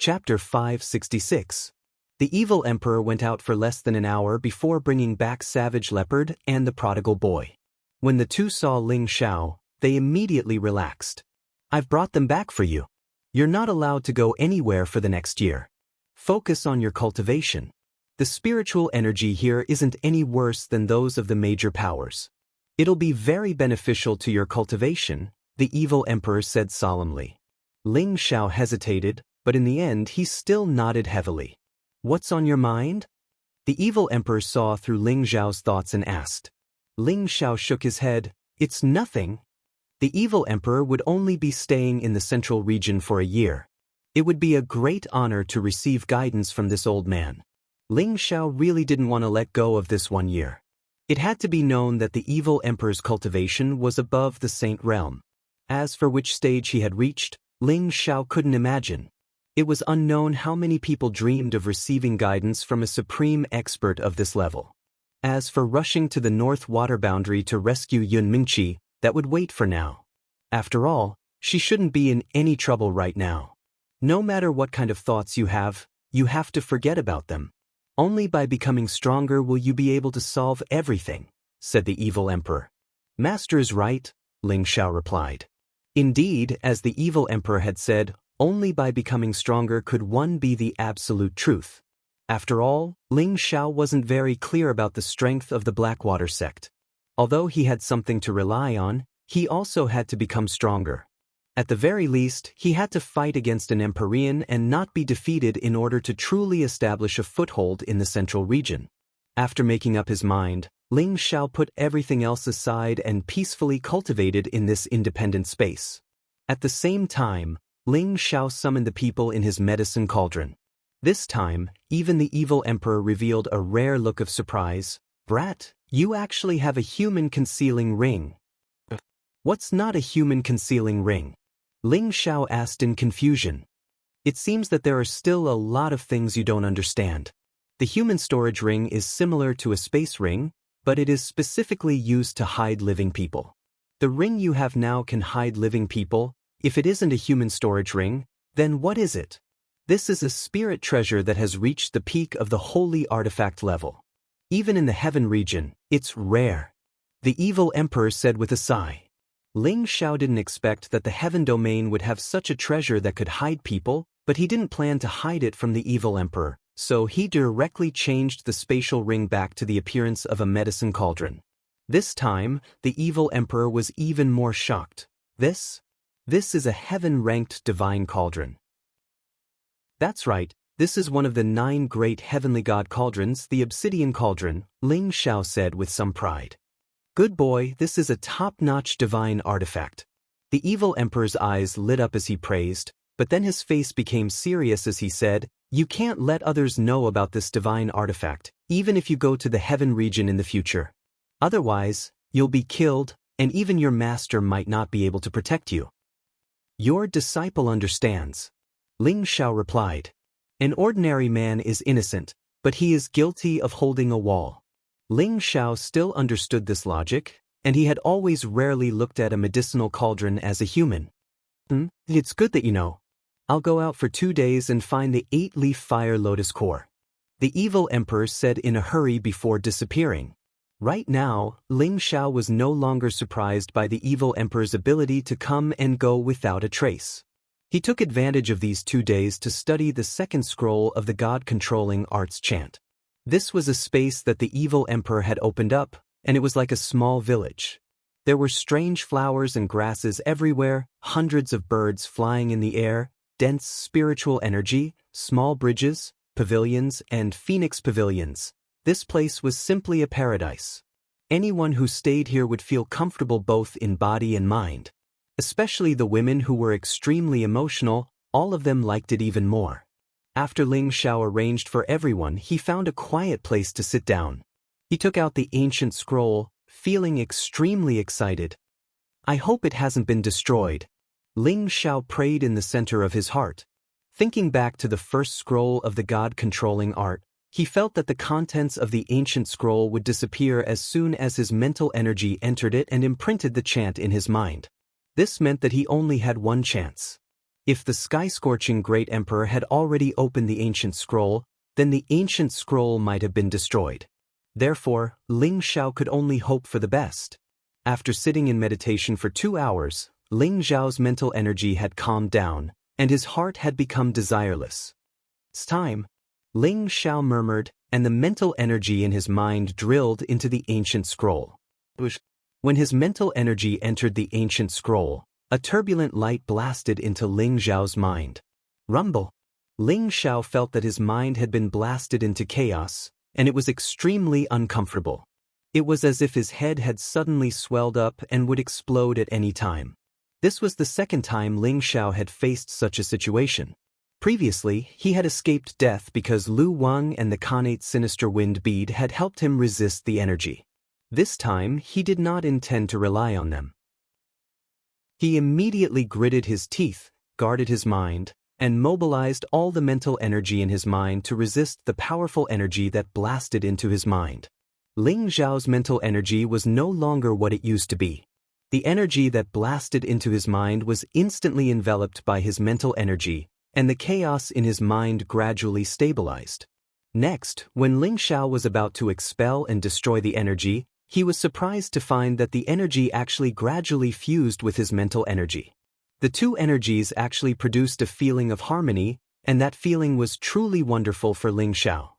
Chapter 566. The evil emperor went out for less than an hour before bringing back Savage Leopard and the prodigal boy. When the two saw Ling Xiao, they immediately relaxed. "I've brought them back for you. You're not allowed to go anywhere for the next year. Focus on your cultivation. The spiritual energy here isn't any worse than those of the major powers. It'll be very beneficial to your cultivation," the evil emperor said solemnly. Ling Xiao hesitated, but in the end he still nodded heavily. "What's on your mind?" The evil emperor saw through Ling Xiao's thoughts and asked. Ling Xiao shook his head. "It's nothing." The evil emperor would only be staying in the central region for a year. It would be a great honor to receive guidance from this old man. Ling Xiao really didn't want to let go of this 1 year. It had to be known that the evil emperor's cultivation was above the saint realm. As for which stage he had reached, Ling Xiao couldn't imagine. It was unknown how many people dreamed of receiving guidance from a supreme expert of this level. As for rushing to the north water boundary to rescue Yun Mingqi, that would wait for now. After all, she shouldn't be in any trouble right now. No matter what kind of thoughts you have to forget about them. Only by becoming stronger will you be able to solve everything, said the evil emperor. Master is right, Ling Xiao replied. Indeed, as the evil emperor had said, only by becoming stronger could one be the absolute truth. After all, Ling Xiao wasn't very clear about the strength of the Blackwater sect. Although he had something to rely on, he also had to become stronger. At the very least, he had to fight against an Empyrean and not be defeated in order to truly establish a foothold in the central region. After making up his mind, Ling Xiao put everything else aside and peacefully cultivated in this independent space. At the same time, Ling Xiao summoned the people in his medicine cauldron. This time, even the evil emperor revealed a rare look of surprise. "Brat, you actually have a human concealing ring." "What's not a human concealing ring?" Ling Xiao asked in confusion. "It seems that there are still a lot of things you don't understand. The human storage ring is similar to a space ring, but it is specifically used to hide living people. The ring you have now can hide living people. If it isn't a human storage ring, then what is it? This is a spirit treasure that has reached the peak of the holy artifact level. Even in the heaven region, it's rare," the evil emperor said with a sigh. Ling Xiao didn't expect that the heaven domain would have such a treasure that could hide people, but he didn't plan to hide it from the evil emperor, so he directly changed the spatial ring back to the appearance of a medicine cauldron. This time, the evil emperor was even more shocked. This is a heaven-ranked divine cauldron." "That's right, this is one of the 9 great heavenly god cauldrons, the obsidian cauldron," Ling Xiao said with some pride. "Good boy, this is a top-notch divine artifact." The evil emperor's eyes lit up as he praised, but then his face became serious as he said, "You can't let others know about this divine artifact, even if you go to the heaven region in the future. Otherwise, you'll be killed, and even your master might not be able to protect you." "Your disciple understands," Ling Xiao replied. "An ordinary man is innocent, but he is guilty of holding a wall." Ling Xiao still understood this logic, and he had always rarely looked at a medicinal cauldron as a human. It's good that you know. I'll go out for 2 days and find the 8-leaf fire lotus core," the evil emperor said in a hurry before disappearing. Right now, Ling Xiao was no longer surprised by the evil emperor's ability to come and go without a trace. He took advantage of these 2 days to study the second scroll of the God-controlling arts chant. This was a space that the evil emperor had opened up, and it was like a small village. There were strange flowers and grasses everywhere, hundreds of birds flying in the air, dense spiritual energy, small bridges, pavilions, and phoenix pavilions. This place was simply a paradise. Anyone who stayed here would feel comfortable both in body and mind. Especially the women who were extremely emotional, all of them liked it even more. After Ling Xiao arranged for everyone, he found a quiet place to sit down. He took out the ancient scroll, feeling extremely excited. "I hope it hasn't been destroyed," Ling Xiao prayed in the center of his heart. Thinking back to the first scroll of the God-controlling art, he felt that the contents of the ancient scroll would disappear as soon as his mental energy entered it and imprinted the chant in his mind. This meant that he only had one chance. If the sky-scorching great emperor had already opened the ancient scroll, then the ancient scroll might have been destroyed. Therefore, Ling Xiao could only hope for the best. After sitting in meditation for 2 hours, Ling Xiao's mental energy had calmed down, and his heart had become desireless. "It's time," Ling Xiao murmured, and the mental energy in his mind drilled into the ancient scroll. When his mental energy entered the ancient scroll, a turbulent light blasted into Ling Xiao's mind. Rumble! Ling Xiao felt that his mind had been blasted into chaos, and it was extremely uncomfortable. It was as if his head had suddenly swelled up and would explode at any time. This was the second time Ling Xiao had faced such a situation. Previously, he had escaped death because Lu Wang and the Khanate Sinister Wind Bead had helped him resist the energy. This time, he did not intend to rely on them. He immediately gritted his teeth, guarded his mind, and mobilized all the mental energy in his mind to resist the powerful energy that blasted into his mind. Ling Xiao's mental energy was no longer what it used to be. The energy that blasted into his mind was instantly enveloped by his mental energy, and the chaos in his mind gradually stabilized. Next, when Ling Xiao was about to expel and destroy the energy, he was surprised to find that the energy actually gradually fused with his mental energy. The two energies actually produced a feeling of harmony, and that feeling was truly wonderful for Ling Xiao.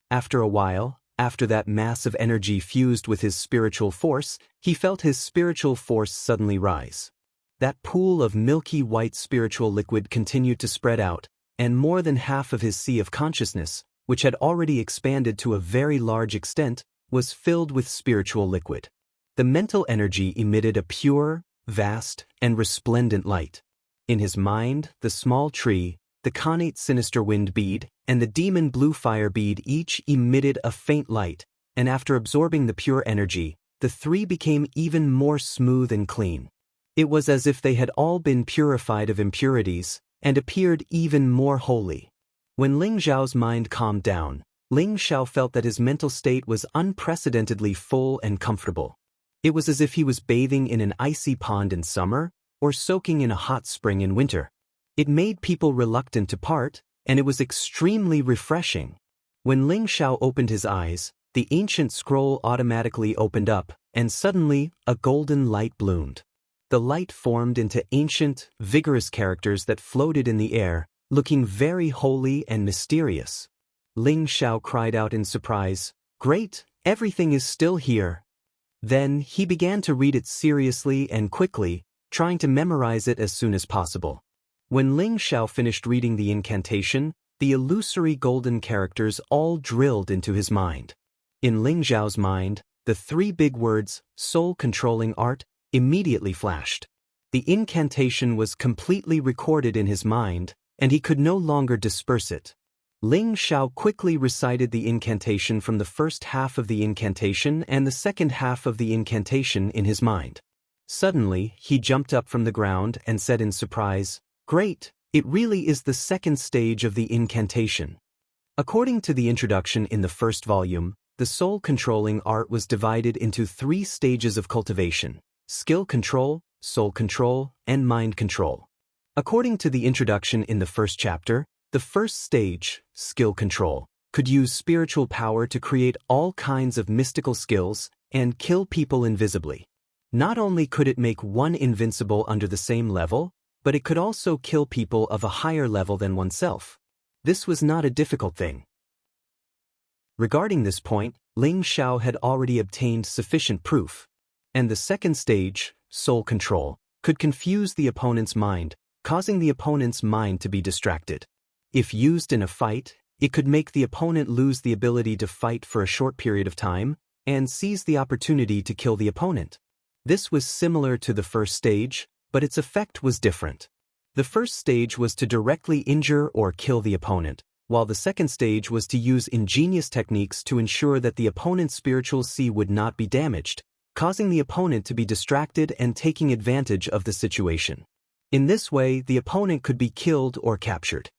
After a while, after that mass of energy fused with his spiritual force, he felt his spiritual force suddenly rise. That pool of milky white spiritual liquid continued to spread out, and more than half of his sea of consciousness, which had already expanded to a very large extent, was filled with spiritual liquid. The mental energy emitted a pure, vast, and resplendent light. In his mind, the small tree, the Khanate Sinister Wind Bead, and the Demon Blue Fire Bead each emitted a faint light, and after absorbing the pure energy, the three became even more smooth and clean. It was as if they had all been purified of impurities, and appeared even more holy. When Ling Xiao's mind calmed down, Ling Xiao felt that his mental state was unprecedentedly full and comfortable. It was as if he was bathing in an icy pond in summer, or soaking in a hot spring in winter. It made people reluctant to part, and it was extremely refreshing. When Ling Xiao opened his eyes, the ancient scroll automatically opened up, and suddenly, a golden light bloomed. The light formed into ancient, vigorous characters that floated in the air, looking very holy and mysterious. Ling Xiao cried out in surprise, "Great, everything is still here." Then, he began to read it seriously and quickly, trying to memorize it as soon as possible. When Ling Xiao finished reading the incantation, the illusory golden characters all drilled into his mind. In Ling Xiao's mind, the three big words, soul-controlling art, immediately flashed. The incantation was completely recorded in his mind, and he could no longer disperse it. Ling Xiao quickly recited the incantation from the first half of the incantation and the second half of the incantation in his mind. Suddenly, he jumped up from the ground and said in surprise, "Great, it really is the second stage of the incantation." According to the introduction in the first volume, the soul-controlling art was divided into 3 stages of cultivation: skill control, soul control, and mind control. According to the introduction in the first chapter, the first stage, skill control, could use spiritual power to create all kinds of mystical skills and kill people invisibly. Not only could it make one invincible under the same level, but it could also kill people of a higher level than oneself. This was not a difficult thing. Regarding this point, Ling Xiao had already obtained sufficient proof. And the second stage, soul control, could confuse the opponent's mind, causing the opponent's mind to be distracted. If used in a fight, it could make the opponent lose the ability to fight for a short period of time, and seize the opportunity to kill the opponent. This was similar to the first stage, but its effect was different. The first stage was to directly injure or kill the opponent, while the second stage was to use ingenious techniques to ensure that the opponent's spiritual sea would not be damaged, causing the opponent to be distracted and taking advantage of the situation. In this way, the opponent could be killed or captured.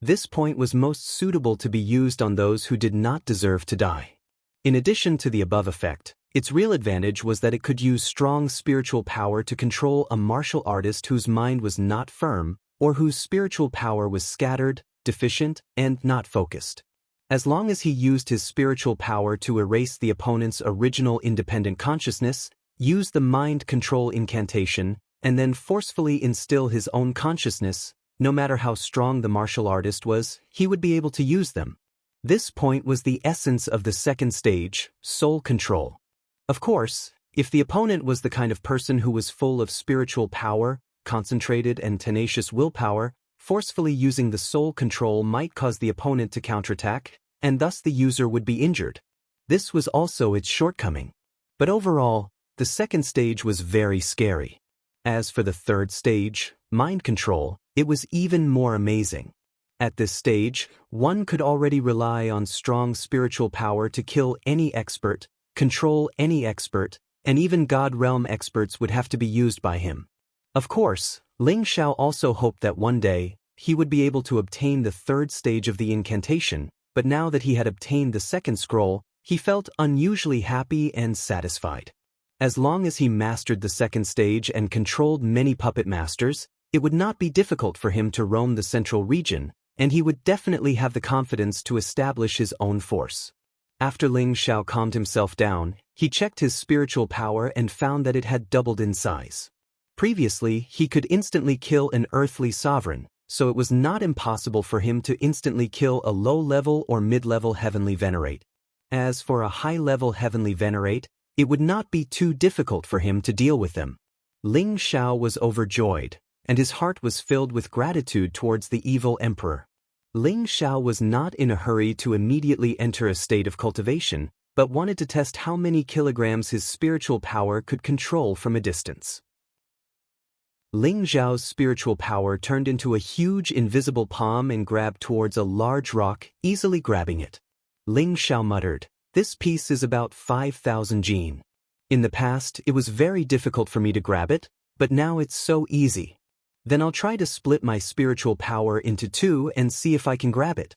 This point was most suitable to be used on those who did not deserve to die. In addition to the above effect, its real advantage was that it could use strong spiritual power to control a martial artist whose mind was not firm, or whose spiritual power was scattered, deficient, and not focused. As long as he used his spiritual power to erase the opponent's original independent consciousness, use the mind control incantation, and then forcefully instill his own consciousness, no matter how strong the martial artist was, he would be able to use them. This point was the essence of the second stage, soul control. Of course, if the opponent was the kind of person who was full of spiritual power, concentrated and tenacious willpower, forcefully using the soul control might cause the opponent to counterattack, and thus the user would be injured. This was also its shortcoming. But overall, the second stage was very scary. As for the third stage, mind control, it was even more amazing. At this stage, one could already rely on strong spiritual power to kill any expert, control any expert, and even God realm experts would have to be used by him. Of course, Ling Xiao also hoped that one day, he would be able to obtain the third stage of the incantation, but now that he had obtained the second scroll, he felt unusually happy and satisfied. As long as he mastered the second stage and controlled many puppet masters, it would not be difficult for him to roam the central region, and he would definitely have the confidence to establish his own force. After Ling Xiao calmed himself down, he checked his spiritual power and found that it had doubled in size. Previously, he could instantly kill an earthly sovereign, so it was not impossible for him to instantly kill a low-level or mid-level heavenly venerate. As for a high-level heavenly venerate, it would not be too difficult for him to deal with them. Ling Xiao was overjoyed, and his heart was filled with gratitude towards the evil emperor. Ling Xiao was not in a hurry to immediately enter a state of cultivation, but wanted to test how many kilograms his spiritual power could control from a distance. Ling Xiao's spiritual power turned into a huge invisible palm and grabbed towards a large rock, easily grabbing it. Ling Xiao muttered, "This piece is about 5,000 jin. In the past, it was very difficult for me to grab it, but now it's so easy. Then I'll try to split my spiritual power into two and see if I can grab it."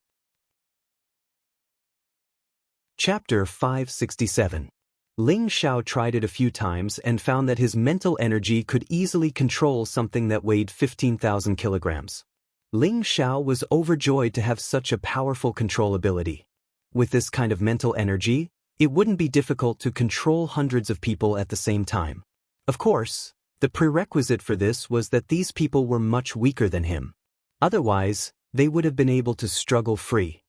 Chapter 567. Ling Xiao tried it a few times and found that his mental energy could easily control something that weighed 15,000 kilograms. Ling Xiao was overjoyed to have such a powerful control ability. With this kind of mental energy, it wouldn't be difficult to control hundreds of people at the same time. Of course, the prerequisite for this was that these people were much weaker than him. Otherwise, they would have been able to struggle free.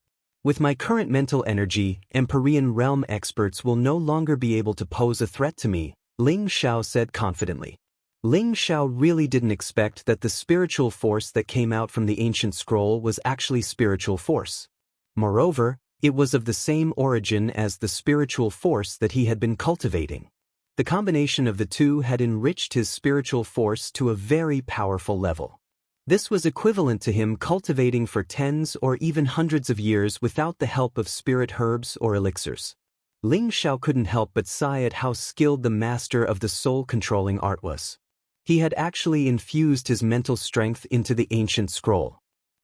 With my current mental energy, Empyrean realm experts will no longer be able to pose a threat to me, Ling Xiao said confidently. Ling Xiao really didn't expect that the spiritual force that came out from the ancient scroll was actually spiritual force. Moreover, it was of the same origin as the spiritual force that he had been cultivating. The combination of the two had enriched his spiritual force to a very powerful level. This was equivalent to him cultivating for tens or even hundreds of years without the help of spirit herbs or elixirs. Ling Xiao couldn't help but sigh at how skilled the master of the soul-controlling art was. He had actually infused his mental strength into the ancient scroll.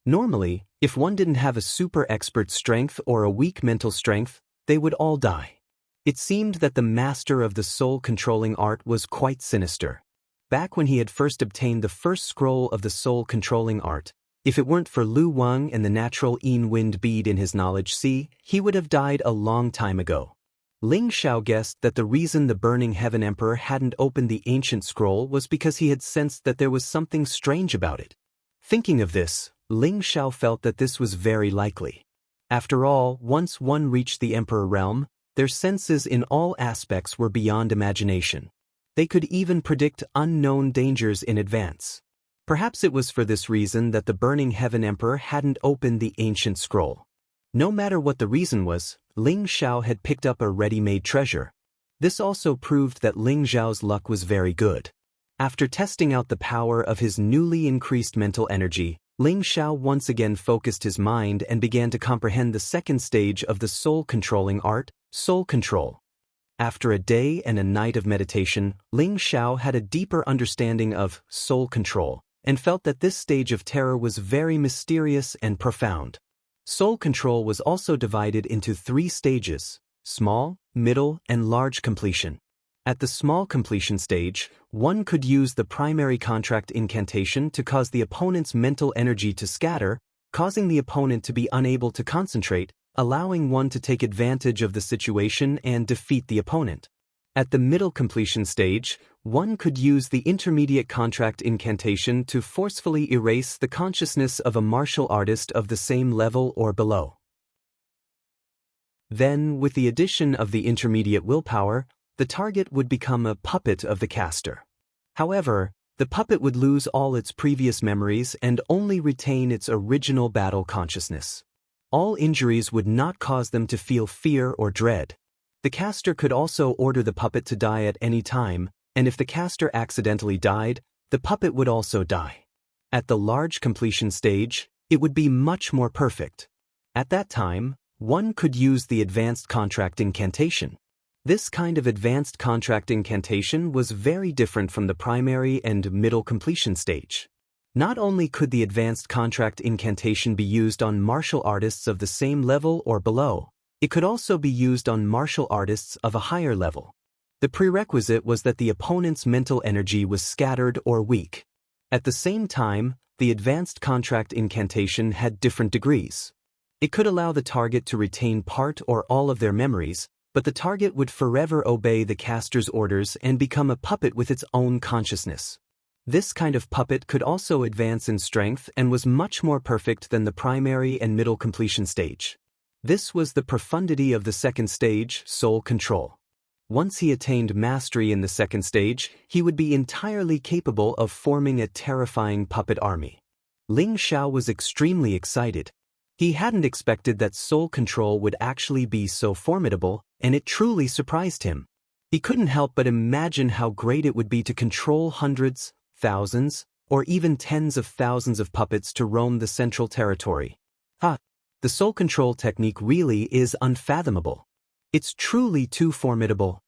Normally, if one didn't have a super expert strength or a weak mental strength, they would all die. It seemed that the master of the soul-controlling art was quite sinister. Back when he had first obtained the first scroll of the soul-controlling art, if it weren't for Lu Wang and the natural Yin Wind bead in his knowledge sea, he would have died a long time ago. Ling Xiao guessed that the reason the Burning Heaven Emperor hadn't opened the ancient scroll was because he had sensed that there was something strange about it. Thinking of this, Ling Xiao felt that this was very likely. After all, once one reached the Emperor realm, their senses in all aspects were beyond imagination. They could even predict unknown dangers in advance. Perhaps it was for this reason that the Burning Heaven Emperor hadn't opened the ancient scroll. No matter what the reason was, Ling Xiao had picked up a ready-made treasure. This also proved that Ling Xiao's luck was very good. After testing out the power of his newly increased mental energy, Ling Xiao once again focused his mind and began to comprehend the second stage of the soul-controlling art, soul control. After a day and a night of meditation, Ling Xiao had a deeper understanding of soul control and felt that this stage of terror was very mysterious and profound. Soul control was also divided into 3 stages: small, middle, and large completion. At the small completion stage, one could use the primary contract incantation to cause the opponent's mental energy to scatter, causing the opponent to be unable to concentrate, allowing one to take advantage of the situation and defeat the opponent. At the middle completion stage, one could use the intermediate contract incantation to forcefully erase the consciousness of a martial artist of the same level or below. Then, with the addition of the intermediate willpower, the target would become a puppet of the caster. However, the puppet would lose all its previous memories and only retain its original battle consciousness. All injuries would not cause them to feel fear or dread. The caster could also order the puppet to die at any time, and if the caster accidentally died, the puppet would also die. At the large completion stage, it would be much more perfect. At that time, one could use the advanced contract incantation. This kind of advanced contract incantation was very different from the primary and middle completion stage. Not only could the advanced contract incantation be used on martial artists of the same level or below, it could also be used on martial artists of a higher level. The prerequisite was that the opponent's mental energy was scattered or weak. At the same time, the advanced contract incantation had different degrees. It could allow the target to retain part or all of their memories, but the target would forever obey the caster's orders and become a puppet with its own consciousness. This kind of puppet could also advance in strength and was much more perfect than the primary and middle completion stage. This was the profundity of the second stage, soul control. Once he attained mastery in the second stage, he would be entirely capable of forming a terrifying puppet army. Ling Xiao was extremely excited. He hadn't expected that soul control would actually be so formidable, and it truly surprised him. He couldn't help but imagine how great it would be to control hundreds, thousands, or even tens of thousands of puppets to roam the central territory. The soul control technique really is unfathomable. It's truly too formidable.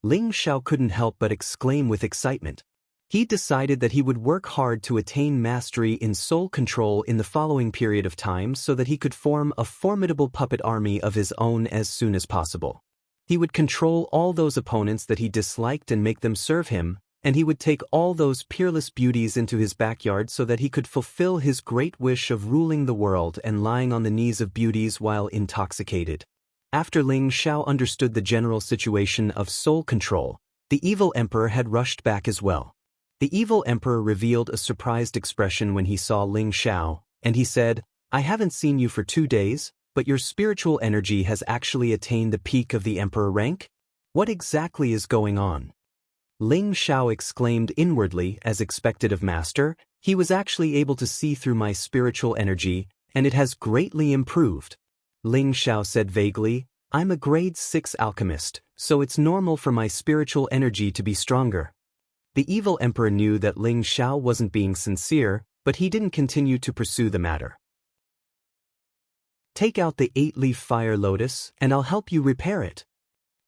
Ling Xiao couldn't help but exclaim with excitement. He decided that he would work hard to attain mastery in soul control in the following period of time so that he could form a formidable puppet army of his own as soon as possible. He would control all those opponents that he disliked and make them serve him, and he would take all those peerless beauties into his backyard so that he could fulfill his great wish of ruling the world and lying on the knees of beauties while intoxicated. After Ling Xiao understood the general situation of soul control, the evil emperor had rushed back as well. The evil emperor revealed a surprised expression when he saw Ling Xiao, and he said, "I haven't seen you for 2 days, but your spiritual energy has actually attained the peak of the emperor rank? What exactly is going on?" Ling Xiao exclaimed inwardly, as expected of master, "He was actually able to see through my spiritual energy, and it has greatly improved." Ling Xiao said vaguely, "I'm a grade 6 alchemist, so it's normal for my spiritual energy to be stronger." The evil emperor knew that Ling Xiao wasn't being sincere, but he didn't continue to pursue the matter. "Take out the 8-leaf fire lotus, and I'll help you repair it."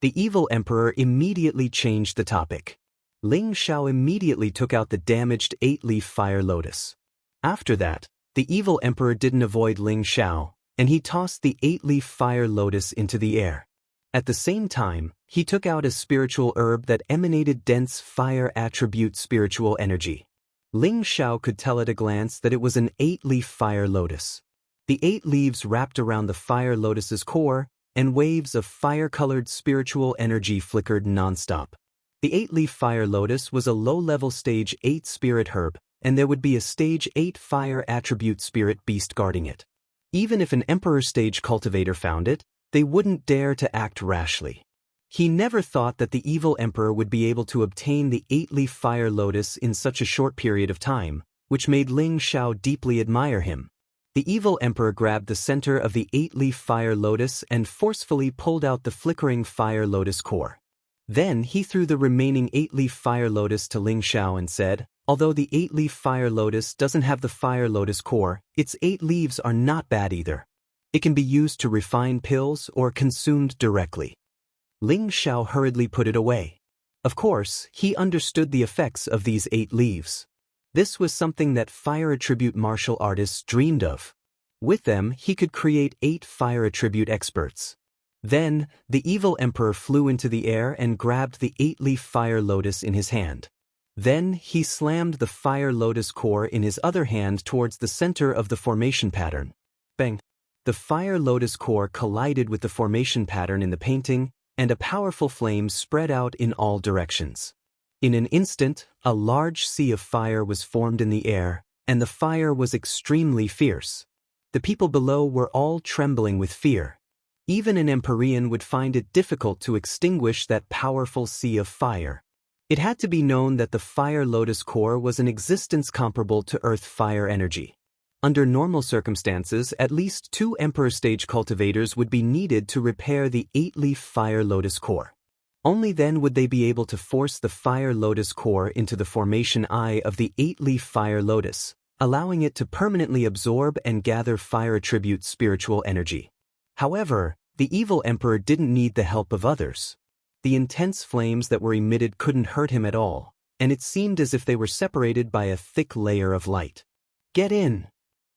The evil emperor immediately changed the topic. Ling Xiao immediately took out the damaged 8-leaf fire lotus. After that, the evil emperor didn't avoid Ling Xiao, and he tossed the 8-leaf fire lotus into the air. At the same time, he took out a spiritual herb that emanated dense fire attribute spiritual energy. Ling Xiao could tell at a glance that it was an 8-leaf fire lotus. The 8 leaves wrapped around the fire lotus's core, and waves of fire-colored spiritual energy flickered nonstop. The 8-leaf fire lotus was a low-level stage 8 spirit herb, and there would be a stage 8 fire attribute spirit beast guarding it. Even if an emperor stage cultivator found it, they wouldn't dare to act rashly. He never thought that the evil emperor would be able to obtain the 8-leaf fire lotus in such a short period of time, which made Ling Xiao deeply admire him. The evil emperor grabbed the center of the 8-leaf fire lotus and forcefully pulled out the flickering fire lotus core. Then he threw the remaining 8-leaf fire lotus to Ling Xiao and said, "Although the 8-leaf fire lotus doesn't have the fire lotus core, its 8 leaves are not bad either. It can be used to refine pills or consumed directly." Ling Xiao hurriedly put it away. Of course, he understood the effects of these 8 leaves. This was something that fire attribute martial artists dreamed of. With them, he could create 8 fire attribute experts. Then, the evil emperor flew into the air and grabbed the 8-leaf fire lotus in his hand. Then, he slammed the fire lotus core in his other hand towards the center of the formation pattern. Bang! The fire lotus core collided with the formation pattern in the painting, and a powerful flame spread out in all directions. In an instant, a large sea of fire was formed in the air, and the fire was extremely fierce. The people below were all trembling with fear. Even an Empyrean would find it difficult to extinguish that powerful sea of fire. It had to be known that the fire lotus core was an existence comparable to earth fire energy. Under normal circumstances, at least 2 Emperor Stage cultivators would be needed to repair the 8-leaf fire lotus core. Only then would they be able to force the fire lotus core into the formation eye of the 8-leaf fire lotus, allowing it to permanently absorb and gather fire attribute spiritual energy. However, the evil emperor didn't need the help of others. The intense flames that were emitted couldn't hurt him at all, and it seemed as if they were separated by a thick layer of light. "Get in!"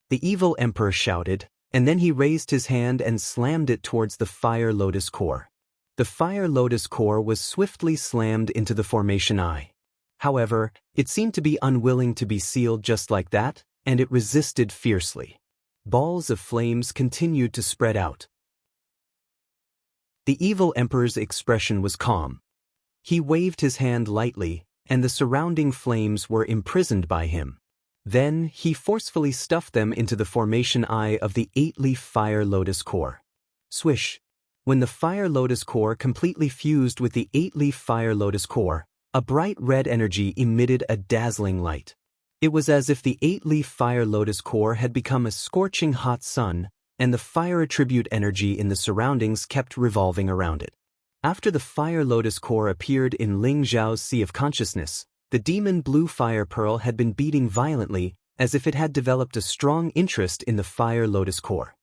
the evil emperor shouted, and then he raised his hand and slammed it towards the fire lotus core. The fire lotus core was swiftly slammed into the formation eye. However, it seemed to be unwilling to be sealed just like that, and it resisted fiercely. Balls of flames continued to spread out. The evil emperor's expression was calm. He waved his hand lightly, and the surrounding flames were imprisoned by him. Then, he forcefully stuffed them into the formation eye of the 8-leaf fire lotus core. Swish! When the fire lotus core completely fused with the 8-leaf fire lotus core, a bright red energy emitted a dazzling light. It was as if the 8-leaf fire lotus core had become a scorching hot sun, and the fire attribute energy in the surroundings kept revolving around it. After the fire lotus core appeared in Ling Zhao's sea of consciousness, the demon blue fire pearl had been beating violently, as if it had developed a strong interest in the fire lotus core.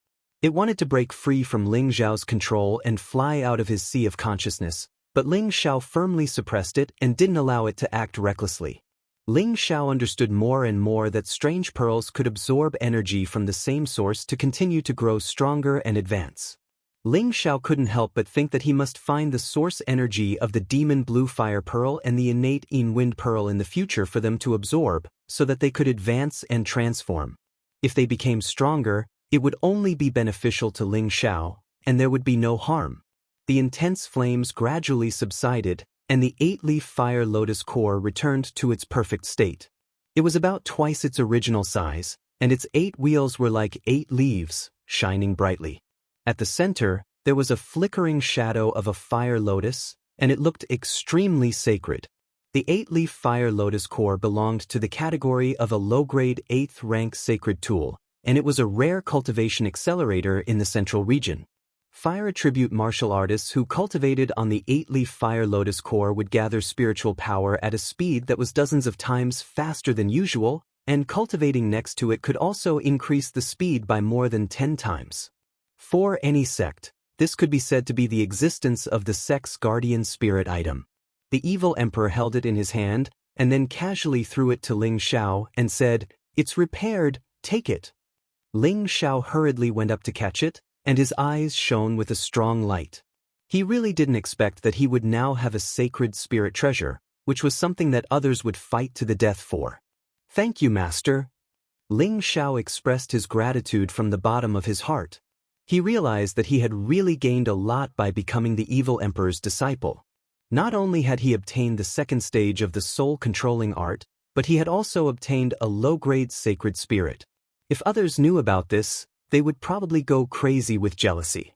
It wanted to break free from Ling Zhao's control and fly out of his sea of consciousness, but Ling Xiao firmly suppressed it and didn't allow it to act recklessly. Ling Xiao understood more and more that strange pearls could absorb energy from the same source to continue to grow stronger and advance. Ling Xiao couldn't help but think that he must find the source energy of the demon blue fire pearl and the innate Yin wind pearl in the future for them to absorb, so that they could advance and transform. If they became stronger, it would only be beneficial to Ling Xiao, and there would be no harm. The intense flames gradually subsided, and the 8-leaf fire lotus core returned to its perfect state. It was about twice its original size, and its 8 wheels were like 8 leaves, shining brightly. At the center, there was a flickering shadow of a fire lotus, and it looked extremely sacred. The 8-leaf fire lotus core belonged to the category of a low-grade 8th rank sacred tool, and it was a rare cultivation accelerator in the central region. Fire attribute martial artists who cultivated on the 8-leaf fire lotus core would gather spiritual power at a speed that was dozens of times faster than usual, and cultivating next to it could also increase the speed by more than 10 times. For any sect, this could be said to be the existence of the sect's guardian spirit item. The evil emperor held it in his hand, and then casually threw it to Ling Xiao and said, "It's repaired, take it." Ling Xiao hurriedly went up to catch it, and his eyes shone with a strong light. He really didn't expect that he would now have a sacred spirit treasure, which was something that others would fight to the death for. "Thank you, Master." Ling Xiao expressed his gratitude from the bottom of his heart. He realized that he had really gained a lot by becoming the evil emperor's disciple. Not only had he obtained the second stage of the soul-controlling art, but he had also obtained a low-grade sacred spirit. If others knew about this, they would probably go crazy with jealousy.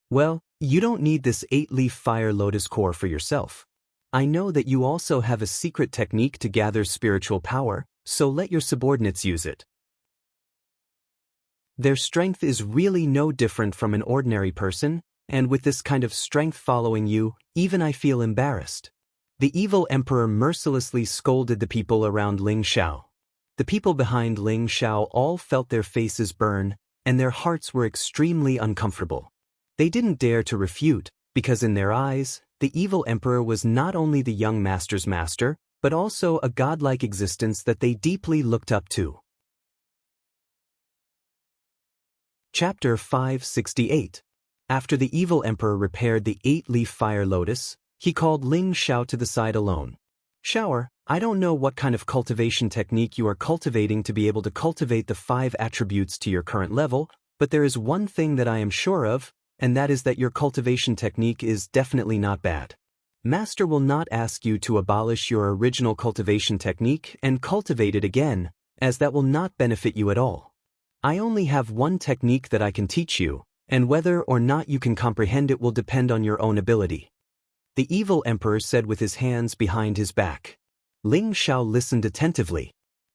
Well, you don't need this 8-leaf fire lotus core for yourself. I know that you also have a secret technique to gather spiritual power, so let your subordinates use it. Their strength is really no different from an ordinary person, and with this kind of strength following you, even I feel embarrassed. The evil emperor mercilessly scolded the people around Ling Xiao. The people behind Ling Xiao all felt their faces burn, and their hearts were extremely uncomfortable. They didn't dare to refute, because in their eyes, the evil emperor was not only the young master's master, but also a godlike existence that they deeply looked up to. Chapter 568. After the evil emperor repaired the 8-leaf fire lotus, he called Ling Xiao to the side alone. "Shower, I don't know what kind of cultivation technique you are cultivating to be able to cultivate the 5 attributes to your current level, but there is one thing that I am sure of, and that is that your cultivation technique is definitely not bad. Master will not ask you to abolish your original cultivation technique and cultivate it again, as that will not benefit you at all. I only have one technique that I can teach you, and whether or not you can comprehend it will depend on your own ability." The evil emperor said with his hands behind his back. Ling Xiao listened attentively.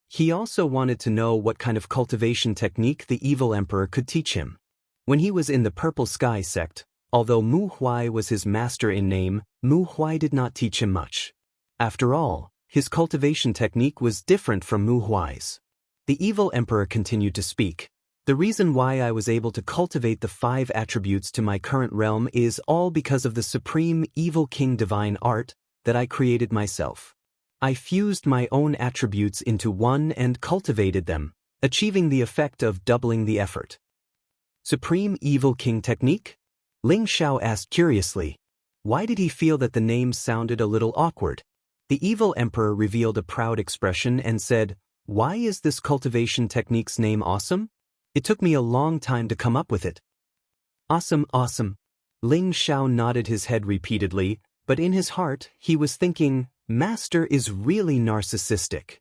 He also wanted to know what kind of cultivation technique the evil emperor could teach him. When he was in the Purple Sky sect, although Mu Huai was his master in name, Mu Huai did not teach him much. After all, his cultivation technique was different from Mu Huai's. The evil emperor continued to speak. "The reason why I was able to cultivate the 5 attributes to my current realm is all because of the supreme evil king divine art that I created myself. I fused my own attributes into one and cultivated them, achieving the effect of doubling the effort." Supreme Evil King Technique? Ling Xiao asked curiously. Why did he feel that the name sounded a little awkward? The evil emperor revealed a proud expression and said, "Why is this cultivation technique's name awesome? It took me a long time to come up with it." "Awesome, awesome." Ling Xiao nodded his head repeatedly, but in his heart, he was thinking, Master is really narcissistic.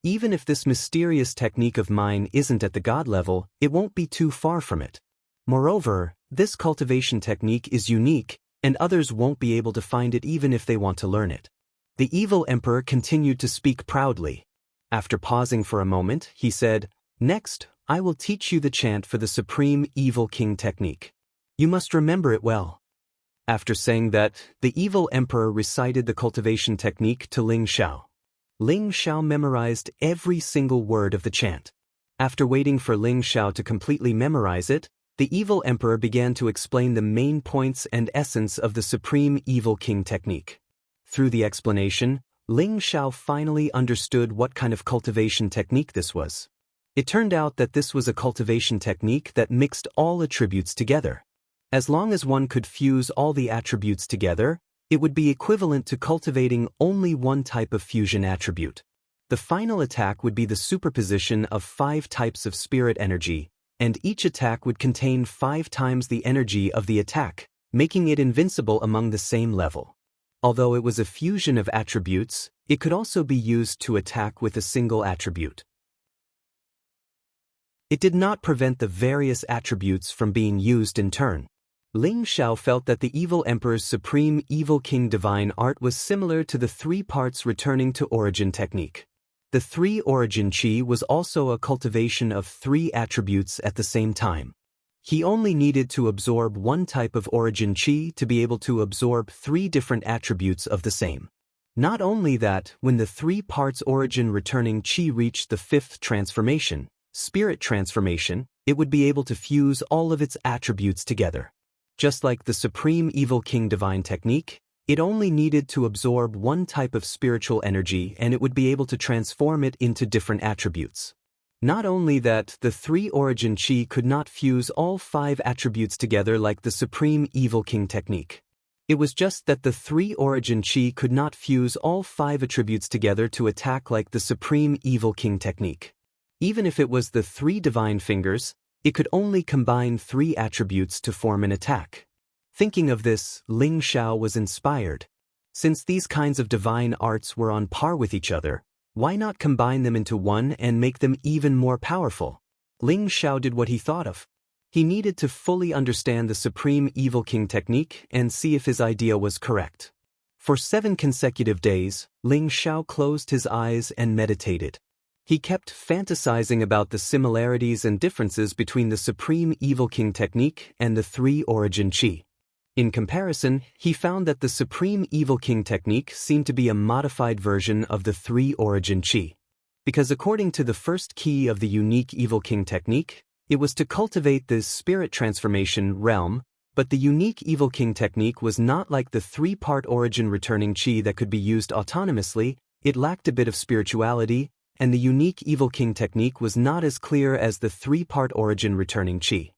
Even if this mysterious technique of mine isn't at the god level, it won't be too far from it. Moreover, this cultivation technique is unique, and others won't be able to find it even if they want to learn it. The evil emperor continued to speak proudly. After pausing for a moment, he said, "Next, I will teach you the chant for the Supreme Evil King technique. You must remember it well." After saying that, the evil emperor recited the cultivation technique to Ling Xiao. Ling Xiao memorized every single word of the chant. After waiting for Ling Xiao to completely memorize it, the evil emperor began to explain the main points and essence of the Supreme Evil King technique. Through the explanation, Ling Xiao finally understood what kind of cultivation technique this was. It turned out that this was a cultivation technique that mixed all attributes together. As long as one could fuse all the attributes together, it would be equivalent to cultivating only one type of fusion attribute. The final attack would be the superposition of 5 types of spirit energy, and each attack would contain 5 times the energy of the attack, making it invincible among the same level. Although it was a fusion of attributes, it could also be used to attack with a single attribute. It did not prevent the various attributes from being used in turn. Ling Xiao felt that the evil emperor's Supreme Evil King divine art was similar to the 3 parts returning to origin technique. The 3 origin chi was also a cultivation of 3 attributes at the same time. He only needed to absorb one type of origin chi to be able to absorb 3 different attributes of the same. Not only that, when the 3 parts origin returning chi reached the 5th transformation, spirit transformation, it would be able to fuse all of its attributes together. Just like the Supreme Evil King Divine Technique, it only needed to absorb one type of spiritual energy and it would be able to transform it into different attributes. Not only that, the 3 origin chi could not fuse all 5 attributes together like the Supreme Evil King Technique. It was just that the 3 origin chi could not fuse all 5 attributes together to attack like the Supreme Evil King Technique. Even if it was the 3 divine fingers, it could only combine 3 attributes to form an attack. Thinking of this, Ling Xiao was inspired. Since these kinds of divine arts were on par with each other, why not combine them into one and make them even more powerful? Ling Xiao did what he thought of. He needed to fully understand the Supreme Evil King technique and see if his idea was correct. For 7 consecutive days, Ling Xiao closed his eyes and meditated. He kept fantasizing about the similarities and differences between the Supreme Evil King technique and the 3 origin chi. In comparison, he found that the Supreme Evil King technique seemed to be a modified version of the 3 origin chi. Because according to the first key of the unique Evil King technique, it was to cultivate the spirit transformation realm, but the unique Evil King technique was not like the 3-part origin returning chi that could be used autonomously. It lacked a bit of spirituality, and the unique Evil King technique was not as clear as the 3-part origin returning chi.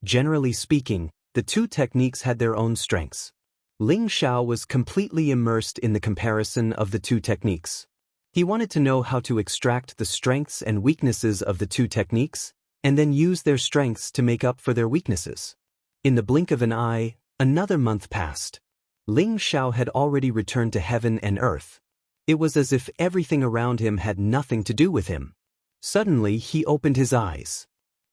Generally speaking, the two techniques had their own strengths. Ling Xiao was completely immersed in the comparison of the two techniques. He wanted to know how to extract the strengths and weaknesses of the two techniques, and then use their strengths to make up for their weaknesses. In the blink of an eye, another month passed. Ling Xiao had already returned to heaven and earth. It was as if everything around him had nothing to do with him. Suddenly, he opened his eyes.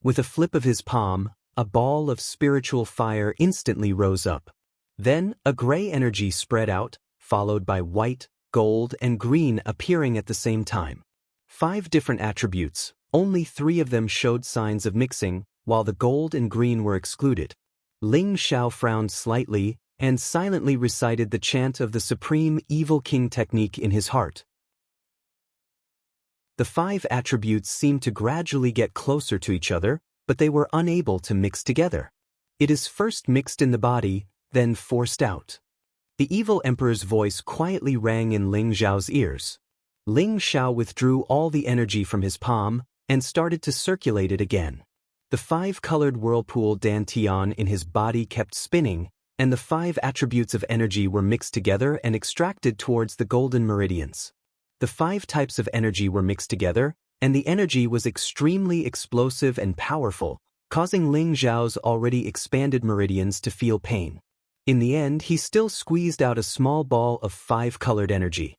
With a flip of his palm, a ball of spiritual fire instantly rose up. Then, a gray energy spread out, followed by white, gold, and green appearing at the same time. 5 different attributes, only 3 of them showed signs of mixing, while the gold and green were excluded. Ling Xiao frowned slightly and silently recited the chant of the Supreme Evil King technique in his heart. The 5 attributes seemed to gradually get closer to each other, but they were unable to mix together. It is first mixed in the body, then forced out. The evil emperor's voice quietly rang in Ling Xiao's ears. Ling Xiao withdrew all the energy from his palm and started to circulate it again. The 5-colored whirlpool dantian in his body kept spinning, and the 5 attributes of energy were mixed together and extracted towards the golden meridians. The 5 types of energy were mixed together, and the energy was extremely explosive and powerful, causing Ling Xiao's already expanded meridians to feel pain. In the end, he still squeezed out a small ball of 5-colored energy.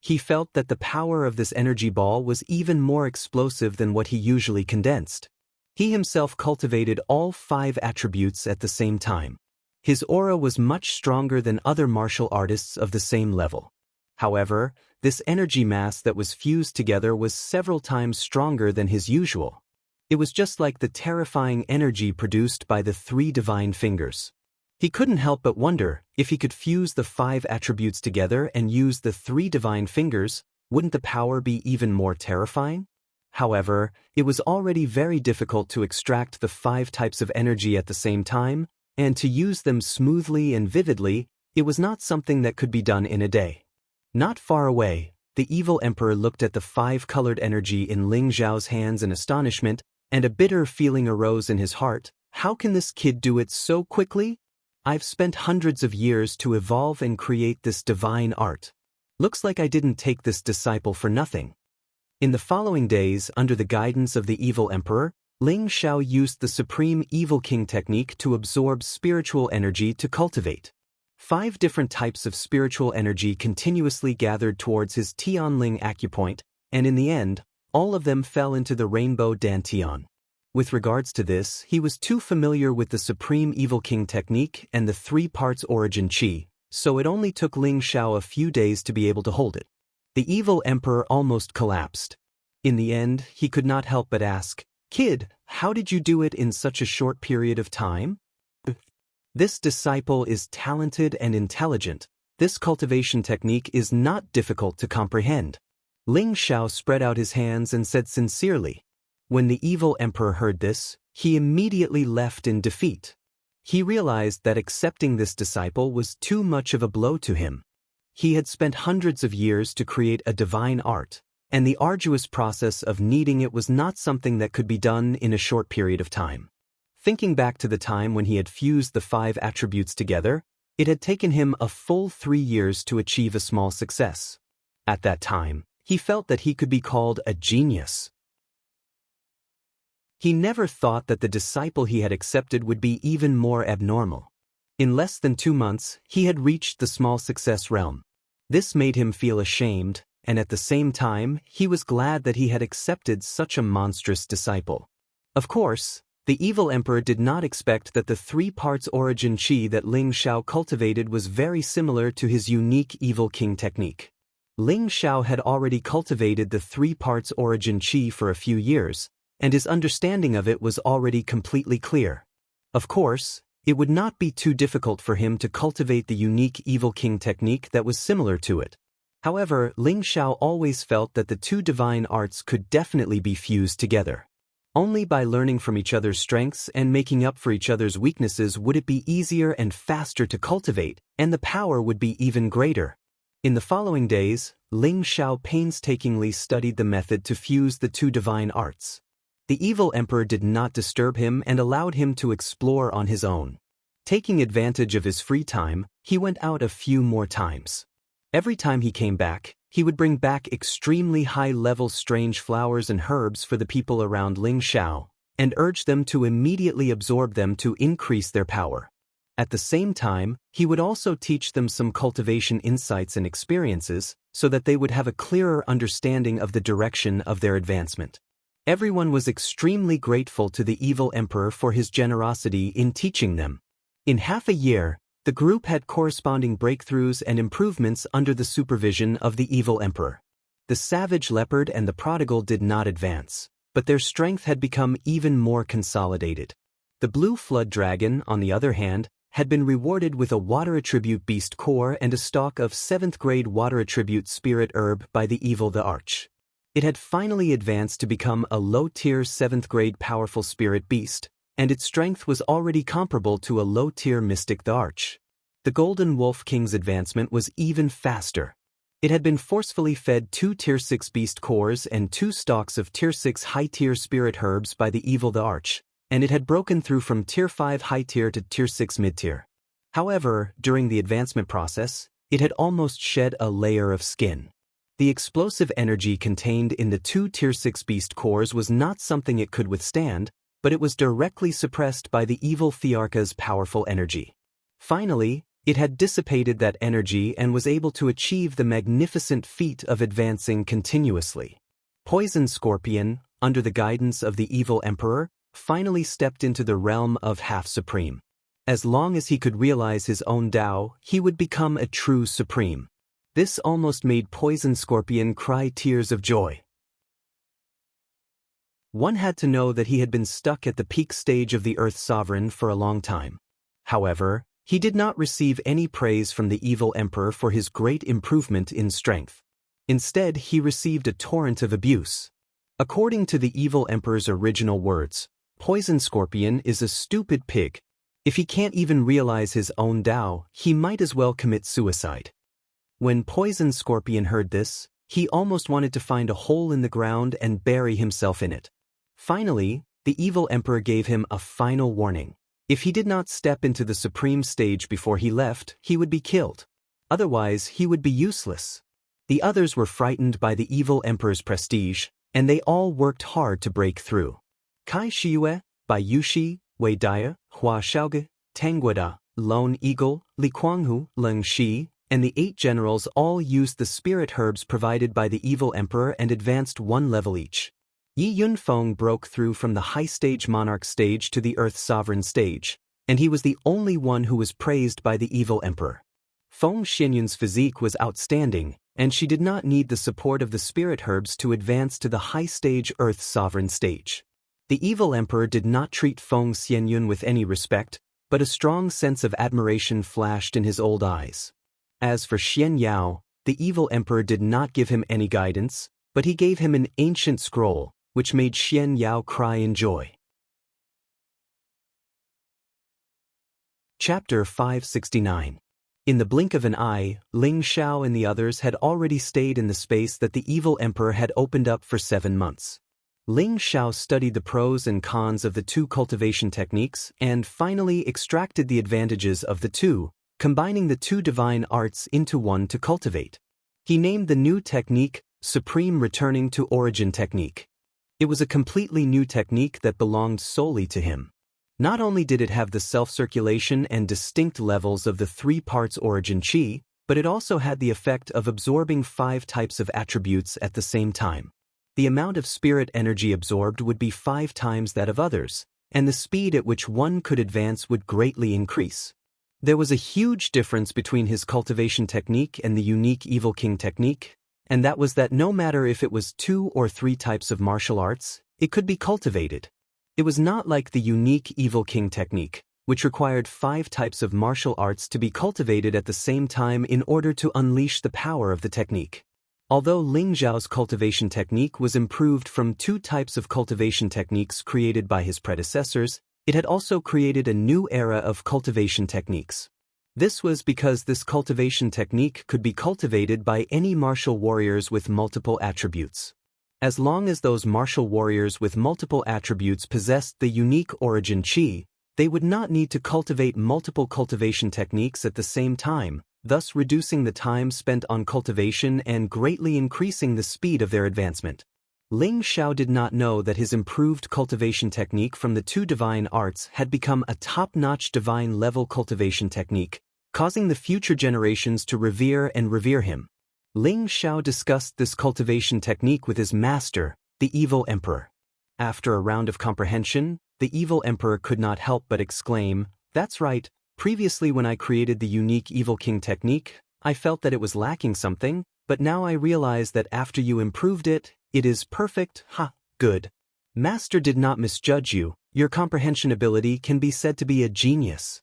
He felt that the power of this energy ball was even more explosive than what he usually condensed. He himself cultivated all 5 attributes at the same time. His aura was much stronger than other martial artists of the same level. However, this energy mass that was fused together was several times stronger than his usual. It was just like the terrifying energy produced by the 3 divine fingers. He couldn't help but wonder, if he could fuse the 5 attributes together and use the 3 divine fingers, wouldn't the power be even more terrifying? However, it was already very difficult to extract the 5 types of energy at the same time, and to use them smoothly and vividly, it was not something that could be done in a day. Not far away, the evil emperor looked at the 5-colored energy in Ling Xiao's hands in astonishment, and a bitter feeling arose in his heart. How can this kid do it so quickly? I've spent hundreds of years to evolve and create this divine art. Looks like I didn't take this disciple for nothing. In the following days, under the guidance of the evil emperor, Ling Xiao used the Supreme Evil King technique to absorb spiritual energy to cultivate. 5 different types of spiritual energy continuously gathered towards his Tianling acupoint, and in the end, all of them fell into the rainbow dantian. With regards to this, he was too familiar with the Supreme Evil King technique and the 3 parts origin qi, so it only took Ling Xiao a few days to be able to hold it. The evil emperor almost collapsed. In the end, he could not help but ask, "Kid, how did you do it in such a short period of time?" This disciple is talented and intelligent. This cultivation technique is not difficult to comprehend. Ling Xiao spread out his hands and said sincerely. When the evil emperor heard this, he immediately left in defeat. He realized that accepting this disciple was too much of a blow to him. He had spent hundreds of years to create a divine art, and the arduous process of kneading it was not something that could be done in a short period of time. Thinking back to the time when he had fused the 5 attributes together, it had taken him a full 3 years to achieve a small success. At that time, he felt that he could be called a genius. He never thought that the disciple he had accepted would be even more abnormal. In less than 2 months, he had reached the small success realm. This made him feel ashamed, and at the same time, he was glad that he had accepted such a monstrous disciple. Of course, the evil emperor did not expect that the 3 parts origin qi that Ling Xiao cultivated was very similar to his unique evil king technique. Ling Xiao had already cultivated the 3 parts origin qi for a few years, and his understanding of it was already completely clear. Of course, it would not be too difficult for him to cultivate the unique evil king technique that was similar to it. However, Ling Xiao always felt that the 2 divine arts could definitely be fused together. Only by learning from each other's strengths and making up for each other's weaknesses would it be easier and faster to cultivate, and the power would be even greater. In the following days, Ling Xiao painstakingly studied the method to fuse the 2 divine arts. The evil emperor did not disturb him and allowed him to explore on his own. Taking advantage of his free time, he went out a few more times. Every time he came back, he would bring back extremely high-level strange flowers and herbs for the people around Ling Xiao, and urge them to immediately absorb them to increase their power. At the same time, he would also teach them some cultivation insights and experiences, so that they would have a clearer understanding of the direction of their advancement. Everyone was extremely grateful to the evil emperor for his generosity in teaching them. In half a year, the group had corresponding breakthroughs and improvements under the supervision of the evil emperor. The savage leopard and the prodigal did not advance, but their strength had become even more consolidated. The blue flood dragon, on the other hand, had been rewarded with a water attribute beast core and a stalk of 7th grade water attribute spirit herb by the evil the arch. It had finally advanced to become a low-tier 7th grade powerful spirit beast, and its strength was already comparable to a low-tier mystic the arch. The golden wolf king's advancement was even faster. It had been forcefully fed 2 tier 6 beast cores and 2 stalks of tier 6 high-tier spirit herbs by the evil the arch, and it had broken through from tier 5 high-tier to tier 6 mid-tier. However, during the advancement process, it had almost shed a layer of skin. The explosive energy contained in the 2 tier 6 beast cores was not something it could withstand, but it was directly suppressed by the evil Thearka's powerful energy. Finally, it had dissipated that energy and was able to achieve the magnificent feat of advancing continuously. Poison Scorpion, under the guidance of the evil emperor, finally stepped into the realm of half-supreme. As long as he could realize his own Tao, he would become a true supreme. This almost made Poison Scorpion cry tears of joy. One had to know that he had been stuck at the peak stage of the Earth Sovereign for a long time. However, he did not receive any praise from the evil emperor for his great improvement in strength. Instead, he received a torrent of abuse. According to the evil emperor's original words, Poison Scorpion is a stupid pig. If he can't even realize his own Tao, he might as well commit suicide. When Poison Scorpion heard this, he almost wanted to find a hole in the ground and bury himself in it. Finally, the evil emperor gave him a final warning. If he did not step into the supreme stage before he left, he would be killed. Otherwise, he would be useless. The others were frightened by the evil emperor's prestige, and they all worked hard to break through. Kai Shiyue, Bai Yushi, Wei Daya, Hua Xiaoge, Tangguada, Lone Eagle, Li Kuanghu, Leng Shi, and the 8 generals all used the spirit herbs provided by the evil emperor and advanced 1 level each. Yi Yunfeng broke through from the high-stage monarch stage to the Earth Sovereign stage, and he was the only one who was praised by the evil emperor. Feng Xianyun's physique was outstanding, and she did not need the support of the spirit herbs to advance to the high-stage Earth Sovereign stage. The evil emperor did not treat Feng Xianyun with any respect, but a strong sense of admiration flashed in his old eyes. As for Xian Yao, the evil emperor did not give him any guidance, but he gave him an ancient scroll, which made Xian Yao cry in joy. Chapter 569. In the blink of an eye, Ling Xiao and the others had already stayed in the space that the evil emperor had opened up for 7 months. Ling Xiao studied the pros and cons of the 2 cultivation techniques and finally extracted the advantages of the 2, combining the 2 divine arts into one to cultivate. He named the new technique Supreme Returning to Origin Technique. It was a completely new technique that belonged solely to him. Not only did it have the self-circulation and distinct levels of the 3 parts origin qi, but it also had the effect of absorbing 5 types of attributes at the same time. The amount of spirit energy absorbed would be 5 times that of others, and the speed at which one could advance would greatly increase. There was a huge difference between his cultivation technique and the unique Evil King technique, and that was that no matter if it was 2 or 3 types of martial arts, it could be cultivated. It was not like the unique Evil King technique, which required 5 types of martial arts to be cultivated at the same time in order to unleash the power of the technique. Although Ling Zhao's cultivation technique was improved from 2 types of cultivation techniques created by his predecessors, it had also created a new era of cultivation techniques. This was because this cultivation technique could be cultivated by any martial warriors with multiple attributes. As long as those martial warriors with multiple attributes possessed the unique origin qi, They would not need to cultivate multiple cultivation techniques at the same time, thus reducing the time spent on cultivation and greatly increasing the speed of their advancement. Ling Xiao did not know that his improved cultivation technique from the two divine arts had become a top-notch divine-level cultivation technique, causing the future generations to revere him. Ling Xiao discussed this cultivation technique with his master, the evil emperor. After a round of comprehension, the evil emperor could not help but exclaim, "That's right, previously when I created the unique evil king technique, I felt that it was lacking something, but now I realize that after you improved it, it is perfect, good. Master did not misjudge you, your comprehension ability can be said to be a genius."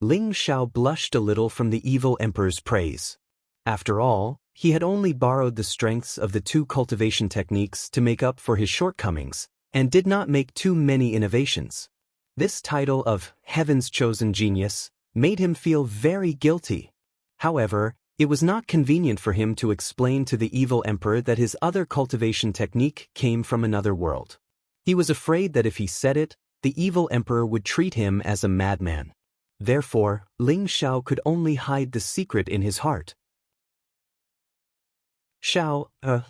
Ling Xiao blushed a little from the evil emperor's praise. After all, he had only borrowed the strengths of the two cultivation techniques to make up for his shortcomings, and did not make too many innovations. This title of Heaven's Chosen Genius made him feel very guilty. However, it was not convenient for him to explain to the evil emperor that his other cultivation technique came from another world. He was afraid that if he said it, the evil emperor would treat him as a madman. Therefore, Ling Xiao could only hide the secret in his heart. "Xiao,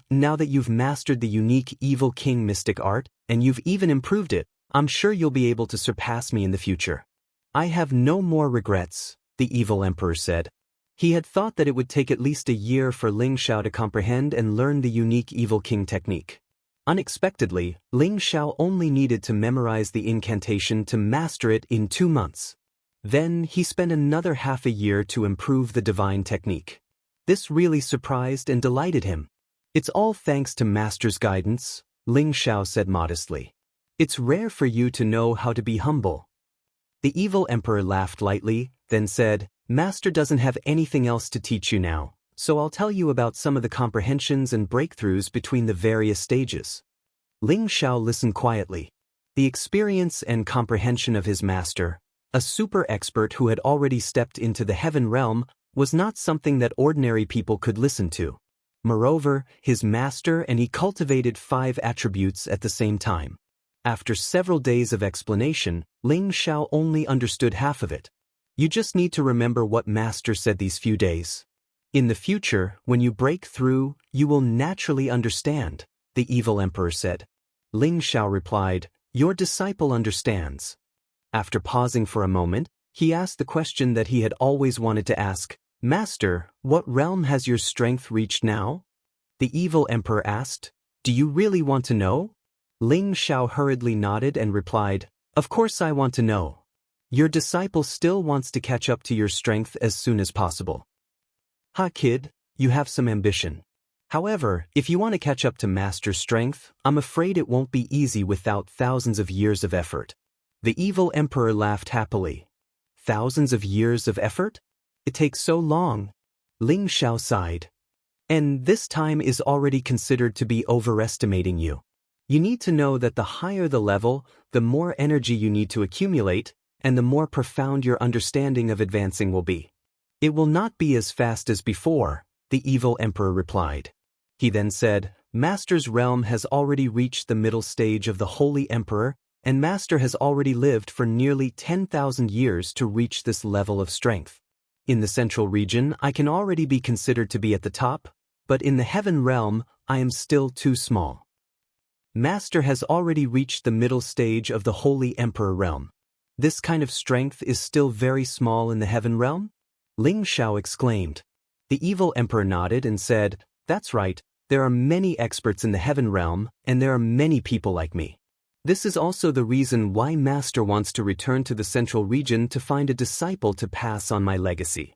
now that you've mastered the unique evil king mystic art, and you've even improved it, I'm sure you'll be able to surpass me in the future." "I have no more regrets," the evil emperor said. He had thought that it would take at least a year for Ling Xiao to comprehend and learn the unique evil king technique. Unexpectedly, Ling Xiao only needed to memorize the incantation to master it in 2 months. Then he spent another half a year to improve the divine technique. This really surprised and delighted him. "It's all thanks to Master's guidance," Ling Xiao said modestly. "It's rare for you to know how to be humble." The evil emperor laughed lightly, then said, "Master doesn't have anything else to teach you now, so I'll tell you about some of the comprehensions and breakthroughs between the various stages." Ling Xiao listened quietly. The experience and comprehension of his master, a super expert who had already stepped into the heaven realm, was not something that ordinary people could listen to. Moreover, his master and he cultivated 5 attributes at the same time. After several days of explanation, Ling Xiao only understood half of it. You just need to remember what Master said these few days. In the future, when you break through, you will naturally understand, the evil emperor said. Ling Xiao replied, "Your disciple understands." After pausing for a moment, he asked the question that he had always wanted to ask, "Master, what realm has your strength reached now?" The evil emperor asked, "Do you really want to know?" Ling Xiao hurriedly nodded and replied, "Of course I want to know. Your disciple still wants to catch up to your strength as soon as possible." Kid, you have some ambition. However, if you want to catch up to Master's strength, I'm afraid it won't be easy without thousands of years of effort." The evil emperor laughed happily. "Thousands of years of effort? It takes so long." Ling Xiao sighed. "And this time is already considered to be overestimating you. You need to know that the higher the level, the more energy you need to accumulate, and the more profound your understanding of advancing will be. It will not be as fast as before," the evil emperor replied. He then said, "Master's realm has already reached the middle stage of the Holy Emperor, and Master has already lived for nearly 10,000 years to reach this level of strength. In the central region, I can already be considered to be at the top, but in the heaven realm, I am still too small. Master has already reached the middle stage of the Holy Emperor realm. This kind of strength is still very small in the heaven realm?" Ling Xiao exclaimed. The evil emperor nodded and said, "That's right, there are many experts in the heaven realm, and there are many people like me. This is also the reason why Master wants to return to the central region to find a disciple to pass on my legacy.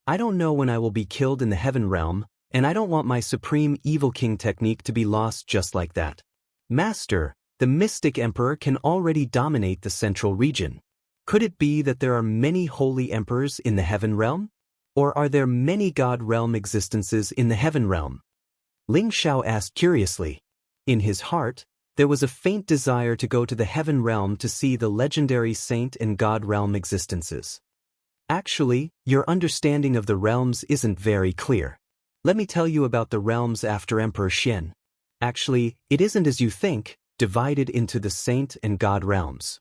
I don't know when I will be killed in the heaven realm, and I don't want my supreme evil king technique to be lost just like that. Master, the mystic emperor can already dominate the central region. Could it be that there are many holy emperors in the heaven realm? Or are there many god realm existences in the heaven realm?" Ling Xiao asked curiously. In his heart, there was a faint desire to go to the heaven realm to see the legendary saint and god realm existences. "Actually, your understanding of the realms isn't very clear. Let me tell you about the realms after Emperor Xian. Actually, it isn't as you think, divided into the saint and god realms.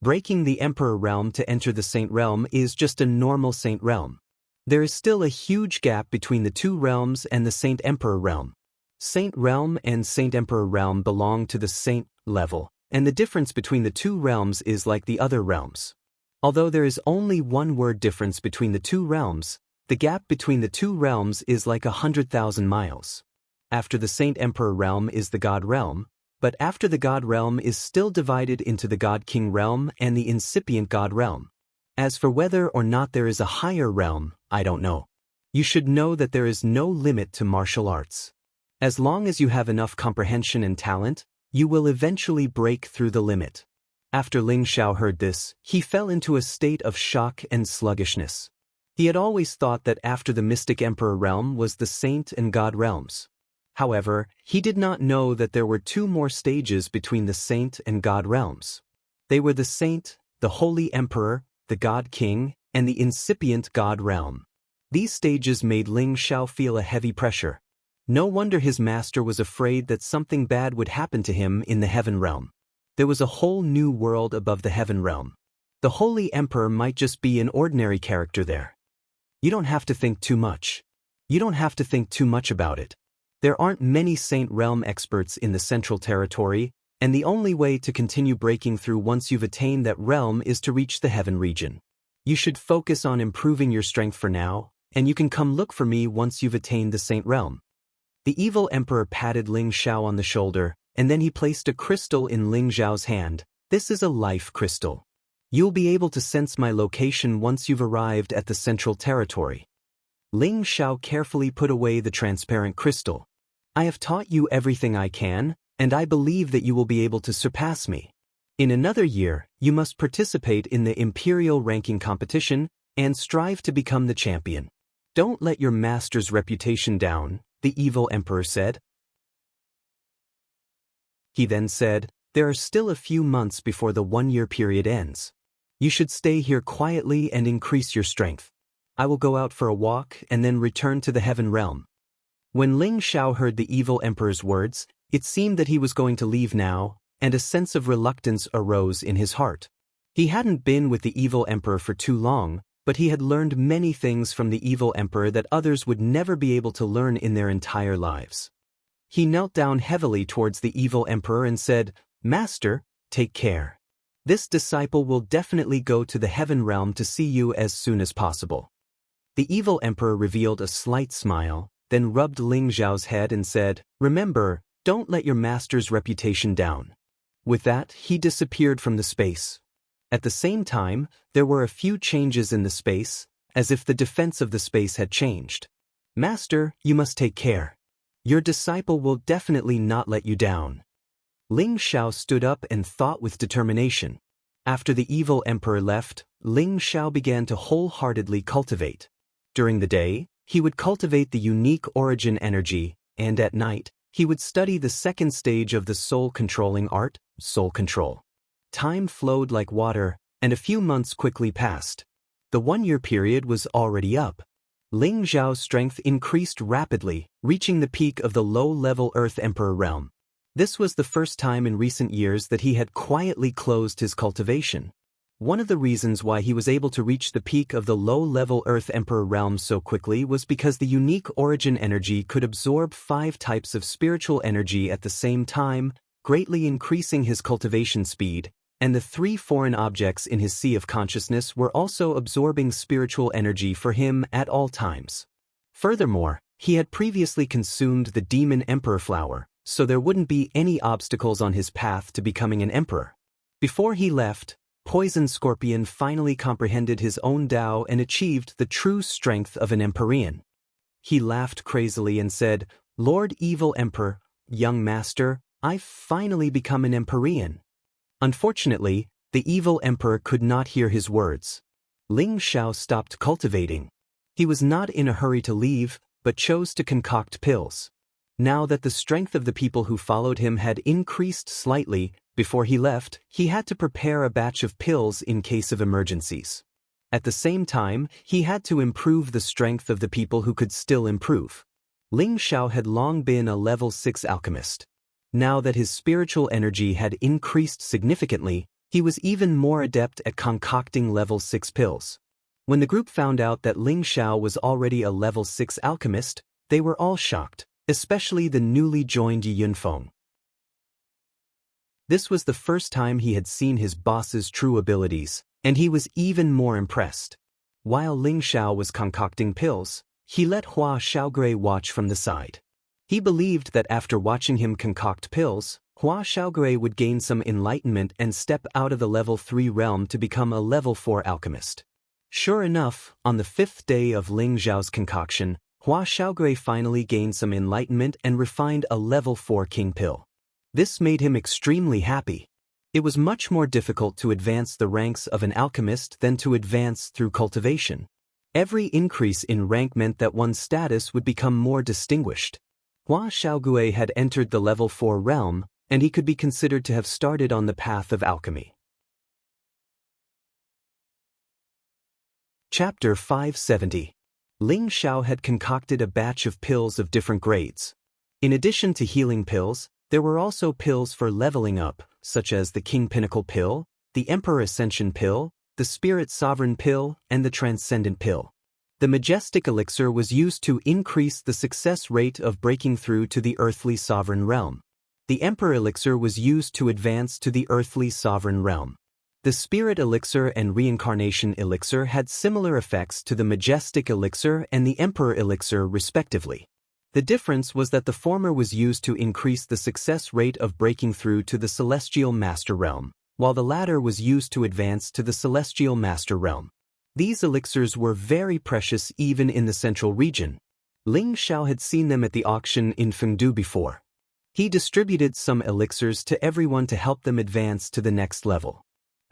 Breaking the Emperor realm to enter the Saint realm is just a normal Saint realm. There is still a huge gap between the two realms and the Saint Emperor realm. Saint realm and Saint Emperor realm belong to the Saint level, and the difference between the two realms is like the other realms. Although there is only one word difference between the two realms, the gap between the two realms is like 100,000 miles. After the Saint Emperor realm is the God realm, but after the God realm is still divided into the God King realm and the incipient God realm. As for whether or not there is a higher realm, I don't know. You should know that there is no limit to martial arts. As long as you have enough comprehension and talent, you will eventually break through the limit. After Ling Xiao heard this, he fell into a state of shock and sluggishness. He had always thought that after the Mystic Emperor realm was the Saint and God realms. However, he did not know that there were two more stages between the Saint and God realms. They were the Saint, the Holy Emperor, the God King, and the incipient God realm. These stages made Ling Xiao feel a heavy pressure. No wonder his master was afraid that something bad would happen to him in the Heaven realm. There was a whole new world above the Heaven realm. The Holy Emperor might just be an ordinary character there. You don't have to think too much. You don't have to think too much about it. There aren't many Saint Realm experts in the Central Territory, and the only way to continue breaking through once you've attained that realm is to reach the Heaven region. You should focus on improving your strength for now, and you can come look for me once you've attained the Saint Realm. The evil emperor patted Ling Xiao on the shoulder, and then he placed a crystal in Ling Xiao's hand. This is a life crystal. You'll be able to sense my location once you've arrived at the Central Territory. Ling Xiao carefully put away the transparent crystal. I have taught you everything I can, and I believe that you will be able to surpass me. In another year, you must participate in the Imperial ranking competition and strive to become the champion. Don't let your master's reputation down, the evil emperor said. He then said, there are still a few months before the 1-year period ends. You should stay here quietly and increase your strength. I will go out for a walk and then return to the Heaven realm. When Ling Xiao heard the evil emperor's words, it seemed that he was going to leave now, and a sense of reluctance arose in his heart. He hadn't been with the evil emperor for too long, but he had learned many things from the evil emperor that others would never be able to learn in their entire lives. He knelt down heavily towards the evil emperor and said, Master, take care. This disciple will definitely go to the Heaven realm to see you as soon as possible. The evil emperor revealed a slight smile, then rubbed Ling Xiao's head and said, Remember, don't let your master's reputation down. With that, he disappeared from the space. At the same time, there were a few changes in the space, as if the defense of the space had changed. Master, you must take care. Your disciple will definitely not let you down. Ling Xiao stood up and thought with determination. After the evil emperor left, Ling Xiao began to wholeheartedly cultivate. During the day, he would cultivate the unique origin energy, and at night, he would study the second stage of the soul-controlling art, soul control. Time flowed like water, and a few months quickly passed. The 1-year period was already up. Ling Xiao's strength increased rapidly, reaching the peak of the low-level Earth Emperor realm. This was the first time in recent years that he had quietly closed his cultivation. One of the reasons why he was able to reach the peak of the low-level Earth Emperor realm so quickly was because the unique origin energy could absorb 5 types of spiritual energy at the same time, greatly increasing his cultivation speed, and the 3 foreign objects in his sea of consciousness were also absorbing spiritual energy for him at all times. Furthermore, he had previously consumed the Demon Emperor flower, so there wouldn't be any obstacles on his path to becoming an emperor. Before he left, Poison Scorpion finally comprehended his own Tao and achieved the true strength of an Empyrean. He laughed crazily and said, Lord Evil Emperor, young master, I've finally become an Empyrean. Unfortunately, the evil emperor could not hear his words. Ling Xiao stopped cultivating. He was not in a hurry to leave, but chose to concoct pills. Now that the strength of the people who followed him had increased slightly, before he left, he had to prepare a batch of pills in case of emergencies. At the same time, he had to improve the strength of the people who could still improve. Ling Xiao had long been a level 6 alchemist. Now that his spiritual energy had increased significantly, He was even more adept at concocting level 6 pills. When the group found out that Ling Xiao was already a level 6 alchemist, they were all shocked, especially the newly joined Yunfeng. This was the first time he had seen his boss's true abilities, and he was even more impressed. While Ling Xiao was concocting pills, he let Hua Xiaogui watch from the side. He believed that after watching him concoct pills, Hua Xiaogui would gain some enlightenment and step out of the level 3 realm to become a level 4 alchemist. Sure enough, on the 5th day of Ling Xiao's concoction, Hua Xiaogui finally gained some enlightenment and refined a level 4 king pill. This made him extremely happy. It was much more difficult to advance the ranks of an alchemist than to advance through cultivation. Every increase in rank meant that one's status would become more distinguished. Hua Xiaogui had entered the level 4 realm, and he could be considered to have started on the path of alchemy. Chapter 570. Ling Xiao had concocted a batch of pills of different grades. In addition to healing pills, there were also pills for leveling up, such as the King Pinnacle Pill, the Emperor Ascension Pill, the Spirit Sovereign Pill, and the Transcendent Pill. The Majestic Elixir was used to increase the success rate of breaking through to the Earthly Sovereign Realm. The Emperor Elixir was used to advance to the Earthly Sovereign Realm. The Spirit Elixir and Reincarnation Elixir had similar effects to the Majestic Elixir and the Emperor Elixir respectively. The difference was that the former was used to increase the success rate of breaking through to the Celestial Master Realm, while the latter was used to advance to the Celestial Master Realm. These elixirs were very precious even in the central region. Ling Xiao had seen them at the auction in Fengdu before. He distributed some elixirs to everyone to help them advance to the next level.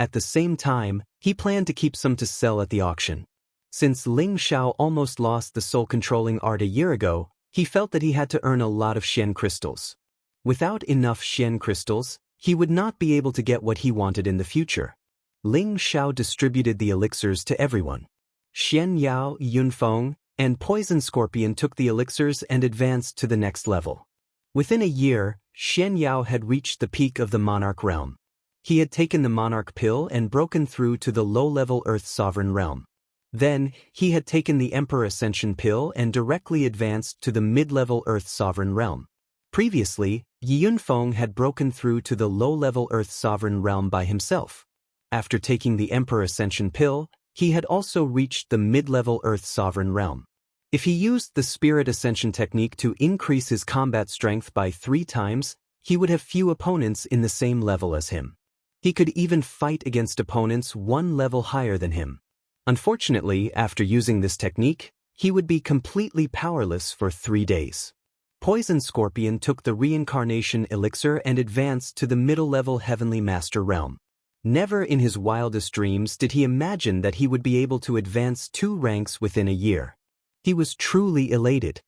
At the same time, he planned to keep some to sell at the auction. Since Ling Xiao almost lost the soul-controlling art a year ago, he felt that he had to earn a lot of Xian crystals. Without enough Xian crystals, he would not be able to get what he wanted in the future. Ling Xiao distributed the elixirs to everyone. Xianxia, Yunfeng, and Poison Scorpion took the elixirs and advanced to the next level. Within a year, Xianxia had reached the peak of the Monarch realm. He had taken the Monarch pill and broken through to the low-level Earth Sovereign realm. Then, he had taken the Emperor Ascension pill and directly advanced to the mid-level Earth Sovereign realm. Previously, Yunfeng had broken through to the low-level Earth Sovereign realm by himself. After taking the Emperor Ascension pill, he had also reached the mid-level Earth Sovereign realm. If he used the Spirit Ascension technique to increase his combat strength by 3 times, he would have few opponents in the same level as him. He could even fight against opponents 1 level higher than him. Unfortunately, after using this technique, he would be completely powerless for 3 days. Poison Scorpion took the Reincarnation Elixir and advanced to the middle-level Heavenly Master realm. Never in his wildest dreams did he imagine that he would be able to advance 2 ranks within a year. He was truly elated.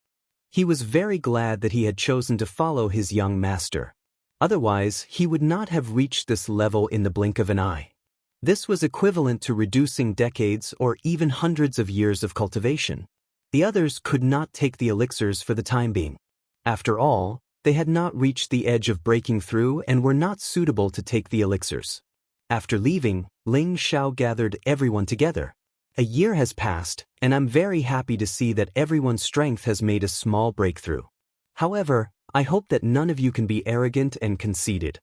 He was very glad that he had chosen to follow his young master. Otherwise, he would not have reached this level in the blink of an eye. This was equivalent to reducing decades or even hundreds of years of cultivation. The others could not take the elixirs for the time being. After all, they had not reached the edge of breaking through and were not suitable to take the elixirs. After leaving, Ling Xiao gathered everyone together. A year has passed, and I'm very happy to see that everyone's strength has made a small breakthrough. However, I hope that none of you can be arrogant and conceited.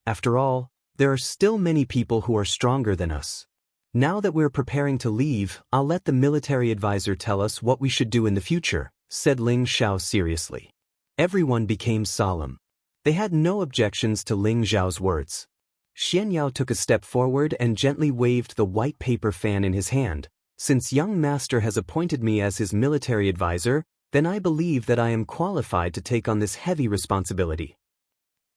After all, there are still many people who are stronger than us. Now that we're preparing to leave, I'll let the military advisor tell us what we should do in the future, said Ling Xiao seriously. Everyone became solemn. They had no objections to Ling Xiao's words. Xianxia took a step forward and gently waved the white paper fan in his hand. Since young master has appointed me as his military advisor, then I believe that I am qualified to take on this heavy responsibility.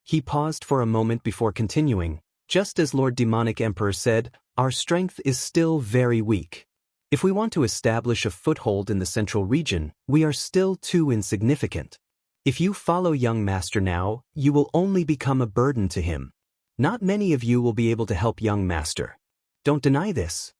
He paused for a moment before continuing. Just as Lord Demonic Emperor said, our strength is still very weak. If we want to establish a foothold in the central region, we are still too insignificant. If you follow young master now, you will only become a burden to him. Not many of you will be able to help young master. Don't deny this.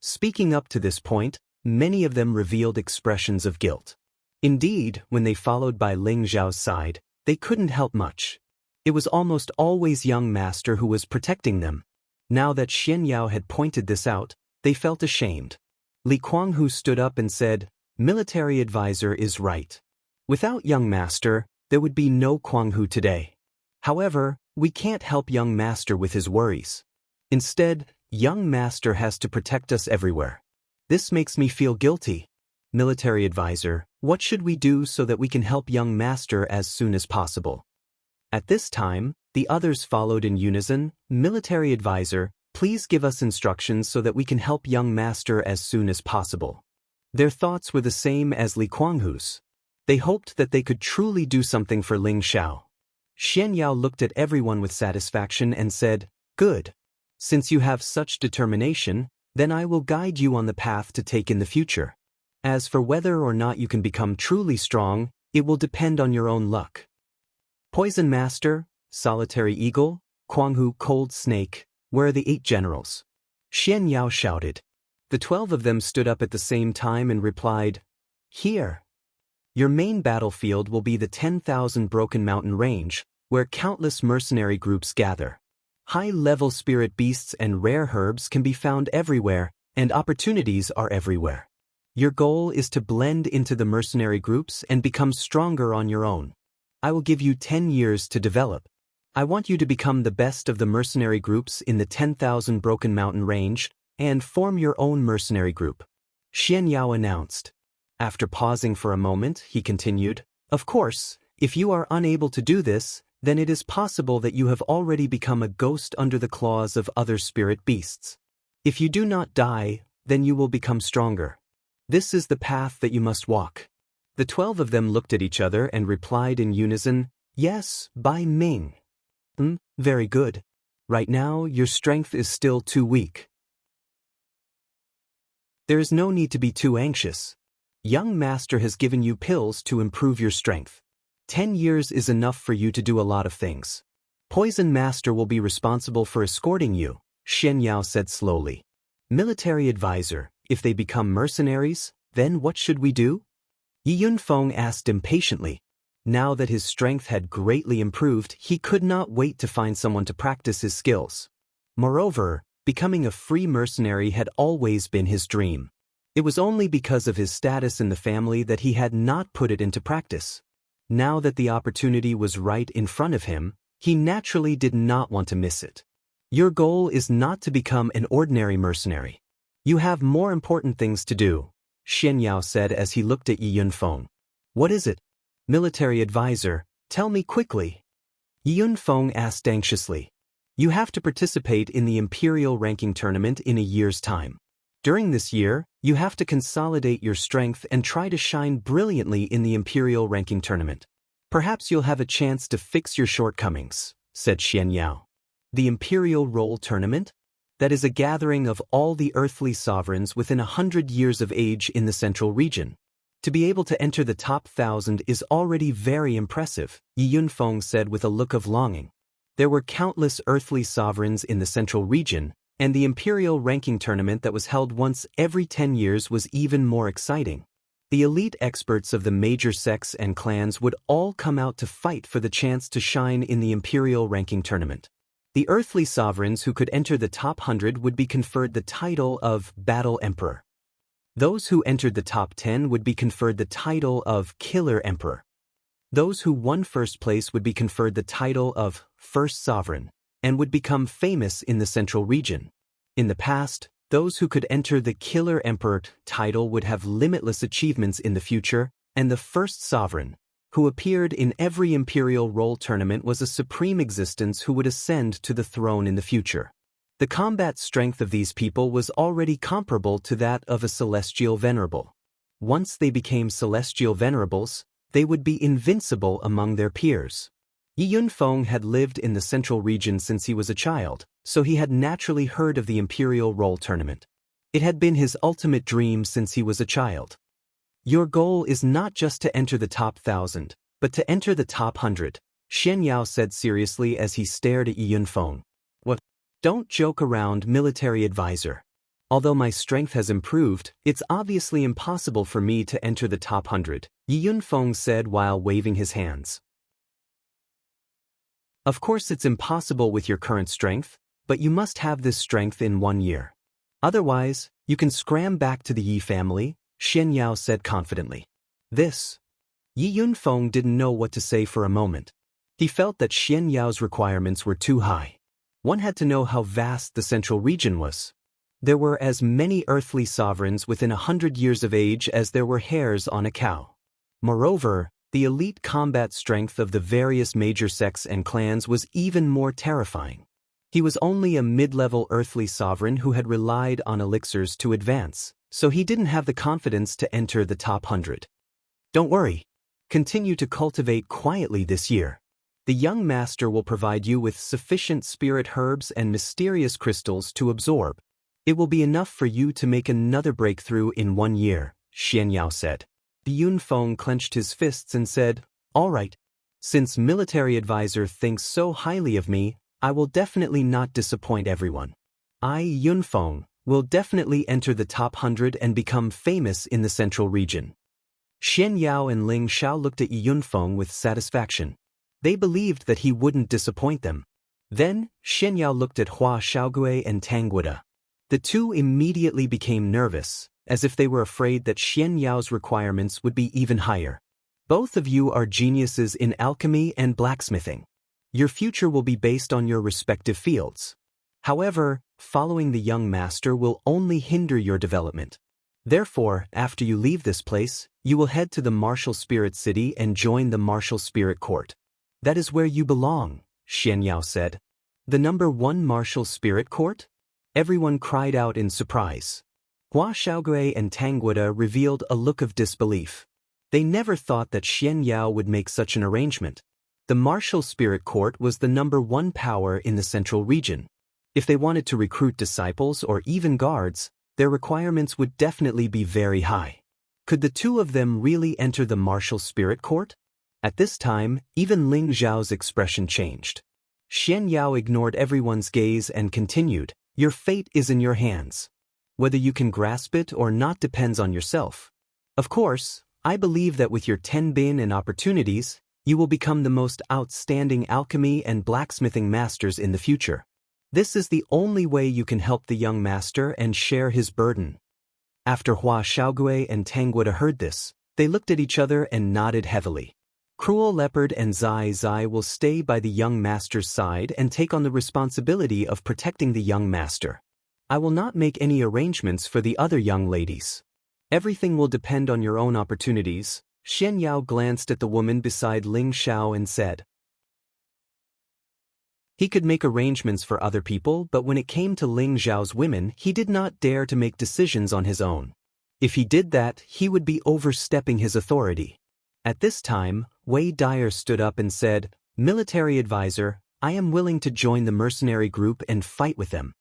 Speaking up to this point, many of them revealed expressions of guilt. Indeed, when they followed by Ling Xiao's side, they couldn't help much. It was almost always young master who was protecting them. Now that Xianxia had pointed this out, they felt ashamed. Li Kuanghu stood up and said, "Military advisor is right. Without young master, there would be no Kuanghu today. However, we can't help young master with his worries. Instead, young master has to protect us everywhere. This makes me feel guilty. Military advisor, what should we do so that we can help young master as soon as possible?" At this time, the others followed in unison. "Military advisor, please give us instructions so that we can help young master as soon as possible." Their thoughts were the same as Li Kuanghu's. They hoped that they could truly do something for Ling Xiao. Xianxia looked at everyone with satisfaction and said, "Good. Since you have such determination, then I will guide you on the path to take in the future. As for whether or not you can become truly strong, it will depend on your own luck." Poison Master, Solitary Eagle, Kuanghu Cold Snake, where are the 8 generals? Xianxia shouted. The 12 of them stood up at the same time and replied, "Here. Your main battlefield will be the 10,000 Broken Mountain Range, where countless mercenary groups gather. High-level spirit beasts and rare herbs can be found everywhere, and opportunities are everywhere. Your goal is to blend into the mercenary groups and become stronger on your own. I will give you 10 years to develop. I want you to become the best of the mercenary groups in the 10,000 Broken Mountain Range and form your own mercenary group," Xianxia announced. After pausing for a moment, he continued, "Of course, if you are unable to do this, then it is possible that you have already become a ghost under the claws of other spirit beasts. If you do not die, then you will become stronger. This is the path that you must walk." The 12 of them looked at each other and replied in unison, "Yes, Bai Ming." Very good. Right now, your strength is still too weak. There is no need to be too anxious. Young master has given you pills to improve your strength. 10 years is enough for you to do a lot of things. Poison master will be responsible for escorting you, Xianxia said slowly. Military advisor, if they become mercenaries, then what should we do? Yi Yunfeng asked impatiently. Now that his strength had greatly improved, he could not wait to find someone to practice his skills. Moreover, becoming a free mercenary had always been his dream. It was only because of his status in the family that he had not put it into practice. Now that the opportunity was right in front of him, he naturally did not want to miss it. Your goal is not to become an ordinary mercenary. You have more important things to do, Xianxia said as he looked at Yi Yunfeng. What is it? Military advisor, tell me quickly. Yi Yunfeng asked anxiously. You have to participate in the Imperial Ranking Tournament in a year's time. During this year, you have to consolidate your strength and try to shine brilliantly in the Imperial Ranking Tournament. Perhaps you'll have a chance to fix your shortcomings, said Xianxia. The Imperial Roll Tournament? That is a gathering of all the earthly sovereigns within 100 years of age in the central region. To be able to enter the top 1,000 is already very impressive, Yi Yunfeng said with a look of longing. There were countless earthly sovereigns in the central region, and the Imperial Ranking Tournament that was held once every 10 years was even more exciting. The elite experts of the major sects and clans would all come out to fight for the chance to shine in the Imperial Ranking Tournament. The earthly sovereigns who could enter the top 100 would be conferred the title of Battle Emperor. Those who entered the top 10 would be conferred the title of Killer Emperor. Those who won first place would be conferred the title of First Sovereign, and would become famous in the central region. In the past, those who could enter the Killer Emperor title would have limitless achievements in the future, and the First Sovereign, who appeared in every Imperial Roll Tournament, was a supreme existence who would ascend to the throne in the future. The combat strength of these people was already comparable to that of a Celestial Venerable. Once they became Celestial Venerables, they would be invincible among their peers. Yi Yunfeng had lived in the central region since he was a child, so he had naturally heard of the Imperial Roll Tournament. It had been his ultimate dream since he was a child. Your goal is not just to enter the top 1,000, but to enter the top 100, Xianxia said seriously as he stared at Yi Yunfeng. What? Don't joke around, military advisor. Although my strength has improved, it's obviously impossible for me to enter the top 100, Yi Yunfeng said while waving his hands. Of course it's impossible with your current strength, but you must have this strength in 1 year. Otherwise, you can scram back to the Yi family, Xianxia said confidently. This. Yi Yunfeng didn't know what to say for a moment. He felt that Xianxia's requirements were too high. One had to know how vast the central region was. There were as many earthly sovereigns within 100 years of age as there were hairs on a cow. Moreover, the elite combat strength of the various major sects and clans was even more terrifying. He was only a mid-level earthly sovereign who had relied on elixirs to advance, so he didn't have the confidence to enter the top 100. Don't worry. Continue to cultivate quietly this year. The young master will provide you with sufficient spirit herbs and mysterious crystals to absorb. It will be enough for you to make another breakthrough in 1 year, Xianxia said. The Yunfeng clenched his fists and said, All right. Since military advisor thinks so highly of me, I will definitely not disappoint everyone. I, Yunfeng, will definitely enter the top 100 and become famous in the central region. Xianxia and Ling Xiao looked at Yunfeng with satisfaction. They believed that he wouldn't disappoint them. Then, Xianxia looked at Hua Xiaogui and Tangguida. The two immediately became nervous, as if they were afraid that Xianxia's requirements would be even higher. Both of you are geniuses in alchemy and blacksmithing. Your future will be based on your respective fields. However, following the young master will only hinder your development. Therefore, after you leave this place, you will head to the martial spirit city and join the martial spirit court. That is where you belong, Xianxia said. The number 1 martial spirit court? Everyone cried out in surprise. Hua Xiaogui and Tangguida revealed a look of disbelief. They never thought that Xianxia would make such an arrangement. The martial spirit court was the number 1 power in the central region. If they wanted to recruit disciples or even guards, their requirements would definitely be very high. Could the two of them really enter the martial spirit court? At this time, even Ling Xiao's expression changed. Xianxia ignored everyone's gaze and continued, Your fate is in your hands. Whether you can grasp it or not depends on yourself. Of course, I believe that with your tenbin and opportunities, you will become the most outstanding alchemy and blacksmithing masters in the future. This is the only way you can help the young master and share his burden. After Hua Xiaogui and Tangguida heard this, they looked at each other and nodded heavily. Cruel Leopard and Zai Zai will stay by the young master's side and take on the responsibility of protecting the young master. I will not make any arrangements for the other young ladies. Everything will depend on your own opportunities. Xianxia glanced at the woman beside Ling Xiao and said. He could make arrangements for other people, but when it came to Ling Xiao's women, he did not dare to make decisions on his own. If he did that, he would be overstepping his authority. At this time, Wei Dyer stood up and said, Military advisor, I am willing to join the mercenary group and fight with them.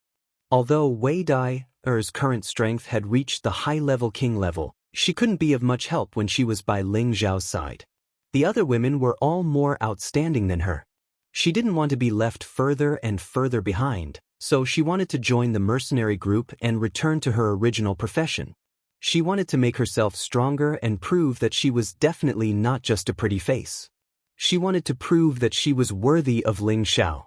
Although Wei Dyer's current strength had reached the high-level king level, she couldn't be of much help when she was by Ling Xiao's side. The other women were all more outstanding than her. She didn't want to be left further and further behind, so she wanted to join the mercenary group and return to her original profession. She wanted to make herself stronger and prove that she was definitely not just a pretty face. She wanted to prove that she was worthy of Ling Xiao.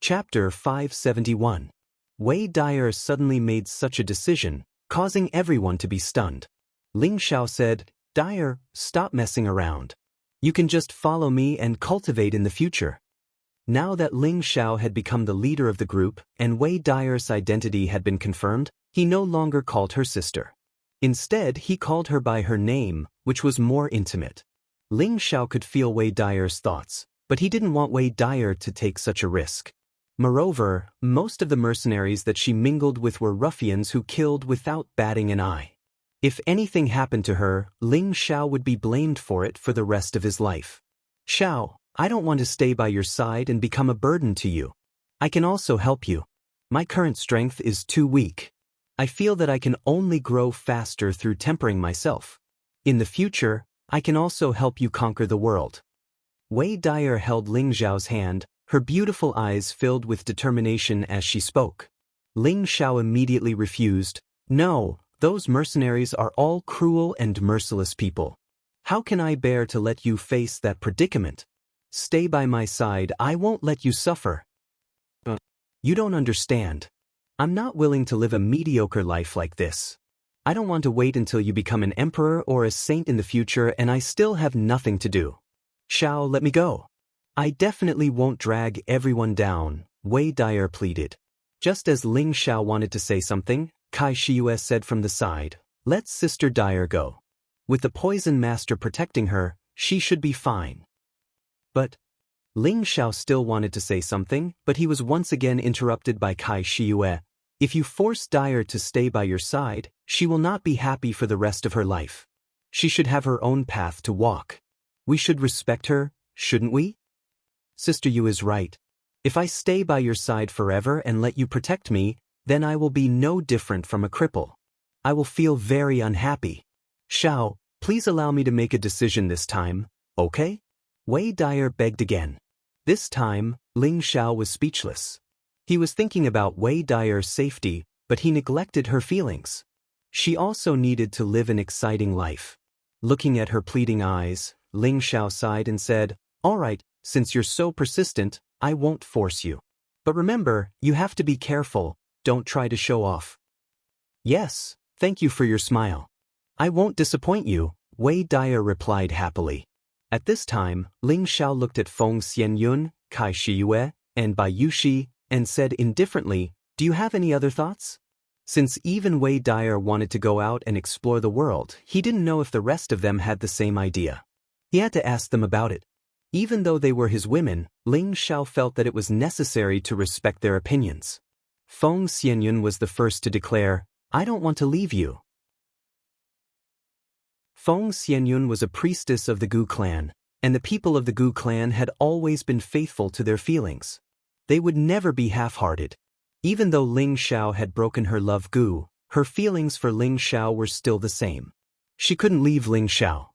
Chapter 571. Wei Dyer suddenly made such a decision, causing everyone to be stunned. Ling Xiao said, Dyer, stop messing around. You can just follow me and cultivate in the future. Now that Ling Xiao had become the leader of the group and Wei Dyer's identity had been confirmed, he no longer called her sister. Instead, he called her by her name, which was more intimate. Ling Xiao could feel Wei Dyer's thoughts, but he didn't want Wei Dyer to take such a risk. Moreover, most of the mercenaries that she mingled with were ruffians who killed without batting an eye. If anything happened to her, Ling Xiao would be blamed for it for the rest of his life. Xiao, I don't want to stay by your side and become a burden to you. I can also help you. My current strength is too weak. I feel that I can only grow faster through tempering myself. In the future, I can also help you conquer the world. Wei Dyer held Ling Xiao's hand, her beautiful eyes filled with determination as she spoke. Ling Xiao immediately refused. No, those mercenaries are all cruel and merciless people. How can I bear to let you face that predicament? Stay by my side, I won't let you suffer. You don't understand. I'm not willing to live a mediocre life like this. I don't want to wait until you become an emperor or a saint in the future and I still have nothing to do. Xiao, let me go. I definitely won't drag everyone down, Wei Dyer pleaded. Just as Ling Xiao wanted to say something, Kai Shiyue said from the side, let Sister Dyer go. With the poison master protecting her, she should be fine. But Ling Xiao still wanted to say something, but he was once again interrupted by Kai Shiyue. If you force Dyer to stay by your side, she will not be happy for the rest of her life. She should have her own path to walk. We should respect her, shouldn't we? Sister Yu is right. If I stay by your side forever and let you protect me, then I will be no different from a cripple. I will feel very unhappy. Xiao, please allow me to make a decision this time, okay? Wei Dyer begged again. This time, Ling Xiao was speechless. He was thinking about Wei Dyer's safety, but he neglected her feelings. She also needed to live an exciting life. Looking at her pleading eyes, Ling Xiao sighed and said, all right, since you're so persistent, I won't force you. But remember, you have to be careful, don't try to show off. Yes, thank you for your smile. I won't disappoint you, Wei Dyer replied happily. At this time, Ling Xiao looked at Feng Xianyun, Kai Shiyue, and Bai Yushi, and said indifferently, do you have any other thoughts? Since even Wei Dyer wanted to go out and explore the world, he didn't know if the rest of them had the same idea. He had to ask them about it. Even though they were his women, Ling Xiao felt that it was necessary to respect their opinions. Feng Xianyun was the first to declare, I don't want to leave you. Feng Xianyun was a priestess of the Gu clan, and the people of the Gu clan had always been faithful to their feelings. They would never be half-hearted. Even though Ling Xiao had broken her love Gu, her feelings for Ling Xiao were still the same. She couldn't leave Ling Xiao.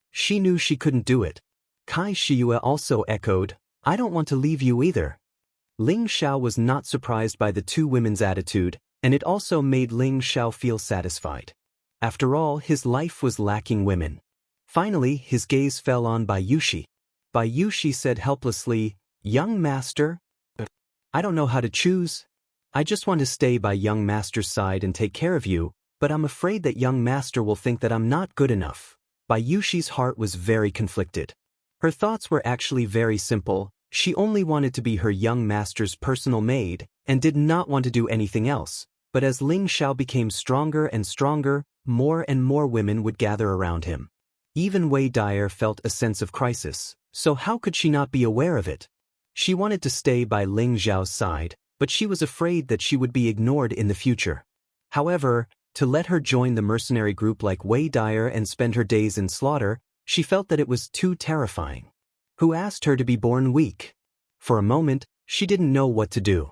She knew she couldn't do it. Kai Shiyue also echoed, I don't want to leave you either. Ling Xiao was not surprised by the two women's attitude, and it also made Ling Xiao feel satisfied. After all, his life was lacking women. Finally, his gaze fell on Bai Yushi. Bai Yushi said helplessly, young master, I don't know how to choose. I just want to stay by young master's side and take care of you, but I'm afraid that young master will think that I'm not good enough. Bai Yushi's heart was very conflicted. Her thoughts were actually very simple. She only wanted to be her young master's personal maid, and did not want to do anything else. But as Ling Xiao became stronger and stronger, more and more women would gather around him. Even Wei Dyer felt a sense of crisis, so how could she not be aware of it? She wanted to stay by Ling Xiao's side, but she was afraid that she would be ignored in the future. However, to let her join the mercenary group like Wei Dyer and spend her days in slaughter, she felt that it was too terrifying. Who asked her to be born weak? For a moment, she didn't know what to do.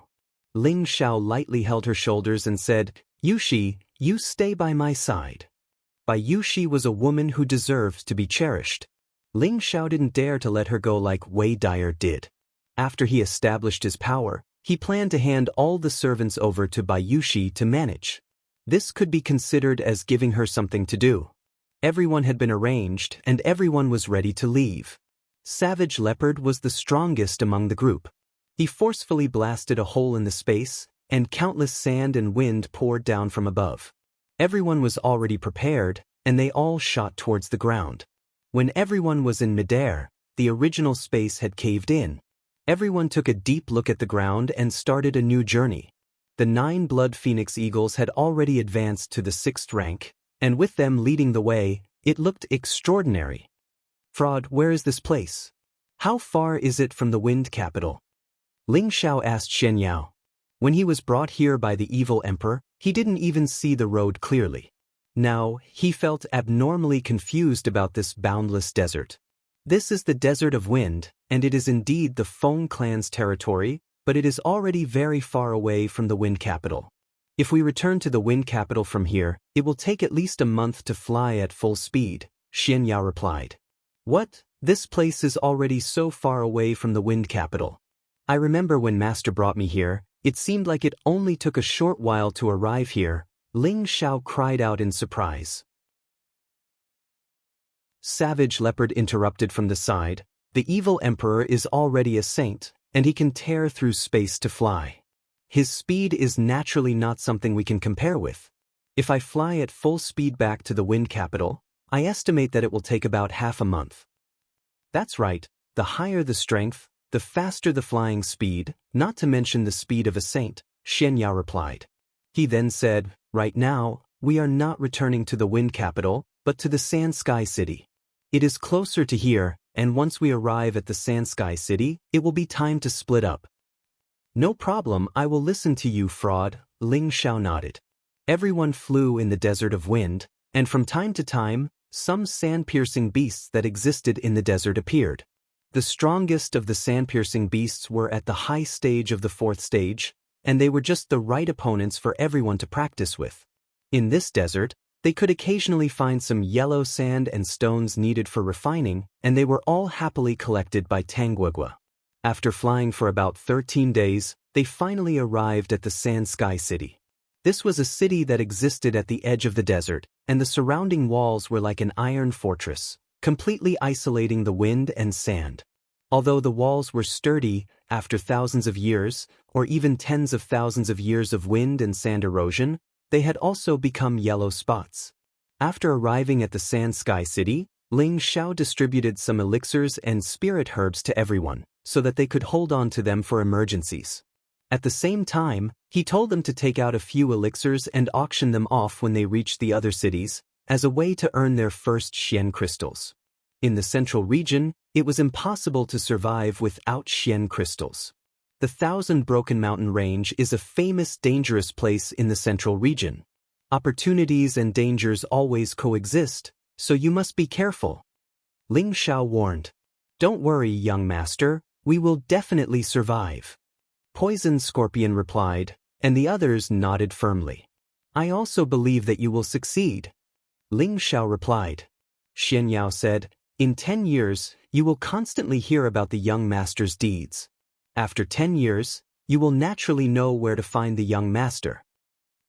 Ling Xiao lightly held her shoulders and said, Yushi, you stay by my side. Bai Yushi was a woman who deserved to be cherished. Ling Xiao didn't dare to let her go like Wei Dyer did. After he established his power, he planned to hand all the servants over to Bai Yushi to manage. This could be considered as giving her something to do. Everyone had been arranged and everyone was ready to leave. Savage Leopard was the strongest among the group. He forcefully blasted a hole in the space, and countless sand and wind poured down from above. Everyone was already prepared, and they all shot towards the ground. When everyone was in midair, the original space had caved in. Everyone took a deep look at the ground and started a new journey. The 9 Blood Phoenix Eagles had already advanced to the 6th rank, and with them leading the way, it looked extraordinary. Fraud, where is this place? How far is it from the Wind Capital? Ling Xiao asked Shen Yao. When he was brought here by the evil emperor, he didn't even see the road clearly. Now, he felt abnormally confused about this boundless desert. This is the Desert of Wind, and it is indeed the Feng clan's territory, but it is already very far away from the Wind Capital. If we return to the Wind Capital from here, it will take at least a month to fly at full speed, Xianxia replied. What? This place is already so far away from the Wind Capital. I remember when Master brought me here, it seemed like it only took a short while to arrive here, Ling Xiao cried out in surprise. Savage Leopard interrupted from the side. The evil emperor is already a saint, and he can tear through space to fly. His speed is naturally not something we can compare with. If I fly at full speed back to the wind capital, I estimate that it will take about half a month. That's right, the higher the strength, the faster the flying speed, not to mention the speed of a saint, Xianxia replied. He then said, right now, we are not returning to the wind capital, but to the Sand Sky City. It is closer to here, and once we arrive at the Sand Sky City, it will be time to split up. No problem, I will listen to you, fraud, Ling Xiao nodded. Everyone flew in the desert of wind, and from time to time, some sand-piercing beasts that existed in the desert appeared. The strongest of the sand-piercing beasts were at the high stage of the 4th stage, and they were just the right opponents for everyone to practice with. In this desert, they could occasionally find some yellow sand and stones needed for refining, and they were all happily collected by Tangguagua. After flying for about 13 days, they finally arrived at the Sand Sky City. This was a city that existed at the edge of the desert, and the surrounding walls were like an iron fortress, completely isolating the wind and sand. Although the walls were sturdy, after thousands of years, or even tens of thousands of years of wind and sand erosion, they had also become yellow spots. After arriving at the Sand Sky City, Ling Xiao distributed some elixirs and spirit herbs to everyone, so that they could hold on to them for emergencies. At the same time, he told them to take out a few elixirs and auction them off when they reached the other cities, as a way to earn their first Xian crystals. In the central region, it was impossible to survive without Xian crystals. The Thousand Broken Mountain Range is a famous dangerous place in the central region. Opportunities and dangers always coexist, so you must be careful. Ling Xiao warned. Don't worry, young master, we will definitely survive. Poison Scorpion replied, and the others nodded firmly. I also believe that you will succeed. Ling Xiao replied. Xianxia said, in 10 years, you will constantly hear about the young master's deeds. After 10 years, you will naturally know where to find the young master.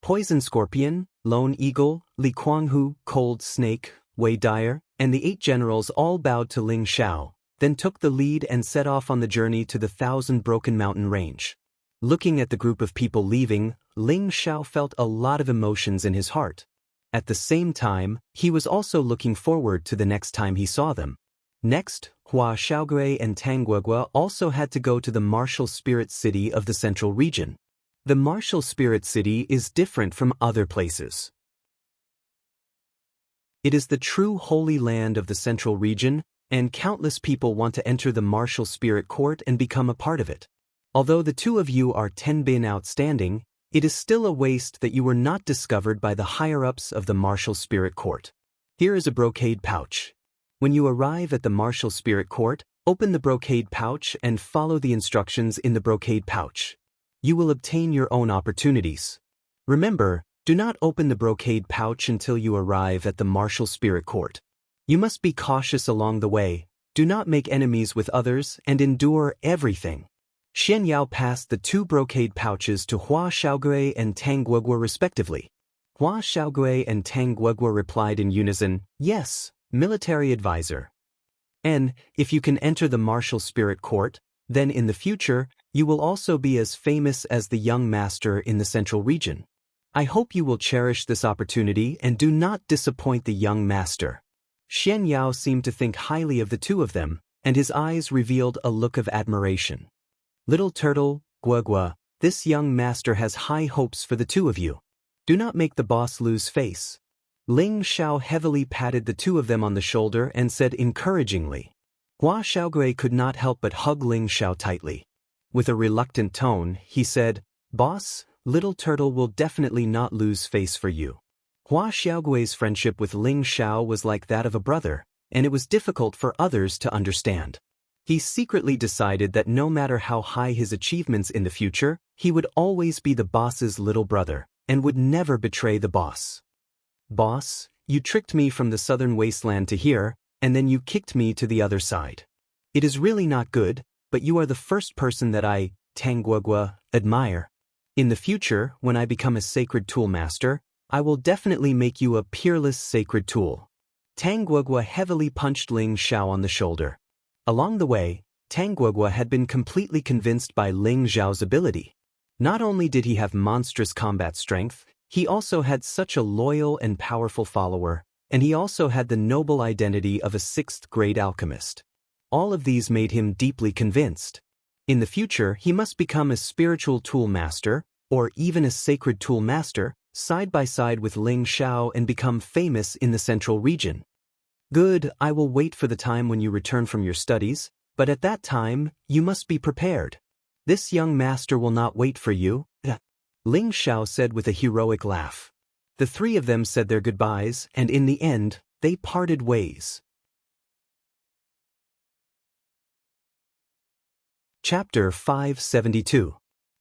Poison Scorpion, Lone Eagle, Li Kuanghu, Cold Snake, Wei Dyer, and the 8 generals all bowed to Ling Xiao, then took the lead and set off on the journey to the Thousand Broken Mountain Range. Looking at the group of people leaving, Ling Xiao felt a lot of emotions in his heart. At the same time, he was also looking forward to the next time he saw them. Next, Hua Xiaogui and Tangguagua also had to go to the martial spirit city of the central region. The martial spirit city is different from other places. It is the true holy land of the central region, and countless people want to enter the martial spirit court and become a part of it. Although the two of you are 10 bin outstanding, it is still a waste that you were not discovered by the higher-ups of the martial spirit court. Here is a brocade pouch. When you arrive at the martial spirit court, open the brocade pouch and follow the instructions in the brocade pouch. You will obtain your own opportunities. Remember, do not open the brocade pouch until you arrive at the martial spirit court. You must be cautious along the way, do not make enemies with others, and endure everything. Xianxia passed the 2 brocade pouches to Hua Xiaogui and Tangguagua respectively. Hua Xiaogui and Tangguagua replied in unison, yes, military advisor. And, if you can enter the martial spirit court, then in the future, you will also be as famous as the young master in the central region. I hope you will cherish this opportunity and do not disappoint the young master. Xianxia seemed to think highly of the two of them, and his eyes revealed a look of admiration. Little Turtle, Guagua, this young master has high hopes for the two of you. Do not make the boss lose face. Ling Xiao heavily patted the two of them on the shoulder and said encouragingly. Hua Xiaogui could not help but hug Ling Xiao tightly. With a reluctant tone, he said, Boss, Little Turtle will definitely not lose face for you. Hua Xiaogui's friendship with Ling Xiao was like that of a brother, and it was difficult for others to understand. He secretly decided that no matter how high his achievements in the future, he would always be the boss's little brother, and would never betray the boss. Boss, you tricked me from the southern wasteland to here, and then you kicked me to the other side. It is really not good, but you are the first person that I, Tangguagua, admire. In the future, when I become a sacred tool master, I will definitely make you a peerless sacred tool. Tang Guogua heavily punched Ling Xiao on the shoulder. Along the way, Tang Guogua had been completely convinced by Ling Xiao's ability. Not only did he have monstrous combat strength, he also had such a loyal and powerful follower, and he also had the noble identity of a 6th-grade alchemist. All of these made him deeply convinced. In the future, he must become a spiritual tool master, or even a sacred tool master, side by side with Ling Xiao and become famous in the central region. Good, I will wait for the time when you return from your studies, but at that time, you must be prepared. This young master will not wait for you, Ling Xiao said with a heroic laugh. The three of them said their goodbyes, and in the end, they parted ways. Chapter 572.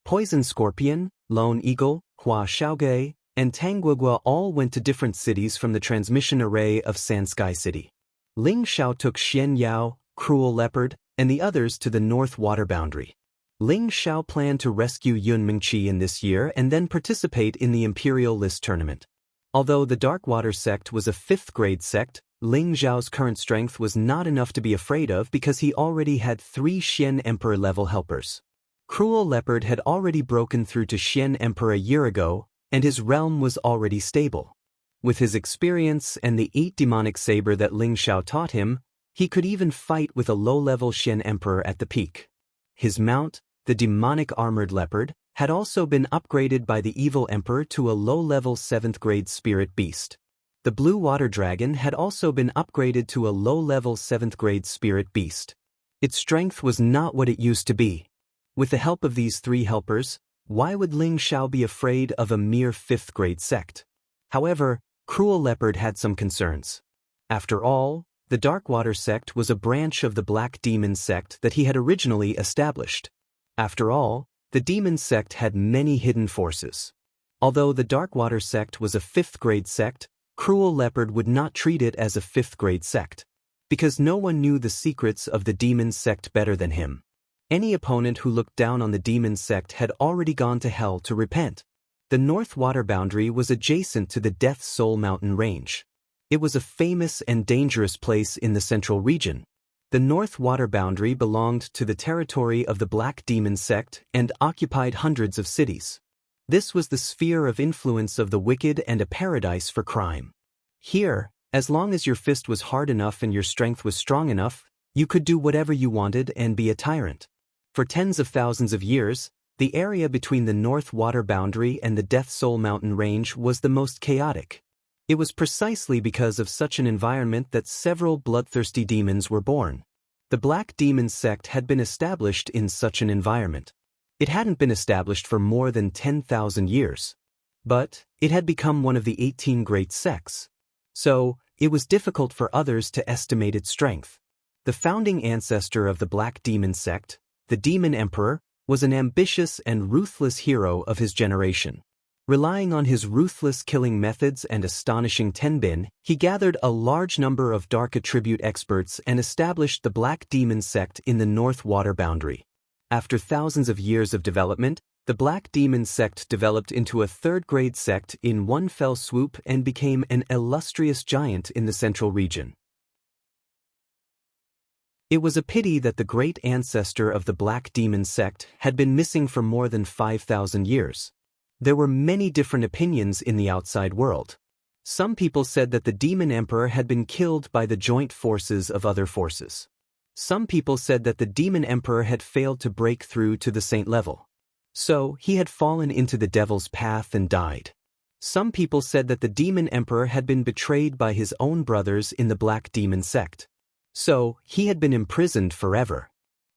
Poison Scorpion, Lone Eagle, Hua Xiaoge, and Tang Guogua all went to different cities from the transmission array of Xianxia City. Ling Xiao took Xianxia, Cruel Leopard, and the others to the north water boundary. Ling Xiao planned to rescue Yun Mingqi in this year and then participate in the Imperial List tournament. Although the Darkwater sect was a 5th-grade sect, Ling Xiao's current strength was not enough to be afraid of because he already had 3 Xian Emperor-level helpers. Cruel Leopard had already broken through to Xian Emperor a year ago, and his realm was already stable. With his experience and the 8 demonic saber that Ling Xiao taught him, he could even fight with a low-level Xian Emperor at the peak. His mount, the demonic armored leopard, had also been upgraded by the evil emperor to a low-level 7th-grade spirit beast. The blue water dragon had also been upgraded to a low-level 7th-grade spirit beast. Its strength was not what it used to be. With the help of these 3 helpers, why would Ling Xiao be afraid of a mere 5th-grade sect? However, Cruel Leopard had some concerns. After all, the Darkwater sect was a branch of the Black Demon sect that he had originally established. After all, the Demon sect had many hidden forces. Although the Darkwater sect was a 5th-grade sect, Cruel Leopard would not treat it as a 5th-grade sect, because no one knew the secrets of the Demon sect better than him. Any opponent who looked down on the Demon sect had already gone to hell to repent. The North Water boundary was adjacent to the Death Soul Mountain range. It was a famous and dangerous place in the central region. The North Water boundary belonged to the territory of the Black Demon sect and occupied hundreds of cities. This was the sphere of influence of the wicked and a paradise for crime. Here, as long as your fist was hard enough and your strength was strong enough, you could do whatever you wanted and be a tyrant. For tens of thousands of years, the area between the North Water boundary and the Death Soul Mountain range was the most chaotic. It was precisely because of such an environment that several bloodthirsty demons were born. The Black Demon sect had been established in such an environment. It hadn't been established for more than 10,000 years. But it had become one of the 18 great sects. So, it was difficult for others to estimate its strength. The founding ancestor of the Black Demon sect, the Demon Emperor, was an ambitious and ruthless hero of his generation. Relying on his ruthless killing methods and astonishing tenbin, he gathered a large number of dark attribute experts and established the Black Demon sect in the North Water boundary. After thousands of years of development, the Black Demon sect developed into a 3rd-grade sect in one fell swoop and became an illustrious giant in the central region. It was a pity that the great ancestor of the Black Demon sect had been missing for more than 5,000 years. There were many different opinions in the outside world. Some people said that the Demon Emperor had been killed by the joint forces of other forces. Some people said that the Demon Emperor had failed to break through to the saint level. So, he had fallen into the devil's path and died. Some people said that the Demon Emperor had been betrayed by his own brothers in the Black Demon sect. So, he had been imprisoned forever.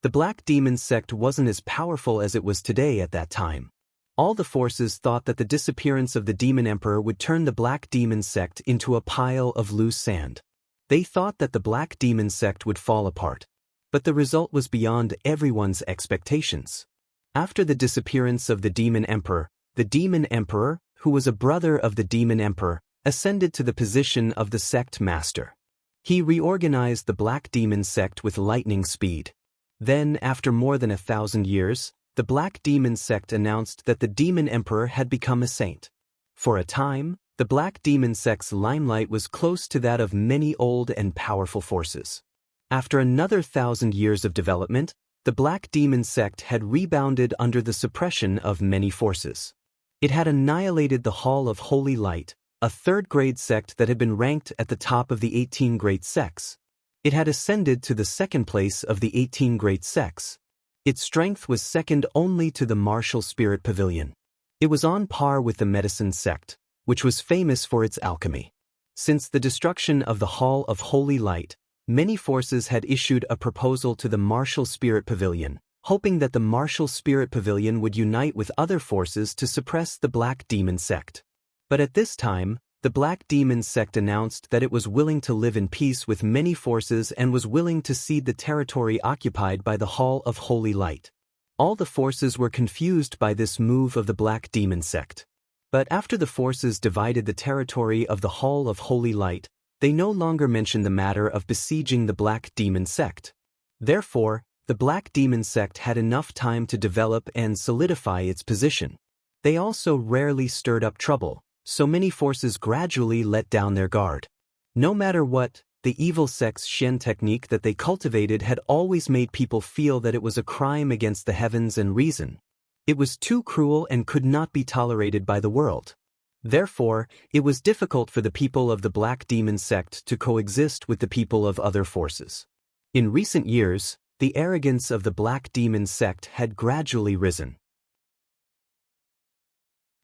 The Black Demon sect wasn't as powerful as it was today at that time. All the forces thought that the disappearance of the Demon Emperor would turn the Black Demon sect into a pile of loose sand. They thought that the Black Demon sect would fall apart. But the result was beyond everyone's expectations. After the disappearance of the Demon Emperor, the Demon Emperor, who was a brother of the Demon Emperor, ascended to the position of the sect master. He reorganized the Black Demon sect with lightning speed. Then, after more than 1,000 years, the Black Demon sect announced that the Demon Emperor had become a saint. For a time, the Black Demon sect's limelight was close to that of many old and powerful forces. After another 1,000 years of development, the Black Demon sect had rebounded under the suppression of many forces. It had annihilated the Hall of Holy Light, a third-grade sect that had been ranked at the top of the 18 great sects. It had ascended to the second place of the 18 great sects. Its strength was second only to the Martial Spirit Pavilion. It was on par with the Medicine sect, which was famous for its alchemy. Since the destruction of the Hall of Holy Light, many forces had issued a proposal to the Martial Spirit Pavilion, hoping that the Martial Spirit Pavilion would unite with other forces to suppress the Black Demon sect. But at this time, the Black Demon sect announced that it was willing to live in peace with many forces and was willing to cede the territory occupied by the Hall of Holy Light. All the forces were confused by this move of the Black Demon sect. But after the forces divided the territory of the Hall of Holy Light, they no longer mentioned the matter of besieging the Black Demon sect. Therefore, the Black Demon sect had enough time to develop and solidify its position. They also rarely stirred up trouble, so many forces gradually let down their guard. No matter what, the evil sect's Shen technique that they cultivated had always made people feel that it was a crime against the heavens and reason. It was too cruel and could not be tolerated by the world. Therefore, it was difficult for the people of the Black Demon sect to coexist with the people of other forces. In recent years, the arrogance of the Black Demon sect had gradually risen.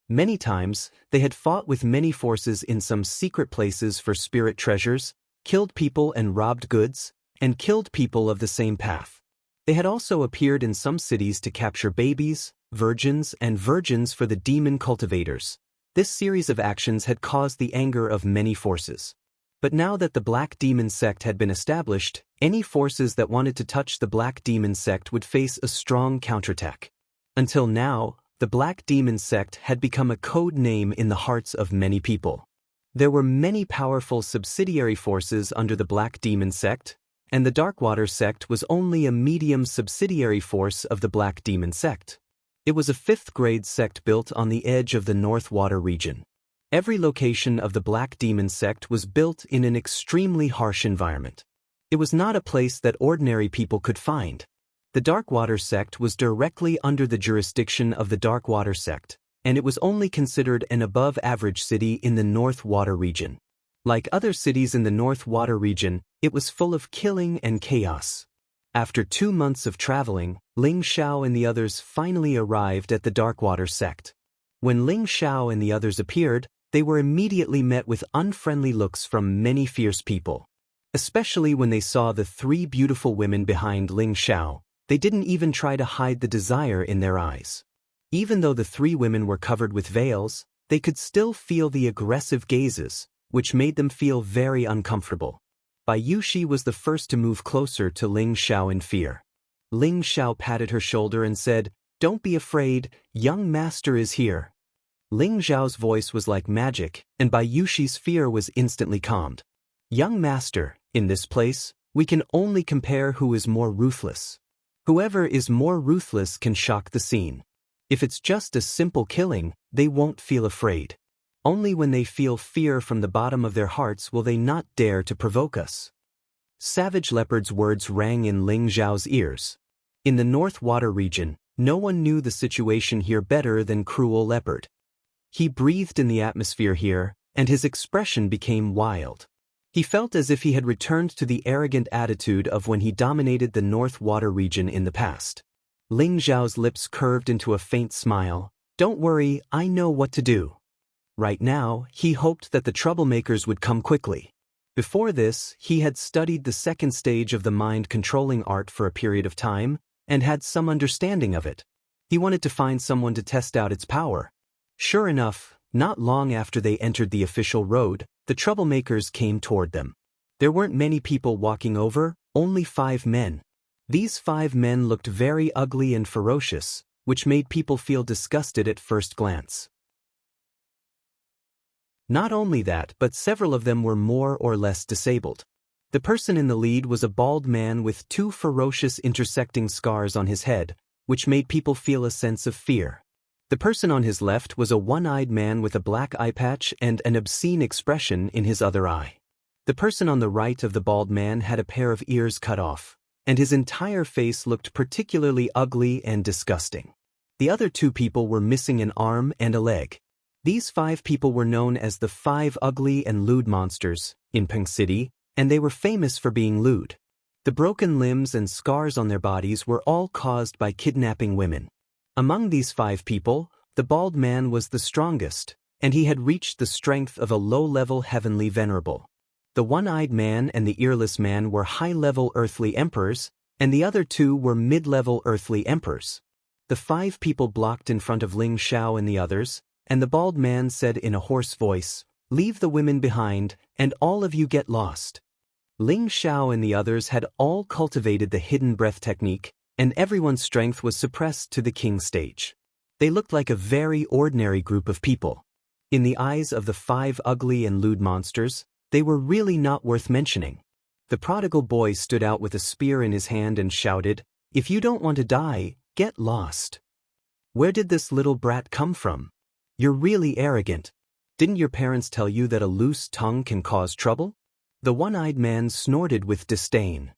Many times, they had fought with many forces in some secret places for spirit treasures, killed people and robbed goods, and killed people of the same path. They had also appeared in some cities to capture babies, virgins, and virgins for the demon cultivators. This series of actions had caused the anger of many forces. But now that the Black Demon sect had been established, any forces that wanted to touch the Black Demon sect would face a strong counterattack. Until now, the Black Demon sect had become a code name in the hearts of many people. There were many powerful subsidiary forces under the Black Demon sect, and the Darkwater sect was only a medium subsidiary force of the Black Demon sect. It was a fifth-grade sect built on the edge of the North Water region. Every location of the Black Demon sect was built in an extremely harsh environment. It was not a place that ordinary people could find. The Darkwater sect was directly under the jurisdiction of the Darkwater sect, and it was only considered an above-average city in the North Water region. Like other cities in the North Water region, it was full of killing and chaos. After 2 months of traveling, Ling Xiao and the others finally arrived at the Darkwater sect. When Ling Xiao and the others appeared, they were immediately met with unfriendly looks from many fierce people. Especially when they saw the 3 beautiful women behind Ling Xiao. They didn't even try to hide the desire in their eyes. Even though the 3 women were covered with veils, they could still feel the aggressive gazes, which made them feel very uncomfortable. Bai Yushi was the first to move closer to Ling Xiao in fear. Ling Xiao patted her shoulder and said, "Don't be afraid, young master is here." Ling Xiao's voice was like magic, and Bai Yushi's fear was instantly calmed. "Young master, in this place, we can only compare who is more ruthless. Whoever is more ruthless can shock the scene. If it's just a simple killing, they won't feel afraid. Only when they feel fear from the bottom of their hearts will they not dare to provoke us." Savage Leopard's words rang in Ling Xiao's ears. In the North Water region, no one knew the situation here better than Cruel Leopard. He breathed in the atmosphere here, and his expression became wild. He felt as if he had returned to the arrogant attitude of when he dominated the North Water region in the past. Ling Xiao's lips curved into a faint smile. "Don't worry, I know what to do." Right now, he hoped that the troublemakers would come quickly. Before this, he had studied the second stage of the mind-controlling art for a period of time, and had some understanding of it. He wanted to find someone to test out its power. Sure enough, not long after they entered the official road, the troublemakers came toward them. There weren't many people walking over, only 5 men. These 5 men looked very ugly and ferocious, which made people feel disgusted at first glance. Not only that, but several of them were more or less disabled. The person in the lead was a bald man with 2 ferocious intersecting scars on his head, which made people feel a sense of fear. The person on his left was a one-eyed man with a black eye patch and an obscene expression in his other eye. The person on the right of the bald man had a pair of ears cut off, and his entire face looked particularly ugly and disgusting. The other two people were missing an arm and a leg. These 5 people were known as the 5 ugly and lewd monsters in Peng City, and they were famous for being lewd. The broken limbs and scars on their bodies were all caused by kidnapping women. Among these 5 people, the bald man was the strongest, and he had reached the strength of a low-level heavenly venerable. The one-eyed man and the earless man were high-level earthly emperors, and the other 2 were mid-level earthly emperors. The 5 people blocked in front of Ling Xiao and the others, and the bald man said in a hoarse voice, "Leave the women behind, and all of you get lost." Ling Xiao and the others had all cultivated the hidden breath technique, and everyone's strength was suppressed to the king stage. They looked like a very ordinary group of people. In the eyes of the 5 ugly and lewd monsters, they were really not worth mentioning. The prodigal boy stood out with a spear in his hand and shouted, "If you don't want to die, get lost." Where did this little brat come from? You're really arrogant. Didn't your parents tell you that a loose tongue can cause trouble? The one-eyed man snorted with disdain.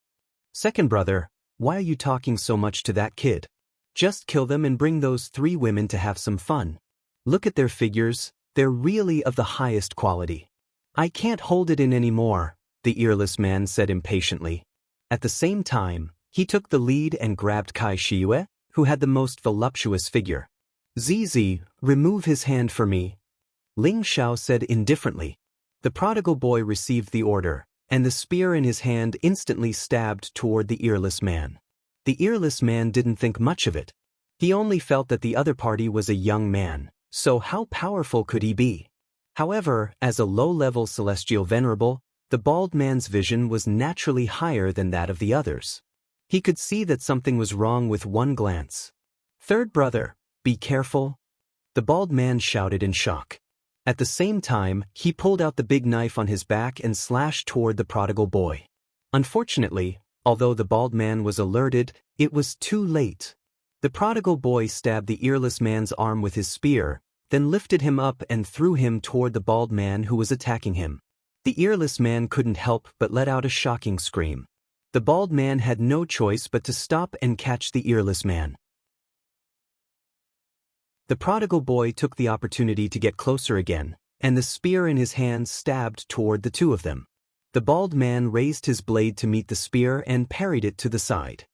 "Second brother, why are you talking so much to that kid? Just kill them and bring those 3 women to have some fun. Look at their figures, they're really of the highest quality." "I can't hold it in anymore," the earless man said impatiently. At the same time, he took the lead and grabbed Kai Shiyue, who had the most voluptuous figure. "Zizi, remove his hand for me," Ling Xiao said indifferently. The prodigal boy received the order, and the spear in his hand instantly stabbed toward the earless man. The earless man didn't think much of it. He only felt that the other party was a young man, so how powerful could he be? However, as a low-level celestial venerable, the bald man's vision was naturally higher than that of the others. He could see that something was wrong with one glance. "Third brother, be careful," the bald man shouted in shock. At the same time, he pulled out the big knife on his back and slashed toward the prodigal boy. Unfortunately, although the bald man was alerted, it was too late. The prodigal boy stabbed the earless man's arm with his spear, then lifted him up and threw him toward the bald man who was attacking him. The earless man couldn't help but let out a shocking scream. The bald man had no choice but to stop and catch the earless man. The prodigal boy took the opportunity to get closer again, and the spear in his hand stabbed toward the 2 of them. The bald man raised his blade to meet the spear and parried it to the side.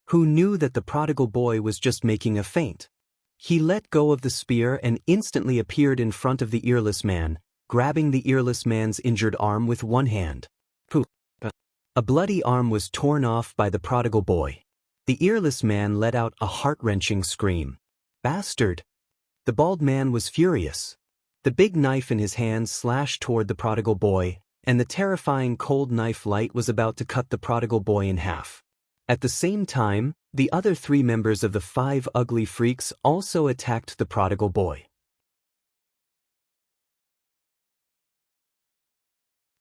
Who knew that the prodigal boy was just making a feint? He let go of the spear and instantly appeared in front of the earless man, grabbing the earless man's injured arm with one hand. Poof! A bloody arm was torn off by the prodigal boy. The earless man let out a heart-wrenching scream. "Bastard!" The bald man was furious. The big knife in his hand slashed toward the prodigal boy, and the terrifying cold knife light was about to cut the prodigal boy in half. At the same time, the other 3 members of the 5 ugly freaks also attacked the prodigal boy.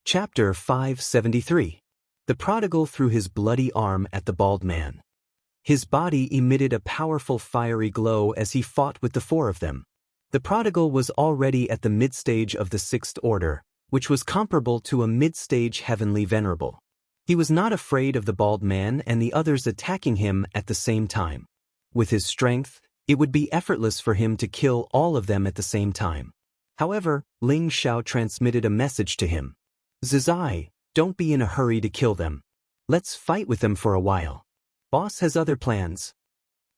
Chapter 573. The prodigal threw his bloody arm at the bald man. His body emitted a powerful fiery glow as he fought with the 4 of them. The prodigal was already at the mid-stage of the 6th order, which was comparable to a mid-stage heavenly venerable. He was not afraid of the bald man and the others attacking him at the same time. With his strength, it would be effortless for him to kill all of them at the same time. However, Ling Xiao transmitted a message to him. "Zizai, don't be in a hurry to kill them. Let's fight with them for a while. Boss has other plans."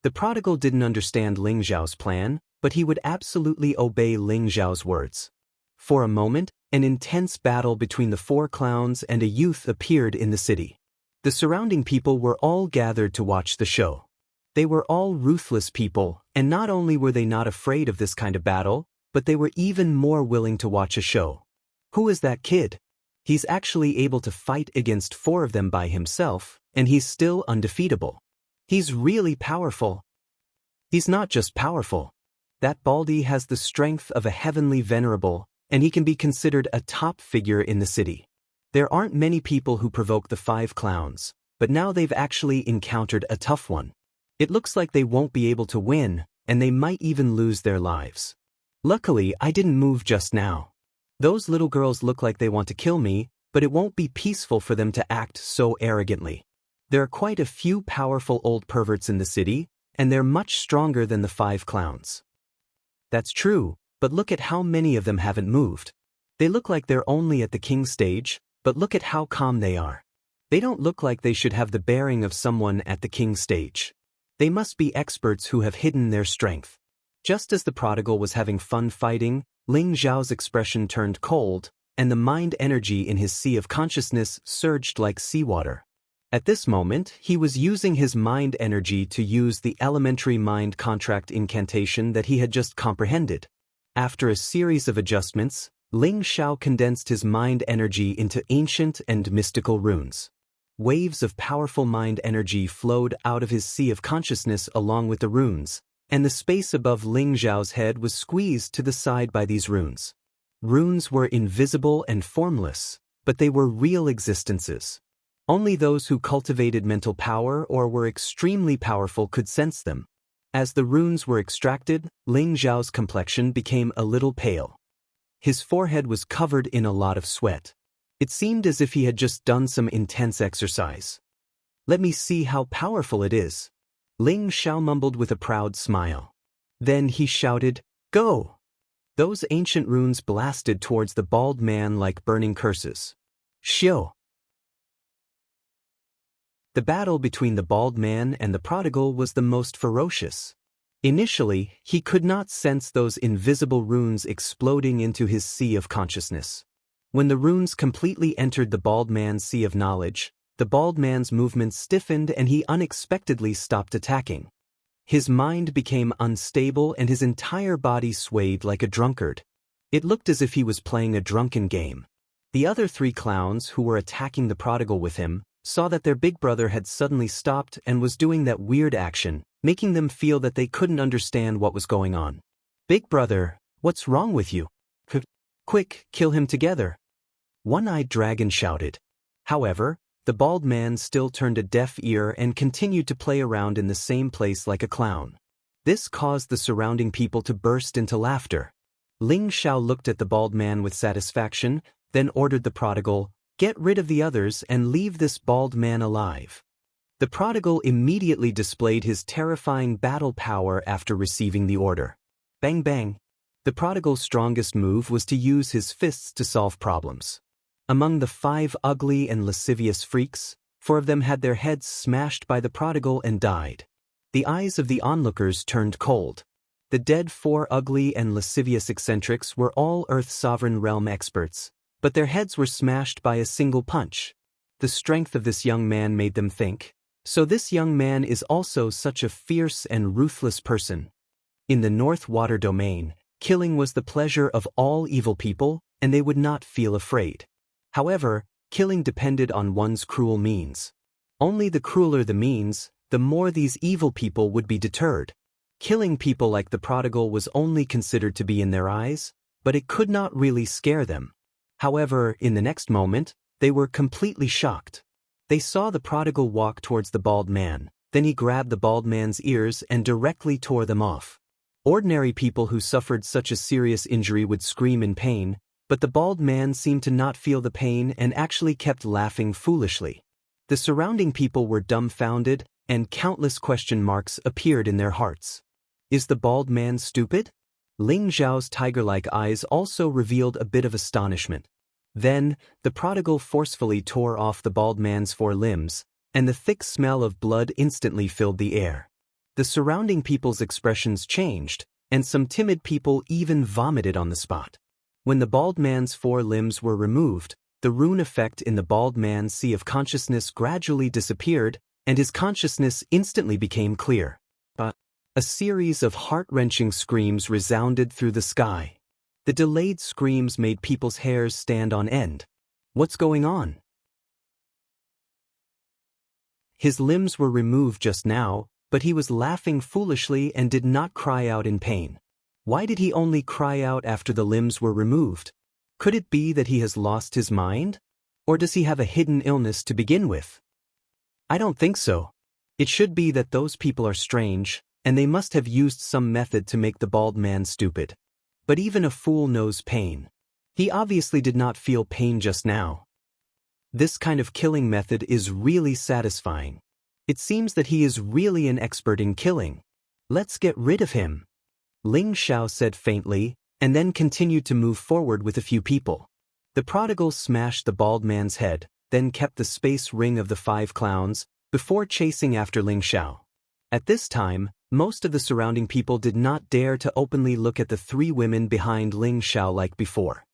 The prodigal didn't understand Ling Xiao's plan, but he would absolutely obey Ling Xiao's words. For a moment, an intense battle between the 4 clowns and a youth appeared in the city. The surrounding people were all gathered to watch the show. They were all ruthless people, and not only were they not afraid of this kind of battle, but they were even more willing to watch a show. Who is that kid? He's actually able to fight against 4 of them by himself, and he's still undefeatable. He's really powerful. He's not just powerful. That baldy has the strength of a heavenly venerable, and he can be considered a top figure in the city. There aren't many people who provoke the 5 clowns, but now they've actually encountered a tough one. It looks like they won't be able to win, and they might even lose their lives. Luckily, I didn't move just now. Those little girls look like they want to kill me, but it won't be peaceful for them to act so arrogantly. There are quite a few powerful old perverts in the city, and they're much stronger than the 5 clowns. That's true, but look at how many of them haven't moved. They look like they're only at the king's stage, but look at how calm they are. They don't look like they should have the bearing of someone at the king's stage. They must be experts who have hidden their strength. Just as the prodigal was having fun fighting, Ling Zhao's expression turned cold, and the mind energy in his sea of consciousness surged like seawater. At this moment, he was using his mind energy to use the elementary mind contract incantation that he had just comprehended. After a series of adjustments, Ling Zhao condensed his mind energy into ancient and mystical runes. Waves of powerful mind energy flowed out of his sea of consciousness along with the runes, and the space above Ling Zhao's head was squeezed to the side by these runes. Runes were invisible and formless, but they were real existences. Only those who cultivated mental power or were extremely powerful could sense them. As the runes were extracted, Ling Zhao's complexion became a little pale. His forehead was covered in a lot of sweat. It seemed as if he had just done some intense exercise. "Let me see how powerful it is," Ling Zhao mumbled with a proud smile. Then he shouted, "Go!" Those ancient runes blasted towards the bald man like burning curses. Xiu! The battle between the bald man and the prodigal was the most ferocious. Initially, he could not sense those invisible runes exploding into his sea of consciousness. When the runes completely entered the bald man's sea of knowledge, the bald man's movements stiffened and he unexpectedly stopped attacking. His mind became unstable and his entire body swayed like a drunkard. It looked as if he was playing a drunken game. The other 3 clowns who were attacking the prodigal with him saw that their big brother had suddenly stopped and was doing that weird action, making them feel that they couldn't understand what was going on. "Big brother, what's wrong with you? Quick, kill him together," One-Eyed Dragon shouted. However, the bald man still turned a deaf ear and continued to play around in the same place like a clown. This caused the surrounding people to burst into laughter. Ling Zhao looked at the bald man with satisfaction, then ordered the prodigal, "Get rid of the others and leave this bald man alive." The prodigal immediately displayed his terrifying battle power after receiving the order. Bang bang! The prodigal's strongest move was to use his fists to solve problems. Among the 5 ugly and lascivious freaks, 4 of them had their heads smashed by the prodigal and died. The eyes of the onlookers turned cold. The dead 4 ugly and lascivious eccentrics were all Earth Sovereign Realm experts, but their heads were smashed by a single punch. The strength of this young man made them think, so this young man is also such a fierce and ruthless person. In the North Water Domain, killing was the pleasure of all evil people, and they would not feel afraid. However, killing depended on one's cruel means. Only the crueler the means, the more these evil people would be deterred. Killing people like the prodigal was only considered to be in their eyes, but it could not really scare them. However, in the next moment, they were completely shocked. They saw the prodigal walk towards the bald man, then he grabbed the bald man's ears and directly tore them off. Ordinary people who suffered such a serious injury would scream in pain, but the bald man seemed to not feel the pain and actually kept laughing foolishly. The surrounding people were dumbfounded, and countless question marks appeared in their hearts. Is the bald man stupid? Ling Zhao's tiger-like eyes also revealed a bit of astonishment. Then, the prodigal forcefully tore off the bald man's 4 limbs, and the thick smell of blood instantly filled the air. The surrounding people's expressions changed, and some timid people even vomited on the spot. When the bald man's 4 limbs were removed, the rune effect in the bald man's sea of consciousness gradually disappeared, and his consciousness instantly became clear. A series of heart-wrenching screams resounded through the sky. The delayed screams made people's hairs stand on end. What's going on? His limbs were removed just now, but he was laughing foolishly and did not cry out in pain. Why did he only cry out after the limbs were removed? Could it be that he has lost his mind? Or does he have a hidden illness to begin with? I don't think so. It should be that those people are strange, and they must have used some method to make the bald man stupid. But even a fool knows pain. He obviously did not feel pain just now. This kind of killing method is really satisfying. It seems that he is really an expert in killing. Let's get rid of him, Ling Xiao said faintly, and then continued to move forward with a few people. The prodigal smashed the bald man's head, then kept the space ring of the 5 clowns, before chasing after Ling Xiao. At this time, most of the surrounding people did not dare to openly look at the 3 women behind Ling Xiao like before.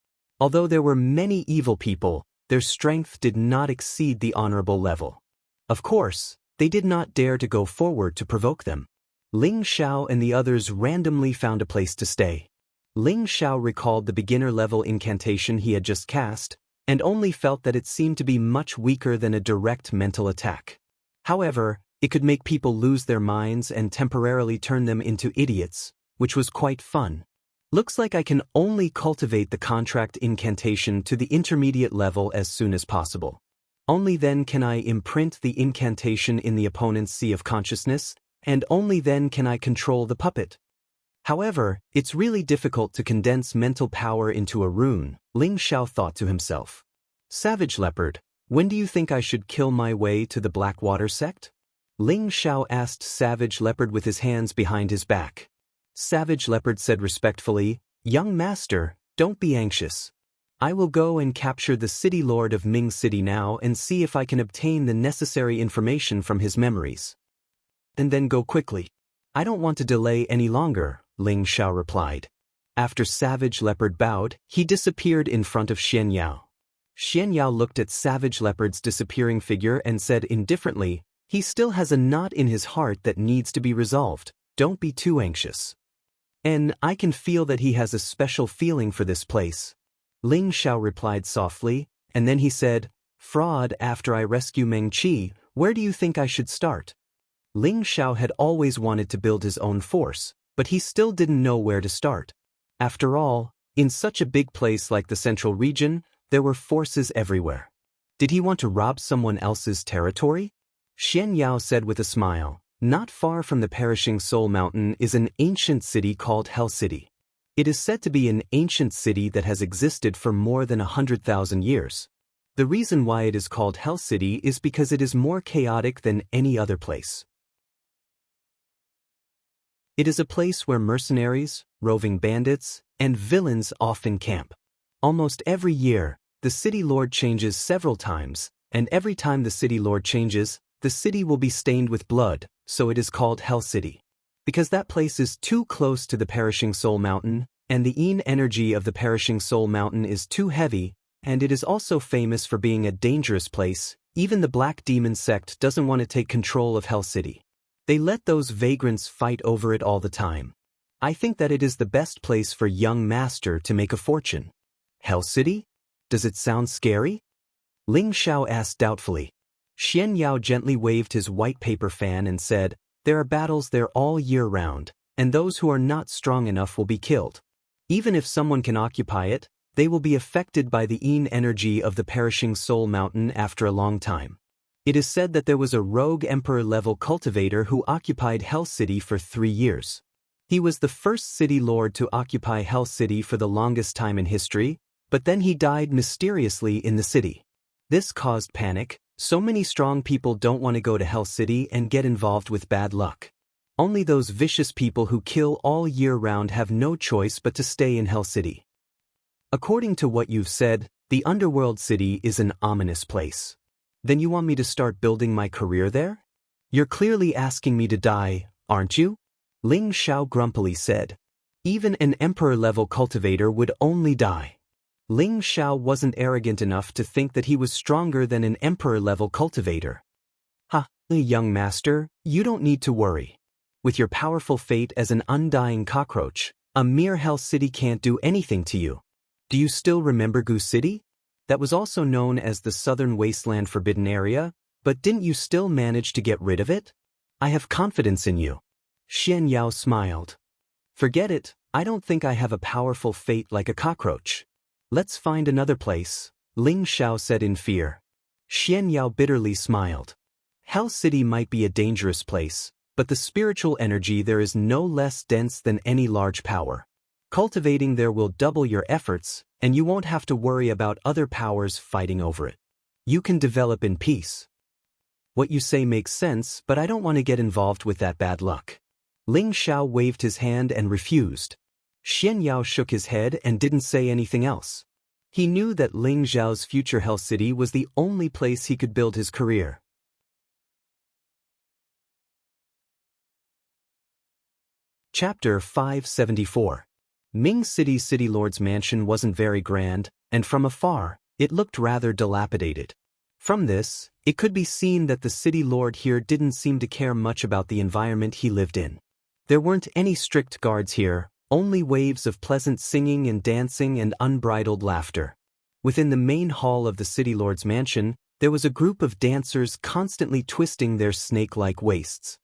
Although there were many evil people, their strength did not exceed the honorable level. Of course, they did not dare to go forward to provoke them. Ling Xiao and the others randomly found a place to stay. Ling Xiao recalled the beginner-level incantation he had just cast, and only felt that it seemed to be much weaker than a direct mental attack. However, it could make people lose their minds and temporarily turn them into idiots, which was quite fun. Looks like I can only cultivate the contract incantation to the intermediate level as soon as possible. Only then can I imprint the incantation in the opponent's sea of consciousness, and only then can I control the puppet. However, it's really difficult to condense mental power into a rune, Ling Xiao thought to himself. Savage Leopard, when do you think I should kill my way to the Blackwater sect? Ling Xiao asked Savage Leopard with his hands behind his back. Savage Leopard said respectfully, Young master, don't be anxious. I will go and capture the city lord of Ming City now and see if I can obtain the necessary information from his memories. And then go quickly. I don't want to delay any longer, Ling Xiao replied. After Savage Leopard bowed, he disappeared in front of Xianxia. Xianxia looked at Savage Leopard's disappearing figure and said indifferently, He still has a knot in his heart that needs to be resolved, don't be too anxious. And I can feel that he has a special feeling for this place. Ling Xiao replied softly, and then he said, Fraud, after I rescue Meng Qi, where do you think I should start? Ling Xiao had always wanted to build his own force, but he still didn't know where to start. After all, in such a big place like the Central Region, there were forces everywhere. Did he want to rob someone else's territory? Xianxia said with a smile, Not far from the perishing Soul Mountain is an ancient city called Hell City. It is said to be an ancient city that has existed for more than 100,000 years. The reason why it is called Hell City is because it is more chaotic than any other place. It is a place where mercenaries, roving bandits, and villains often camp. Almost every year, the city lord changes several times, and every time the city lord changes, the city will be stained with blood, so it is called Hell City. Because that place is too close to the perishing Soul Mountain, and the yin energy of the perishing Soul Mountain is too heavy, and it is also famous for being a dangerous place, even the Black Demon sect doesn't want to take control of Hell City. They let those vagrants fight over it all the time. I think that it is the best place for young master to make a fortune. Hell City? Does it sound scary? Ling Xiao asked doubtfully. Xianxia gently waved his white paper fan and said, There are battles there all year round, and those who are not strong enough will be killed. Even if someone can occupy it, they will be affected by the yin energy of the perishing Soul Mountain after a long time. It is said that there was a rogue emperor-level cultivator who occupied Hell City for 3 years. He was the first city lord to occupy Hell City for the longest time in history, but then he died mysteriously in the city. This caused panic. So many strong people don't want to go to Hell City and get involved with bad luck. Only those vicious people who kill all year round have no choice but to stay in Hell City. According to what you've said, the underworld city is an ominous place. Then you want me to start building my career there? You're clearly asking me to die, aren't you? Ling Xiao grumpily said. Even an emperor-level cultivator would only die. Ling Xiao wasn't arrogant enough to think that he was stronger than an emperor-level cultivator. Young master, you don't need to worry. With your powerful fate as an undying cockroach, a mere Hell City can't do anything to you. Do you still remember Gu City? That was also known as the Southern Wasteland Forbidden Area, but didn't you still manage to get rid of it? I have confidence in you. Xianxia smiled. Forget it, I don't think I have a powerful fate like a cockroach. Let's find another place, Ling Xiao said in fear. Xianxia bitterly smiled. Hell City might be a dangerous place, but the spiritual energy there is no less dense than any large power. Cultivating there will double your efforts, and you won't have to worry about other powers fighting over it. You can develop in peace. What you say makes sense, but I don't want to get involved with that bad luck. Ling Xiao waved his hand and refused. Xianxia shook his head and didn't say anything else. He knew that Ling Xiao's future Hell City was the only place he could build his career. Chapter 574. Ming City's City Lord's mansion wasn't very grand, and from afar, it looked rather dilapidated. From this, it could be seen that the City Lord here didn't seem to care much about the environment he lived in. There weren't any strict guards here, only waves of pleasant singing and dancing and unbridled laughter. Within the main hall of the City Lord's mansion, there was a group of dancers constantly twisting their snake-like waists.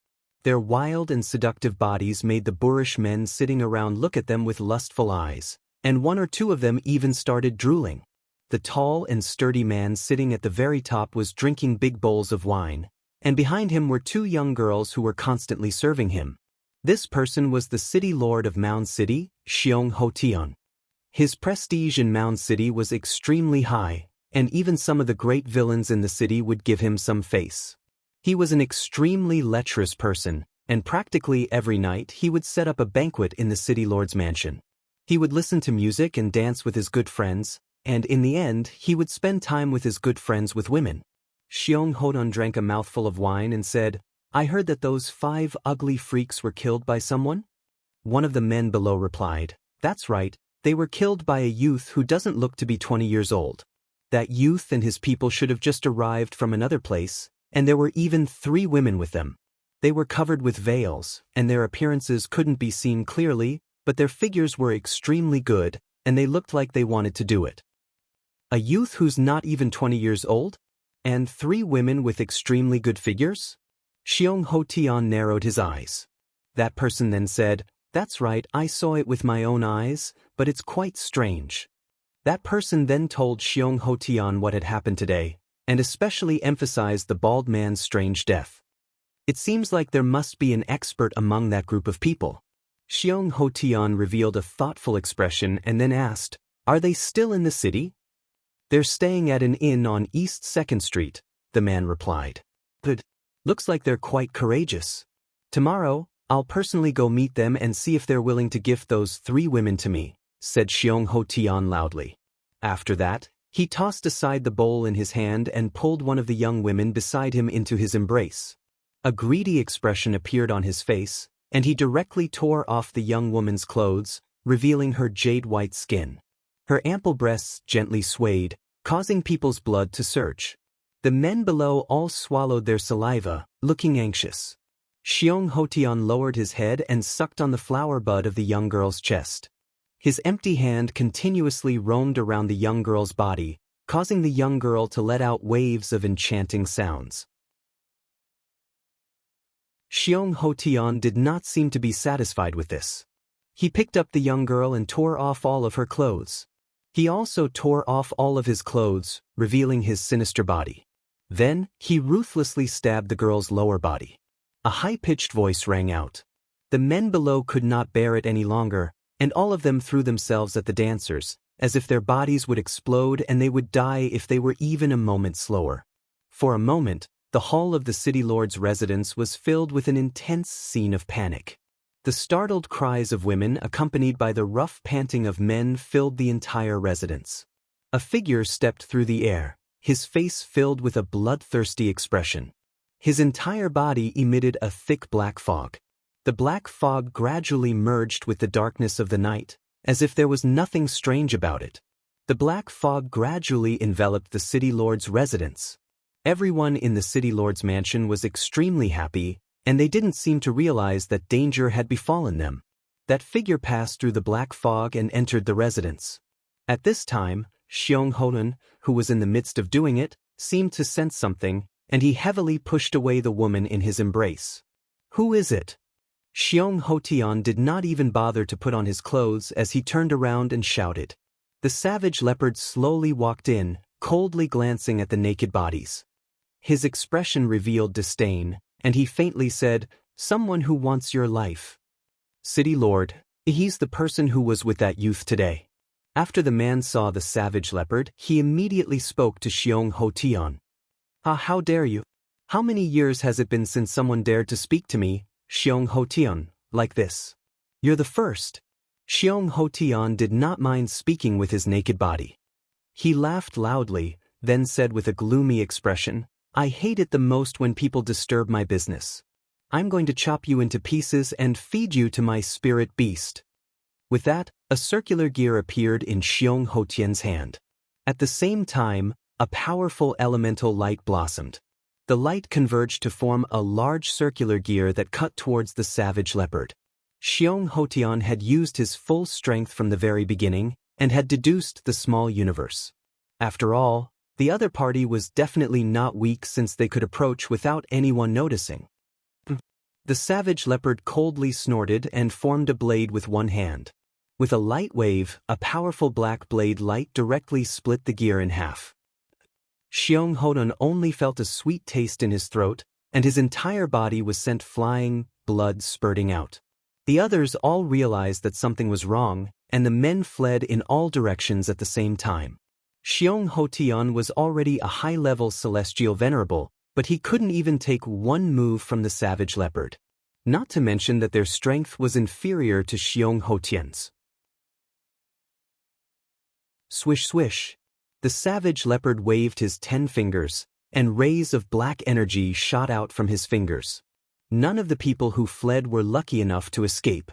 Their wild and seductive bodies made the boorish men sitting around look at them with lustful eyes, and one or two of them even started drooling. The tall and sturdy man sitting at the very top was drinking big bowls of wine, and behind him were two young girls who were constantly serving him. This person was the City Lord of Mound City, Xianxia. His prestige in Mound City was extremely high, and even some of the great villains in the city would give him some face. He was an extremely lecherous person, and practically every night he would set up a banquet in the City Lord's mansion. He would listen to music and dance with his good friends, and in the end he would spend time with his good friends with women. Xianxia drank a mouthful of wine and said, "I heard that those 5 ugly freaks were killed by someone?" One of the men below replied, "That's right, they were killed by a youth who doesn't look to be 20 years old. That youth and his people should have just arrived from another place, and there were even 3 women with them. They were covered with veils, and their appearances couldn't be seen clearly, but their figures were extremely good, and they looked like they wanted to do it." A youth who's not even 20 years old? And 3 women with extremely good figures? Xianxia narrowed his eyes. That person then said, "That's right, I saw it with my own eyes, but it's quite strange." That person then told Xianxia what had happened today, and especially emphasized the bald man's strange death. It seems like there must be an expert among that group of people. Xianxia revealed a thoughtful expression and then asked, "Are they still in the city?" "They're staying at an inn on East 2nd Street, the man replied. "Good. Looks like they're quite courageous. Tomorrow, I'll personally go meet them and see if they're willing to gift those 3 women to me," said Xianxia loudly. After that, he tossed aside the bowl in his hand and pulled one of the young women beside him into his embrace. A greedy expression appeared on his face, and he directly tore off the young woman's clothes, revealing her jade-white skin. Her ample breasts gently swayed, causing people's blood to surge. The men below all swallowed their saliva, looking anxious. Xianxia lowered his head and sucked on the flower bud of the young girl's chest. His empty hand continuously roamed around the young girl's body, causing the young girl to let out waves of enchanting sounds. Xianxia did not seem to be satisfied with this. He picked up the young girl and tore off all of her clothes. He also tore off all of his clothes, revealing his sinister body. Then, he ruthlessly stabbed the girl's lower body. A high-pitched voice rang out. The men below could not bear it any longer, and all of them threw themselves at the dancers, as if their bodies would explode and they would die if they were even a moment slower. For a moment, the hall of the City Lord's residence was filled with an intense scene of panic. The startled cries of women accompanied by the rough panting of men filled the entire residence. A figure stepped through the air, his face filled with a bloodthirsty expression. His entire body emitted a thick black fog. The black fog gradually merged with the darkness of the night, as if there was nothing strange about it. The black fog gradually enveloped the City Lord's residence. Everyone in the City Lord's mansion was extremely happy, and they didn't seem to realize that danger had befallen them. That figure passed through the black fog and entered the residence. At this time, Xianxia, who was in the midst of doing it, seemed to sense something, and he heavily pushed away the woman in his embrace. "Who is it?" Xianxia did not even bother to put on his clothes as he turned around and shouted. The savage leopard slowly walked in, coldly glancing at the naked bodies. His expression revealed disdain, and he faintly said, Someone who wants your life. City Lord, he's the person who was with that youth today. After the man saw the savage leopard, he immediately spoke to Xiong Hotian. Ah, how dare you? How many years has it been since someone dared to speak to me, Xiong Hotian, like this? You're the first. Xiong Hotian did not mind speaking with his naked body. He laughed loudly, then said with a gloomy expression, I hate it the most when people disturb my business. I'm going to chop you into pieces and feed you to my spirit beast. With that, a circular gear appeared in Xiong Hotian's hand. At the same time, a powerful elemental light blossomed. The light converged to form a large circular gear that cut towards the savage leopard. Xiong Hotian had used his full strength from the very beginning and had deduced the small universe. After all, the other party was definitely not weak since they could approach without anyone noticing. The savage leopard coldly snorted and formed a blade with one hand. With a light wave, a powerful black blade light directly split the gear in half. Xiong Hotian only felt a sweet taste in his throat, and his entire body was sent flying, blood spurting out. The others all realized that something was wrong, and the men fled in all directions at the same time. Xiong Hotian was already a high-level celestial venerable, but he couldn't even take one move from the savage leopard. Not to mention that their strength was inferior to Xiong Hotian's. Swish swish. The savage leopard waved his 10 fingers, and rays of black energy shot out from his fingers. None of the people who fled were lucky enough to escape.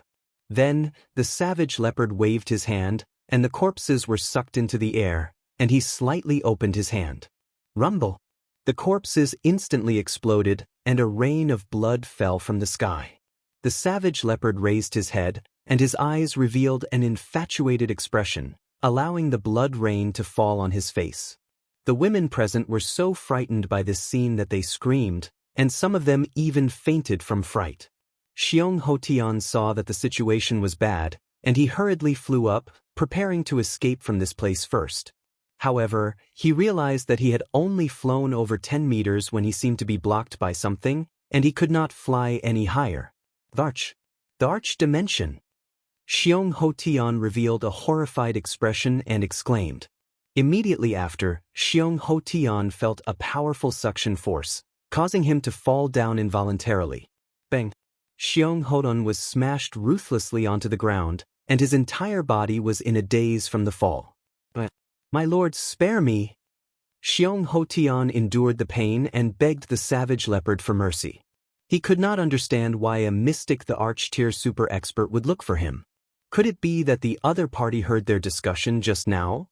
Then, the savage leopard waved his hand, and the corpses were sucked into the air, and he slightly opened his hand. Rumble! The corpses instantly exploded, and a rain of blood fell from the sky. The savage leopard raised his head, and his eyes revealed an infatuated expression, allowing the blood rain to fall on his face. The women present were so frightened by this scene that they screamed, and some of them even fainted from fright. Xiong Hotian saw that the situation was bad, and he hurriedly flew up, preparing to escape from this place first. However, he realized that he had only flown over 10 meters when he seemed to be blocked by something, and he could not fly any higher. The Arch Dimension. Xiong Hotian revealed a horrified expression and exclaimed. Immediately after, Xiong Hotian felt a powerful suction force, causing him to fall down involuntarily. Bang! Xiong Hotian was smashed ruthlessly onto the ground, and his entire body was in a daze from the fall. But, my lord, spare me! Xiong Hotian endured the pain and begged the savage leopard for mercy. He could not understand why a mystic the Arch-tier super expert would look for him. Could it be that the other party heard their discussion just now?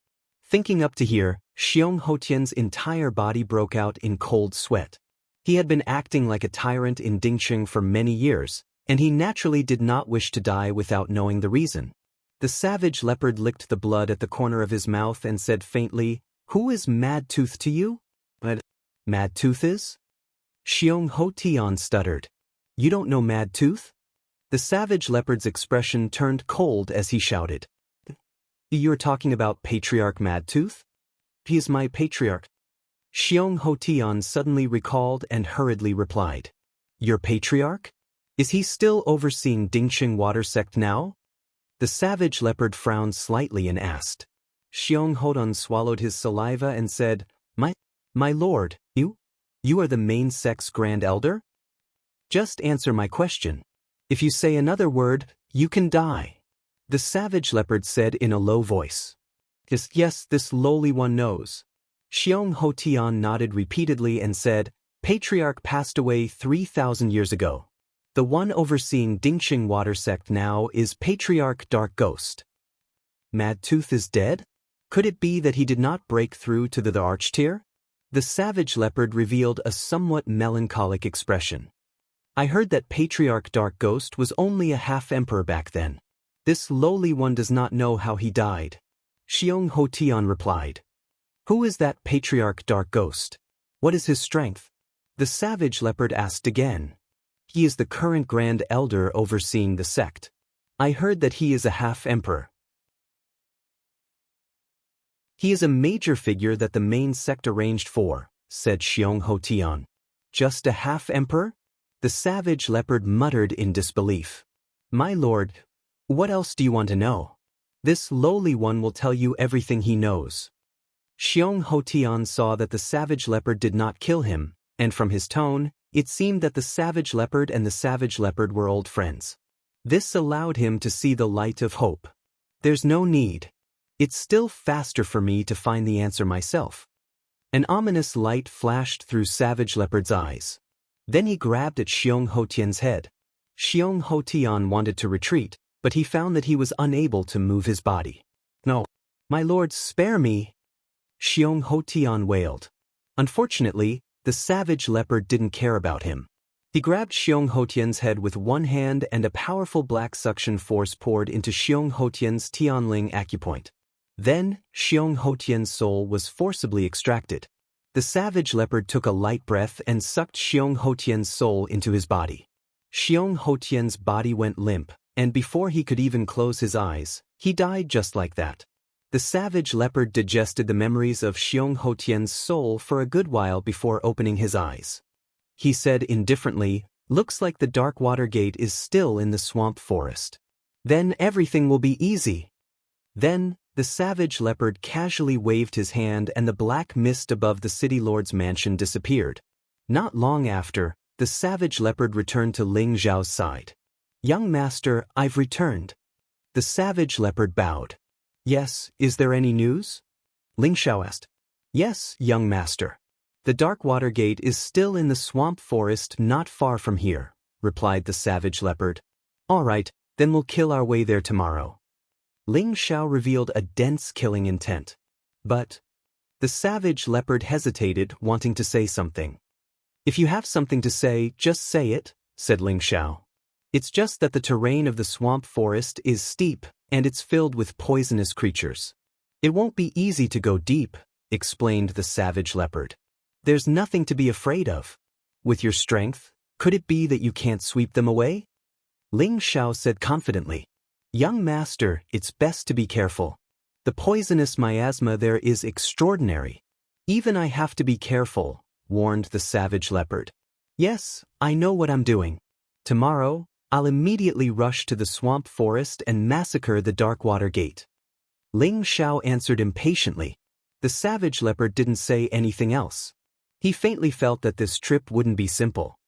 Thinking up to here, Xiong Hotian's entire body broke out in cold sweat. He had been acting like a tyrant in Dingqing for many years, and he naturally did not wish to die without knowing the reason. The savage leopard licked the blood at the corner of his mouth and said faintly, "Who is Mad Tooth to you?" "But Mad Tooth is?" Xiong Hotian stuttered. "You don't know Mad Tooth?" The savage leopard's expression turned cold as he shouted. "You're talking about Patriarch Mad Tooth? He is my patriarch." Xiong Hotian suddenly recalled and hurriedly replied. "Your patriarch? Is he still overseeing Dingqing Water Sect now?" The savage leopard frowned slightly and asked. Xiong Hotian swallowed his saliva and said, My lord, you are the main sect's Grand Elder? Just answer my question. If you say another word, you can die." The savage leopard said in a low voice. Yes, this lowly one knows." Xiong Hotian nodded repeatedly and said, "Patriarch passed away 3,000 years ago. The one overseeing Dingqing Water Sect now is Patriarch Dark Ghost." "Mad Tooth is dead? Could it be that he did not break through to the Arch-tier?" The savage leopard revealed a somewhat melancholic expression. "I heard that Patriarch Dark Ghost was only a half-emperor back then. This lowly one does not know how he died." Xiong Hotian replied. "Who is that Patriarch Dark Ghost? What is his strength?" The savage leopard asked again. "He is the current Grand Elder overseeing the sect. I heard that he is a half-emperor." "He is a major figure that the main sect arranged for," said Xiong Hotian. "Just a half-emperor?" The savage leopard muttered in disbelief. My lord, what else do you want to know? This lowly one will tell you everything he knows. Xianxia saw that the savage leopard did not kill him, and from his tone, it seemed that the savage leopard and the savage leopard were old friends. This allowed him to see the light of hope. There's no need. It's still faster for me to find the answer myself. An ominous light flashed through savage leopard's eyes. Then he grabbed at Xianxhia's head. Xianxia wanted to retreat, but he found that he was unable to move his body. No, my lord, spare me! Xianxia wailed. Unfortunately, the savage leopard didn't care about him. He grabbed Xianxhia's head with one hand and a powerful black suction force poured into Xianxhia's Tianling acupoint. Then, Xianxhia's soul was forcibly extracted. The savage leopard took a light breath and sucked Xianxhia's soul into his body. Xianxhia's body went limp, and before he could even close his eyes, he died just like that. The savage leopard digested the memories of Xianxhia's soul for a good while before opening his eyes. He said indifferently, "Looks like the dark water gate is still in the swamp forest. Then everything will be easy." Then, the savage leopard casually waved his hand and the black mist above the city lord's mansion disappeared. Not long after, the savage leopard returned to Ling Zhao's side. "Young master, I've returned." The savage leopard bowed. "Yes, is there any news?" Ling Zhao asked. "Yes, young master. The dark water gate is still in the swamp forest not far from here," replied the savage leopard. "All right, then we'll kill our way there tomorrow." Ling Zhao revealed a dense killing intent. But the savage leopard hesitated, wanting to say something. "If you have something to say, just say it," said Ling Zhao. "It's just that the terrain of the swamp forest is steep, and it's filled with poisonous creatures. It won't be easy to go deep," explained the savage leopard. "There's nothing to be afraid of. With your strength, could it be that you can't sweep them away?" Ling Zhao said confidently. "Young master, it's best to be careful. The poisonous miasma there is extraordinary. Even I have to be careful," warned the savage leopard. "Yes, I know what I'm doing. Tomorrow, I'll immediately rush to the swamp forest and massacre the dark water gate." Ling Zhao answered impatiently. The savage leopard didn't say anything else. He faintly felt that this trip wouldn't be simple.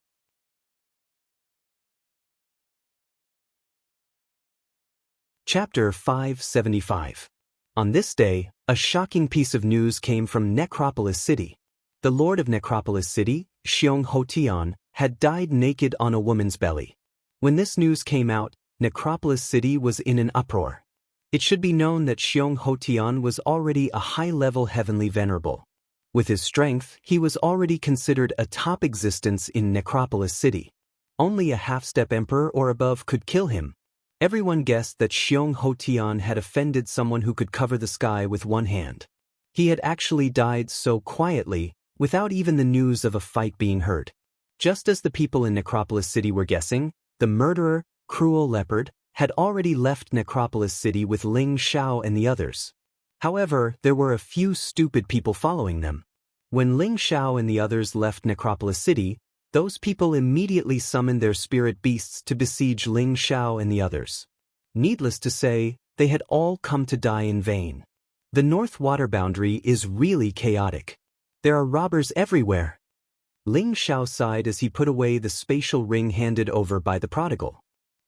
Chapter 575. On this day, a shocking piece of news came from Necropolis City. The lord of Necropolis City, Xianxia, had died naked on a woman's belly. When this news came out, Necropolis City was in an uproar. It should be known that Xianxia was already a high-level heavenly venerable. With his strength, he was already considered a top existence in Necropolis City. Only a half-step emperor or above could kill him. Everyone guessed that Xianxia had offended someone who could cover the sky with one hand. He had actually died so quietly, without even the news of a fight being heard. Just as the people in Necropolis City were guessing, the murderer, cruel leopard, had already left Necropolis City with Ling Zhao and the others. However, there were a few stupid people following them. When Ling Zhao and the others left Necropolis City, those people immediately summoned their spirit beasts to besiege Ling Zhao and the others. Needless to say, they had all come to die in vain. The North Water Boundary is really chaotic. There are robbers everywhere. Ling Zhao sighed as he put away the spatial ring handed over by the prodigal.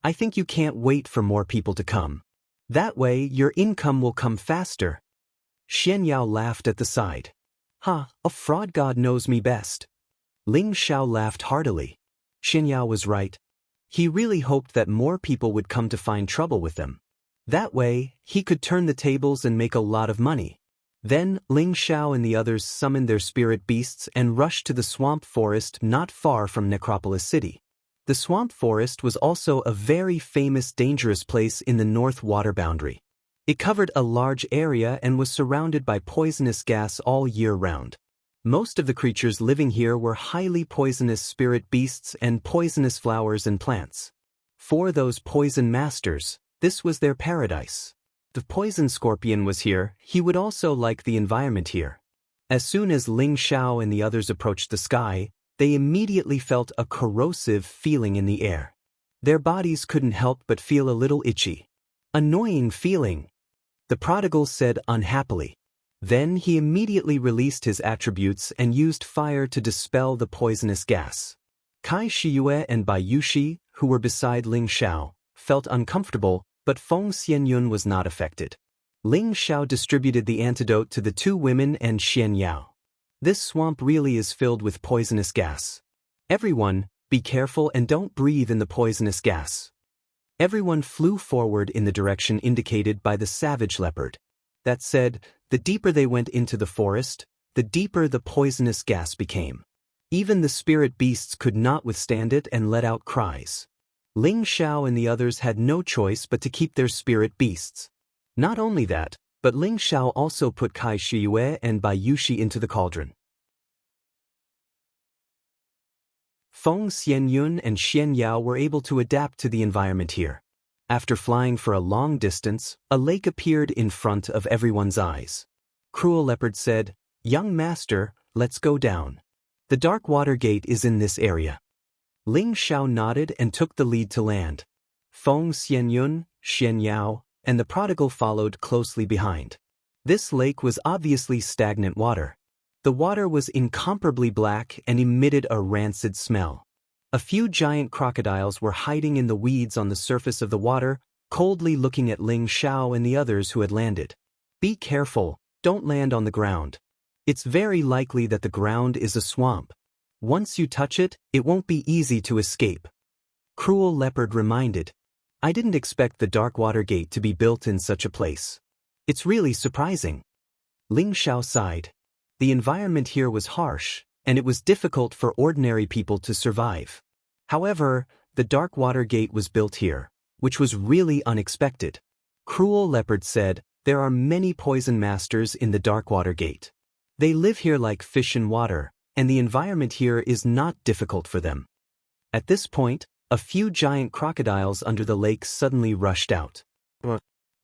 "I think you can't wait for more people to come. That way, your income will come faster." Xianxia laughed at the side. "Ha, a fraud god knows me best." Ling Zhao laughed heartily. Xianxia was right. He really hoped that more people would come to find trouble with them. That way, he could turn the tables and make a lot of money. Then, Ling Zhao and the others summoned their spirit beasts and rushed to the swamp forest not far from Necropolis City. The swamp forest was also a very famous dangerous place in the North Water Boundary. It covered a large area and was surrounded by poisonous gas all year round. Most of the creatures living here were highly poisonous spirit beasts and poisonous flowers and plants. For those poison masters, this was their paradise. The poison scorpion was here, he would also like the environment here. As soon as Ling Zhao and the others approached the sky, they immediately felt a corrosive feeling in the air. Their bodies couldn't help but feel a little itchy. Annoying feeling, the prodigal said unhappily. Then he immediately released his attributes and used fire to dispel the poisonous gas. Kai Shiyue and Bai Yushi, who were beside Ling Xiao, felt uncomfortable, but Feng Xianyun was not affected. Ling Xiao distributed the antidote to the two women and Xianxia. This swamp really is filled with poisonous gas. Everyone, be careful and don't breathe in the poisonous gas. Everyone flew forward in the direction indicated by the savage leopard. That said, the deeper they went into the forest, the deeper the poisonous gas became. Even the spirit beasts could not withstand it and let out cries. Ling Xiao and the others had no choice but to keep their spirit beasts. Not only that, but Ling Xiao also put Kai Shiyue and Bai Yushi into the cauldron. Feng Xianyun and Xianxia were able to adapt to the environment here. After flying for a long distance, a lake appeared in front of everyone's eyes. Cruel Leopard said, "Young master, let's go down. The dark water gate is in this area." Ling Xiao nodded and took the lead to land. Feng Xianyun, Xianxia, and the prodigal followed closely behind. This lake was obviously stagnant water. The water was incomparably black and emitted a rancid smell. A few giant crocodiles were hiding in the weeds on the surface of the water, coldly looking at Ling Xiao and the others who had landed. "Be careful, don't land on the ground. It's very likely that the ground is a swamp. Once you touch it, it won't be easy to escape." Cruel Leopard reminded. "I didn't expect the dark water gate to be built in such a place. It's really surprising." Ling Xiao sighed. The environment here was harsh, and it was difficult for ordinary people to survive. However, the dark water gate was built here, which was really unexpected. Cruel Leopard said, "There are many poison masters in the dark water gate. They live here like fish in water, and the environment here is not difficult for them." At this point, a few giant crocodiles under the lake suddenly rushed out.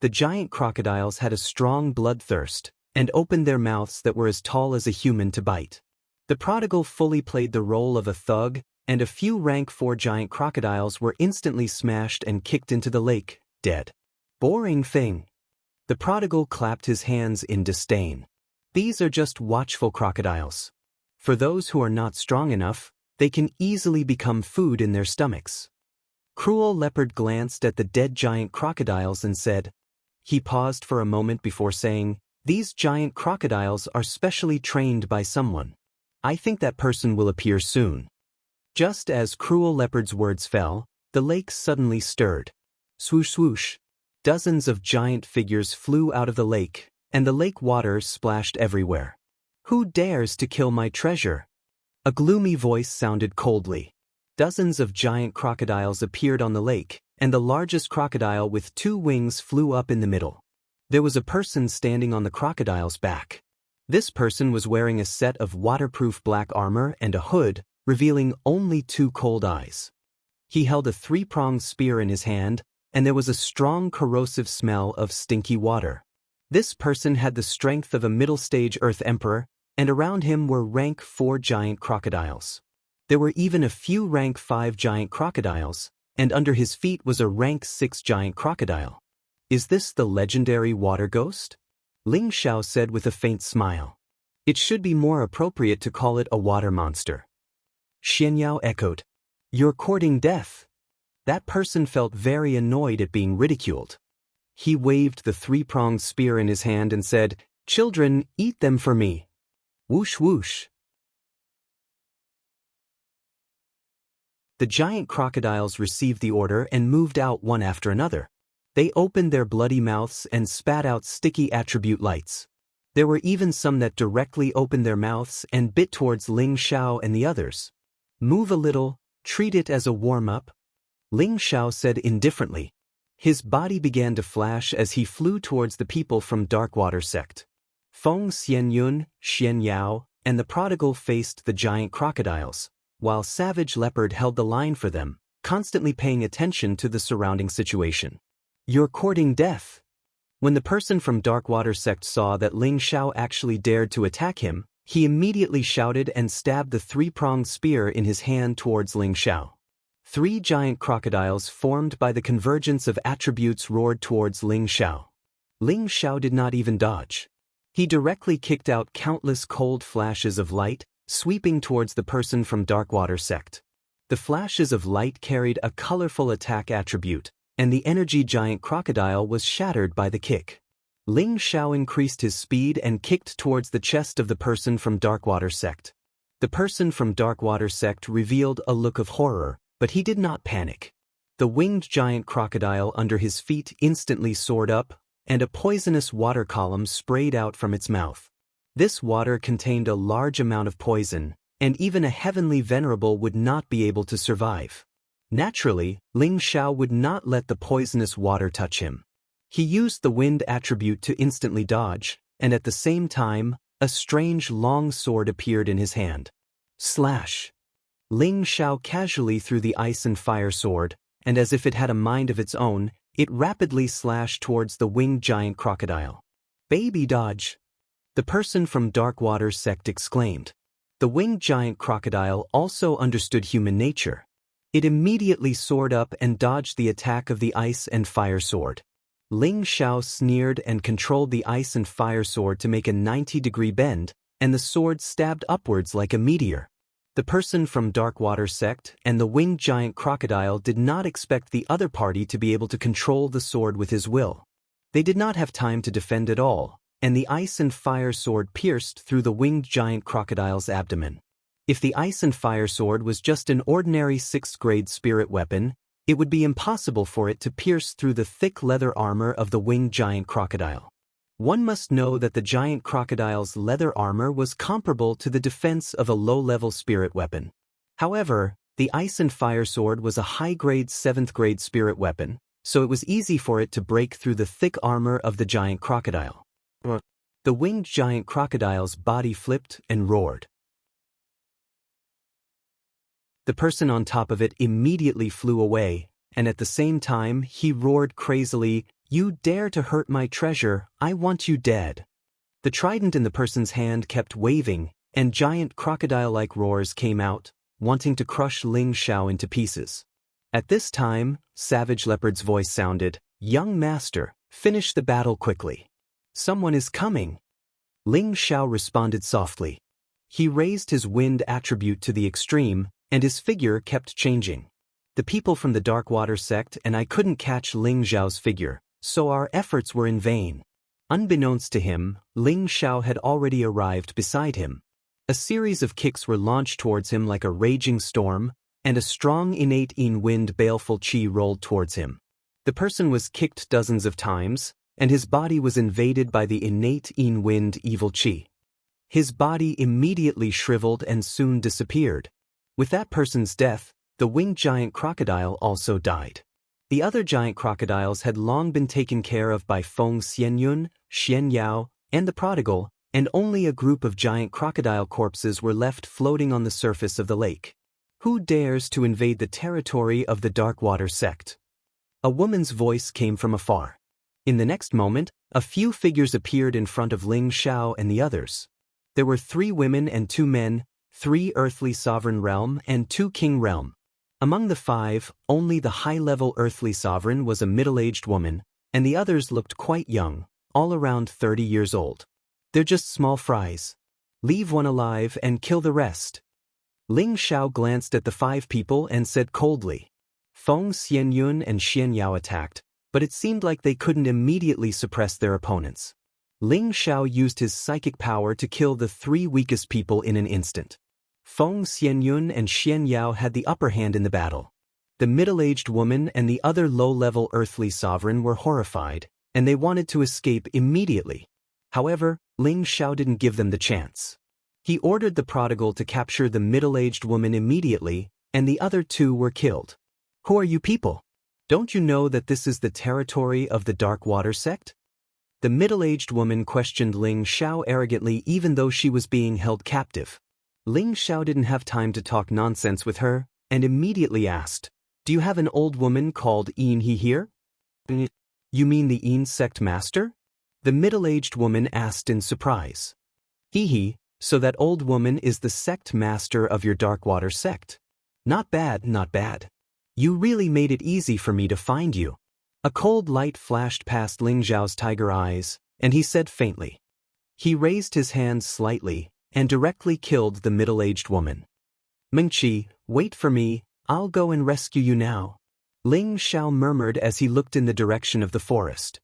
The giant crocodiles had a strong bloodthirst, and opened their mouths that were as tall as a human to bite. The prodigal fully played the role of a thug, and a few rank 4 giant crocodiles were instantly smashed and kicked into the lake, dead. Boring thing. The prodigal clapped his hands in disdain. These are just watchful crocodiles. For those who are not strong enough, they can easily become food in their stomachs. Cruel Leopard glanced at the dead giant crocodiles and said. He paused for a moment before saying, "These giant crocodiles are specially trained by someone. I think that person will appear soon." Just as Cruel Leopard's words fell, the lake suddenly stirred. Swoosh swoosh. Dozens of giant figures flew out of the lake, and the lake water splashed everywhere. "Who dares to kill my treasure?" A gloomy voice sounded coldly. Dozens of giant crocodiles appeared on the lake, and the largest crocodile with 2 wings flew up in the middle. There was a person standing on the crocodile's back. This person was wearing a set of waterproof black armor and a hood, revealing only 2 cold eyes. He held a 3-pronged spear in his hand, and there was a strong corrosive smell of stinky water. This person had the strength of a middle-stage Earth Emperor, and around him were rank 4 giant crocodiles. There were even a few rank 5 giant crocodiles, and under his feet was a rank 6 giant crocodile. "Is this the legendary water ghost?" Ling Xiao said with a faint smile. "It should be more appropriate to call it a water monster." Xianxia echoed. "You're courting death." That person felt very annoyed at being ridiculed. He waved the 3-pronged spear in his hand and said, "Children, eat them for me." Whoosh whoosh. The giant crocodiles received the order and moved out one after another. They opened their bloody mouths and spat out sticky attribute lights. There were even some that directly opened their mouths and bit towards Ling Xiao and the others. "Move a little, treat it as a warm-up," Ling Xiao said indifferently. His body began to flash as he flew towards the people from Darkwater sect. Feng Xianyun, Xianxia, and the prodigal faced the giant crocodiles, while Savage Leopard held the line for them, constantly paying attention to the surrounding situation. "You're courting death." When the person from Darkwater sect saw that Ling Xiao actually dared to attack him, He immediately shouted and stabbed the three-pronged spear in his hand towards Ling Xiao. 3 giant crocodiles formed by the convergence of attributes roared towards Ling Xiao. Ling Xiao did not even dodge. He directly kicked out countless cold flashes of light, sweeping towards the person from Darkwater sect. The flashes of light carried a colorful attack attribute, and the energy giant crocodile was shattered by the kick. Ling Xiao increased his speed and kicked towards the chest of the person from Darkwater sect. The person from Darkwater sect revealed a look of horror, but he did not panic. The winged giant crocodile under his feet instantly soared up, and a poisonous water column sprayed out from its mouth. This water contained a large amount of poison, and even a heavenly venerable would not be able to survive. Naturally, Ling Xiao would not let the poisonous water touch him. He used the wind attribute to instantly dodge, and at the same time, a strange long sword appeared in his hand. Slash! Ling Xiao casually threw the ice and fire sword, and as if it had a mind of its own, it rapidly slashed towards the winged giant crocodile. Baby dodge! The person from Darkwater sect exclaimed. The winged giant crocodile also understood human nature. It immediately soared up and dodged the attack of the ice and fire sword. Ling Xiao sneered and controlled the ice and fire sword to make a 90-degree bend, and the sword stabbed upwards like a meteor. The person from Darkwater sect and the winged giant crocodile did not expect the other party to be able to control the sword with his will. They did not have time to defend at all, and the ice and fire sword pierced through the winged giant crocodile's abdomen. If the ice and fire sword was just an ordinary 6th-grade spirit weapon, it would be impossible for it to pierce through the thick leather armor of the winged giant crocodile. One must know that the giant crocodile's leather armor was comparable to the defense of a low-level spirit weapon. However, the ice and fire sword was a high-grade 7th-grade spirit weapon, so it was easy for it to break through the thick armor of the giant crocodile. The winged giant crocodile's body flipped and roared. The person on top of it immediately flew away, and at the same time he roared crazily, "You dare to hurt my treasure, I want you dead." The trident in the person's hand kept waving, and giant crocodile-like roars came out, wanting to crush Ling Xiao into pieces. At this time, Savage Leopard's voice sounded, "Young master, finish the battle quickly. Someone is coming." Ling Xiao responded softly. He raised his wind attribute to the extreme, and his figure kept changing. The people from the Darkwater sect and I couldn't catch Ling Xiao's figure, so our efforts were in vain. Unbeknownst to him, Ling Xiao had already arrived beside him. A series of kicks were launched towards him like a raging storm, and a strong innate in wind baleful qi rolled towards him. The person was kicked dozens of times, and his body was invaded by the innate in wind evil qi. His body immediately shriveled and soon disappeared. With that person's death, the winged giant crocodile also died. The other giant crocodiles had long been taken care of by Feng Xianyun, Xianyao, and the prodigal, and only a group of giant crocodile corpses were left floating on the surface of the lake. Who dares to invade the territory of the Darkwater sect? A woman's voice came from afar. In the next moment, a few figures appeared in front of Ling Xiao and the others. There were 3 women and 2 men, 3 earthly sovereign realm and 2 king realm. Among the 5, only the high-level earthly sovereign was a middle-aged woman, and the others looked quite young, all around 30 years old. They're just small fries. Leave one alive and kill the rest. Ling Xiao glanced at the 5 people and said coldly. Feng Xianyun and Xianyao attacked, but it seemed like they couldn't immediately suppress their opponents. Ling Xiao used his psychic power to kill the 3 weakest people in an instant. Feng Xianyun and Xianyao had the upper hand in the battle. The middle-aged woman and the other low-level earthly sovereign were horrified, and they wanted to escape immediately. However, Ling Xiao didn't give them the chance. He ordered the prodigal to capture the middle-aged woman immediately, and the other 2 were killed. Who are you people? Don't you know that this is the territory of the Darkwater sect? The middle-aged woman questioned Ling Xiao arrogantly even though she was being held captive. Ling Xiao didn't have time to talk nonsense with her, and immediately asked, "Do you have an old woman called Yin He here?" "You mean the Yin sect master?" The middle-aged woman asked in surprise. He, So that old woman is the sect master of your Darkwater sect. Not bad, not bad. You really made it easy for me to find you. A cold light flashed past Ling Xiao's tiger eyes, and he said faintly. He raised his hands slightly and directly killed the middle-aged woman. Mengqi, wait for me, I'll go and rescue you now. Ling Xiao murmured as he looked in the direction of the forest.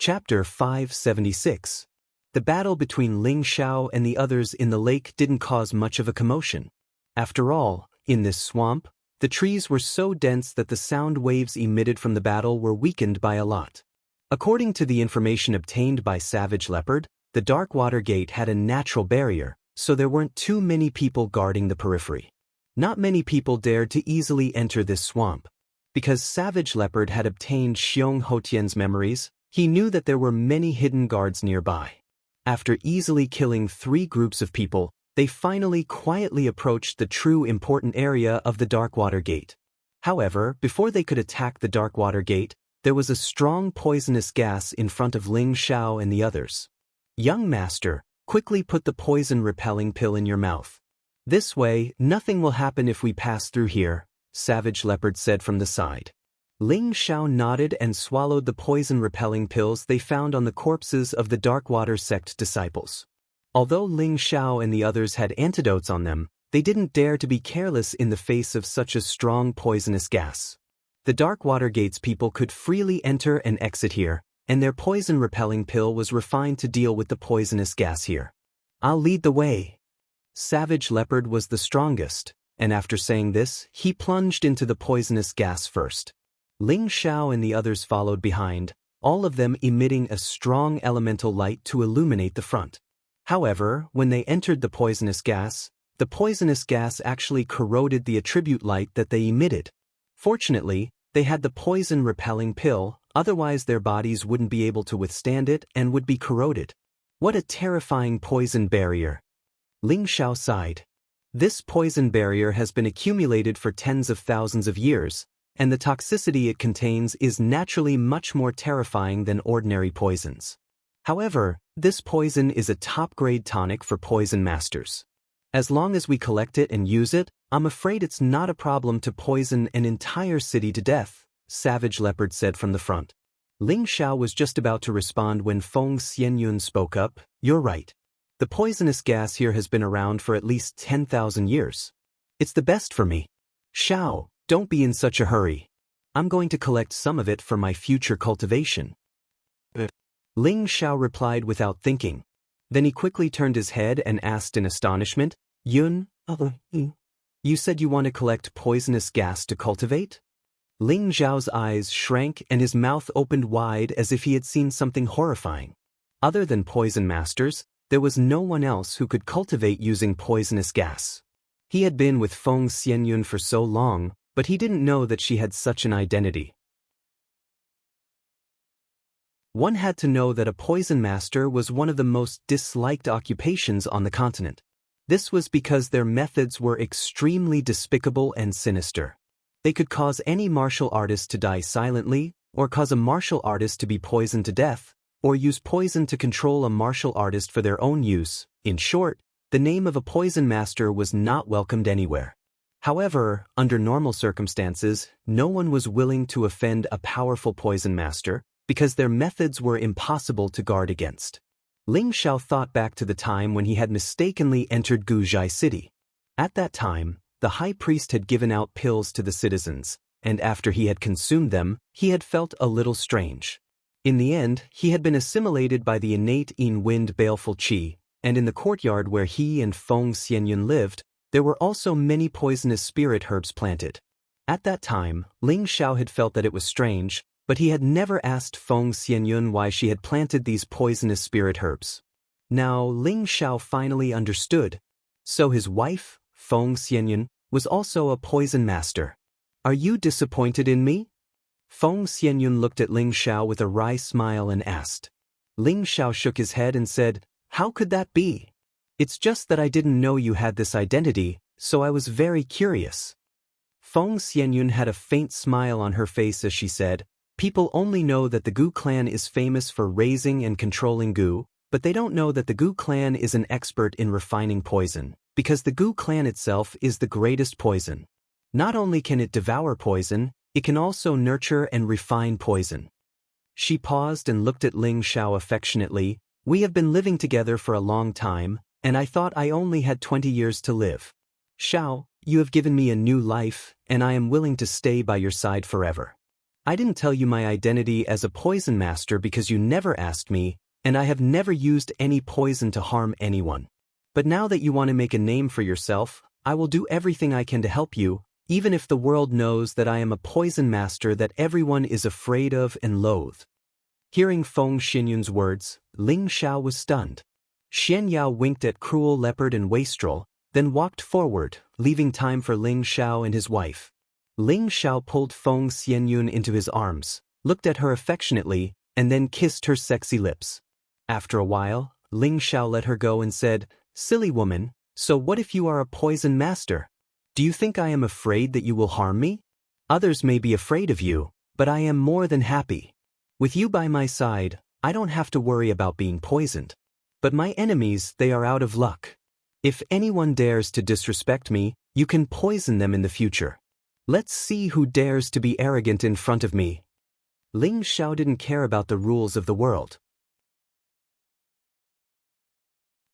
Chapter 576. The battle between Ling Xiao and the others in the lake didn't cause much of a commotion. After all, in this swamp, the trees were so dense that the sound waves emitted from the battle were weakened by a lot. According to the information obtained by Savage Leopard, the Darkwater Gate had a natural barrier, so there weren't too many people guarding the periphery. Not many people dared to easily enter this swamp. Because Savage Leopard had obtained Xiong Hotian's memories, he knew that there were many hidden guards nearby. After easily killing 3 groups of people, they finally quietly approached the true important area of the Darkwater Gate. However, before they could attack the Darkwater Gate, there was a strong poisonous gas in front of Ling Xiao and the others. Young master, quickly put the poison-repelling pill in your mouth. This way, nothing will happen if we pass through here, Savage Leopard said from the side. Ling Xiao nodded and swallowed the poison-repelling pills they found on the corpses of the Darkwater sect disciples. Although Ling Xiao and the others had antidotes on them, they didn't dare to be careless in the face of such a strong poisonous gas. The Darkwater Gate's people could freely enter and exit here, and their poison-repelling pill was refined to deal with the poisonous gas here. I'll lead the way. Savage Leopard was the strongest, and after saying this, he plunged into the poisonous gas first. Ling Xiao and the others followed behind, all of them emitting a strong elemental light to illuminate the front. However, when they entered the poisonous gas actually corroded the attribute light that they emitted. Fortunately, they had the poison-repelling pill, otherwise their bodies wouldn't be able to withstand it and would be corroded. What a terrifying poison barrier. Ling Xiao sighed. This poison barrier has been accumulated for tens of thousands of years, and the toxicity it contains is naturally much more terrifying than ordinary poisons. However, this poison is a top-grade tonic for poison masters. As long as we collect it and use it, I'm afraid it's not a problem to poison an entire city to death, Savage Leopard said from the front. Ling Xiao was just about to respond when Feng Xianyun spoke up. You're right. The poisonous gas here has been around for at least 10,000 years. It's the best for me. Xiao, don't be in such a hurry. I'm going to collect some of it for my future cultivation. Ling Xiao replied without thinking. Then he quickly turned his head and asked in astonishment, Yun, you said you want to collect poisonous gas to cultivate? Ling Xiao's eyes shrank and his mouth opened wide as if he had seen something horrifying. Other than poison masters, there was no one else who could cultivate using poisonous gas. He had been with Feng Xianyun for so long, but he didn't know that she had such an identity. One had to know that a poison master was one of the most disliked occupations on the continent. This was because their methods were extremely despicable and sinister. They could cause any martial artist to die silently, or cause a martial artist to be poisoned to death, or use poison to control a martial artist for their own use. In short, the name of a poison master was not welcomed anywhere. However, under normal circumstances, no one was willing to offend a powerful poison master, because their methods were impossible to guard against. Ling Xiao thought back to the time when he had mistakenly entered Guzhai City. At that time, the high priest had given out pills to the citizens, and after he had consumed them, he had felt a little strange. In the end, he had been assimilated by the innate in-wind baleful qi, and in the courtyard where he and Feng Xianyun lived, there were also many poisonous spirit herbs planted. At that time, Ling Xiao had felt that it was strange, but he had never asked Feng Xianyun why she had planted these poisonous spirit herbs. Now Ling Xiao finally understood. So his wife, Feng Xianyun, was also a poison master. Are you disappointed in me? Feng Xianyun looked at Ling Xiao with a wry smile and asked. Ling Xiao shook his head and said, How could that be? It's just that I didn't know you had this identity, so I was very curious. Feng Xianyun had a faint smile on her face as she said, People only know that the Gu clan is famous for raising and controlling Gu, but they don't know that the Gu clan is an expert in refining poison, because the Gu clan itself is the greatest poison. Not only can it devour poison, it can also nurture and refine poison. She paused and looked at Ling Xiao affectionately. We have been living together for a long time, and I thought I only had 20 years to live. Xiao, you have given me a new life, and I am willing to stay by your side forever. I didn't tell you my identity as a poison master because you never asked me, and I have never used any poison to harm anyone. But now that you want to make a name for yourself, I will do everything I can to help you, even if the world knows that I am a poison master that everyone is afraid of and loathe. Hearing Feng Xianyun's words, Ling Xiao was stunned. Xianxia winked at Cruel Leopard and Wastrel, then walked forward, leaving time for Ling Xiao and his wife. Ling Xiao pulled Feng Xianyun into his arms, looked at her affectionately, and then kissed her sexy lips. After a while, Ling Xiao let her go and said, "Silly woman, so what if you are a poison master? Do you think I am afraid that you will harm me? Others may be afraid of you, but I am more than happy. With you by my side, I don't have to worry about being poisoned. But my enemies, they are out of luck. If anyone dares to disrespect me, you can poison them in the future. Let's see who dares to be arrogant in front of me." Ling Xiao didn't care about the rules of the world.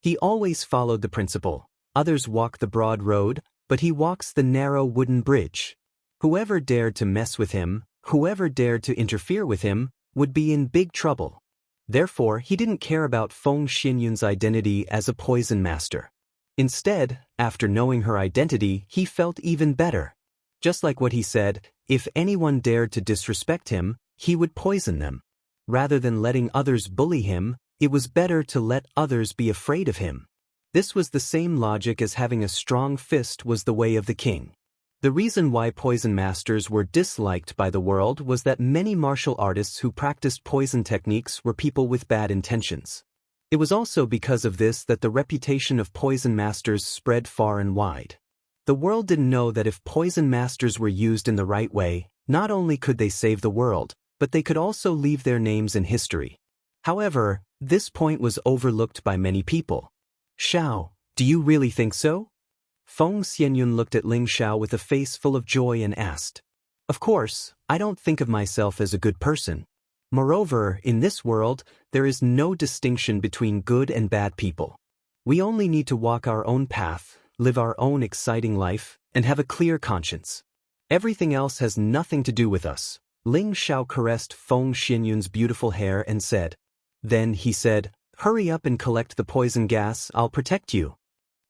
He always followed the principle, others walk the broad road, but he walks the narrow wooden bridge. Whoever dared to mess with him, whoever dared to interfere with him, would be in big trouble. Therefore, he didn't care about Feng Xianyun's identity as a poison master. Instead, after knowing her identity, he felt even better. Just like what he said, if anyone dared to disrespect him, he would poison them. Rather than letting others bully him, it was better to let others be afraid of him. This was the same logic as having a strong fist was the way of the king. The reason why poison masters were disliked by the world was that many martial artists who practiced poison techniques were people with bad intentions. It was also because of this that the reputation of poison masters spread far and wide. The world didn't know that if poison masters were used in the right way, not only could they save the world, but they could also leave their names in history. However, this point was overlooked by many people. "Xiao, do you really think so?" Feng Xianyun looked at Ling Xiao with a face full of joy and asked. "Of course, I don't think of myself as a good person. Moreover, in this world, there is no distinction between good and bad people. We only need to walk our own path, live our own exciting life, and have a clear conscience. Everything else has nothing to do with us." Ling Xiao caressed Feng Xianyun's beautiful hair and said. Then he said, "Hurry up and collect the poison gas, I'll protect you."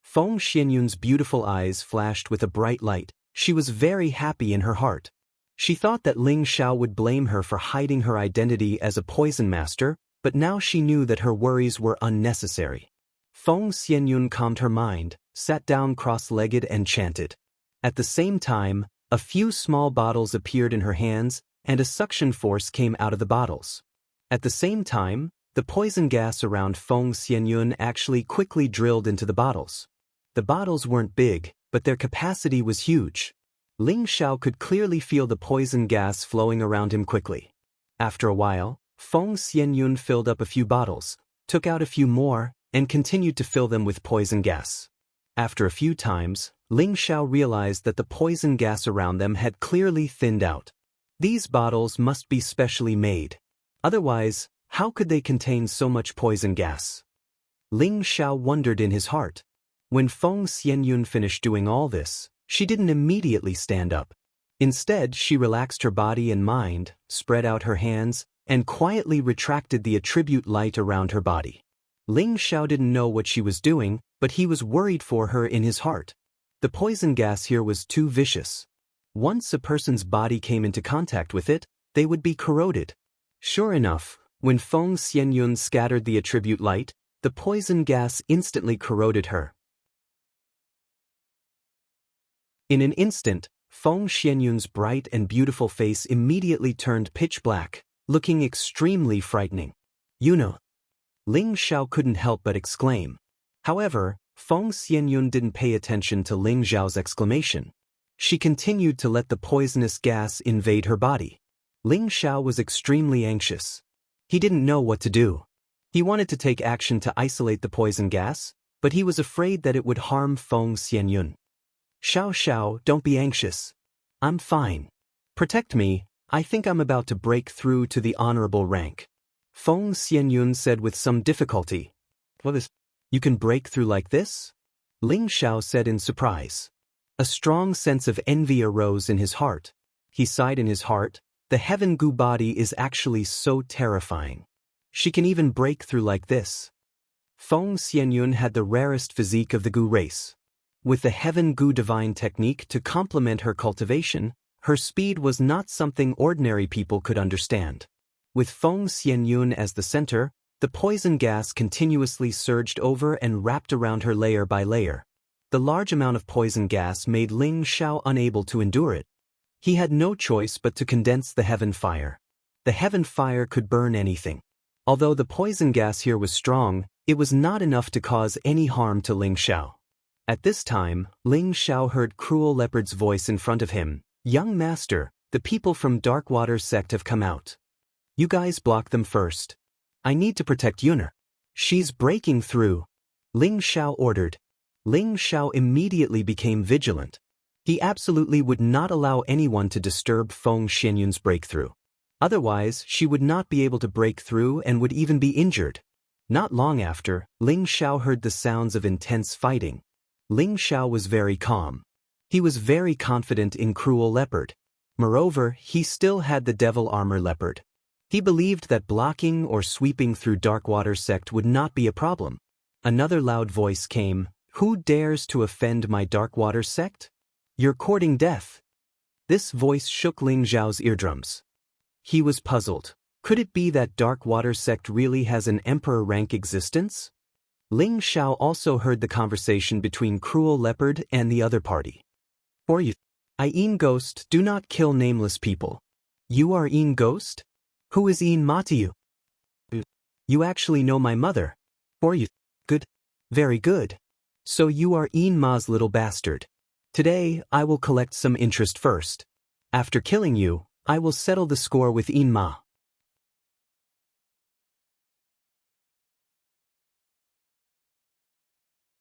Feng Xianyun's beautiful eyes flashed with a bright light. She was very happy in her heart. She thought that Ling Xiao would blame her for hiding her identity as a poison master, but now she knew that her worries were unnecessary. Feng Xianyun calmed her mind, sat down cross-legged and chanted. At the same time, a few small bottles appeared in her hands, and a suction force came out of the bottles. At the same time, the poison gas around Feng Xianyun actually quickly drilled into the bottles. The bottles weren't big, but their capacity was huge. Ling Xiao could clearly feel the poison gas flowing around him quickly. After a while, Feng Xianyun filled up a few bottles, took out a few more, and continued to fill them with poison gas. After a few times, Ling Xiao realized that the poison gas around them had clearly thinned out. These bottles must be specially made. Otherwise, how could they contain so much poison gas? Ling Xiao wondered in his heart. When Feng Xianyun finished doing all this, she didn't immediately stand up. Instead, she relaxed her body and mind, spread out her hands, and quietly retracted the attribute light around her body. Ling Xiao didn't know what she was doing, but he was worried for her in his heart. The poison gas here was too vicious. Once a person's body came into contact with it, they would be corroded. Sure enough, when Feng Xianyun scattered the attribute light, the poison gas instantly corroded her. In an instant, Feng Xianyun's bright and beautiful face immediately turned pitch black, looking extremely frightening. "You know." Ling Xiao couldn't help but exclaim. However, Feng Xianyun didn't pay attention to Ling Xiao's exclamation. She continued to let the poisonous gas invade her body. Ling Xiao was extremely anxious. He didn't know what to do. He wanted to take action to isolate the poison gas, but he was afraid that it would harm Feng Xianyun. Xiao, don't be anxious. I'm fine. Protect me, I think I'm about to break through to the honorable rank. Feng Xianyun said with some difficulty. What is? You can break through like this? Ling Xiao said in surprise. A strong sense of envy arose in his heart. He sighed in his heart, the heaven goo body is actually so terrifying. She can even break through like this. Feng Xianyun had the rarest physique of the goo race. With the heaven goo divine technique to complement her cultivation, her speed was not something ordinary people could understand. With Feng Xianyun as the center, the poison gas continuously surged over and wrapped around her layer by layer. The large amount of poison gas made Ling Xiao unable to endure it. He had no choice but to condense the heaven fire. The heaven fire could burn anything. Although the poison gas here was strong, it was not enough to cause any harm to Ling Xiao. At this time, Ling Xiao heard Cruel Leopard's voice in front of him. Young master, the people from Darkwater sect have come out. You guys block them first. I need to protect Yuner. She's breaking through. Ling Xiao ordered. Ling Xiao immediately became vigilant. He absolutely would not allow anyone to disturb Feng Xianyun's breakthrough. Otherwise, she would not be able to break through and would even be injured. Not long after, Ling Xiao heard the sounds of intense fighting. Ling Xiao was very calm. He was very confident in Cruel Leopard. Moreover, he still had the Devil Armor Leopard. He believed that blocking or sweeping through Darkwater sect would not be a problem. Another loud voice came. Who dares to offend my Darkwater sect? You're courting death. This voice shook Ling Xiao's eardrums. He was puzzled. Could it be that Darkwater sect really has an emperor rank existence? Ling Xiao also heard the conversation between Cruel Leopard and the other party. For you, Ein Ghost, do not kill nameless people. You are Ein Ghost? Who is Ein Ma to you? You actually know my mother. For you, good. Very good. So you are Ein Ma's little bastard. Today, I will collect some interest first. After killing you, I will settle the score with Ein Ma.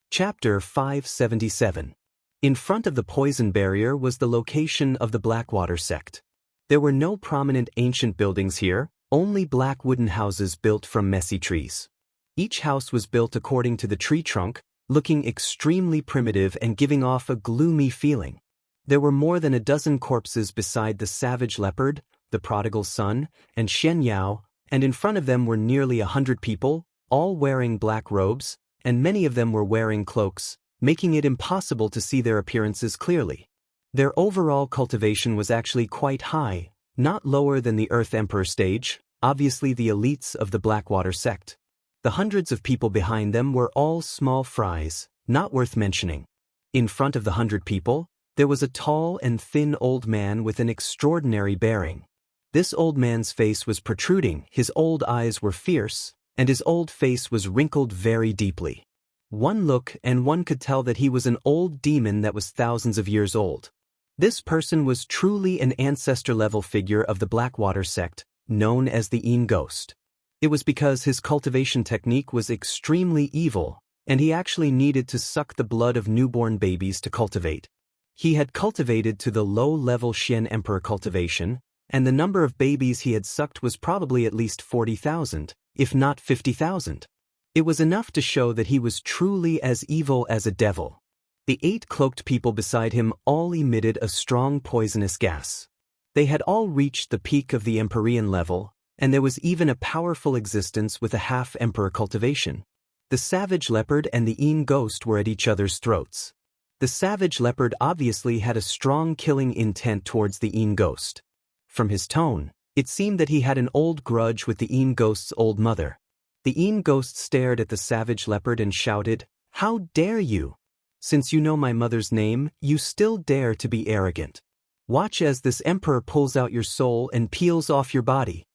Chapter 577. In front of the poison barrier was the location of the Blackwater sect. There were no prominent ancient buildings here, only black wooden houses built from messy trees. Each house was built according to the tree trunk, looking extremely primitive and giving off a gloomy feeling. There were more than a dozen corpses beside the savage leopard, the prodigal son, and Xianxia, and in front of them were nearly 100 people, all wearing black robes, and many of them were wearing cloaks, making it impossible to see their appearances clearly. Their overall cultivation was actually quite high, not lower than the Earth Emperor stage, obviously the elites of the Blackwater sect. The hundreds of people behind them were all small fries, not worth mentioning. In front of the 100 people, there was a tall and thin old man with an extraordinary bearing. This old man's face was protruding, his old eyes were fierce, and his old face was wrinkled very deeply. One look and one could tell that he was an old demon that was thousands of years old. This person was truly an ancestor-level figure of the Blackwater sect, known as the Ein Ghost. It was because his cultivation technique was extremely evil, and he actually needed to suck the blood of newborn babies to cultivate. He had cultivated to the low-level Xian Emperor cultivation, and the number of babies he had sucked was probably at least 40,000, if not 50,000. It was enough to show that he was truly as evil as a devil. The 8 cloaked people beside him all emitted a strong poisonous gas. They had all reached the peak of the Empyrean level, and there was even a powerful existence with a half-emperor cultivation. The savage leopard and the Ein Ghost were at each other's throats. The savage leopard obviously had a strong killing intent towards the Ein Ghost. From his tone, it seemed that he had an old grudge with the Ein Ghost's old mother. The Ein Ghost stared at the savage leopard and shouted, "How dare you? Since you know my mother's name, you still dare to be arrogant. Watch as this emperor pulls out your soul and peels off your body."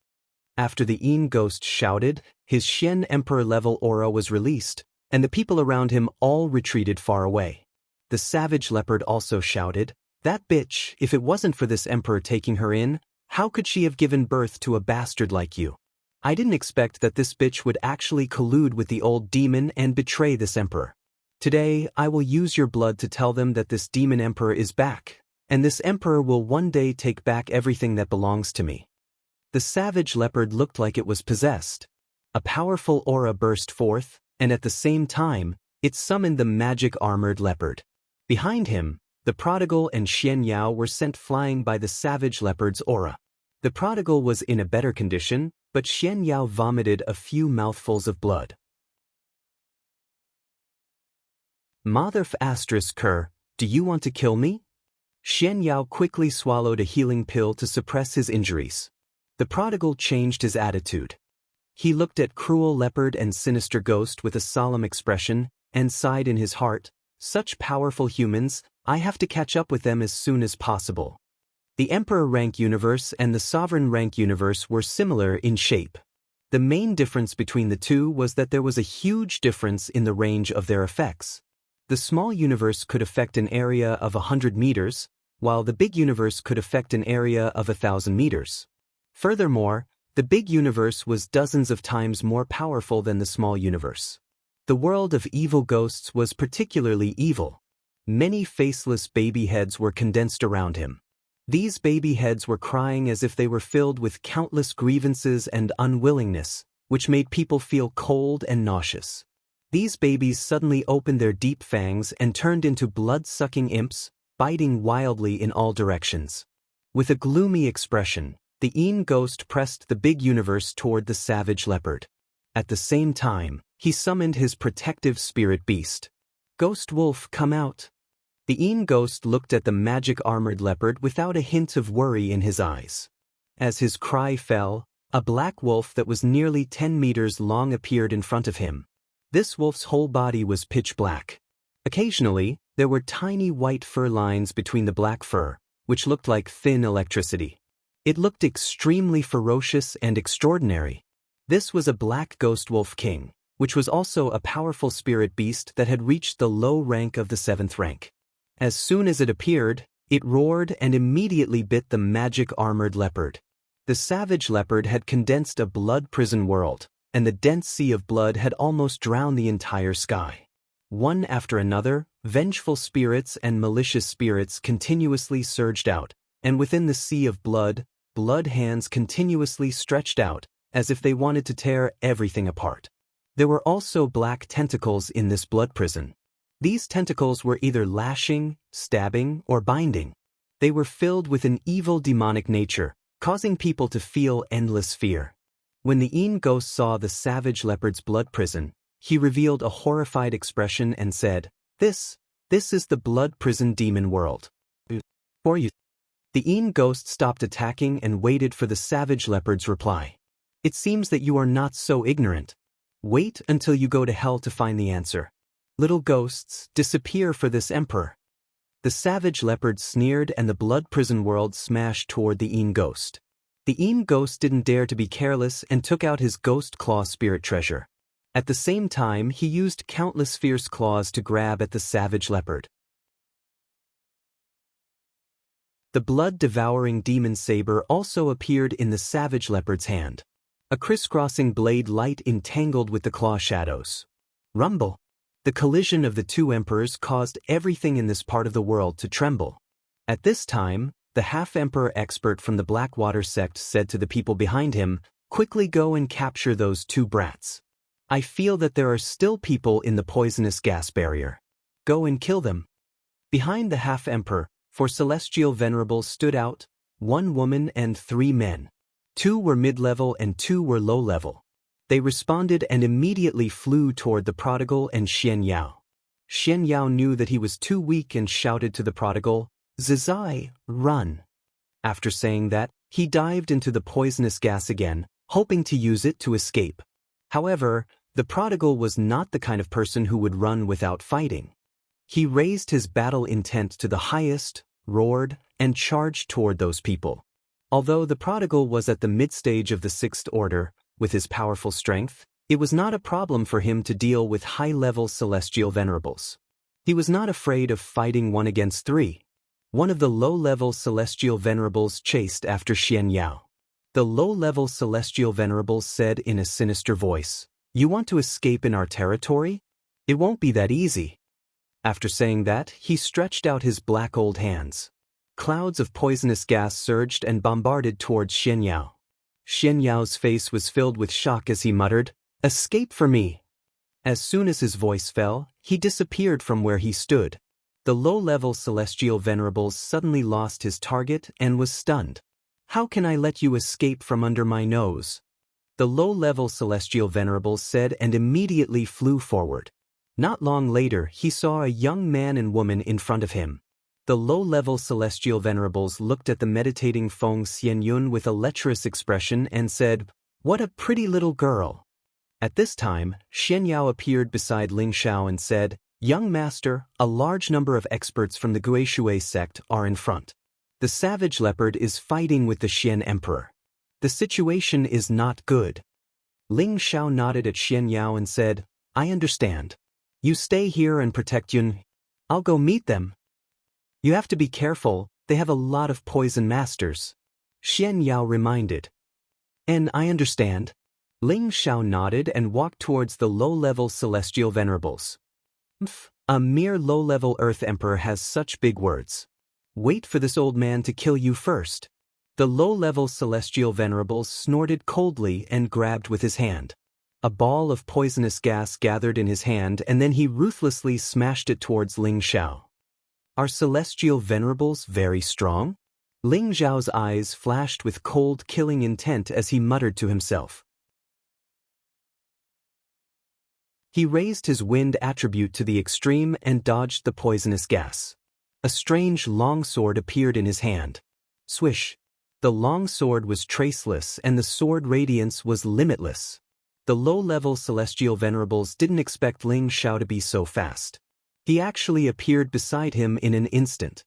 After the Ein Ghost shouted, his Xian Emperor-level aura was released, and the people around him all retreated far away. The savage leopard also shouted, "That bitch, if it wasn't for this emperor taking her in, How could she have given birth to a bastard like you? I didn't expect that this bitch would actually collude with the old demon and betray this emperor. Today, I will use your blood to tell them that this demon emperor is back, and this emperor will one day take back everything that belongs to me. The savage leopard looked like it was possessed. A powerful aura burst forth, and at the same time, it summoned the magic armored leopard. Behind him, the prodigal and Xianxia were sent flying by the savage leopard's aura. The prodigal was in a better condition, but Xianxia vomited a few mouthfuls of blood. Motherf *Ker, do you want to kill me? Xianxia quickly swallowed a healing pill to suppress his injuries. The prodigal changed his attitude. He looked at cruel leopard and sinister ghost with a solemn expression, and sighed in his heart, such powerful humans, I have to catch up with them as soon as possible. The Emperor rank universe and the Sovereign rank universe were similar in shape. The main difference between the two was that there was a huge difference in the range of their effects. The small universe could affect an area of 100 meters, while the big universe could affect an area of 1,000 meters. Furthermore, the big universe was dozens of times more powerful than the small universe. The world of evil ghosts was particularly evil. Many faceless baby heads were condensed around him. These baby heads were crying as if they were filled with countless grievances and unwillingness, which made people feel cold and nauseous. These babies suddenly opened their deep fangs and turned into blood-sucking imps, biting wildly in all directions. With a gloomy expression, the Een ghost pressed the big universe toward the savage leopard. At the same time, he summoned his protective spirit beast. Ghost wolf, come out. The Een ghost looked at the magic armored leopard without a hint of worry in his eyes. As his cry fell, a black wolf that was nearly 10 meters long appeared in front of him. This wolf's whole body was pitch black. Occasionally, there were tiny white fur lines between the black fur, which looked like thin electricity. It looked extremely ferocious and extraordinary. This was a black ghost wolf king, which was also a powerful spirit beast that had reached the low rank of the 7th rank. As soon as it appeared, it roared and immediately bit the magic armored leopard. The savage leopard had condensed a blood prison world, and the dense sea of blood had almost drowned the entire sky. One after another, vengeful spirits and malicious spirits continuously surged out, and within the sea of blood, blood hands continuously stretched out, as if they wanted to tear everything apart. There were also black tentacles in this blood prison. These tentacles were either lashing, stabbing, or binding. They were filled with an evil demonic nature, causing people to feel endless fear. When the Een ghost saw the savage leopard's blood prison, he revealed a horrified expression and said, This is the blood prison demon world. For you. The Een ghost stopped attacking and waited for the savage leopard's reply. It seems that you are not so ignorant. Wait until you go to hell to find the answer. Little ghosts, disappear for this emperor. The savage leopard sneered and the blood prison world smashed toward the Een ghost. The Een ghost didn't dare to be careless and took out his ghost claw spirit treasure. At the same time, he used countless fierce claws to grab at the savage leopard. The blood-devouring demon saber also appeared in the savage leopard's hand. A crisscrossing blade light entangled with the claw shadows. Rumble. The collision of the two emperors caused everything in this part of the world to tremble. At this time, the half-emperor expert from the Blackwater sect said to the people behind him, Quickly go and capture those two brats. I feel that there are still people in the poisonous gas barrier. Go and kill them. Behind the half-emperor, 4 celestial venerables stood out, 1 woman and 3 men. 2 were mid-level and 2 were low-level. They responded and immediately flew toward the prodigal and Xianxia. Xianxia knew that he was too weak and shouted to the prodigal, Zizai, run. After saying that, he dived into the poisonous gas again, hoping to use it to escape. However, the prodigal was not the kind of person who would run without fighting. He raised his battle intent to the highest, roared, and charged toward those people. Although the prodigal was at the mid-stage of the 6th order, with his powerful strength, it was not a problem for him to deal with high-level celestial venerables. He was not afraid of fighting 1 against 3. One of the low-level celestial venerables chased after Xianxia. The low-level celestial venerables said in a sinister voice, "You want to escape in our territory? It won't be that easy." After saying that, he stretched out his black old hands. Clouds of poisonous gas surged and bombarded towards Xianxia. Xianxiao's face was filled with shock as he muttered, "Escape for me!" As soon as his voice fell, he disappeared from where he stood. The low-level celestial venerables suddenly lost his target and was stunned. "How can I let you escape from under my nose?" The low-level celestial venerables said and immediately flew forward. Not long later, he saw a young man and woman in front of him. The low-level celestial venerables looked at the meditating Feng Xianyun with a lecherous expression and said, "What a pretty little girl." At this time, Xianxia appeared beside Ling Xiao and said, "Young master, a large number of experts from the Guishui sect are in front. The savage leopard is fighting with the Xian emperor. The situation is not good." Ling Xiao nodded at Xianxia and said, "I understand. You stay here and protect Yun. I'll go meet them. You have to be careful, they have a lot of poison masters." Xianxia reminded. "And I understand." Ling Xiao nodded and walked towards the low-level celestial venerables. A mere low-level Earth Emperor has such big words. Wait for this old man to kill you first. The low-level celestial venerables snorted coldly and grabbed with his hand. A ball of poisonous gas gathered in his hand and then he ruthlessly smashed it towards Ling Xiao. "Are celestial venerables very strong?" Ling Xiao's eyes flashed with cold, killing intent as he muttered to himself. He raised his wind attribute to the extreme and dodged the poisonous gas. A strange long sword appeared in his hand. Swish! The long sword was traceless and the sword radiance was limitless. The low-level celestial venerables didn't expect Ling Xiao to be so fast. He actually appeared beside him in an instant.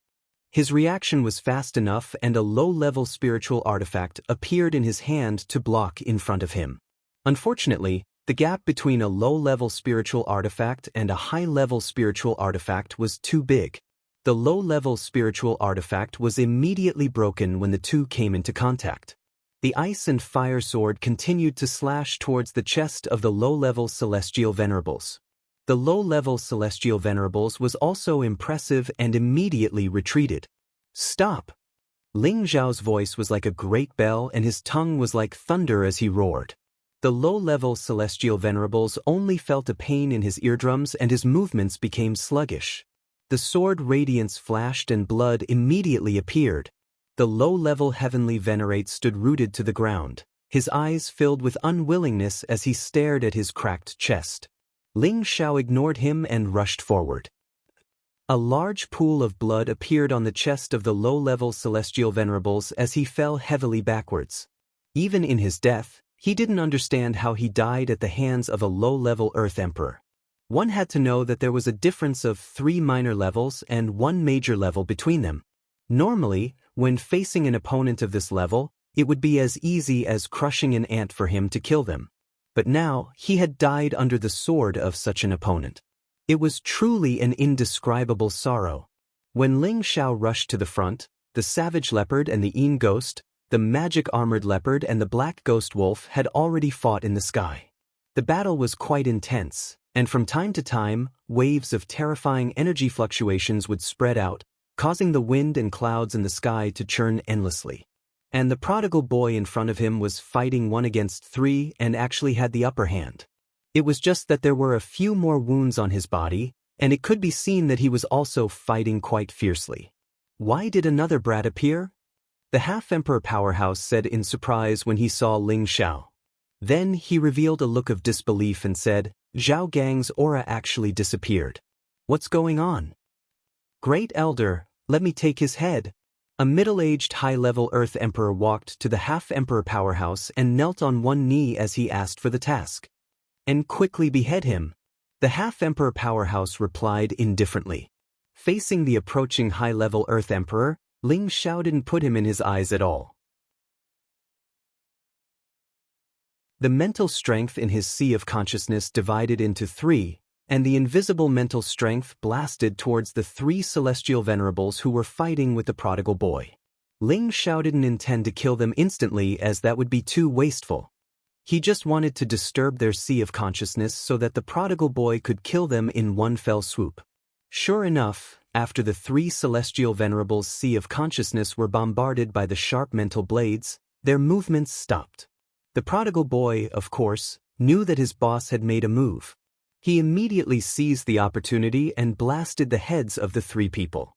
His reaction was fast enough and a low-level spiritual artifact appeared in his hand to block in front of him. Unfortunately, the gap between a low-level spiritual artifact and a high-level spiritual artifact was too big. The low-level spiritual artifact was immediately broken when the two came into contact. The ice and fire sword continued to slash towards the chest of the low-level celestial venerables. The low-level celestial venerables was also impressive and immediately retreated. "Stop!" Ling Xiao's voice was like a great bell and his tongue was like thunder as he roared. The low-level celestial venerables only felt a pain in his eardrums and his movements became sluggish. The sword radiance flashed and blood immediately appeared. The low-level heavenly venerate stood rooted to the ground, his eyes filled with unwillingness as he stared at his cracked chest. Ling Xiao ignored him and rushed forward. A large pool of blood appeared on the chest of the low-level celestial venerables as he fell heavily backwards. Even in his death, he didn't understand how he died at the hands of a low-level Earth Emperor. One had to know that there was a difference of 3 minor levels and 1 major level between them. Normally, when facing an opponent of this level, it would be as easy as crushing an ant for him to kill them. But now, he had died under the sword of such an opponent. It was truly an indescribable sorrow. When Ling Xiao rushed to the front, the savage leopard and the Yin ghost, the magic armored leopard and the black ghost wolf had already fought in the sky. The battle was quite intense, and from time to time, waves of terrifying energy fluctuations would spread out, causing the wind and clouds in the sky to churn endlessly. And the prodigal boy in front of him was fighting 1 against 3 and actually had the upper hand. It was just that there were a few more wounds on his body, and it could be seen that he was also fighting quite fiercely. Why did another brat appear? The half-emperor powerhouse said in surprise when he saw Ling Xiao. Then he revealed a look of disbelief and said, "Zhao Gang's aura actually disappeared. What's going on?" "Great Elder, let me take his head." A middle-aged high-level Earth Emperor walked to the half-emperor powerhouse and knelt on one knee as he asked for the task. "And quickly behead him." The half-emperor powerhouse replied indifferently. Facing the approaching high-level Earth Emperor, Ling Xiao didn't put him in his eyes at all. The mental strength in his sea of consciousness divided into 3, and the invisible mental strength blasted towards the three celestial venerables who were fighting with the prodigal boy. Ling Xiao didn't intend to kill them instantly, as that would be too wasteful. He just wanted to disturb their sea of consciousness so that the prodigal boy could kill them in one fell swoop. Sure enough, after the three celestial venerables' sea of consciousness were bombarded by the sharp mental blades, their movements stopped. The prodigal boy, of course, knew that his boss had made a move. He immediately seized the opportunity and blasted the heads of the three people.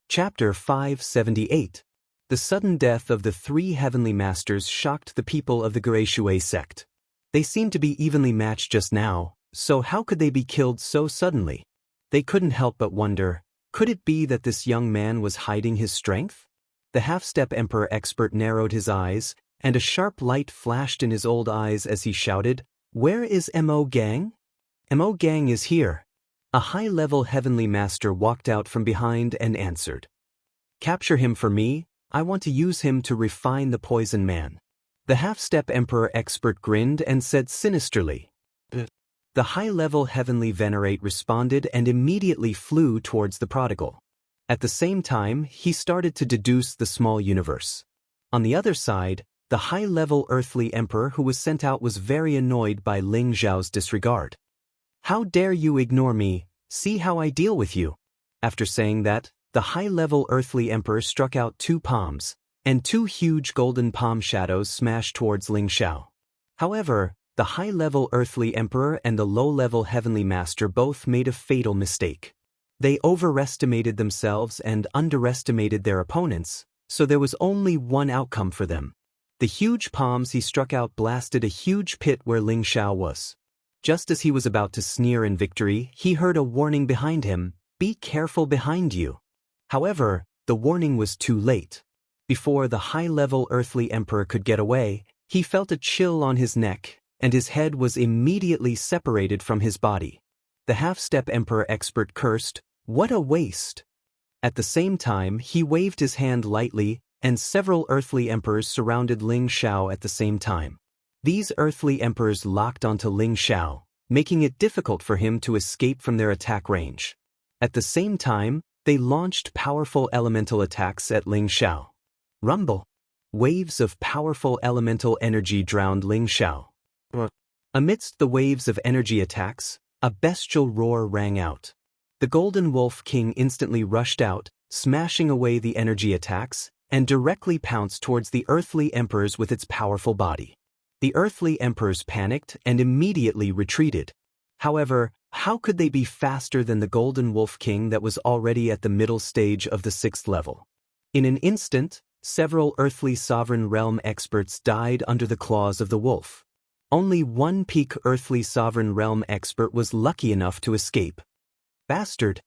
Chapter 578. The sudden death of the three heavenly masters shocked the people of the Guishui sect. They seemed to be evenly matched just now, so how could they be killed so suddenly? They couldn't help but wonder, could it be that this young man was hiding his strength? The half-step emperor expert narrowed his eyes, and a sharp light flashed in his old eyes as he shouted, "Where is Mo Gang?" "Mo Gang is here." A high-level heavenly master walked out from behind and answered. "Capture him for me, I want to use him to refine the poison man." The half-step emperor expert grinned and said sinisterly. The high-level heavenly venerate responded and immediately flew towards the prodigal. At the same time, he started to deduce the small universe. On the other side, the high-level earthly emperor who was sent out was very annoyed by Ling Xiao's disregard. "How dare you ignore me? See how I deal with you." After saying that, the high-level earthly emperor struck out two palms, and two huge golden palm shadows smashed towards Ling Xiao. However, the high-level earthly emperor and the low-level heavenly master both made a fatal mistake. They overestimated themselves and underestimated their opponents, so there was only one outcome for them. The huge palms he struck out blasted a huge pit where Ling Xiao was. Just as he was about to sneer in victory, he heard a warning behind him, "Be careful behind you." However, the warning was too late. Before the high-level earthly emperor could get away, he felt a chill on his neck, and his head was immediately separated from his body. The half-step emperor expert cursed, "What a waste!" At the same time, he waved his hand lightly, and several earthly emperors surrounded Ling Xiao at the same time. These earthly emperors locked onto Ling Xiao, making it difficult for him to escape from their attack range. At the same time, they launched powerful elemental attacks at Ling Xiao. Rumble! Waves of powerful elemental energy drowned Ling Xiao. Amidst the waves of energy attacks, a bestial roar rang out. The Golden Wolf King instantly rushed out, smashing away the energy attacks, and directly pounced towards the earthly emperors with its powerful body. The earthly emperors panicked and immediately retreated. However, how could they be faster than the Golden Wolf King that was already at the middle stage of the 6th level? In an instant, several earthly sovereign realm experts died under the claws of the wolf. Only one peak earthly sovereign realm expert was lucky enough to escape. "Bastard!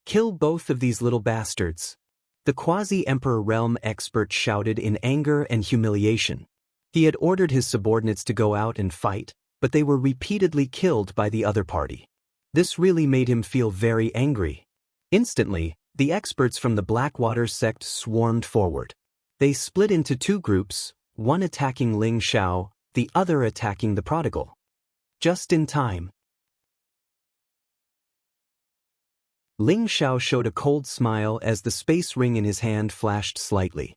Kill both of these little bastards!" The quasi-emperor realm expert shouted in anger and humiliation. He had ordered his subordinates to go out and fight, but they were repeatedly killed by the other party. This really made him feel very angry. Instantly, the experts from the Blackwater sect swarmed forward. They split into two groups, one attacking Ling Xiao, the other attacking the prodigal. Just in time. Ling Xiao showed a cold smile as the space ring in his hand flashed slightly.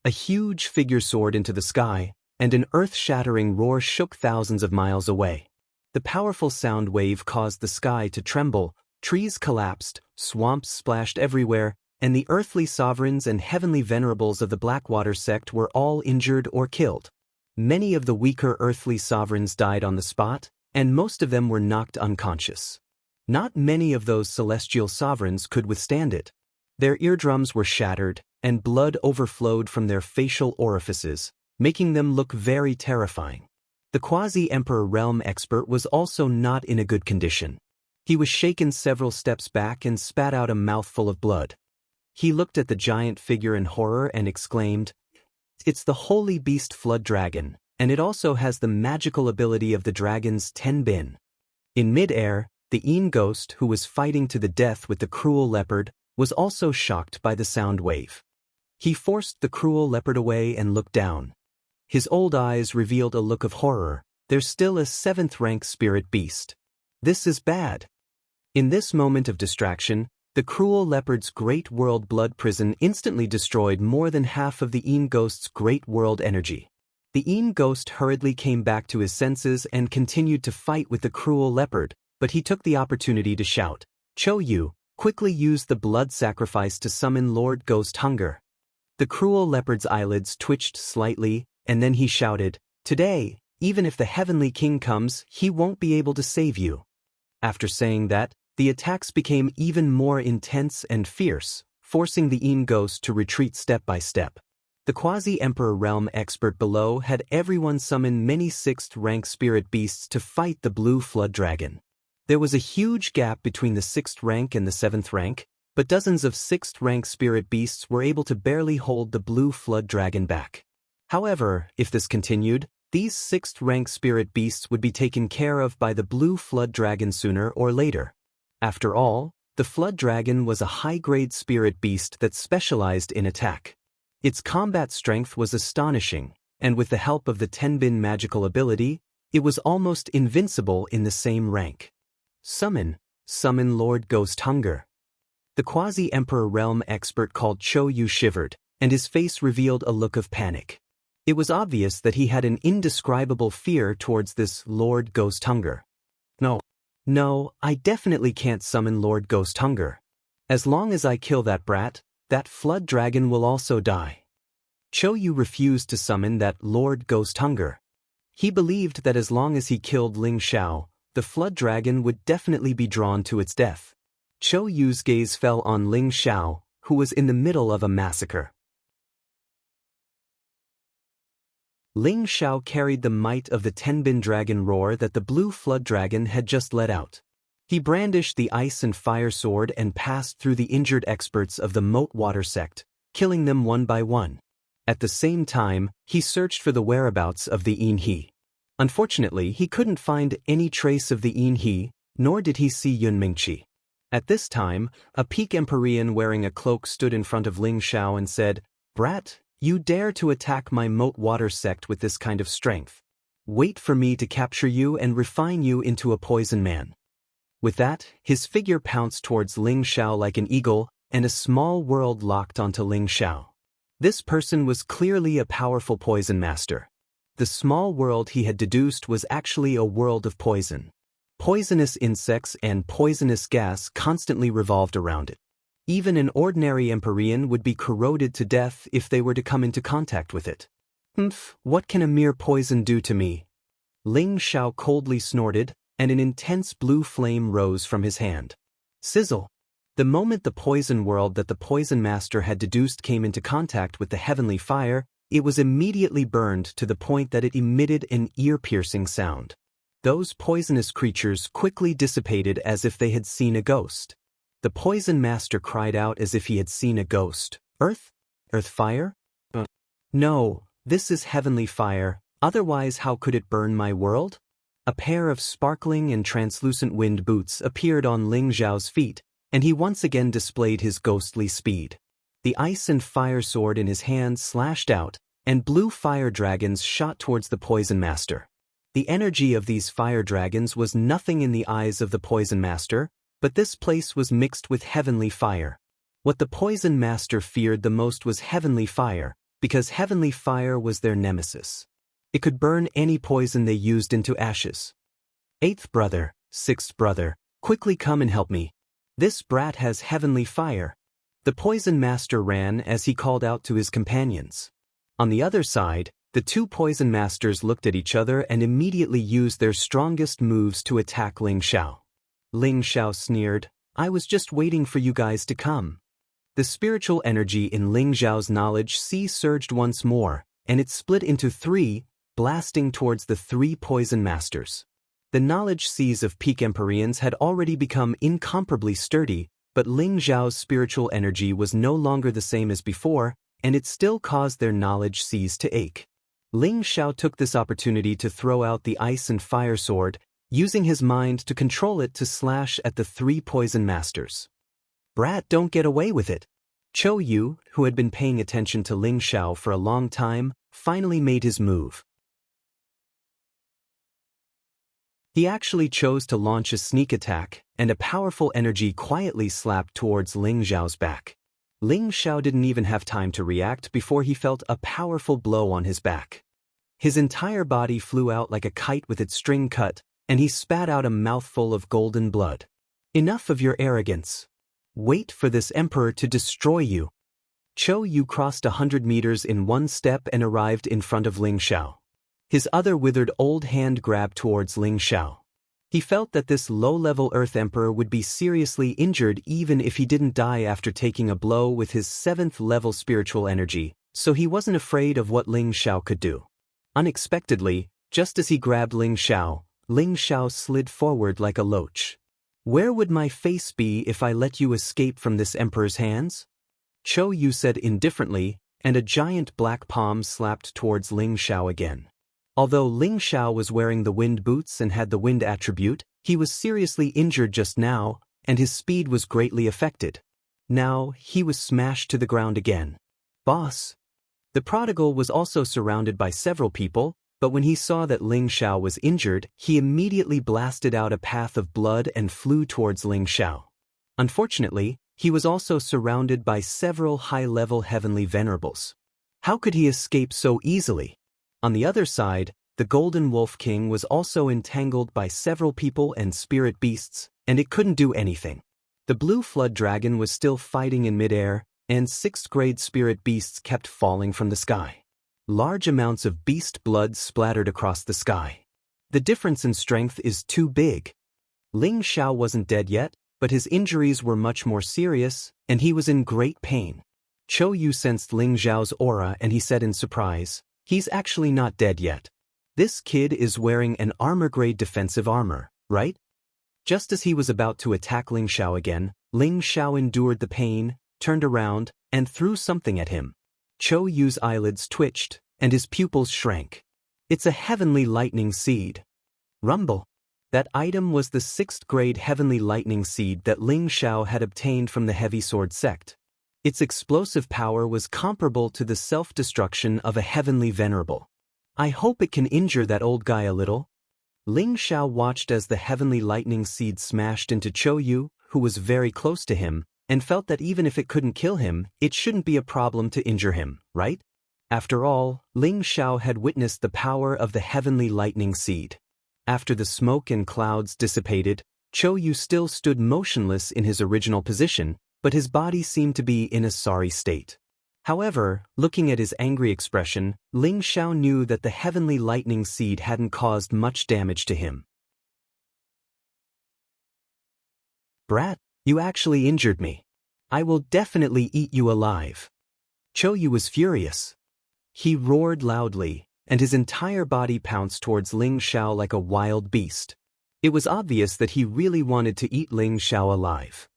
A huge figure soared into the sky, and an earth-shattering roar shook thousands of miles away. The powerful sound wave caused the sky to tremble, trees collapsed, swamps splashed everywhere, and the earthly sovereigns and heavenly venerables of the Blackwater sect were all injured or killed. Many of the weaker earthly sovereigns died on the spot, and most of them were knocked unconscious. Not many of those celestial sovereigns could withstand it. Their eardrums were shattered, and blood overflowed from their facial orifices, making them look very terrifying. The quasi-emperor realm expert was also not in a good condition. He was shaken several steps back and spat out a mouthful of blood. He looked at the giant figure in horror and exclaimed, "It's the holy beast flood dragon, and it also has the magical ability of the dragon's Tenbin." In mid-air, the Een ghost, who was fighting to the death with the cruel leopard, was also shocked by the sound wave. He forced the cruel leopard away and looked down. His old eyes revealed a look of horror. There's still a 7th-rank spirit beast. This is bad. In this moment of distraction, the cruel leopard's Great World Blood Prison instantly destroyed more than half of the Een Ghost's Great World energy. The Een Ghost hurriedly came back to his senses and continued to fight with the cruel leopard, but he took the opportunity to shout, "Cho Yu, quickly use the blood sacrifice to summon Lord Ghost Hunger." The cruel leopard's eyelids twitched slightly, and then he shouted, "Today, even if the Heavenly King comes, he won't be able to save you." After saying that, the attacks became even more intense and fierce, forcing the Een Ghost to retreat step by step. The Quasi-Emperor Realm expert below had everyone summon many 6th-rank spirit beasts to fight the Blue Flood Dragon. There was a huge gap between the 6th rank and the 7th rank, but dozens of 6th-rank spirit beasts were able to barely hold the Blue Flood Dragon back. However, if this continued, these 6th-rank spirit beasts would be taken care of by the Blue Flood Dragon sooner or later. After all, the Flood Dragon was a high-grade spirit beast that specialized in attack. Its combat strength was astonishing, and with the help of the Tenbin magical ability, it was almost invincible in the same rank. Summon Lord Ghost Hunger. The Quasi-Emperor Realm expert called Cho Yu shivered, and his face revealed a look of panic. It was obvious that he had an indescribable fear towards this Lord Ghost Hunger. No, I definitely can't summon Lord Ghost Hunger. As long as I kill that brat, that flood dragon will also die. Cho Yu refused to summon that Lord Ghost Hunger. He believed that as long as he killed Ling Xiao, the flood dragon would definitely be drawn to its death. Cho Yu's gaze fell on Ling Xiao, who was in the middle of a massacre. Ling Xiao carried the might of the Tenbin dragon roar that the blue flood dragon had just let out. He brandished the ice and fire sword and passed through the injured experts of the Moat Water sect, killing them one by one. At the same time, he searched for the whereabouts of the Een He. Unfortunately, he couldn't find any trace of the Een He, nor did he see Yun Mingqi. At this time, a Peak Empyrean wearing a cloak stood in front of Ling Xiao and said, "Brat, you dare to attack my Moat Water sect with this kind of strength. Wait for me to capture you and refine you into a poison man." With that, his figure pounced towards Ling Xiao like an eagle, and a small world locked onto Ling Xiao. This person was clearly a powerful poison master. The small world he had deduced was actually a world of poison. Poisonous insects and poisonous gas constantly revolved around it. Even an ordinary Empyrean would be corroded to death if they were to come into contact with it. What can a mere poison do to me?" Ling Xiao coldly snorted, and an intense blue flame rose from his hand. Sizzle! The moment the poison world that the poison master had deduced came into contact with the heavenly fire, it was immediately burned to the point that it emitted an ear-piercing sound. Those poisonous creatures quickly dissipated as if they had seen a ghost. The poison master cried out as if he had seen a ghost. Earth? Earth fire? No, this is heavenly fire, otherwise how could it burn my world? A pair of sparkling and translucent wind boots appeared on Ling Xiao's feet, and he once again displayed his ghostly speed. The ice and fire sword in his hand slashed out, and blue fire dragons shot towards the poison master. The energy of these fire dragons was nothing in the eyes of the poison master, but this place was mixed with heavenly fire. What the poison master feared the most was heavenly fire, because heavenly fire was their nemesis. It could burn any poison they used into ashes. "Eighth brother, sixth brother, quickly come and help me. This brat has heavenly fire." The poison master ran as he called out to his companions. On the other side, the two poison masters looked at each other and immediately used their strongest moves to attack Ling Xiao. Ling Xiao sneered, "I was just waiting for you guys to come." The spiritual energy in Ling Xiao's knowledge sea surged once more, and it split into three, blasting towards the three poison masters. The knowledge seas of Peak Empyreans had already become incomparably sturdy, but Ling Xiao's spiritual energy was no longer the same as before, and it still caused their knowledge seas to ache. Ling Xiao took this opportunity to throw out the ice and fire sword, using his mind to control it to slash at the three poison masters. "Brat, don't get away with it." Cho Yu, who had been paying attention to Ling Xiao for a long time, finally made his move. He actually chose to launch a sneak attack, and a powerful energy quietly slapped towards Ling Xiao's back. Ling Xiao didn't even have time to react before he felt a powerful blow on his back. His entire body flew out like a kite with its string cut, and he spat out a mouthful of golden blood. Enough of your arrogance. Wait for this emperor to destroy you. Chou Yu crossed 100 meters in one step and arrived in front of Ling Xiao. His other withered old hand grabbed towards Ling Xiao. He felt that this low-level Earth Emperor would be seriously injured even if he didn't die after taking a blow with his 7th-level spiritual energy, so he wasn't afraid of what Ling Xiao could do. Unexpectedly, just as he grabbed Ling Xiao slid forward like a loach. Where would my face be if I let you escape from this emperor's hands? Chou Yu said indifferently, and a giant black palm slapped towards Ling Xiao again. Although Ling Xiao was wearing the wind boots and had the wind attribute, he was seriously injured just now, and his speed was greatly affected. Now, he was smashed to the ground again. Boss! The prodigal was also surrounded by several people, but when he saw that Ling Xiao was injured, he immediately blasted out a path of blood and flew towards Ling Xiao. Unfortunately, he was also surrounded by several high-level heavenly venerables. How could he escape so easily? On the other side, the Golden Wolf King was also entangled by several people and spirit beasts, and it couldn't do anything. The Blue Flood Dragon was still fighting in midair, and 6th-grade spirit beasts kept falling from the sky. Large amounts of beast blood splattered across the sky. The difference in strength is too big. Ling Xiao wasn't dead yet, but his injuries were much more serious, and he was in great pain. Chou Yu sensed Ling Xiao's aura and he said in surprise, "He's actually not dead yet. This kid is wearing an armor-grade defensive armor, right?" Just as he was about to attack Ling Xiao again, Ling Xiao endured the pain, turned around, and threw something at him. Chou Yu's eyelids twitched, and his pupils shrank. It's a heavenly lightning seed. Rumble. That item was the 6th-grade heavenly lightning seed that Ling Xiao had obtained from the heavy sword sect. Its explosive power was comparable to the self-destruction of a heavenly venerable. I hope it can injure that old guy a little. Ling Xiao watched as the heavenly lightning seed smashed into Chou Yu, who was very close to him, and felt that even if it couldn't kill him, it shouldn't be a problem to injure him, right? After all, Ling Xiao had witnessed the power of the heavenly lightning seed. After the smoke and clouds dissipated, Chou Yu still stood motionless in his original position, but his body seemed to be in a sorry state. However, looking at his angry expression, Ling Xiao knew that the heavenly lightning seed hadn't caused much damage to him. Brat, you actually injured me. I will definitely eat you alive. Chou Yu was furious. He roared loudly, and his entire body pounced towards Ling Xiao like a wild beast. It was obvious that he really wanted to eat Ling Xiao alive.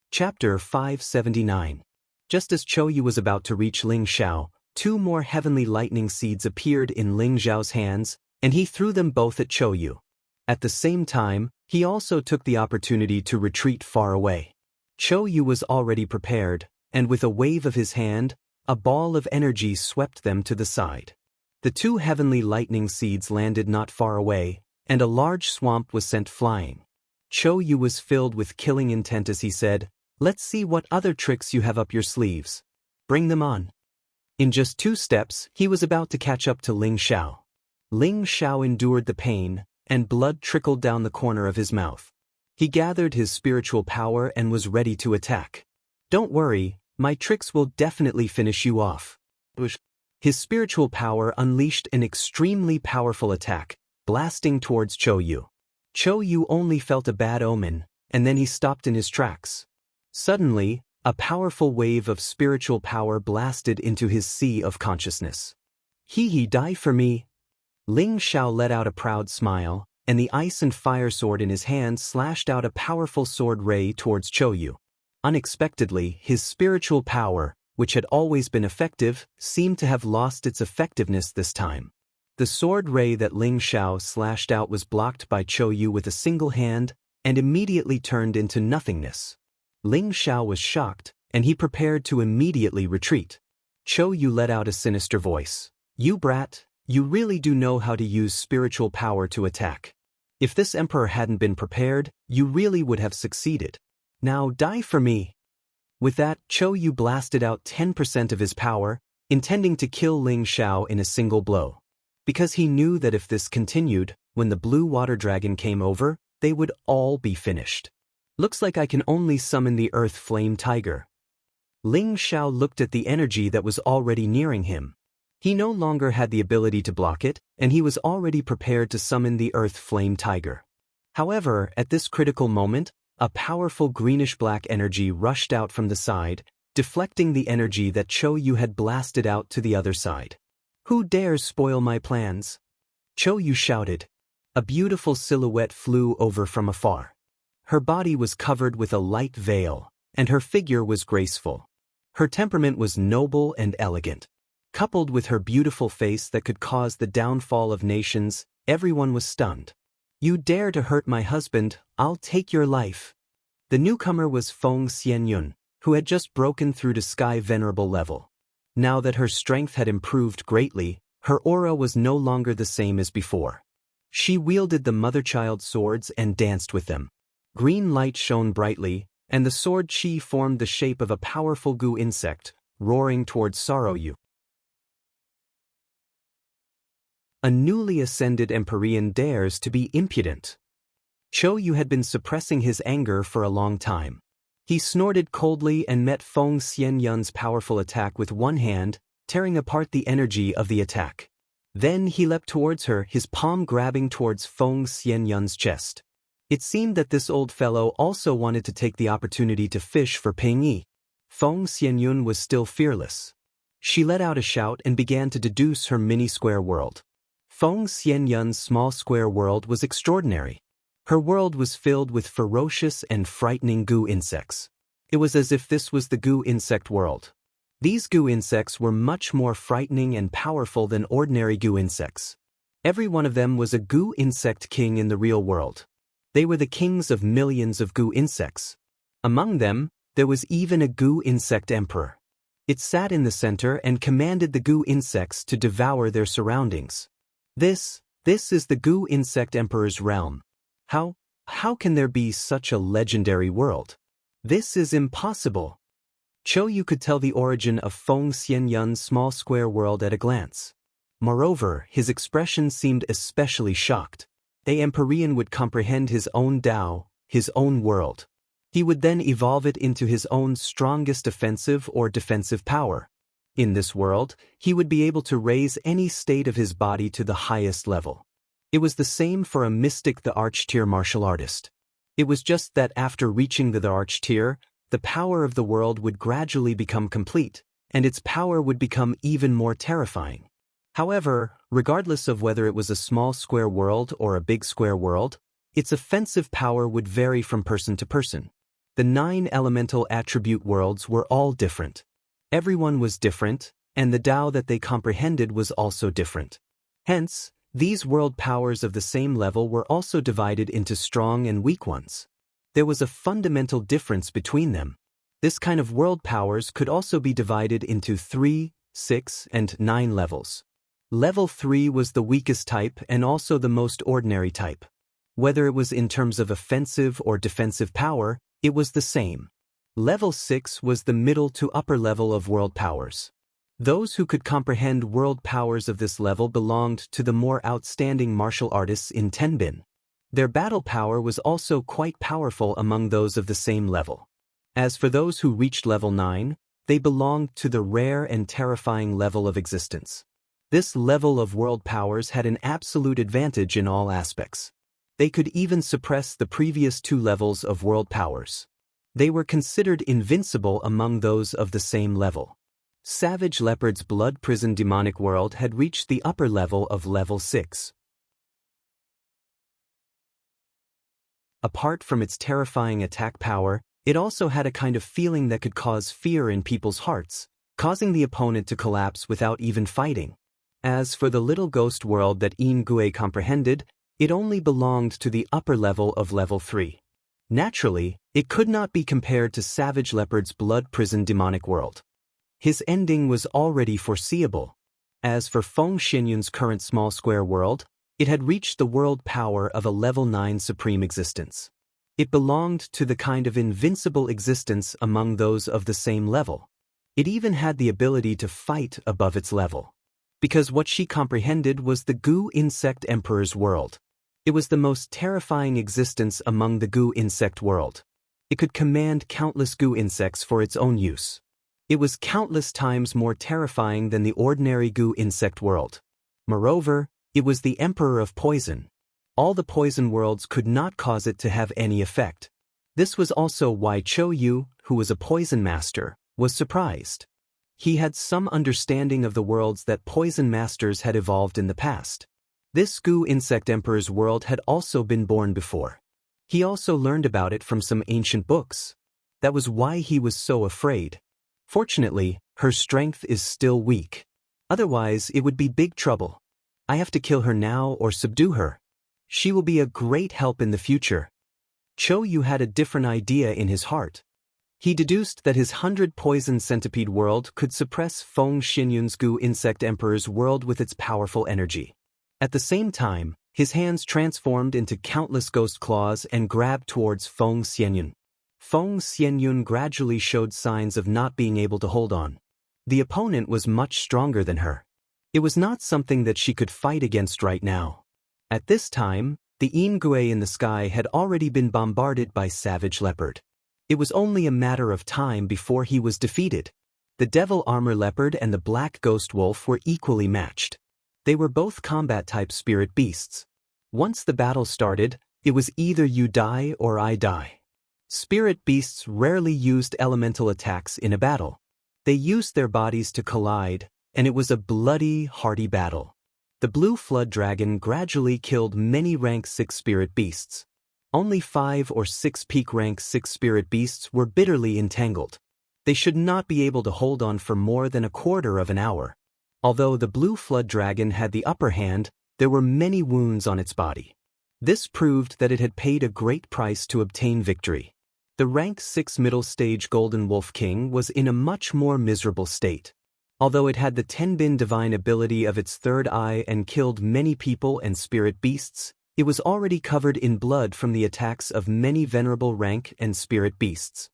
Chapter 579. Just as Chou Yu was about to reach Ling Xiao, 2 more heavenly lightning seeds appeared in Ling Xiao's hands, and he threw them both at Chou Yu. At the same time, he also took the opportunity to retreat far away. Chou Yu was already prepared, and with a wave of his hand, a ball of energy swept them to the side. The 2 heavenly lightning seeds landed not far away, and a large swamp was sent flying. Chou Yu was filled with killing intent as he said, "Let's see what other tricks you have up your sleeves. Bring them on." In just 2 steps, he was about to catch up to Ling Xiao. Ling Xiao endured the pain, and blood trickled down the corner of his mouth. He gathered his spiritual power and was ready to attack. "Don't worry, my tricks will definitely finish you off." His spiritual power unleashed an extremely powerful attack, blasting towards Chou Yu. Chou Yu only felt a bad omen, and then he stopped in his tracks. Suddenly, a powerful wave of spiritual power blasted into his sea of consciousness. He die for me." Ling Xiao let out a proud smile, and the ice and fire sword in his hand slashed out a powerful sword ray towards Chou Yu. Unexpectedly, his spiritual power, which had always been effective, seemed to have lost its effectiveness this time. The sword ray that Ling Xiao slashed out was blocked by Chou Yu with a single hand, and immediately turned into nothingness. Ling Xiao was shocked, and he prepared to immediately retreat. Chou Yu let out a sinister voice. "You brat, you really do know how to use spiritual power to attack. If this emperor hadn't been prepared, you really would have succeeded. Now die for me." With that, Chou Yu blasted out 10% of his power, intending to kill Ling Xiao in a single blow. Because he knew that if this continued, when the blue water dragon came over, they would all be finished. "Looks like I can only summon the earth flame tiger." Ling Xiao looked at the energy that was already nearing him. He no longer had the ability to block it, and he was already prepared to summon the earth flame tiger. However, at this critical moment, a powerful greenish-black energy rushed out from the side, deflecting the energy that Chou Yu had blasted out to the other side. "Who dares spoil my plans?" Chou Yu shouted. A beautiful silhouette flew over from afar. Her body was covered with a light veil, and her figure was graceful. Her temperament was noble and elegant. Coupled with her beautiful face that could cause the downfall of nations, everyone was stunned. "You dare to hurt my husband, I'll take your life." The newcomer was Feng Xianyun, who had just broken through to Sky Venerable level. Now that her strength had improved greatly, her aura was no longer the same as before. She wielded the mother-child swords and danced with them. Green light shone brightly, and the sword chi formed the shape of a powerful goo insect, roaring towards Sorrow-Yu. A newly ascended Empyrean dares to be impudent. Chou Yu had been suppressing his anger for a long time. He snorted coldly and met Feng Xianyun's powerful attack with one hand, tearing apart the energy of the attack. Then he leapt towards her, his palm grabbing towards Feng Xianyun's chest. It seemed that this old fellow also wanted to take the opportunity to fish for Ping Yi. Feng Xianyun was still fearless. She let out a shout and began to deduce her mini-square world. Feng Xianyun's small square world was extraordinary. Her world was filled with ferocious and frightening goo insects. It was as if this was the goo insect world. These goo insects were much more frightening and powerful than ordinary goo insects. Every one of them was a goo insect king in the real world. They were the kings of millions of goo insects. Among them, there was even a goo insect emperor. It sat in the center and commanded the goo insects to devour their surroundings. This is the goo insect emperor's realm. How can there be such a legendary world? This is impossible. Chou Yu could tell the origin of Feng Xianyun's small square world at a glance. Moreover, his expression seemed especially shocked. A Empyrean would comprehend his own Tao, his own world. He would then evolve it into his own strongest offensive or defensive power. In this world, he would be able to raise any state of his body to the highest level. It was the same for a mystic, the arch-tier martial artist. It was just that after reaching the arch-tier, the power of the world would gradually become complete, and its power would become even more terrifying. However, regardless of whether it was a small square world or a big square world, its offensive power would vary from person to person. The 9 elemental attribute worlds were all different. Everyone was different, and the Tao that they comprehended was also different. Hence, these world powers of the same level were also divided into strong and weak ones. There was a fundamental difference between them. This kind of world powers could also be divided into 3, 6, and 9 levels. Level 3 was the weakest type and also the most ordinary type. Whether it was in terms of offensive or defensive power, it was the same. Level 6 was the middle to upper level of world powers. Those who could comprehend world powers of this level belonged to the more outstanding martial artists in Tenbin. Their battle power was also quite powerful among those of the same level. As for those who reached level 9, they belonged to the rare and terrifying level of existence. This level of world powers had an absolute advantage in all aspects. They could even suppress the previous 2 levels of world powers. They were considered invincible among those of the same level. Savage Leopard's blood prison demonic world had reached the upper level of level 6. Apart from its terrifying attack power, it also had a kind of feeling that could cause fear in people's hearts, causing the opponent to collapse without even fighting. As for the little ghost world that Yin Gue comprehended, it only belonged to the upper level of level 3. Naturally, it could not be compared to Savage Leopard's blood prison demonic world. His ending was already foreseeable. As for Feng Xinyun's current small square world, it had reached the world power of a level 9 supreme existence. It belonged to the kind of invincible existence among those of the same level. It even had the ability to fight above its level. Because what she comprehended was the Gu Insect Emperor's world. It was the most terrifying existence among the Gu insect world. It could command countless Gu insects for its own use. It was countless times more terrifying than the ordinary Gu insect world. Moreover, it was the Emperor of Poison. All the poison worlds could not cause it to have any effect. This was also why Chou Yu, who was a poison master, was surprised. He had some understanding of the worlds that poison masters had evolved in the past. This Gu Insect Emperor's world had also been born before. He also learned about it from some ancient books. That was why he was so afraid. Fortunately, her strength is still weak. Otherwise, it would be big trouble. I have to kill her now or subdue her. She will be a great help in the future. Chou Yu had a different idea in his heart. He deduced that his 100 poison centipede world could suppress Feng Xinyun's Gu Insect Emperor's world with its powerful energy. At the same time, his hands transformed into countless ghost claws and grabbed towards Feng Xinyun. Feng Xinyun gradually showed signs of not being able to hold on. The opponent was much stronger than her. It was not something that she could fight against right now. At this time, the Ingui in the sky had already been bombarded by Savage Leopard. It was only a matter of time before he was defeated. The Devil Armor Leopard and the Black Ghost Wolf were equally matched. They were both combat-type spirit beasts. Once the battle started, it was either you die or I die. Spirit beasts rarely used elemental attacks in a battle. They used their bodies to collide, and it was a bloody, hearty battle. The Blue Flood Dragon gradually killed many rank 6 spirit beasts. Only 5 or 6 peak rank 6 spirit beasts were bitterly entangled. They should not be able to hold on for more than a quarter of an hour. Although the Blue Flood Dragon had the upper hand, there were many wounds on its body. This proved that it had paid a great price to obtain victory. The rank 6 middle stage Golden Wolf King was in a much more miserable state. Although it had the Tenbin divine ability of its third eye and killed many people and spirit beasts, it was already covered in blood from the attacks of many venerable rank and spirit beasts.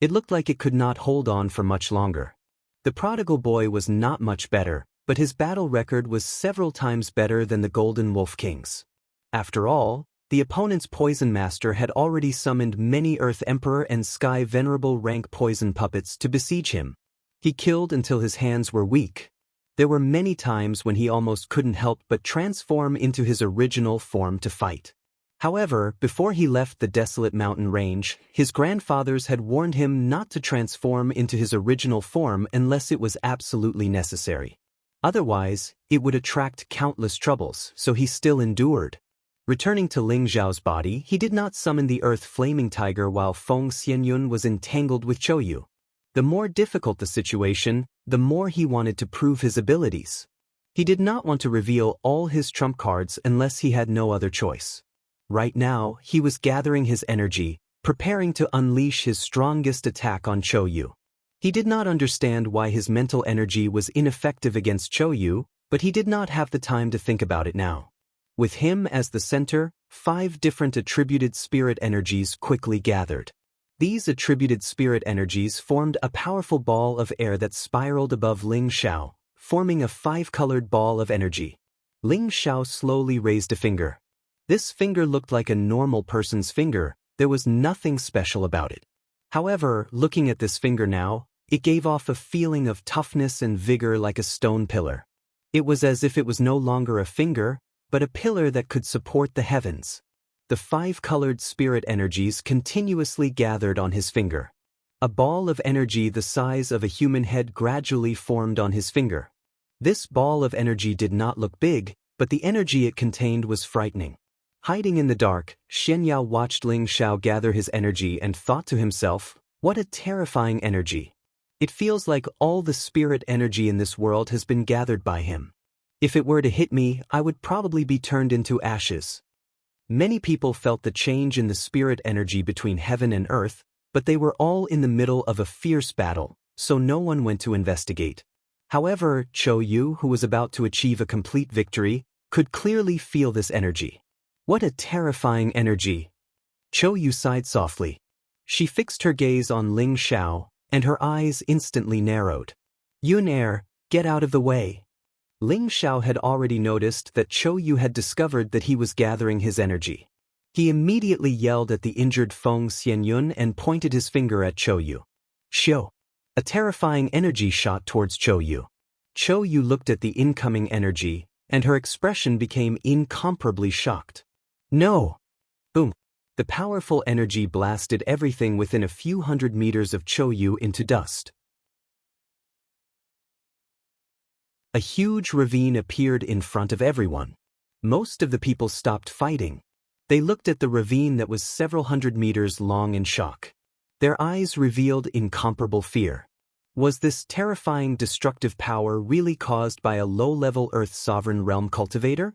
It looked like it could not hold on for much longer. The prodigal boy was not much better, but his battle record was several times better than the Golden Wolf King's. After all, the opponent's poison master had already summoned many Earth Emperor and Sky Venerable rank poison puppets to besiege him. He killed until his hands were weak. There were many times when he almost couldn't help but transform into his original form to fight. However, before he left the desolate mountain range, his grandfathers had warned him not to transform into his original form unless it was absolutely necessary. Otherwise, it would attract countless troubles, so he still endured. Returning to Ling Zhao's body, he did not summon the Earth Flaming Tiger while Feng Xinyun was entangled with Chou Yu. The more difficult the situation, the more he wanted to prove his abilities. He did not want to reveal all his trump cards unless he had no other choice. Right now, he was gathering his energy, preparing to unleash his strongest attack on Chou Yu. He did not understand why his mental energy was ineffective against Chou Yu, but he did not have the time to think about it now. With him as the center, 5 different attributed spirit energies quickly gathered. These attributed spirit energies formed a powerful ball of air that spiraled above Ling Xiao, forming a 5-colored ball of energy. Ling Xiao slowly raised a finger. This finger looked like a normal person's finger, there was nothing special about it. However, looking at this finger now, it gave off a feeling of toughness and vigor like a stone pillar. It was as if it was no longer a finger, but a pillar that could support the heavens. The 5-colored spirit energies continuously gathered on his finger. A ball of energy the size of a human head gradually formed on his finger. This ball of energy did not look big, but the energy it contained was frightening. Hiding in the dark, Xianxia watched Ling Xiao gather his energy and thought to himself, what a terrifying energy. It feels like all the spirit energy in this world has been gathered by him. If it were to hit me, I would probably be turned into ashes. Many people felt the change in the spirit energy between heaven and earth, but they were all in the middle of a fierce battle, so no one went to investigate. However, Chou Yu, who was about to achieve a complete victory, could clearly feel this energy. What a terrifying energy! Chou Yu sighed softly. She fixed her gaze on Ling Xiao, and her eyes instantly narrowed. Yun Er, get out of the way. Ling Xiao had already noticed that Chou Yu had discovered that he was gathering his energy. He immediately yelled at the injured Feng Xianyun and pointed his finger at Chou Yu. Xiu! A terrifying energy shot towards Chou Yu. Chou Yu looked at the incoming energy, and her expression became incomparably shocked. No! Boom! The powerful energy blasted everything within a few hundred meters of Chou Yu into dust. A huge ravine appeared in front of everyone. Most of the people stopped fighting. They looked at the ravine that was several hundred meters long in shock. Their eyes revealed incomparable fear. Was this terrifying destructive power really caused by a low-level Earth Sovereign Realm cultivator?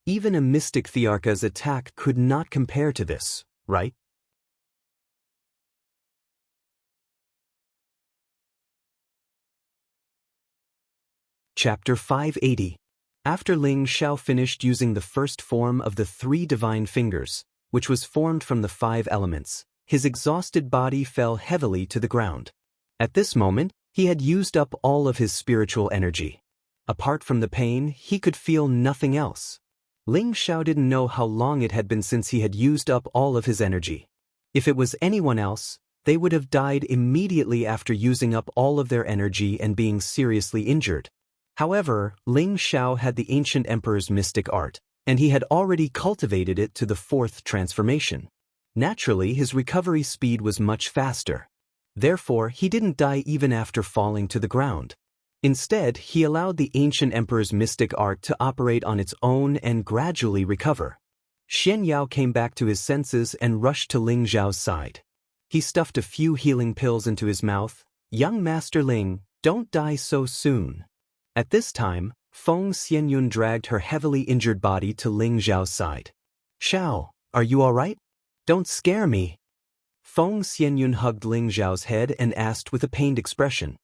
Even a mystic Thearka's attack could not compare to this, right? Chapter 580. After Ling Xiao finished using the first form of the 3 divine fingers, which was formed from the 5 elements, his exhausted body fell heavily to the ground. At this moment, he had used up all of his spiritual energy. Apart from the pain, he could feel nothing else. Ling Xiao didn't know how long it had been since he had used up all of his energy. If it was anyone else, they would have died immediately after using up all of their energy and being seriously injured. However, Ling Xiao had the ancient emperor's mystic art, and he had already cultivated it to the 4th transformation. Naturally, his recovery speed was much faster. Therefore, he didn't die even after falling to the ground. Instead, he allowed the ancient emperor's mystic art to operate on its own and gradually recover. Xianxia came back to his senses and rushed to Ling Xiao's side. He stuffed a few healing pills into his mouth. Young Master Ling, don't die so soon. At this time, Feng Xianyun dragged her heavily injured body to Ling Xiao's side. Xiao, are you all right? Don't scare me. Feng Xianyun hugged Ling Xiao's head and asked with a pained expression.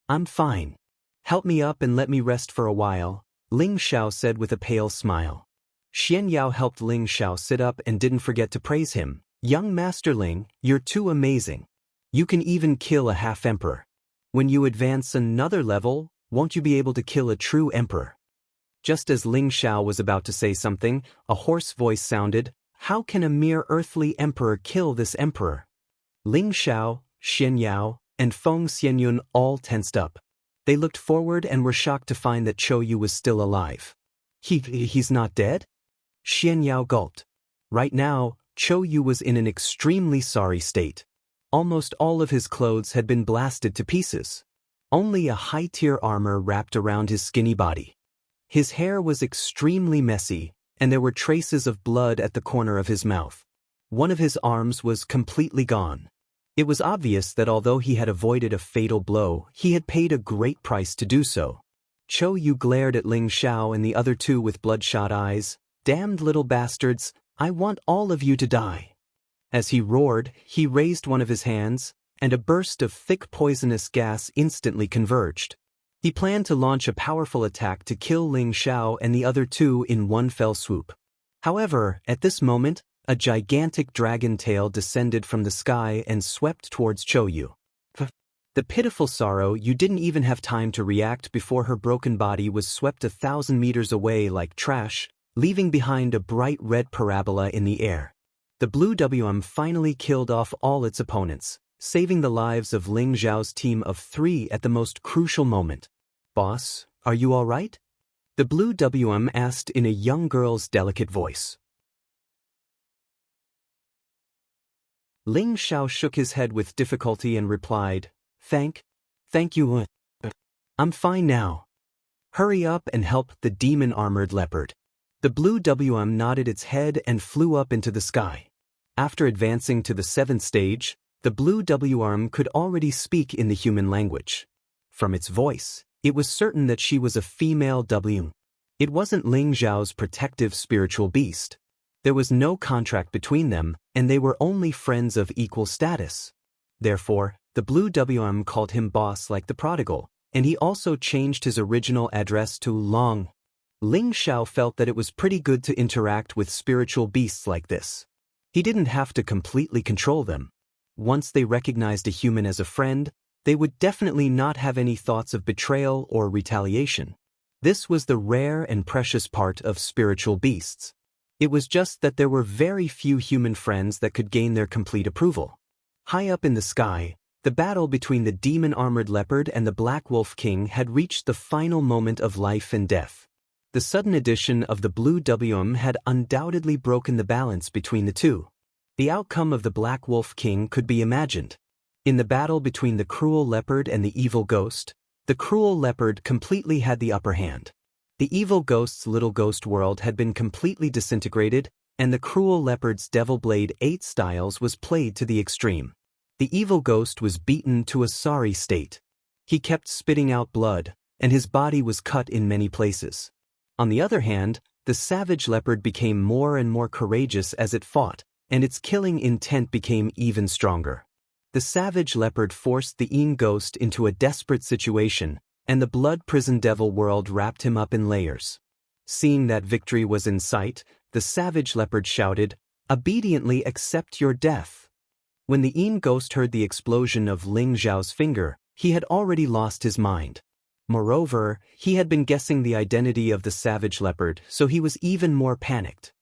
I'm fine. Help me up and let me rest for a while, Ling Xiao said with a pale smile. Xianxia helped Ling Xiao sit up and didn't forget to praise him. Young Master Ling, you're too amazing. You can even kill a half-emperor. When you advance another level, won't you be able to kill a true emperor? Just as Ling Xiao was about to say something, a hoarse voice sounded, How can a mere earthly emperor kill this emperor? Ling Xiao, Xianxia, and Feng Xianyun all tensed up. They looked forward and were shocked to find that Chou Yu was still alive. He's not dead? Xianxia gulped. Right now, Chou Yu was in an extremely sorry state. Almost all of his clothes had been blasted to pieces. Only a high-tier armor wrapped around his skinny body. His hair was extremely messy, and there were traces of blood at the corner of his mouth. One of his arms was completely gone. It was obvious that although he had avoided a fatal blow, he had paid a great price to do so. Chou Yu glared at Ling Xiao and the other 2 with bloodshot eyes. Damned little bastards, I want all of you to die. As he roared, he raised one of his hands, and a burst of thick poisonous gas instantly converged. He planned to launch a powerful attack to kill Ling Xiao and the other 2 in one fell swoop. However, at this moment, a gigantic dragon tail descended from the sky and swept towards Chou Yu. The pitiful sorrow, you didn't even have time to react before her broken body was swept 1,000 meters away like trash, leaving behind a bright red parabola in the air. The blue WM finally killed off all its opponents, saving the lives of Ling Xiao's team of 3 at the most crucial moment. Boss, are you all right? The blue WM asked in a young girl's delicate voice. Ling Xiao shook his head with difficulty and replied, Thank you. I'm fine now. Hurry up and help the demon-armored leopard. The blue WM nodded its head and flew up into the sky. After advancing to the 7th stage, the blue WM could already speak in the human language. From its voice, it was certain that she was a female W. It wasn't Ling Xiao's protective spiritual beast. There was no contract between them, and they were only friends of equal status. Therefore, the Blue WM called him boss like the prodigal, and he also changed his original address to Long. Ling Xiao felt that it was pretty good to interact with spiritual beasts like this. He didn't have to completely control them. Once they recognized a human as a friend, they would definitely not have any thoughts of betrayal or retaliation. This was the rare and precious part of spiritual beasts. It was just that there were very few human friends that could gain their complete approval. High up in the sky, the battle between the demon-armored leopard and the Black Wolf King had reached the final moment of life and death. The sudden addition of the Blue WM had undoubtedly broken the balance between the two. The outcome of the Black Wolf King could be imagined. In the battle between the cruel leopard and the evil ghost, the cruel leopard completely had the upper hand. The evil ghost's little ghost world had been completely disintegrated, and the cruel leopard's Devil Blade 8 styles was played to the extreme. The evil ghost was beaten to a sorry state. He kept spitting out blood, and his body was cut in many places. On the other hand, the savage leopard became more and more courageous as it fought, and its killing intent became even stronger. The savage leopard forced the Yin ghost into a desperate situation, and the blood prison devil world wrapped him up in layers. Seeing that victory was in sight, the savage leopard shouted, "Obediently accept your death." When the Yin ghost heard the explosion of Ling Xiao's finger, he had already lost his mind. Moreover, he had been guessing the identity of the savage leopard, so he was even more panicked.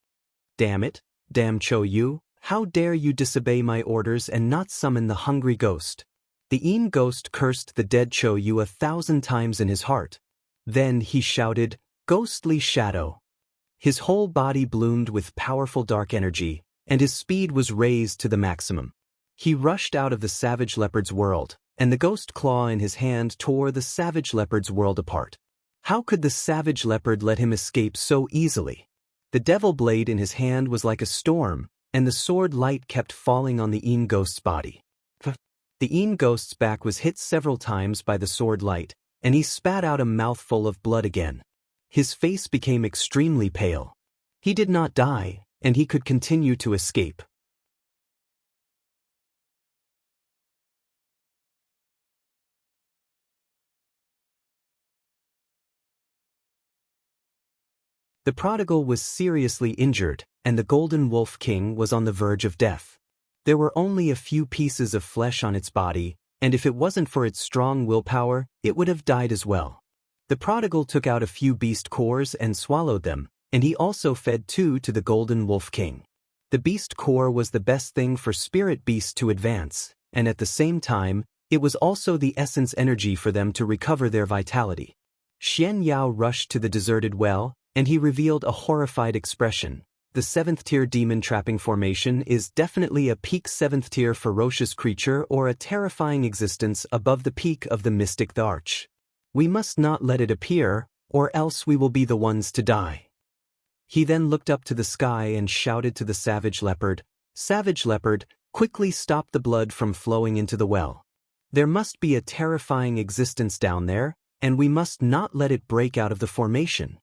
"Damn it, damn Cho Yu, how dare you disobey my orders and not summon the hungry ghost?" The Yin ghost cursed the dead Cho Yu 1,000 times in his heart. Then he shouted, "Ghostly shadow." His whole body bloomed with powerful dark energy, and his speed was raised to the maximum. He rushed out of the savage leopard's world, and the ghost claw in his hand tore the savage leopard's world apart. How could the savage leopard let him escape so easily? The devil blade in his hand was like a storm, and the sword light kept falling on the Yin ghost's body. The Yin ghost's back was hit several times by the sword light, and he spat out a mouthful of blood again. His face became extremely pale. He did not die, and he could continue to escape. The prodigal was seriously injured, and the Golden Wolf King was on the verge of death. There were only a few pieces of flesh on its body, and if it wasn't for its strong willpower, it would have died as well. The prodigal took out a few beast cores and swallowed them, and he also fed 2 to the Golden Wolf King. The beast core was the best thing for spirit beasts to advance, and at the same time, it was also the essence energy for them to recover their vitality. Xianxia rushed to the deserted well, and he revealed a horrified expression. The 7th tier demon trapping formation is definitely a peak 7th tier ferocious creature or a terrifying existence above the peak of the mystic the arch. We must not let it appear, or else we will be the ones to die. He then looked up to the sky and shouted to the savage leopard, "Savage leopard, quickly stop the blood from flowing into the well. There must be a terrifying existence down there, and we must not let it break out of the formation."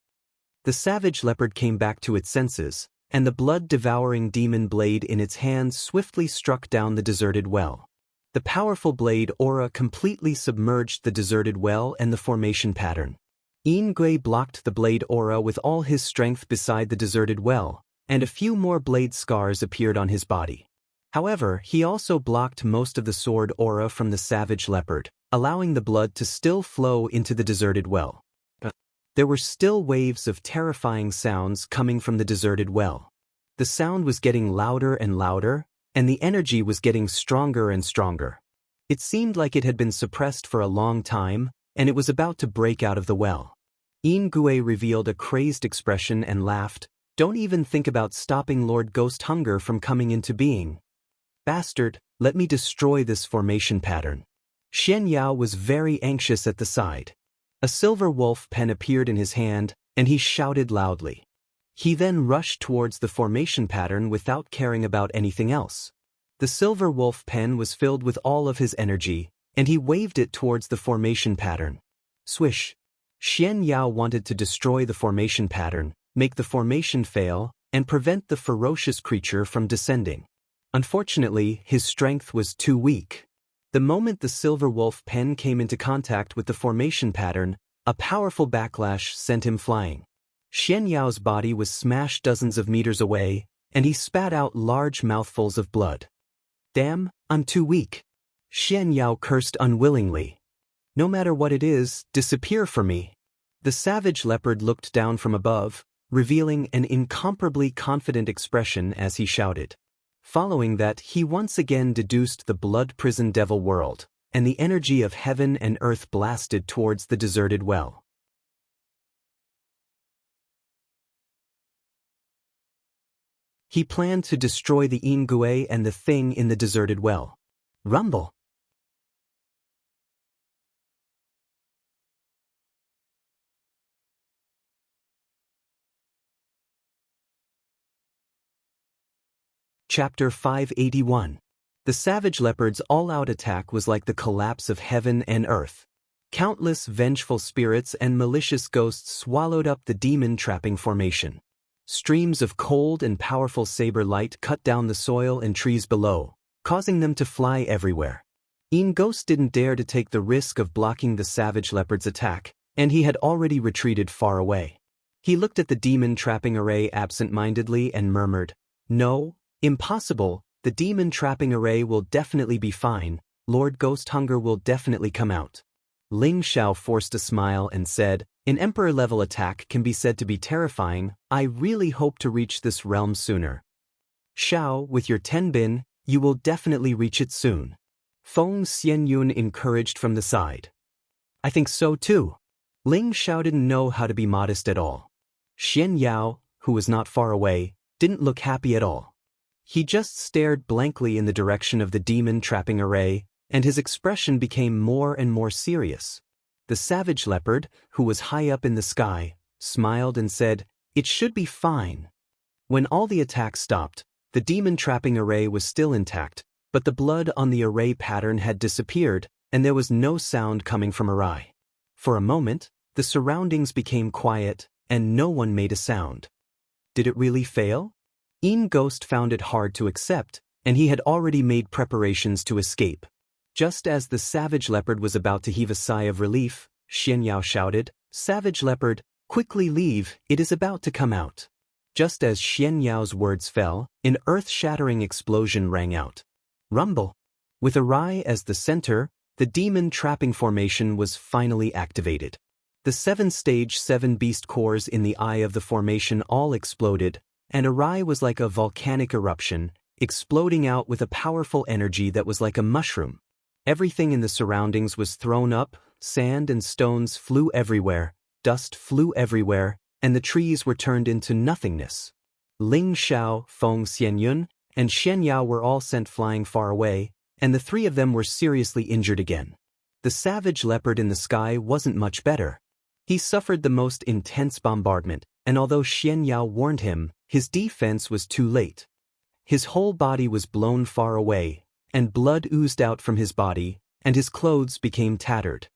The savage leopard came back to its senses, and the blood-devouring demon blade in its hand swiftly struck down the deserted well. The powerful blade aura completely submerged the deserted well and the formation pattern. Yin Gui blocked the blade aura with all his strength beside the deserted well, and a few more blade scars appeared on his body. However, he also blocked most of the sword aura from the savage leopard, allowing the blood to still flow into the deserted well. There were still waves of terrifying sounds coming from the deserted well. The sound was getting louder and louder, and the energy was getting stronger and stronger. It seemed like it had been suppressed for a long time, and it was about to break out of the well. Yin Gui revealed a crazed expression and laughed, "Don't even think about stopping Lord Ghost Hunger from coming into being. Bastard, let me destroy this formation pattern." Xianxia was very anxious at the side. A silver wolf pen appeared in his hand, and he shouted loudly. He then rushed towards the formation pattern without caring about anything else. The silver wolf pen was filled with all of his energy, and he waved it towards the formation pattern. Swish! Xianxia wanted to destroy the formation pattern, make the formation fail, and prevent the ferocious creature from descending. Unfortunately, his strength was too weak. The moment the silver wolf pen came into contact with the formation pattern, a powerful backlash sent him flying. Xianxia's body was smashed dozens of meters away, and he spat out large mouthfuls of blood. Damn, I'm too weak. Xianxia cursed unwillingly. No matter what it is, disappear for me. The savage leopard looked down from above, revealing an incomparably confident expression as he shouted. Following that, he once again deduced the blood-prison devil world, and the energy of heaven and earth blasted towards the deserted well. He planned to destroy the Ingui and the thing in the deserted well. Rumble. Chapter 581. The savage leopard's all-out attack was like the collapse of heaven and earth. Countless vengeful spirits and malicious ghosts swallowed up the demon-trapping formation. Streams of cold and powerful saber light cut down the soil and trees below, causing them to fly everywhere. Ghost didn't dare to take the risk of blocking the savage leopard's attack, and he had already retreated far away. He looked at the demon-trapping array absent-mindedly and murmured, "No, impossible, the demon-trapping array will definitely be fine, Lord Ghost Hunger will definitely come out." Ling Xiao forced a smile and said, "An Emperor-level attack can be said to be terrifying, I really hope to reach this realm sooner." "Xiao, with your Tenbin, you will definitely reach it soon." Feng Xianyun encouraged from the side. "I think so too." Ling Xiao didn't know how to be modest at all. Xian Yao, who was not far away, didn't look happy at all. He just stared blankly in the direction of the demon-trapping array, and his expression became more and more serious. The savage leopard, who was high up in the sky, smiled and said, "It should be fine." When all the attacks stopped, the demon-trapping array was still intact, but the blood on the array pattern had disappeared, and there was no sound coming from array. For a moment, the surroundings became quiet, and no one made a sound. Did it really fail? Ghost found it hard to accept, and he had already made preparations to escape. Just as the savage leopard was about to heave a sigh of relief, Xianyao shouted, "Savage leopard, quickly leave, it is about to come out." Just as Xianyao's words fell, an earth-shattering explosion rang out. Rumble. With Arai as the center, the demon-trapping formation was finally activated. The 7-stage 7-beast cores in the eye of the formation all exploded, and Arai was like a volcanic eruption, exploding out with a powerful energy that was like a mushroom. Everything in the surroundings was thrown up, sand and stones flew everywhere, dust flew everywhere, and the trees were turned into nothingness. Ling Xiao, Feng Xianyun, and Xianyao were all sent flying far away, and the three of them were seriously injured again. The savage leopard in the sky wasn't much better. He suffered the most intense bombardment, and although Xianyao warned him, his defense was too late. His whole body was blown far away, and blood oozed out from his body, and his clothes became tattered.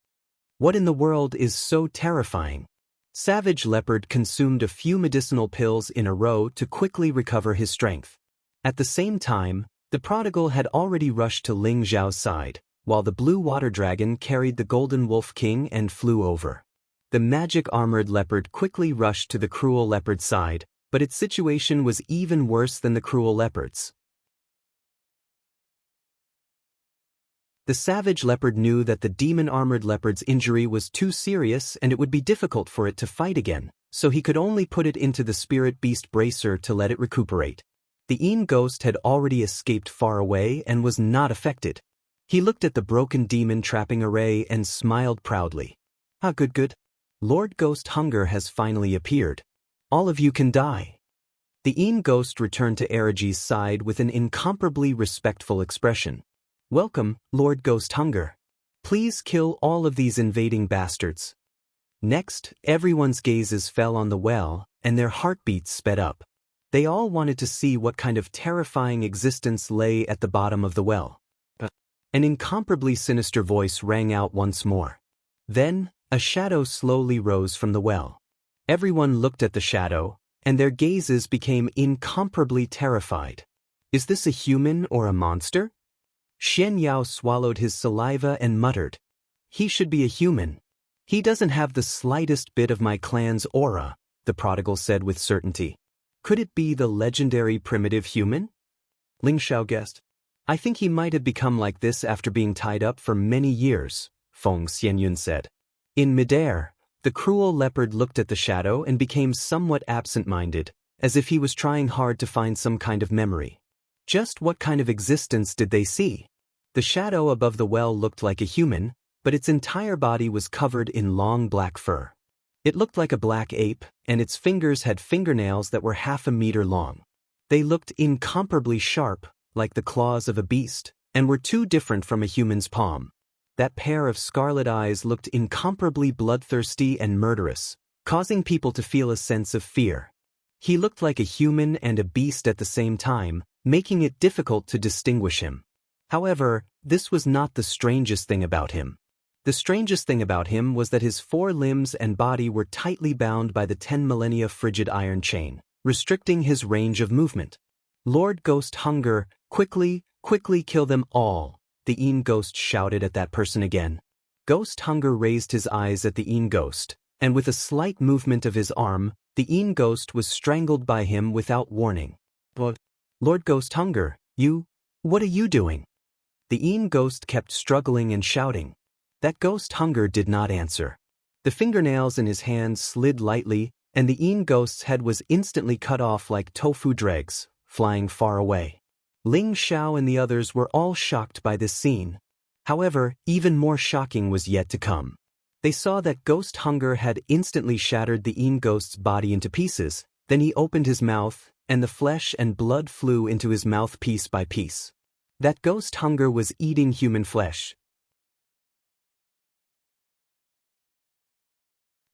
What in the world is so terrifying? Savage Leopard consumed a few medicinal pills in a row to quickly recover his strength. At the same time, the prodigal had already rushed to Ling Zhao's side, while the blue water dragon carried the golden wolf king and flew over. The magic-armored leopard quickly rushed to the cruel leopard's side, but its situation was even worse than the cruel leopard's. The savage leopard knew that the demon-armored leopard's injury was too serious and it would be difficult for it to fight again, so he could only put it into the spirit beast bracer to let it recuperate. The Een ghost had already escaped far away and was not affected. He looked at the broken demon-trapping array and smiled proudly. "Ah, good. Lord Ghost Hunger has finally appeared. All of you can die." The Een ghost returned to Araji's side with an incomparably respectful expression. "Welcome, Lord Ghost Hunger. Please kill all of these invading bastards." Next, everyone's gazes fell on the well, and their heartbeats sped up. They all wanted to see what kind of terrifying existence lay at the bottom of the well. An incomparably sinister voice rang out once more. Then, a shadow slowly rose from the well. Everyone looked at the shadow, and their gazes became incomparably terrified. Is this a human or a monster? Xianxia swallowed his saliva and muttered. He should be a human. He doesn't have the slightest bit of my clan's aura, the prodigal said with certainty. Could it be the legendary primitive human? Ling Xiao guessed. I think he might have become like this after being tied up for many years, Feng Xianyun said. In midair, the cruel leopard looked at the shadow and became somewhat absent-minded, as if he was trying hard to find some kind of memory. Just what kind of existence did they see? The shadow above the well looked like a human, but its entire body was covered in long black fur. It looked like a black ape, and its fingers had fingernails that were 1/2 meter long. They looked incomparably sharp, like the claws of a beast, and were too different from a human's palm. That pair of scarlet eyes looked incomparably bloodthirsty and murderous, causing people to feel a sense of fear. He looked like a human and a beast at the same time, making it difficult to distinguish him. However, this was not the strangest thing about him. The strangest thing about him was that his 4 limbs and body were tightly bound by the 10 millennia frigid iron chain, restricting his range of movement. Lord Ghost Hunger, quickly kill them all, the Een Ghost shouted at that person again. Ghost Hunger raised his eyes at the Een Ghost, and with a slight movement of his arm, the Een Ghost was strangled by him without warning. Lord Ghost Hunger, what are you doing? The Een Ghost kept struggling and shouting. That Ghost Hunger did not answer. The fingernails in his hands slid lightly, and the Een Ghost's head was instantly cut off like tofu dregs, flying far away. Ling Xiao and the others were all shocked by this scene. However, even more shocking was yet to come. They saw that Ghost Hunger had instantly shattered the Een Ghost's body into pieces, then he opened his mouth, and the flesh and blood flew into his mouth piece by piece. That Ghost Hunger was eating human flesh.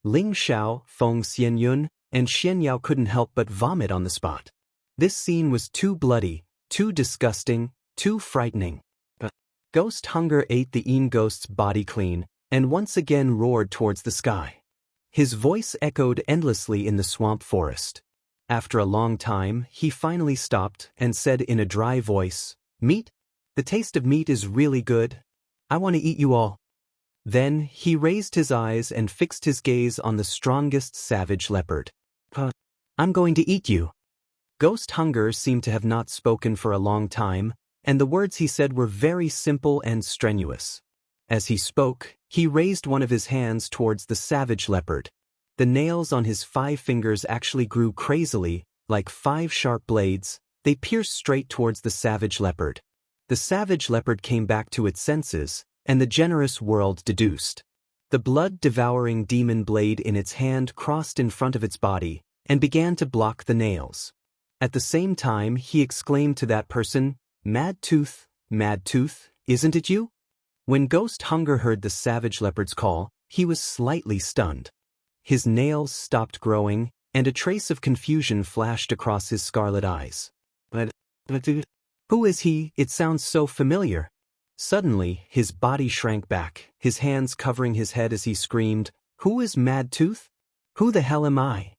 Ling Xiao, Feng Xianyun, and Xianyao couldn't help but vomit on the spot. This scene was too bloody, too disgusting, too frightening. Ghost Hunger ate the Een Ghost's body clean, and once again roared towards the sky. His voice echoed endlessly in the swamp forest. After a long time, he finally stopped and said in a dry voice, "Meat? The taste of meat is really good. I want to eat you all." Then, he raised his eyes and fixed his gaze on the strongest savage leopard. I'm going to eat you." Ghost Hunger seemed to have not spoken for a long time, and the words he said were very simple and strenuous. As he spoke, he raised one of his hands towards the savage leopard. The nails on his 5 fingers actually grew crazily, like 5 sharp blades. They pierced straight towards the savage leopard. The savage leopard came back to its senses, and the generous world deduced. The blood-devouring demon blade in its hand crossed in front of its body, and began to block the nails. At the same time, he exclaimed to that person, Mad Tooth, isn't it you?" When Ghost Hunger heard the savage leopard's call, he was slightly stunned. His nails stopped growing, and a trace of confusion flashed across his scarlet eyes. But who is he? It sounds so familiar." Suddenly, his body shrank back, his hands covering his head as he screamed, "Who is Mad Tooth? Who the hell am I?"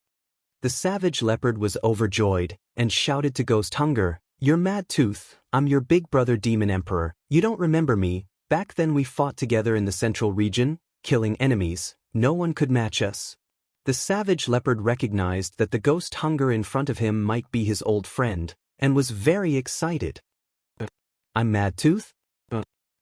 The savage leopard was overjoyed, and shouted to Ghost Hunger, "You're Mad Tooth, I'm your big brother Demon Emperor. You don't remember me? Back then we fought together in the central region, killing enemies. No one could match us." The savage leopard recognized that the Ghost Hunger in front of him might be his old friend, and was very excited. "I'm Mad Tooth?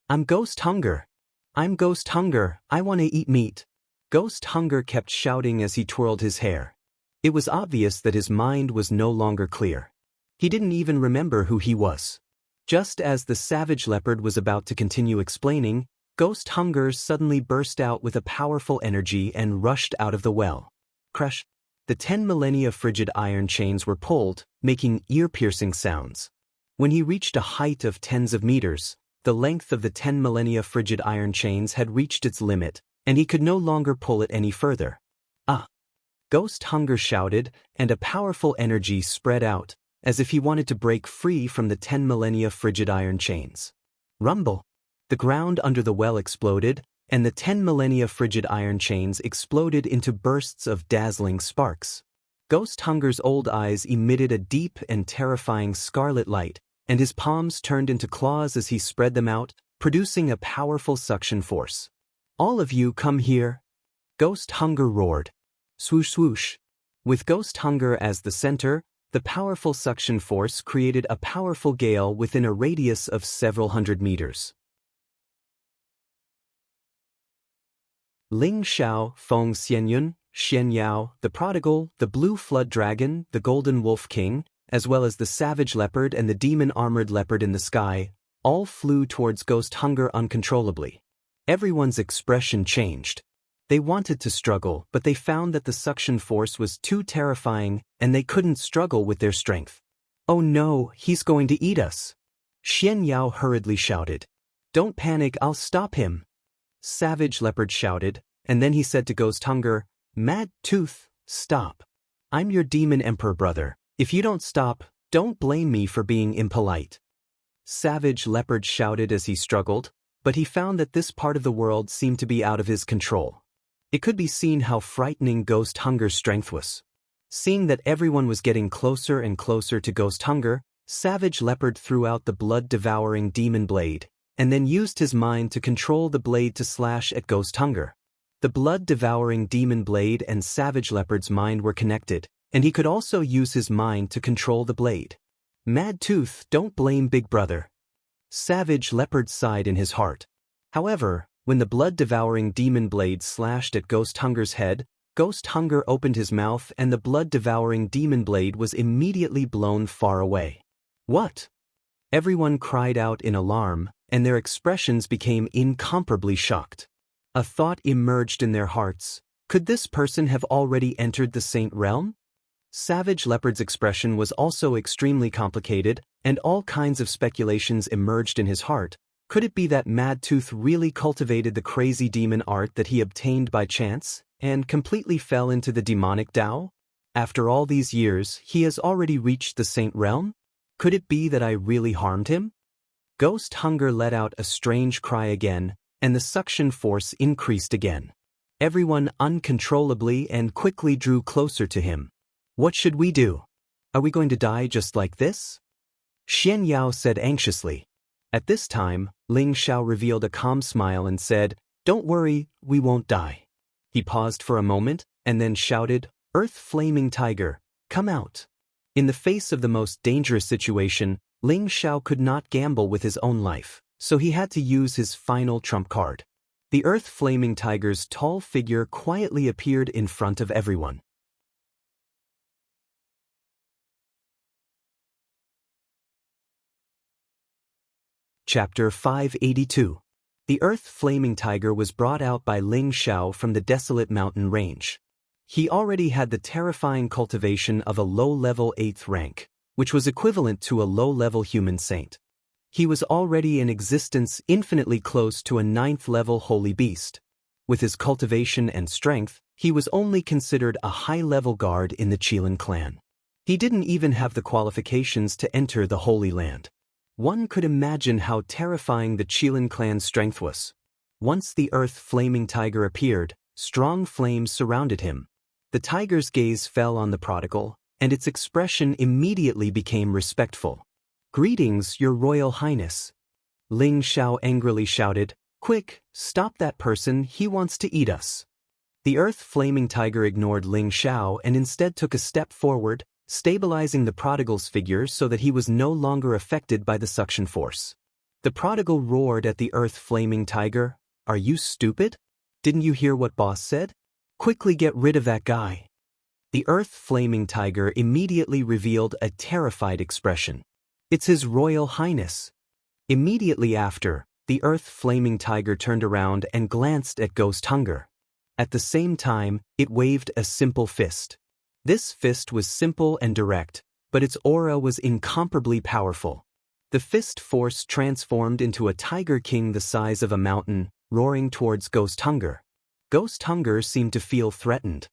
I'm Ghost Hunger. I'm Ghost Hunger, I want to eat meat." Ghost Hunger kept shouting as he twirled his hair. It was obvious that his mind was no longer clear. He didn't even remember who he was. Just as the savage leopard was about to continue explaining, Ghost Hunger suddenly burst out with a powerful energy and rushed out of the well. Crash! The 10 millennia frigid iron chains were pulled, making ear-piercing sounds. When he reached a height of tens of meters, the length of the 10 millennia frigid iron chains had reached its limit, and he could no longer pull it any further. "Ah!" Ghost Hunger shouted, and a powerful energy spread out, as if he wanted to break free from the 10 millennia frigid iron chains. Rumble! The ground under the well exploded, and the 10 millennia frigid iron chains exploded into bursts of dazzling sparks. Ghost Hunger's old eyes emitted a deep and terrifying scarlet light, and his palms turned into claws as he spread them out, producing a powerful suction force. "All of you come here!" Ghost Hunger roared. Swoosh swoosh. With Ghost Hunger as the center, the powerful suction force created a powerful gale within a radius of several hundred meters. Ling Xiao, Feng Xianyun, Xianyao, the Prodigal, the Blue Flood Dragon, the Golden Wolf King, as well as the Savage Leopard and the Demon-Armored Leopard in the sky, all flew towards Ghost Hunger uncontrollably. Everyone's expression changed. They wanted to struggle, but they found that the suction force was too terrifying and they couldn't struggle with their strength. "Oh no, he's going to eat us!" Xianyao hurriedly shouted. "Don't panic, I'll stop him!" Savage Leopard shouted, and then he said to Ghost Hunger, "Mad Tooth, stop. I'm your Demon Emperor brother. If you don't stop, don't blame me for being impolite." Savage Leopard shouted as he struggled, but he found that this part of the world seemed to be out of his control. It could be seen how frightening Ghost Hunger's strength was. Seeing that everyone was getting closer and closer to Ghost Hunger, Savage Leopard threw out the blood-devouring demon blade, and then used his mind to control the blade to slash at Ghost Hunger. The blood-devouring demon blade and Savage Leopard's mind were connected, and he could also use his mind to control the blade. "Mad Tooth, don't blame Big Brother." Savage Leopard sighed in his heart. However, when the blood-devouring demon blade slashed at Ghost Hunger's head, Ghost Hunger opened his mouth and the blood-devouring demon blade was immediately blown far away. "What?" Everyone cried out in alarm, and their expressions became incomparably shocked. A thought emerged in their hearts. Could this person have already entered the Saint Realm? Savage Leopard's expression was also extremely complicated, and all kinds of speculations emerged in his heart. Could it be that Mad Tooth really cultivated the crazy demon art that he obtained by chance, and completely fell into the demonic Tao? After all these years, he has already reached the Saint Realm? Could it be that I really harmed him? Ghost Hunger let out a strange cry again, and the suction force increased again. Everyone uncontrollably and quickly drew closer to him. "What should we do? Are we going to die just like this?" Xianyao said anxiously. At this time, Ling Xiao revealed a calm smile and said, "Don't worry, we won't die." He paused for a moment, and then shouted, "Earth Flaming Tiger, come out." In the face of the most dangerous situation, Ling Xiao could not gamble with his own life, so he had to use his final trump card. The Earth Flaming Tiger's tall figure quietly appeared in front of everyone. Chapter 582. The Earth Flaming Tiger was brought out by Ling Xiao from the desolate mountain range. He already had the terrifying cultivation of a low-level 8th rank, which was equivalent to a low-level human saint. He was already in existence infinitely close to a 9th-level holy beast. With his cultivation and strength, he was only considered a high-level guard in the Qilin clan. He didn't even have the qualifications to enter the Holy Land. One could imagine how terrifying the Qilin clan's strength was. Once the Earth Flaming Tiger appeared, strong flames surrounded him. The tiger's gaze fell on the prodigal, and its expression immediately became respectful. "Greetings, Your Royal Highness." Ling Xiao angrily shouted, "Quick, stop that person, he wants to eat us." The Earth Flaming Tiger ignored Ling Xiao and instead took a step forward, stabilizing the prodigal's figure so that he was no longer affected by the suction force. The prodigal roared at the Earth Flaming Tiger, "Are you stupid? Didn't you hear what boss said? Quickly get rid of that guy." The Earth Flaming Tiger immediately revealed a terrified expression. "It's His Royal Highness." Immediately after, the Earth Flaming Tiger turned around and glanced at Ghost Hunger. At the same time, it waved a simple fist. This fist was simple and direct, but its aura was incomparably powerful. The fist force transformed into a tiger king the size of a mountain, roaring towards Ghost Hunger. Ghost Hunger seemed to feel threatened.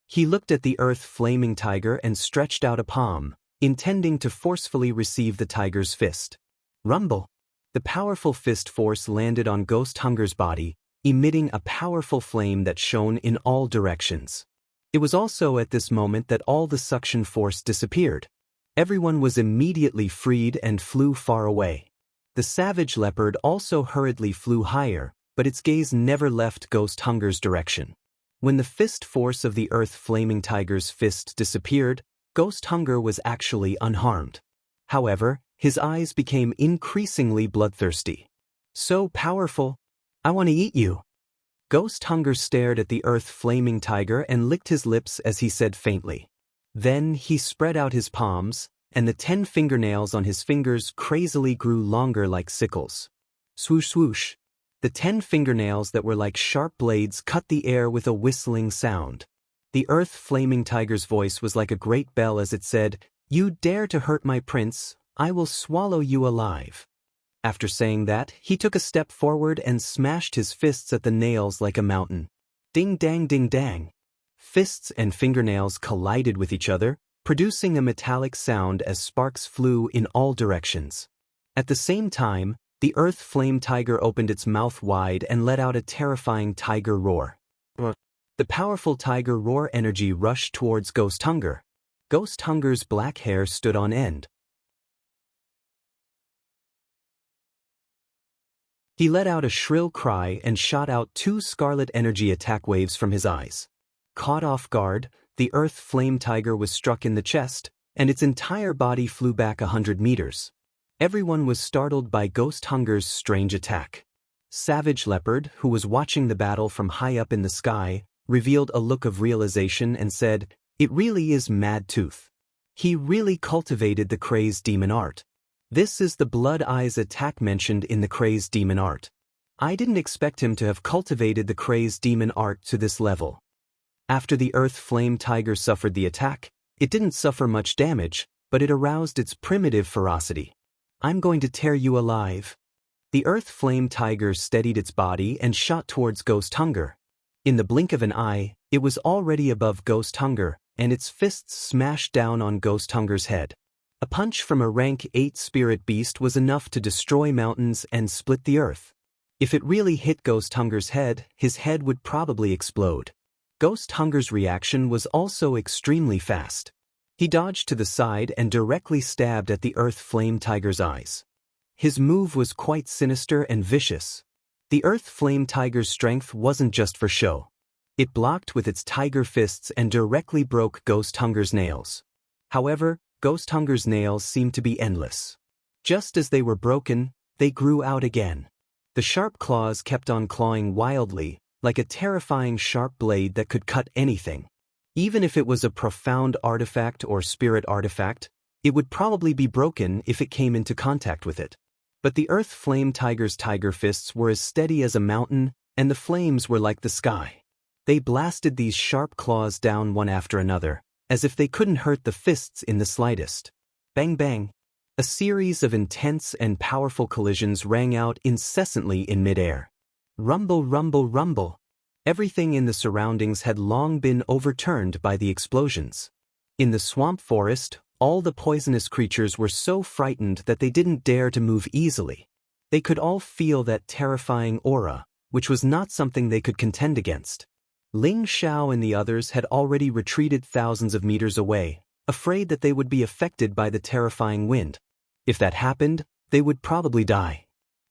He looked at the Earth Flaming Tiger and stretched out a palm, intending to forcefully receive the tiger's fist. Rumble! The powerful fist force landed on Ghost Hunger's body, emitting a powerful flame that shone in all directions. It was also at this moment that all the suction force disappeared. Everyone was immediately freed and flew far away. The savage leopard also hurriedly flew higher, but its gaze never left Ghost Hunger's direction. When the fist force of the Earth Flaming Tiger's fist disappeared, Ghost Hunger was actually unharmed. However, his eyes became increasingly bloodthirsty. So powerful. I want to eat you. Ghost Hunger stared at the Earth Flaming Tiger and licked his lips as he said faintly. Then he spread out his palms, and the 10 fingernails on his fingers crazily grew longer like sickles. Swoosh swoosh. The 10 fingernails that were like sharp blades cut the air with a whistling sound. The Earth Flaming Tiger's voice was like a great bell as it said, "You dare to hurt my prince, I will swallow you alive." After saying that, he took a step forward and smashed his fists at the nails like a mountain. Ding dang ding dang. Fists and fingernails collided with each other, producing a metallic sound as sparks flew in all directions. At the same time, the Earth Flame Tiger opened its mouth wide and let out a terrifying tiger roar. The powerful tiger roar energy rushed towards Ghost Hunger. Ghost Hunger's black hair stood on end. He let out a shrill cry and shot out 2 scarlet energy attack waves from his eyes. Caught off guard, the Earth Flame Tiger was struck in the chest, and its entire body flew back 100 meters. Everyone was startled by Ghost Hunger's strange attack. Savage Leopard, who was watching the battle from high up in the sky, revealed a look of realization and said, "It really is Mad Tooth. He really cultivated the crazed demon art. This is the Blood Eyes attack mentioned in the crazed demon art. I didn't expect him to have cultivated the crazed demon art to this level." After the Earth Flame Tiger suffered the attack, it didn't suffer much damage, but it aroused its primitive ferocity. "I'm going to tear you alive." The Earth Flame Tiger steadied its body and shot towards Ghost Hunger. In the blink of an eye, it was already above Ghost Hunger, and its fists smashed down on Ghost Hunger's head. A punch from a rank 8 spirit beast was enough to destroy mountains and split the earth. If it really hit Ghost Hunger's head, his head would probably explode. Ghost Hunger's reaction was also extremely fast. He dodged to the side and directly stabbed at the Earth Flame Tiger's eyes. His move was quite sinister and vicious. The Earth Flame Tiger's strength wasn't just for show. It blocked with its tiger fists and directly broke Ghost Hunger's nails. However, Ghost Hunger's nails seemed to be endless. Just as they were broken, they grew out again. The sharp claws kept on clawing wildly, like a terrifying sharp blade that could cut anything. Even if it was a profound artifact or spirit artifact, it would probably be broken if it came into contact with it. But the Earth Flame Tiger's tiger fists were as steady as a mountain, and the flames were like the sky. They blasted these sharp claws down one after another, as if they couldn't hurt the fists in the slightest. Bang bang. A series of intense and powerful collisions rang out incessantly in midair. Rumble rumble rumble. Everything in the surroundings had long been overturned by the explosions. In the swamp forest, all the poisonous creatures were so frightened that they didn't dare to move easily. They could all feel that terrifying aura, which was not something they could contend against. Ling Xiao and the others had already retreated thousands of meters away, afraid that they would be affected by the terrifying wind. If that happened, they would probably die.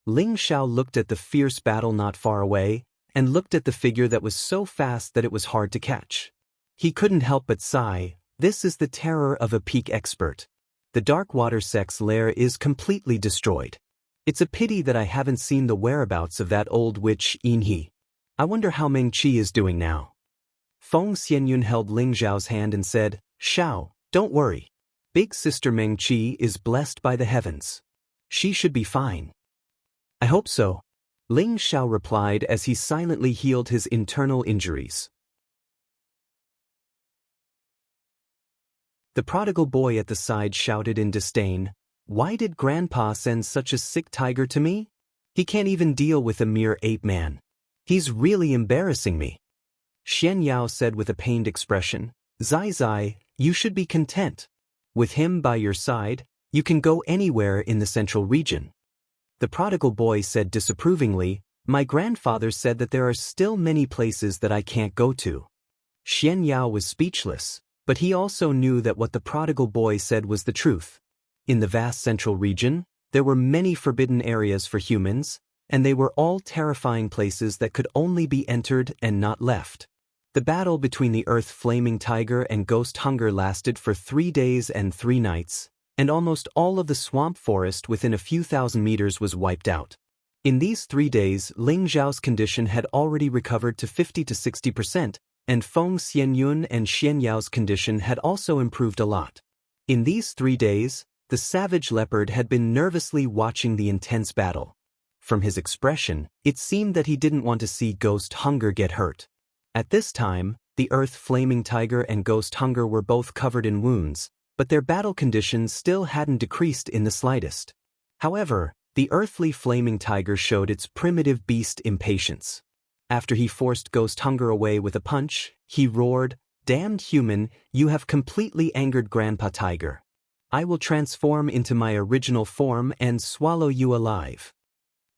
Ling Xiao looked at the fierce battle not far away, and looked at the figure that was so fast that it was hard to catch. He couldn't help but sigh. This is the terror of a peak expert. The Dark Water sect's lair is completely destroyed. It's a pity that I haven't seen the whereabouts of that old witch Yinhe. I wonder how Meng Qi is doing now. Feng Xianyun held Ling Xiao's hand and said, "Xiao, don't worry. Big sister Meng Qi is blessed by the heavens. She should be fine." "I hope so," Ling Xiao replied as he silently healed his internal injuries. The prodigal boy at the side shouted in disdain, "Why did Grandpa send such a sick tiger to me? He can't even deal with a mere ape man. He's really embarrassing me." Xianxia said with a pained expression, "Zai Zai, you should be content. With him by your side, you can go anywhere in the central region." The prodigal boy said disapprovingly, "My grandfather said that there are still many places that I can't go to." Xianxia was speechless, but he also knew that what the prodigal boy said was the truth. In the vast central region, there were many forbidden areas for humans, and they were all terrifying places that could only be entered and not left. The battle between the earth-flaming tiger and ghost hunger lasted for 3 days and 3 nights, and almost all of the swamp forest within a few thousand meters was wiped out. In these 3 days, Ling Zhao's condition had already recovered to 50 to 60%, and Feng Xianyun and Xianyao's condition had also improved a lot. In these 3 days, the savage leopard had been nervously watching the intense battle. From his expression, it seemed that he didn't want to see Ghost Hunger get hurt. At this time, the earth-flaming tiger and Ghost Hunger were both covered in wounds, but their battle conditions still hadn't decreased in the slightest. However, the earthly flaming tiger showed its primitive beast impatience. After he forced Ghost Hunger away with a punch, he roared, "Damned human, you have completely angered Grandpa Tiger. I will transform into my original form and swallow you alive."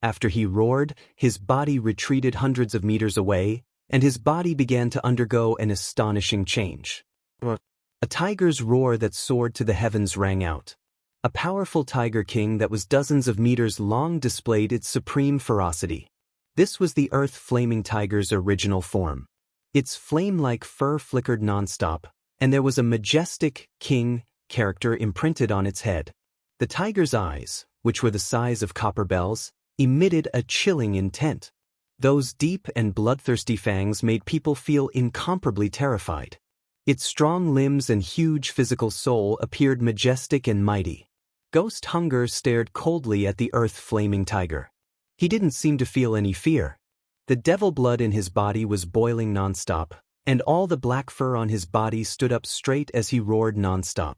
After he roared, his body retreated hundreds of meters away, and his body began to undergo an astonishing change. A tiger's roar that soared to the heavens rang out. A powerful tiger king that was dozens of meters long displayed its supreme ferocity. This was the earth-flaming tiger's original form. Its flame-like fur flickered nonstop, and there was a majestic, king character imprinted on its head. The tiger's eyes, which were the size of copper bells, emitted a chilling intent. Those deep and bloodthirsty fangs made people feel incomparably terrified. Its strong limbs and huge physical soul appeared majestic and mighty. Ghost Hunger stared coldly at the earth-flaming tiger. He didn't seem to feel any fear. The devil blood in his body was boiling nonstop, and all the black fur on his body stood up straight as he roared nonstop.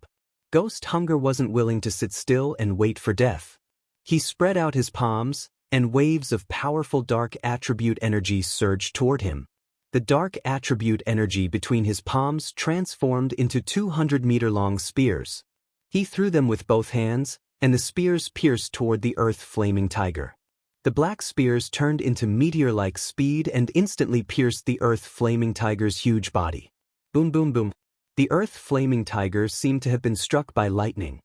Ghost Hunger wasn't willing to sit still and wait for death. He spread out his palms, and waves of powerful dark attribute energy surged toward him. The dark attribute energy between his palms transformed into 200-meter-long spears. He threw them with both hands, and the spears pierced toward the earth-flaming tiger. The black spears turned into meteor-like speed and instantly pierced the earth-flaming tiger's huge body. Boom, boom, boom. The earth-flaming tiger seemed to have been struck by lightning.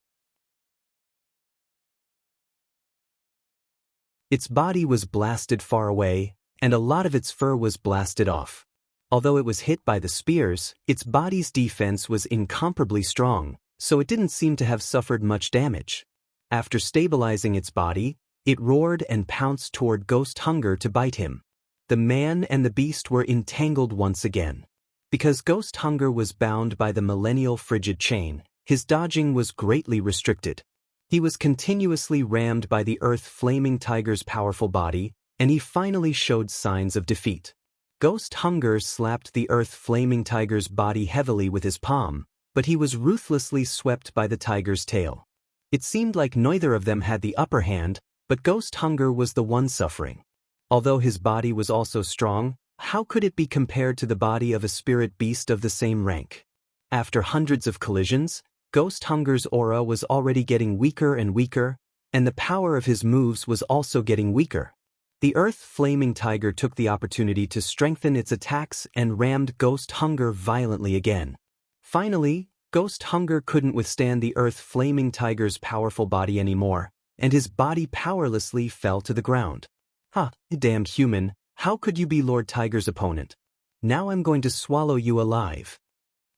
Its body was blasted far away, and a lot of its fur was blasted off. Although it was hit by the spears, its body's defense was incomparably strong, so it didn't seem to have suffered much damage. After stabilizing its body, it roared and pounced toward Ghost Hunger to bite him. The man and the beast were entangled once again. Because Ghost Hunger was bound by the millennial frigid chain, his dodging was greatly restricted. He was continuously rammed by the earth-flaming tiger's powerful body, and he finally showed signs of defeat. Ghost Hunger slapped the earth-flaming tiger's body heavily with his palm, but he was ruthlessly swept by the tiger's tail. It seemed like neither of them had the upper hand, but Ghost Hunger was the one suffering. Although his body was also strong, how could it be compared to the body of a spirit beast of the same rank? After hundreds of collisions, Ghost Hunger's aura was already getting weaker and weaker, and the power of his moves was also getting weaker. The earth-flaming tiger took the opportunity to strengthen its attacks and rammed Ghost Hunger violently again. Finally, Ghost Hunger couldn't withstand the earth-flaming tiger's powerful body anymore, and his body powerlessly fell to the ground. "Ha, damned human, how could you be Lord Tiger's opponent? Now I'm going to swallow you alive."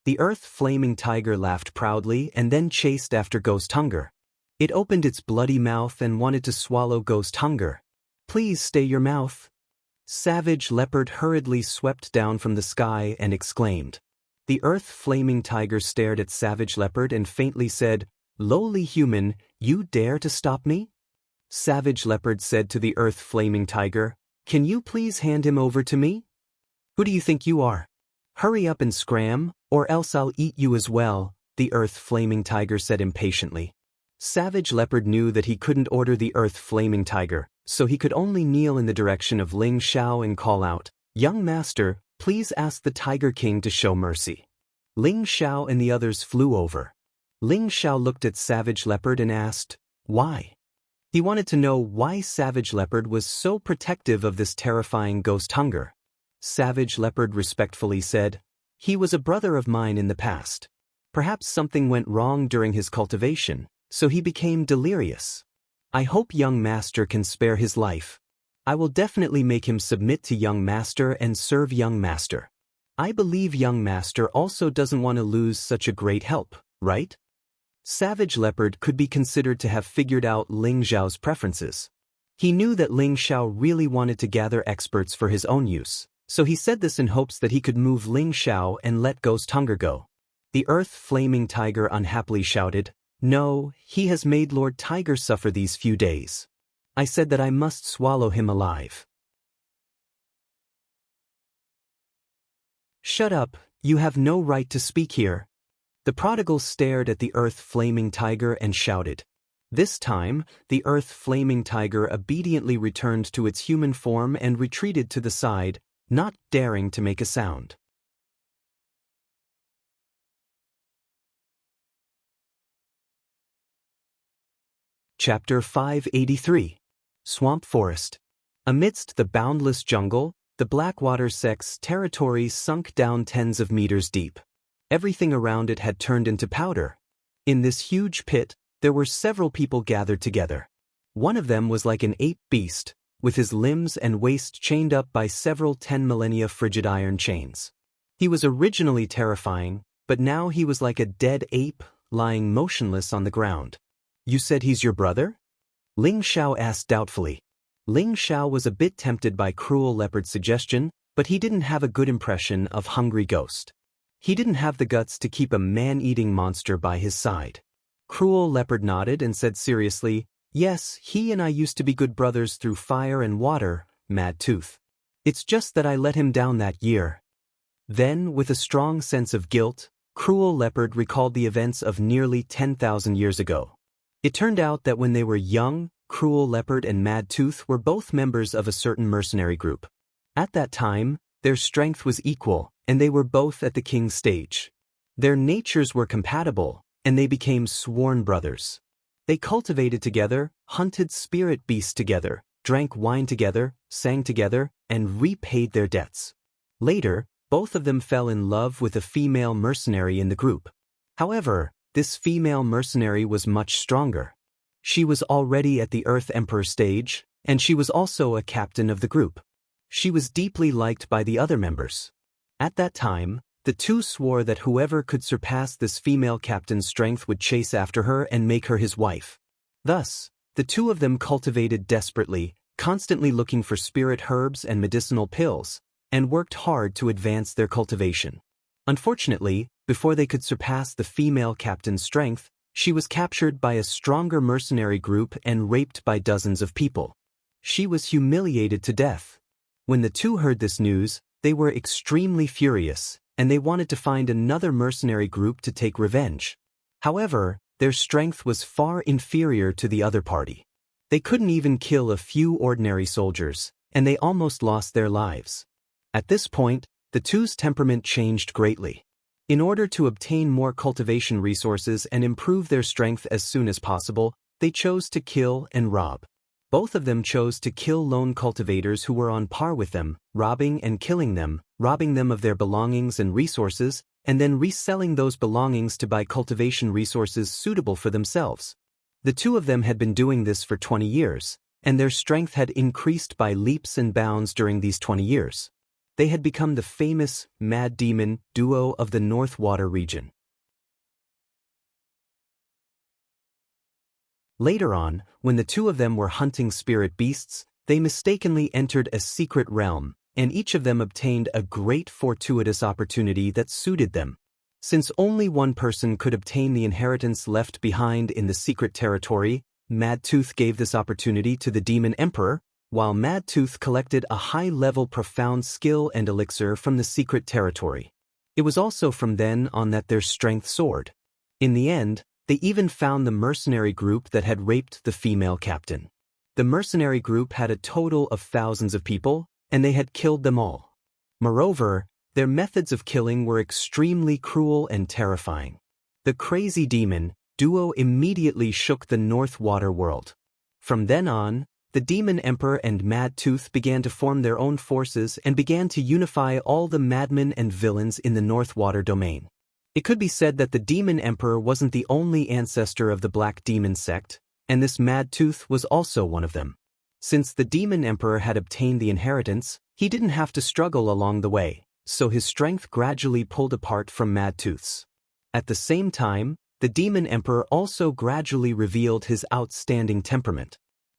The earth-flaming tiger laughed proudly and then chased after Ghost Hunger. It opened its bloody mouth and wanted to swallow Ghost Hunger. "Please stay your mouth." Savage Leopard hurriedly swept down from the sky and exclaimed. The earth-flaming tiger stared at Savage Leopard and faintly said, "Lowly human, you dare to stop me?" Savage Leopard said to the earth-flaming tiger, "Can you please hand him over to me?" "Who do you think you are? Hurry up and scram, or else I'll eat you as well," the earth-flaming tiger said impatiently. Savage Leopard knew that he couldn't order the earth-flaming tiger, so he could only kneel in the direction of Ling Xiao and call out, "Young master, please ask the Tiger King to show mercy." Ling Xiao and the others flew over. Ling Xiao looked at Savage Leopard and asked, "Why?" He wanted to know why Savage Leopard was so protective of this terrifying Ghost Hunger. Savage Leopard respectfully said, He was a brother of mine in the past. Perhaps something went wrong during his cultivation, so he became delirious. I hope young master can spare his life. I will definitely make him submit to young master and serve young master. I believe young master also doesn't want to lose such a great help, right? Savage Leopard could be considered to have figured out Ling Xiao's preferences. He knew that Ling Xiao really wanted to gather experts for his own use, so he said this in hopes that he could move Ling Xiao and let Ghost Hunger go. The Earth Flaming Tiger unhappily shouted, "No, he has made Lord Tiger suffer these few days. I said that I must swallow him alive." "Shut up, you have no right to speak here." The prodigal stared at the Earth Flaming Tiger and shouted. This time, the Earth Flaming Tiger obediently returned to its human form and retreated to the side, not daring to make a sound. Chapter 583. Swamp Forest. Amidst the boundless jungle, the Blackwater sect's territory sunk down tens of meters deep. Everything around it had turned into powder. In this huge pit, there were several people gathered together. One of them was like an ape beast, with his limbs and waist chained up by several 10 millennia frigid iron chains. He was originally terrifying, but now he was like a dead ape, lying motionless on the ground. "You said he's your brother?" Ling Xiao asked doubtfully. Ling Xiao was a bit tempted by Cruel Leopard's suggestion, but he didn't have a good impression of Hungry Ghost. He didn't have the guts to keep a man-eating monster by his side. Cruel Leopard nodded and said seriously, "Yes, he and I used to be good brothers through fire and water, Mad Tooth. It's just that I let him down that year." Then, with a strong sense of guilt, Cruel Leopard recalled the events of nearly 10,000 years ago. It turned out that when they were young, Cruel Leopard and Mad Tooth were both members of a certain mercenary group. At that time, their strength was equal, and they were both at the king's stage. Their natures were compatible, and they became sworn brothers. They cultivated together, hunted spirit beasts together, drank wine together, sang together, and repaid their debts. Later, both of them fell in love with a female mercenary in the group. However, this female mercenary was much stronger. She was already at the Earth Emperor stage, and she was also a captain of the group. She was deeply liked by the other members. At that time, the two swore that whoever could surpass this female captain's strength would chase after her and make her his wife. Thus, the two of them cultivated desperately, constantly looking for spirit herbs and medicinal pills, and worked hard to advance their cultivation. Unfortunately, before they could surpass the female captain's strength, she was captured by a stronger mercenary group and raped by dozens of people. She was humiliated to death. When the two heard this news, they were extremely furious, and they wanted to find another mercenary group to take revenge. However, their strength was far inferior to the other party. They couldn't even kill a few ordinary soldiers, and they almost lost their lives. At this point, the two's temperament changed greatly. In order to obtain more cultivation resources and improve their strength as soon as possible, they chose to kill and rob. Both of them chose to kill lone cultivators who were on par with them, robbing and killing them, robbing them of their belongings and resources, and then reselling those belongings to buy cultivation resources suitable for themselves. The two of them had been doing this for 20 years, and their strength had increased by leaps and bounds during these 20 years. They had become the famous Mad Demon duo of the North Water region. Later on, when the two of them were hunting spirit beasts, they mistakenly entered a secret realm, and each of them obtained a great fortuitous opportunity that suited them. Since only one person could obtain the inheritance left behind in the secret territory, Mad Tooth gave this opportunity to the Demon Emperor, while Mad Tooth collected a high-level profound skill and elixir from the secret territory. It was also from then on that their strength soared. In the end, they even found the mercenary group that had raped the female captain. The mercenary group had a total of thousands of people, and they had killed them all. Moreover, their methods of killing were extremely cruel and terrifying. The crazy demon duo immediately shook the North Water world. From then on, The Demon Emperor and Mad Tooth began to form their own forces and began to unify all the madmen and villains in the North Water domain. It could be said that the Demon Emperor wasn't the only ancestor of the Black Demon sect, and this Mad Tooth was also one of them. Since the Demon Emperor had obtained the inheritance, he didn't have to struggle along the way, so his strength gradually pulled apart from Mad Tooth's. At the same time, the Demon Emperor also gradually revealed his outstanding temperament.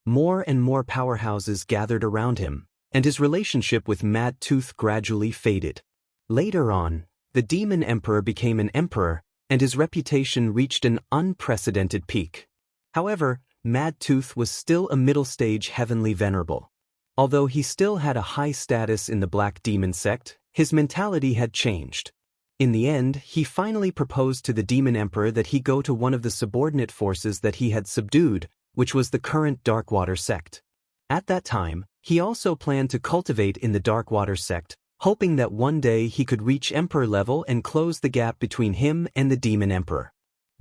More and more powerhouses gathered around him, and his relationship with Mad Tooth gradually faded. Later on, the Demon Emperor became an emperor, and his reputation reached an unprecedented peak. However, Mad Tooth was still a middle-stage heavenly venerable. Although he still had a high status in the Black Demon sect, his mentality had changed. In the end, he finally proposed to the Demon Emperor that he go to one of the subordinate forces that he had subdued, which was the current Darkwater sect. At that time, he also planned to cultivate in the Darkwater sect, hoping that one day he could reach Emperor level and close the gap between him and the Demon Emperor.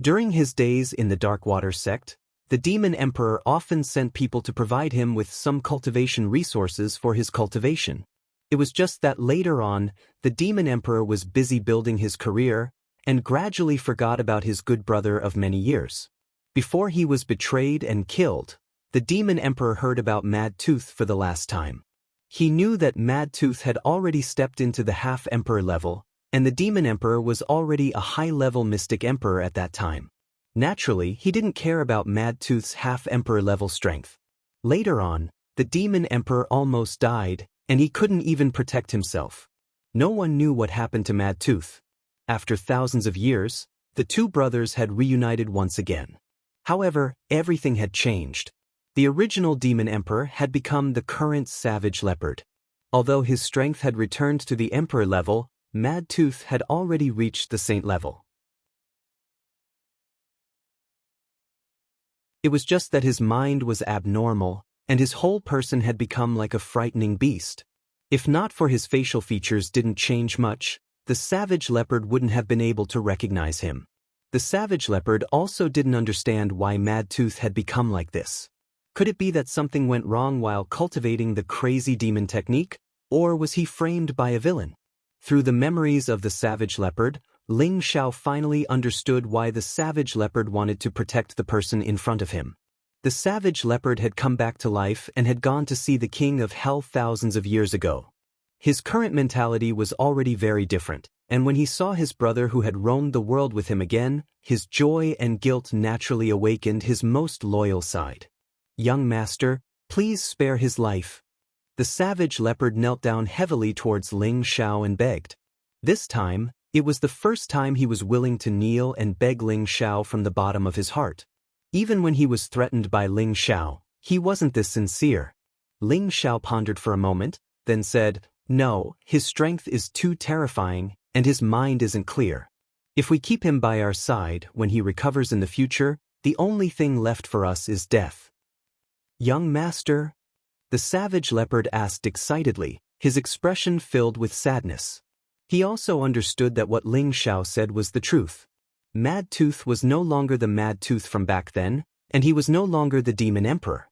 During his days in the Darkwater sect, the Demon Emperor often sent people to provide him with some cultivation resources for his cultivation. It was just that later on, the Demon Emperor was busy building his career and gradually forgot about his good brother of many years. Before he was betrayed and killed, the Demon Emperor heard about Mad Tooth for the last time. He knew that Mad Tooth had already stepped into the half-emperor level, and the Demon Emperor was already a high-level mystic emperor at that time. Naturally, he didn't care about Mad Tooth's half-emperor level strength. Later on, the Demon Emperor almost died, and he couldn't even protect himself. No one knew what happened to Mad Tooth. After thousands of years, the two brothers had reunited once again. However, everything had changed. The original Demon Emperor had become the current Savage Leopard. Although his strength had returned to the Emperor level, Mad Tooth had already reached the Saint level. It was just that his mind was abnormal, and his whole person had become like a frightening beast. If not for his facial features didn't change much, the Savage Leopard wouldn't have been able to recognize him. The Savage Leopard also didn't understand why Mad Tooth had become like this. Could it be that something went wrong while cultivating the crazy demon technique, or was he framed by a villain? Through the memories of the Savage Leopard, Ling Xiao finally understood why the Savage Leopard wanted to protect the person in front of him. The Savage Leopard had come back to life and had gone to see the King of Hell thousands of years ago. His current mentality was already very different, and when he saw his brother who had roamed the world with him again, his joy and guilt naturally awakened his most loyal side. "Young master, please spare his life." The Savage Leopard knelt down heavily towards Ling Xiao and begged. This time, it was the first time he was willing to kneel and beg Ling Xiao from the bottom of his heart. Even when he was threatened by Ling Xiao, he wasn't this sincere. Ling Xiao pondered for a moment, then said, "No, his strength is too terrifying, and his mind isn't clear. If we keep him by our side when he recovers in the future, the only thing left for us is death." "Young master?" the Savage Leopard asked excitedly, his expression filled with sadness. He also understood that what Ling Xiao said was the truth. Mad Tooth was no longer the Mad Tooth from back then, and he was no longer the Demon Emperor.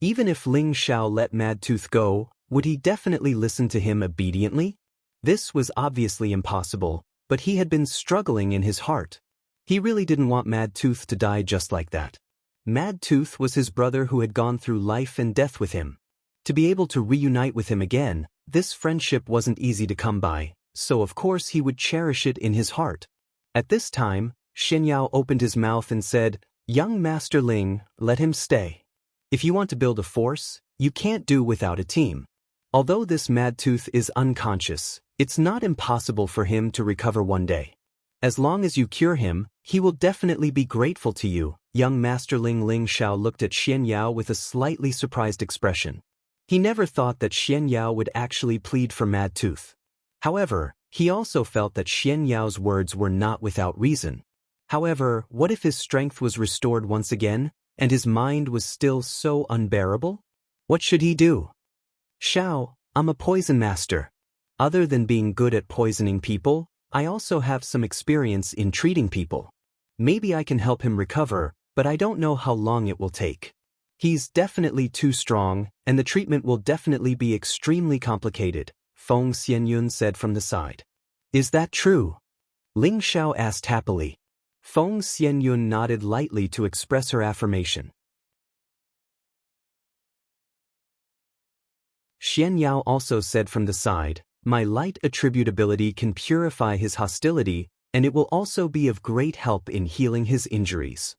Even if Ling Xiao let Mad Tooth go, would he definitely listen to him obediently? This was obviously impossible, but he had been struggling in his heart. He really didn't want Mad Tooth to die just like that. Mad Tooth was his brother who had gone through life and death with him. To be able to reunite with him again, this friendship wasn't easy to come by, so of course he would cherish it in his heart. At this time, Xianxia opened his mouth and said, "Young Master Ling, let him stay. If you want to build a force, you can't do without a team. Although this Mad Tooth is unconscious, it's not impossible for him to recover one day. As long as you cure him, he will definitely be grateful to you." Young Master Ling Xiao looked at Xianxia with a slightly surprised expression. He never thought that Xianxia would actually plead for Mad Tooth. However, he also felt that Xianxia's words were not without reason. However, what if his strength was restored once again, and his mind was still so unbearable? What should he do? "Xiao, I'm a poison master. Other than being good at poisoning people, I also have some experience in treating people. Maybe I can help him recover, but I don't know how long it will take." He's definitely too strong, and the treatment will definitely be extremely complicated, Feng Xianyun said from the side. Is that true? Ling Xiao asked happily. Feng Xianyun nodded lightly to express her affirmation. Xianyao also said from the side, my light attributability can purify his hostility, and it will also be of great help in healing his injuries.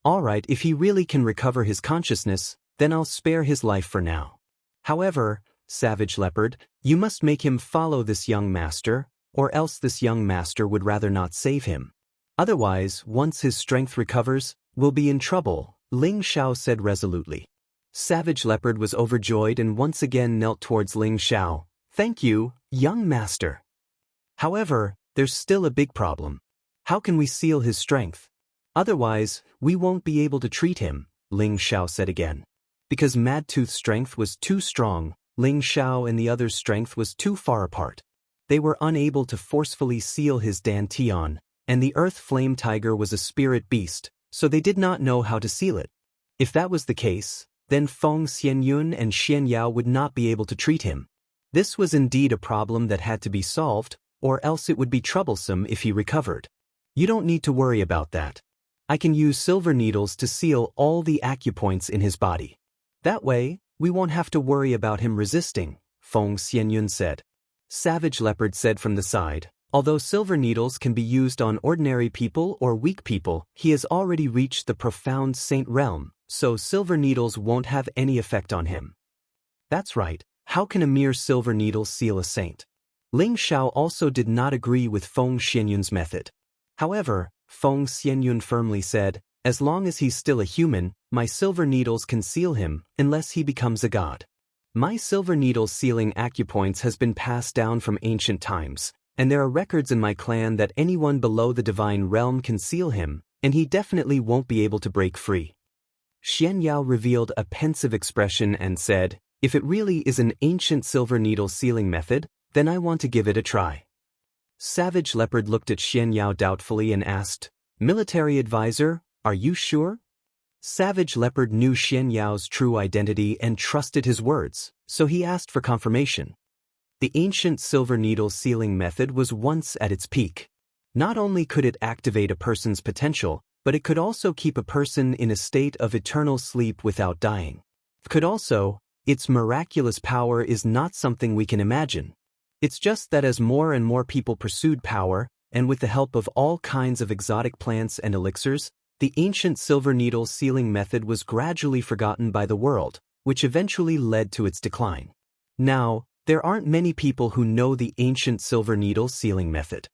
Alright, if he really can recover his consciousness, then I'll spare his life for now. However, Savage Leopard, you must make him follow this young master, or else this young master would rather not save him. Otherwise, once his strength recovers, we'll be in trouble, Ling Xiao said resolutely. Savage Leopard was overjoyed and once again knelt towards Ling Xiao. Thank you, young master. However, there's still a big problem. How can we seal his strength? Otherwise, we won't be able to treat him, Ling Xiao said again. Because Madtooth's strength was too strong, Ling Xiao and the other's strength was too far apart. They were unable to forcefully seal his dantian, and the Earth Flame Tiger was a spirit beast, so they did not know how to seal it. If that was the case, then Feng Xianyun and Xianyao would not be able to treat him. This was indeed a problem that had to be solved, or else it would be troublesome if he recovered. You don't need to worry about that. I can use silver needles to seal all the acupoints in his body. That way, we won't have to worry about him resisting, Feng Xianyun said. Savage Leopard said from the side, although silver needles can be used on ordinary people or weak people, he has already reached the profound saint realm, so silver needles won't have any effect on him. That's right, how can a mere silver needle seal a saint? Ling Xiao also did not agree with Feng Xianyun's method. However, Feng Xianyun firmly said, as long as he's still a human, my silver needles can seal him, unless he becomes a god. My silver needle sealing acupoints has been passed down from ancient times, and there are records in my clan that anyone below the divine realm can seal him, and he definitely won't be able to break free. Xianyao revealed a pensive expression and said, if it really is an ancient silver needle sealing method, then I want to give it a try. Savage Leopard looked at Xianyao doubtfully and asked, military advisor, are you sure? Savage Leopard knew Xianyao's true identity and trusted his words, so he asked for confirmation. The ancient silver needle sealing method was once at its peak. Not only could it activate a person's potential, but it could also keep a person in a state of eternal sleep without dying. Its miraculous power is not something we can imagine. It's just that as more and more people pursued power, and with the help of all kinds of exotic plants and elixirs, the ancient silver needle sealing method was gradually forgotten by the world, which eventually led to its decline. Now, there aren't many people who know the ancient silver needle sealing method.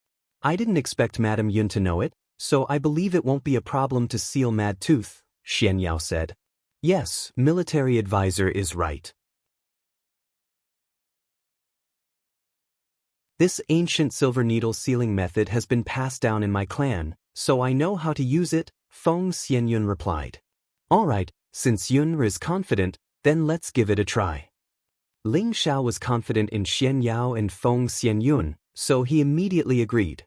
I didn't expect Madame Yun to know it, so I believe it won't be a problem to seal Madtooth, Xianyao said. Yes, military advisor is right. This ancient silver needle sealing method has been passed down in my clan, so I know how to use it, Feng Xianyun replied. Alright, since Yunr is confident, then let's give it a try. Ling Xiao was confident in Xianyao and Feng Xianyun, so he immediately agreed.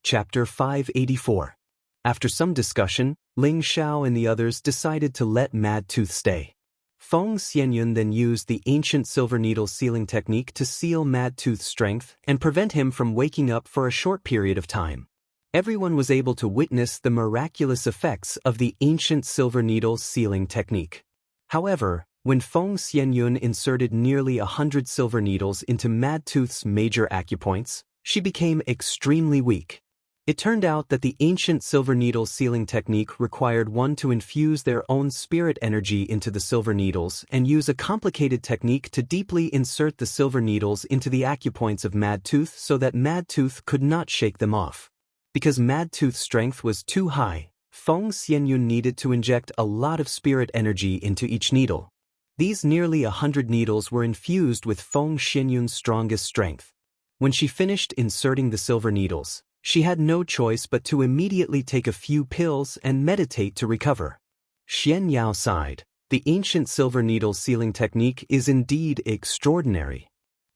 Chapter 584. After some discussion, Ling Xiao and the others decided to let Madtooth stay. Feng Xianyun then used the ancient silver needle sealing technique to seal Madtooth's strength and prevent him from waking up for a short period of time. Everyone was able to witness the miraculous effects of the ancient silver needle sealing technique. However, when Feng Xianyun inserted nearly 100 silver needles into Madtooth's major acupoints, she became extremely weak. It turned out that the ancient silver needle sealing technique required one to infuse their own spirit energy into the silver needles and use a complicated technique to deeply insert the silver needles into the acupoints of Madtooth so that Madtooth could not shake them off. Because Madtooth's strength was too high, Feng Xianyun needed to inject a lot of spirit energy into each needle. These nearly 100 needles were infused with Feng Xianyun's strongest strength. When she finished inserting the silver needles, she had no choice but to immediately take a few pills and meditate to recover. Xianyao sighed. The ancient silver needle sealing technique is indeed extraordinary.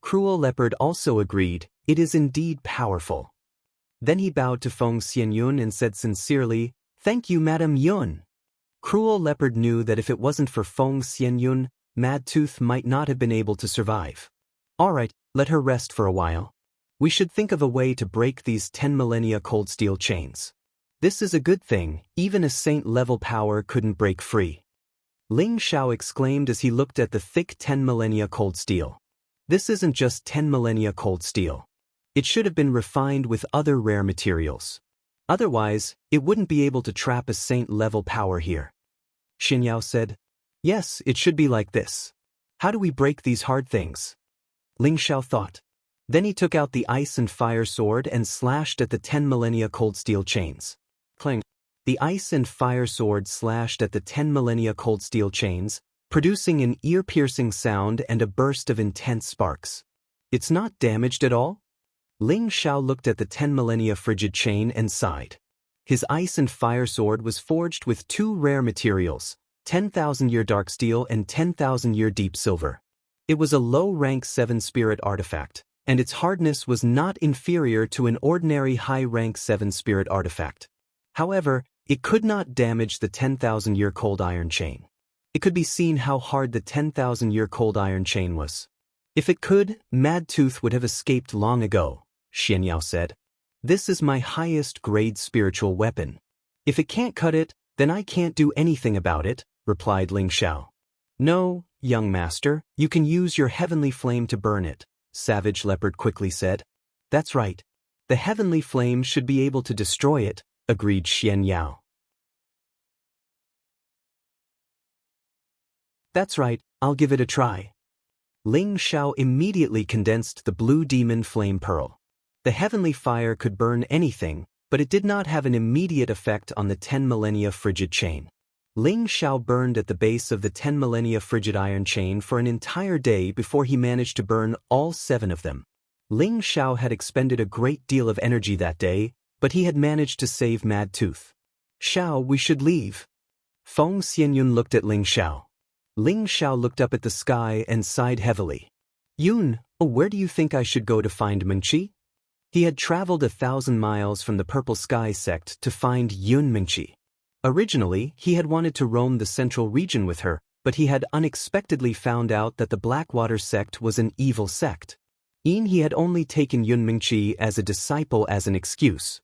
Cruel Leopard also agreed, "It is indeed powerful." Then he bowed to Feng Xianyun and said sincerely, "Thank you, Madam Yun." Cruel Leopard knew that if it wasn't for Feng Xianyun, Madtooth might not have been able to survive. "Alright, let her rest for a while. We should think of a way to break these 10 millennia cold steel chains. This is a good thing, even a saint-level power couldn't break free." Ling Xiao exclaimed as he looked at the thick 10 millennia cold steel. This isn't just 10 millennia cold steel. It should have been refined with other rare materials. Otherwise, it wouldn't be able to trap a saint-level power here. Xianyao said, "Yes, it should be like this. How do we break these hard things?" Ling Xiao thought. Then he took out the ice and fire sword and slashed at the 10 millennia cold steel chains. Clang. The ice and fire sword slashed at the 10 millennia cold steel chains, producing an ear-piercing sound and a burst of intense sparks. "It's not damaged at all?" Ling Xiao looked at the 10 millennia frigid chain and sighed. His ice and fire sword was forged with two rare materials, 10,000-year dark steel and 10,000-year deep silver. It was a low-rank 7-spirit artifact, and its hardness was not inferior to an ordinary high-rank 7-spirit artifact. However, it could not damage the 10,000-year cold iron chain. It could be seen how hard the 10,000-year cold iron chain was. "If it could, Madtooth would have escaped long ago," Xianyao said. "This is my highest grade spiritual weapon. If it can't cut it, then I can't do anything about it," replied Ling Xiao. "No, young master, you can use your heavenly flame to burn it," Savage Leopard quickly said. "That's right. The heavenly flame should be able to destroy it," agreed Xianyao. "That's right, I'll give it a try." Ling Xiao immediately condensed the blue demon flame pearl. The heavenly fire could burn anything, but it did not have an immediate effect on the 10 millennia frigid chain. Ling Xiao burned at the base of the 10 millennia frigid iron chain for an entire day before he managed to burn all 7 of them. Ling Xiao had expended a great deal of energy that day, but he had managed to save Madtooth. "Xiao, we should leave." Feng Xianyun looked at Ling Xiao. Ling Xiao looked up at the sky and sighed heavily. "Yun, where do you think I should go to find Mengqi?" He had traveled 1,000 miles from the Purple Sky sect to find Yun Mengqi. Originally, he had wanted to roam the central region with her, but he had unexpectedly found out that the Blackwater sect was an evil sect. He had only taken Yun Mengqi as a disciple as an excuse.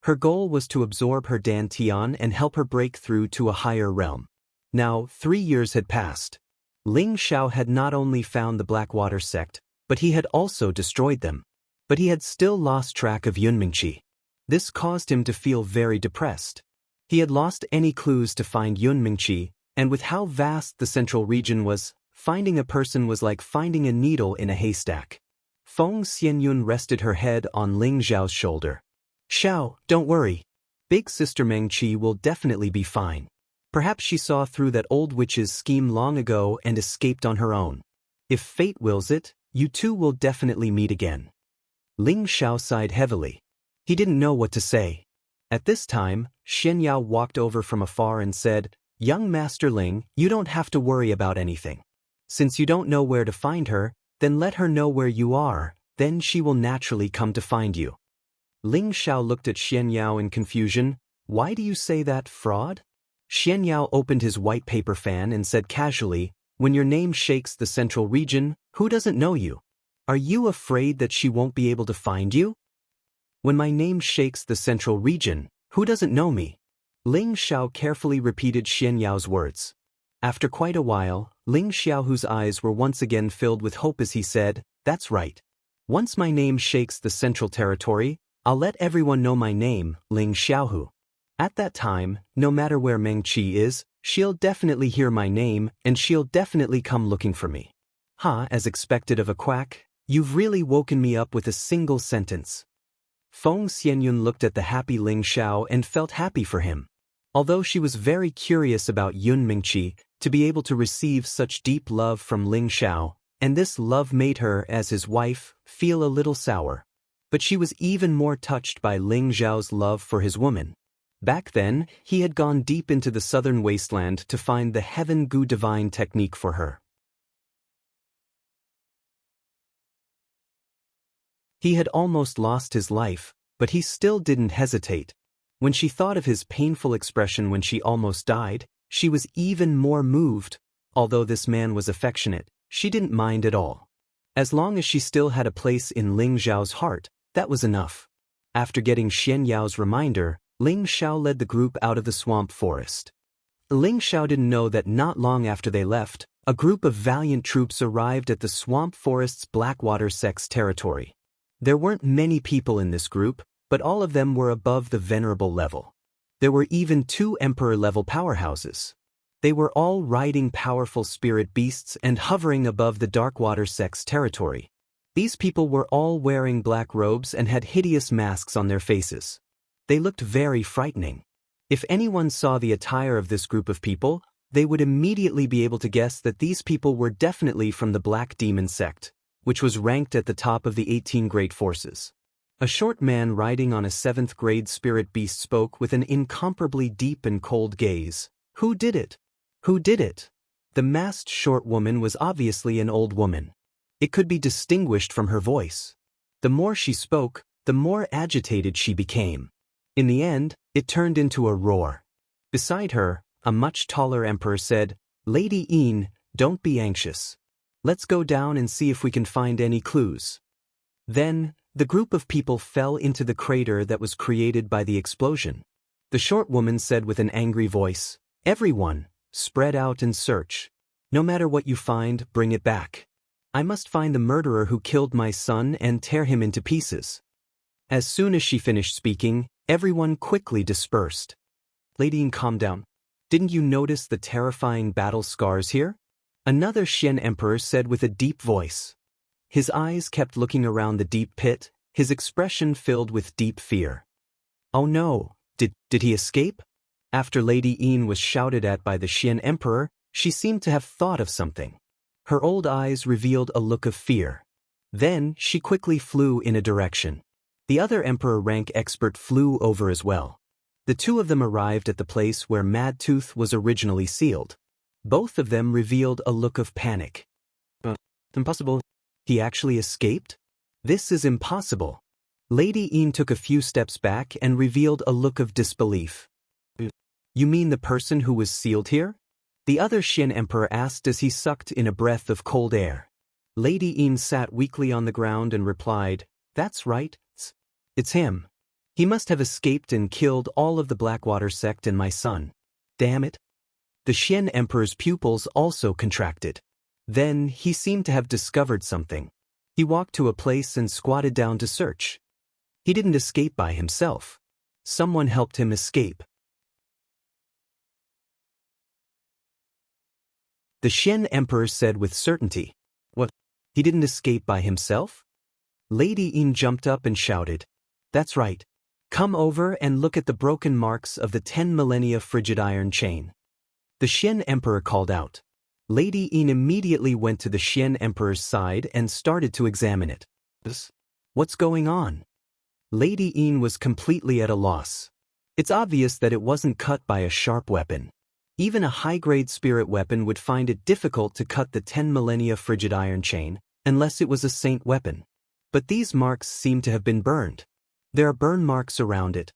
Her goal was to absorb her dantian and help her break through to a higher realm. Now, 3 years had passed. Ling Xiao had not only found the Blackwater sect, but he had also destroyed them. But he had still lost track of Yun Mengqi. This caused him to feel very depressed. He had lost any clues to find Yun Mengqi, and with how vast the central region was, finding a person was like finding a needle in a haystack. Feng Xianyun rested her head on Ling Xiao's shoulder. "Xiao, don't worry. Big Sister Mengqi will definitely be fine. Perhaps she saw through that old witch's scheme long ago and escaped on her own. If fate wills it, you two will definitely meet again." Ling Xiao sighed heavily. He didn't know what to say. At this time, Xianyao walked over from afar and said, "Young Master Ling, you don't have to worry about anything. Since you don't know where to find her, then let her know where you are, then she will naturally come to find you." Ling Xiao looked at Xianyao in confusion. "Why do you say that, fraud?" Xianyao opened his white paper fan and said casually, "When your name shakes the central region, who doesn't know you? Are you afraid that she won't be able to find you?" "When my name shakes the central region, who doesn't know me?" Ling Xiao carefully repeated Xianyao's words. After quite a while, Ling Xiao, whose eyes were once again filled with hope as he said, "That's right. Once my name shakes the central territory, I'll let everyone know my name, Ling Xiaohu. At that time, no matter where Mengqi is, she'll definitely hear my name and she'll definitely come looking for me." "Ha, as expected of a quack, you've really woken me up with a single sentence." Feng Xianyun looked at the happy Ling Xiao and felt happy for him. Although she was very curious about Yun Mengqi, to be able to receive such deep love from Ling Xiao, and this love made her, as his wife, feel a little sour. But she was even more touched by Ling Xiao's love for his woman. Back then, he had gone deep into the southern wasteland to find the Heaven Gu divine technique for her. He had almost lost his life, but he still didn't hesitate. When she thought of his painful expression when she almost died, she was even more moved. Although this man was affectionate, she didn't mind at all. As long as she still had a place in Ling Xiao's heart, that was enough. After getting Xianyao's reminder, Ling Xiao led the group out of the swamp forest. Ling Xiao didn't know that not long after they left, a group of valiant troops arrived at the swamp forest's Blackwater sect's territory. There weren't many people in this group, but all of them were above the venerable level. There were even 2 emperor-level powerhouses. They were all riding powerful spirit beasts and hovering above the Darkwater sect's territory. These people were all wearing black robes and had hideous masks on their faces. They looked very frightening. If anyone saw the attire of this group of people, they would immediately be able to guess that these people were definitely from the Black Demon sect, which was ranked at the top of the 18 great forces. A short man riding on a 7th-grade spirit beast spoke with an incomparably deep and cold gaze. Who did it? Who did it? The masked short woman was obviously an old woman. It could be distinguished from her voice. The more she spoke, the more agitated she became. In the end, it turned into a roar. Beside her, a much taller emperor said, "Lady Yin, don't be anxious. Let's go down and see if we can find any clues." Then, the group of people fell into the crater that was created by the explosion. The short woman said with an angry voice, "Everyone, spread out and search. No matter what you find, bring it back. I must find the murderer who killed my son and tear him into pieces." As soon as she finished speaking, everyone quickly dispersed. "Lady Yin, calm down. Didn't you notice the terrifying battle scars here?" Another Xian emperor said with a deep voice. His eyes kept looking around the deep pit, his expression filled with deep fear. "Oh no, did he escape?" After Lady Yin was shouted at by the Xian emperor, she seemed to have thought of something. Her old eyes revealed a look of fear. Then she quickly flew in a direction. The other emperor rank expert flew over as well. The 2 of them arrived at the place where Madtooth was originally sealed. Both of them revealed a look of panic. Impossible. He actually escaped? This is impossible. Lady Yin took a few steps back and revealed a look of disbelief. "You mean the person who was sealed here?" The other Xian emperor asked as he sucked in a breath of cold air. Lady Yin sat weakly on the ground and replied, "That's right. It's him. He must have escaped and killed all of the Blackwater sect and my son. Damn it." The Xian emperor's pupils also contracted. Then he seemed to have discovered something. He walked to a place and squatted down to search. He didn't escape by himself. Someone helped him escape. The Xian emperor said with certainty, "What? He didn't escape by himself?" Lady Yin jumped up and shouted, "That's right. Come over and look at the broken marks of the 10 millennia frigid iron chain." The Xian emperor called out. Lady Yin immediately went to the Xian emperor's side and started to examine it. "What's going on?" Lady Yin was completely at a loss. It's obvious that it wasn't cut by a sharp weapon. Even a high-grade spirit weapon would find it difficult to cut the 10 millennia frigid iron chain, unless it was a saint weapon. But these marks seem to have been burned. There are burn marks around it.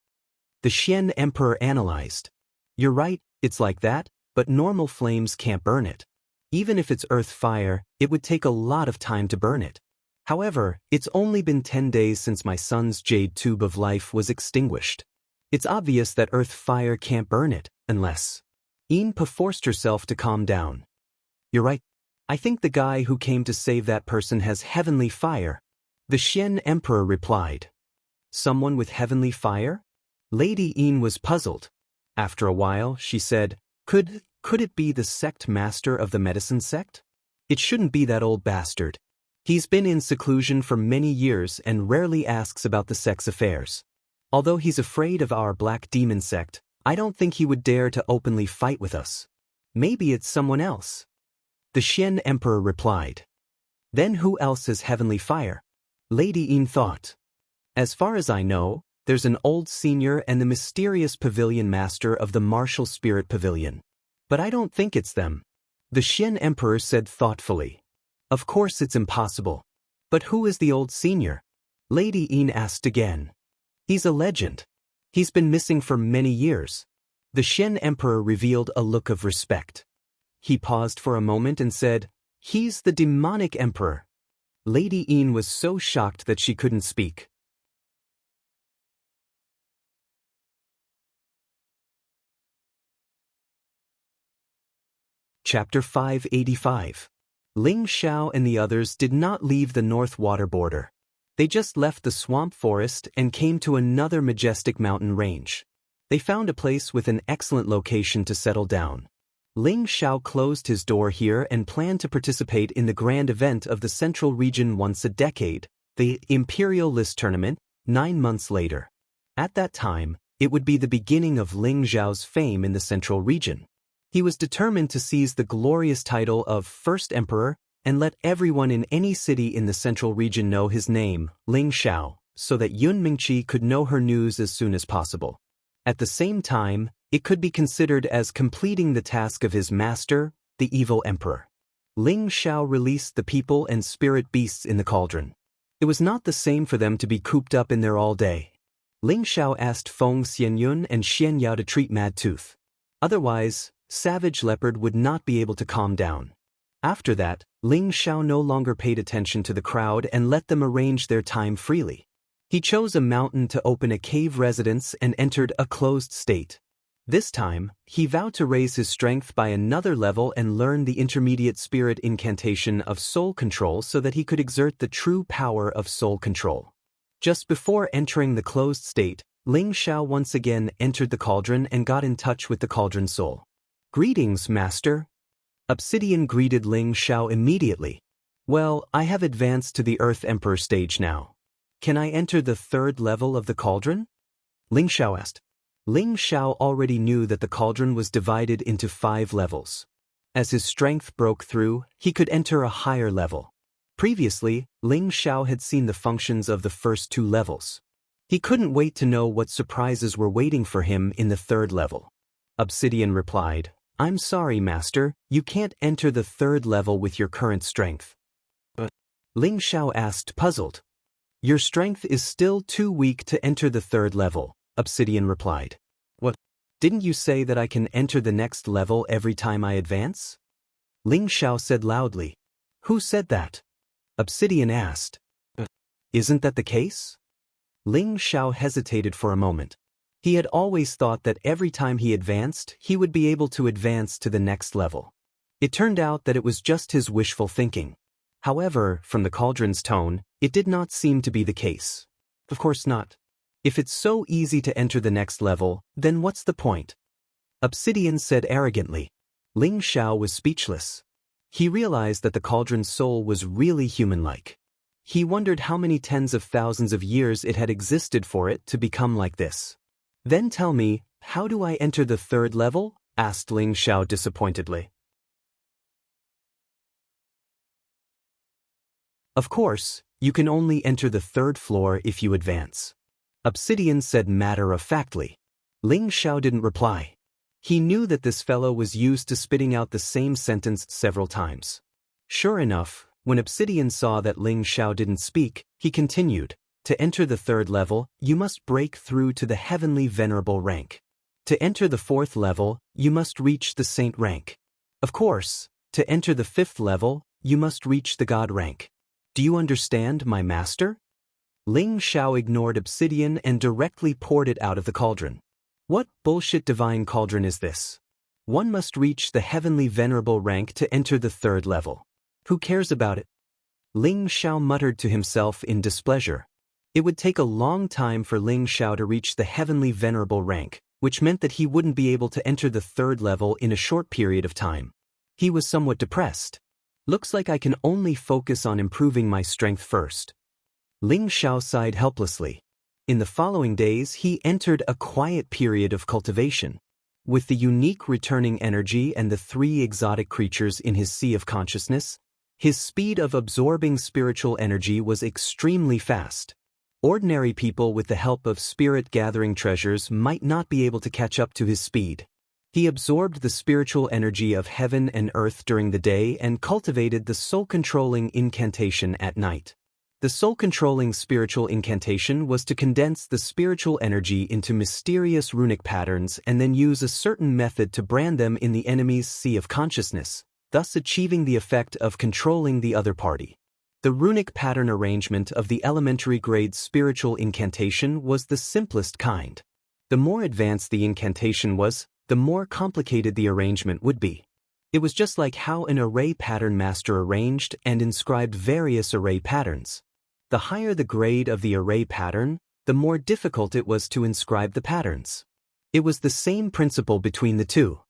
The Xian emperor analyzed. "You're right, it's like that, but normal flames can't burn it. Even if it's earth fire, it would take a lot of time to burn it. However, it's only been 10 days since my son's jade tube of life was extinguished. It's obvious that earth fire can't burn it, unless..." Yin forced herself to calm down. "You're right. I think the guy who came to save that person has heavenly fire," the Xian emperor replied. "Someone with heavenly fire?" Lady Yin was puzzled. After a while, she said, Could it be the sect master of the medicine sect? It shouldn't be that old bastard. He's been in seclusion for many years and rarely asks about the sect's affairs. Although he's afraid of our Black Demon sect, I don't think he would dare to openly fight with us. Maybe it's someone else." The Xian emperor replied. "Then who else has heavenly fire?" Lady Yin thought. "As far as I know, there's an old senior and the mysterious pavilion master of the martial spirit pavilion. But I don't think it's them." The Xian emperor said thoughtfully. "Of course it's impossible. But who is the old senior?" Lady Yin asked again. He's a legend. He's been missing for many years. The Shen Emperor revealed a look of respect. He paused for a moment and said, "He's the demonic emperor." Lady Yin was so shocked that she couldn't speak. Chapter 585. Ling Xiao and the others did not leave the north water border. They just left the swamp forest and came to another majestic mountain range. They found a place with an excellent location to settle down. Ling Xiao closed his door here and planned to participate in the grand event of the central region once a decade, the Imperial List Tournament, 9 months later. At that time, it would be the beginning of Ling Xiao's fame in the central region. He was determined to seize the glorious title of First Emperor and let everyone in any city in the central region know his name, Ling Xiao, so that Yun Mingqi could know her news as soon as possible. At the same time, it could be considered as completing the task of his master, the evil emperor. Ling Xiao released the people and spirit beasts in the cauldron. It was not the same for them to be cooped up in there all day. Ling Xiao asked Feng Xianyun and Xianxia to treat Mad Tooth. Otherwise, Savage Leopard would not be able to calm down. After that, Ling Xiao no longer paid attention to the crowd and let them arrange their time freely. He chose a mountain to open a cave residence and entered a closed state. This time, he vowed to raise his strength by another level and learn the intermediate spirit incantation of soul control so that he could exert the true power of soul control. Just before entering the closed state, Ling Xiao once again entered the cauldron and got in touch with the cauldron soul. "Greetings, Master." Obsidian greeted Ling Xiao immediately. "Well, I have advanced to the Earth Emperor stage now. Can I enter the 3rd level of the cauldron?" Ling Xiao asked. Ling Xiao already knew that the cauldron was divided into 5 levels. As his strength broke through, he could enter a higher level. Previously, Ling Xiao had seen the functions of the first 2 levels. He couldn't wait to know what surprises were waiting for him in the 3rd level. Obsidian replied, "I'm sorry, Master, you can't enter the 3rd level with your current strength." But Ling Xiao asked, puzzled. "Your strength is still too weak to enter the 3rd level," Obsidian replied. "What? Didn't you say that I can enter the next level every time I advance?" Ling Xiao said loudly. "Who said that?" Obsidian asked. "Isn't that the case?" Ling Xiao hesitated for a moment. He had always thought that every time he advanced, he would be able to advance to the next level. It turned out that it was just his wishful thinking. However, from the cauldron's tone, it did not seem to be the case. Of course not. If it's so easy to enter the next level, then what's the point? Obsidian said arrogantly. Ling Xiao was speechless. He realized that the cauldron's soul was really human-like. He wondered how many tens of thousands of years it had existed for it to become like this. "Then tell me, how do I enter the 3rd level?" asked Ling Xiao disappointedly. "Of course, you can only enter the 3rd floor if you advance," Obsidian said matter-of-factly. Ling Xiao didn't reply. He knew that this fellow was used to spitting out the same sentence several times. Sure enough, when Obsidian saw that Ling Xiao didn't speak, he continued, "To enter the 3rd level, you must break through to the Heavenly Venerable rank. To enter the 4th level, you must reach the Saint rank. Of course, to enter the 5th level, you must reach the God rank. Do you understand, my master?" Ling Xiao ignored Obsidian and directly poured it out of the cauldron. "What bullshit divine cauldron is this? One must reach the Heavenly Venerable rank to enter the 3rd level. Who cares about it?" Ling Xiao muttered to himself in displeasure. It would take a long time for Ling Xiao to reach the Heavenly Venerable rank, which meant that he wouldn't be able to enter the 3rd level in a short period of time. He was somewhat depressed. "Looks like I can only focus on improving my strength first." Ling Xiao sighed helplessly. In the following days, he entered a quiet period of cultivation. With the unique returning energy and the 3 exotic creatures in his sea of consciousness, his speed of absorbing spiritual energy was extremely fast. Ordinary people with the help of spirit-gathering treasures might not be able to catch up to his speed. He absorbed the spiritual energy of heaven and earth during the day and cultivated the soul-controlling incantation at night. The soul-controlling spiritual incantation was to condense the spiritual energy into mysterious runic patterns and then use a certain method to brand them in the enemy's sea of consciousness, thus achieving the effect of controlling the other party. The runic pattern arrangement of the elementary-grade spiritual incantation was the simplest kind. The more advanced the incantation was, the more complicated the arrangement would be. It was just like how an array pattern master arranged and inscribed various array patterns. The higher the grade of the array pattern, the more difficult it was to inscribe the patterns. It was the same principle between the two.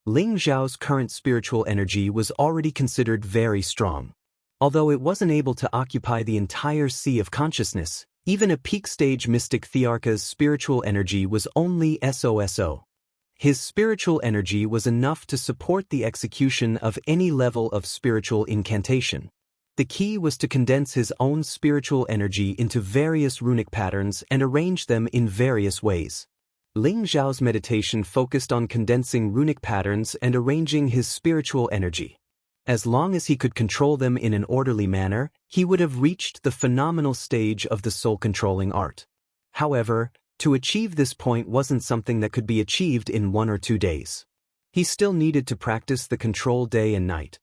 Ling Zhao's current spiritual energy was already considered very strong. Although it wasn't able to occupy the entire sea of consciousness, even a peak-stage mystic Thearka's spiritual energy was only SOSO. His spiritual energy was enough to support the execution of any level of spiritual incantation. The key was to condense his own spiritual energy into various runic patterns and arrange them in various ways. Ling Zhao's meditation focused on condensing runic patterns and arranging his spiritual energy. As long as he could control them in an orderly manner, he would have reached the phenomenal stage of the soul-controlling art. However, to achieve this point wasn't something that could be achieved in 1 or 2 days. He still needed to practice the control day and night.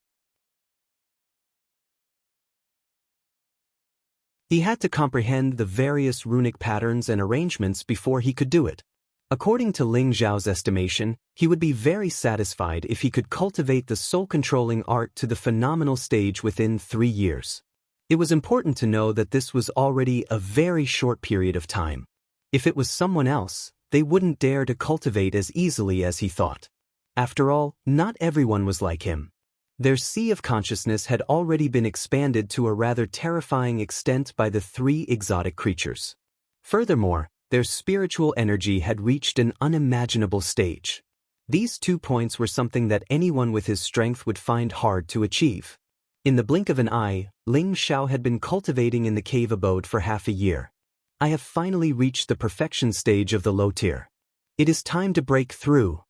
He had to comprehend the various runic patterns and arrangements before he could do it. According to Ling Zhao's estimation, he would be very satisfied if he could cultivate the soul-controlling art to the phenomenal stage within 3 years. It was important to know that this was already a very short period of time. If it was someone else, they wouldn't dare to cultivate as easily as he thought. After all, not everyone was like him. Their sea of consciousness had already been expanded to a rather terrifying extent by the 3 exotic creatures. Furthermore, their spiritual energy had reached an unimaginable stage. These 2 points were something that anyone with his strength would find hard to achieve. In the blink of an eye, Ling Zhao had been cultivating in the cave abode for half a year. I have finally reached the perfection stage of the low tier. It is time to break through.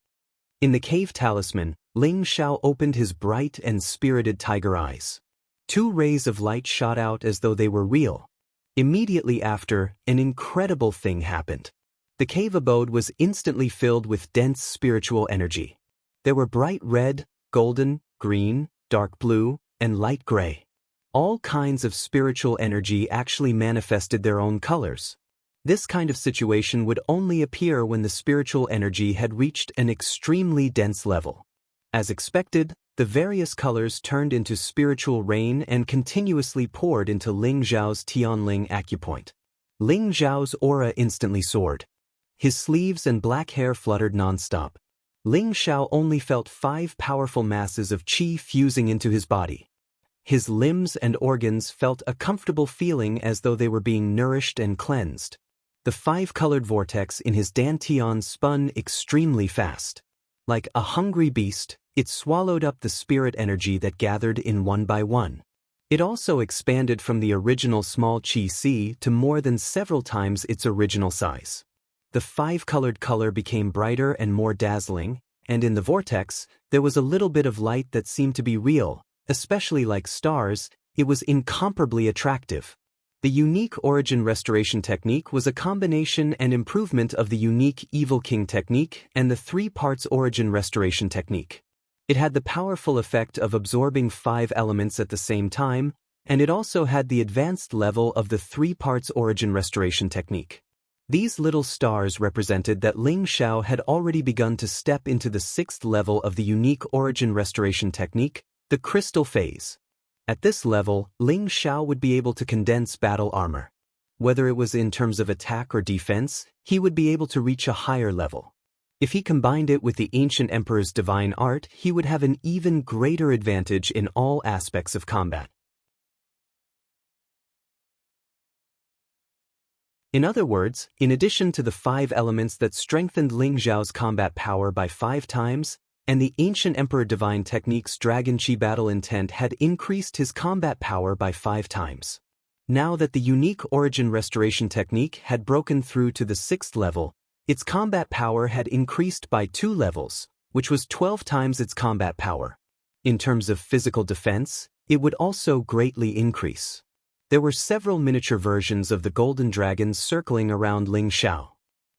In the cave talisman, Ling Zhao opened his bright and spirited tiger eyes. 2 rays of light shot out as though they were real. Immediately after, an incredible thing happened. The cave abode was instantly filled with dense spiritual energy. There were bright red, golden, green, dark blue, and light gray. All kinds of spiritual energy actually manifested their own colors. This kind of situation would only appear when the spiritual energy had reached an extremely dense level. As expected, the various colors turned into spiritual rain and continuously poured into Ling Zhao's Tianling acupoint. Ling Zhao's aura instantly soared. His sleeves and black hair fluttered non-stop. Ling Zhao only felt 5 powerful masses of qi fusing into his body. His limbs and organs felt a comfortable feeling as though they were being nourished and cleansed. The 5-colored vortex in his dantian spun extremely fast. Like a hungry beast, it swallowed up the spirit energy that gathered in one by one. It also expanded from the original small qi si to more than several times its original size. The 5-colored color became brighter and more dazzling, and in the vortex, there was a little bit of light that seemed to be real, especially like stars. It was incomparably attractive. The unique origin restoration technique was a combination and improvement of the unique Evil King technique and the 3 parts origin restoration technique. It had the powerful effect of absorbing 5 elements at the same time, and it also had the advanced level of the 3 parts origin restoration technique. These little stars represented that Ling Zhao had already begun to step into the 6th level of the unique origin restoration technique, the crystal phase. At this level, Ling Zhao would be able to condense battle armor. Whether it was in terms of attack or defense, he would be able to reach a higher level. If he combined it with the ancient emperor's divine art, he would have an even greater advantage in all aspects of combat. In other words, in addition to the 5 elements that strengthened Ling Zhao's combat power by 5 times, and the ancient Emperor Divine Technique's Dragon Chi battle intent had increased his combat power by 5 times. Now that the unique origin restoration technique had broken through to the 6th level, its combat power had increased by 2 levels, which was 12 times its combat power. In terms of physical defense, it would also greatly increase. There were several miniature versions of the golden dragon circling around Ling Xiao.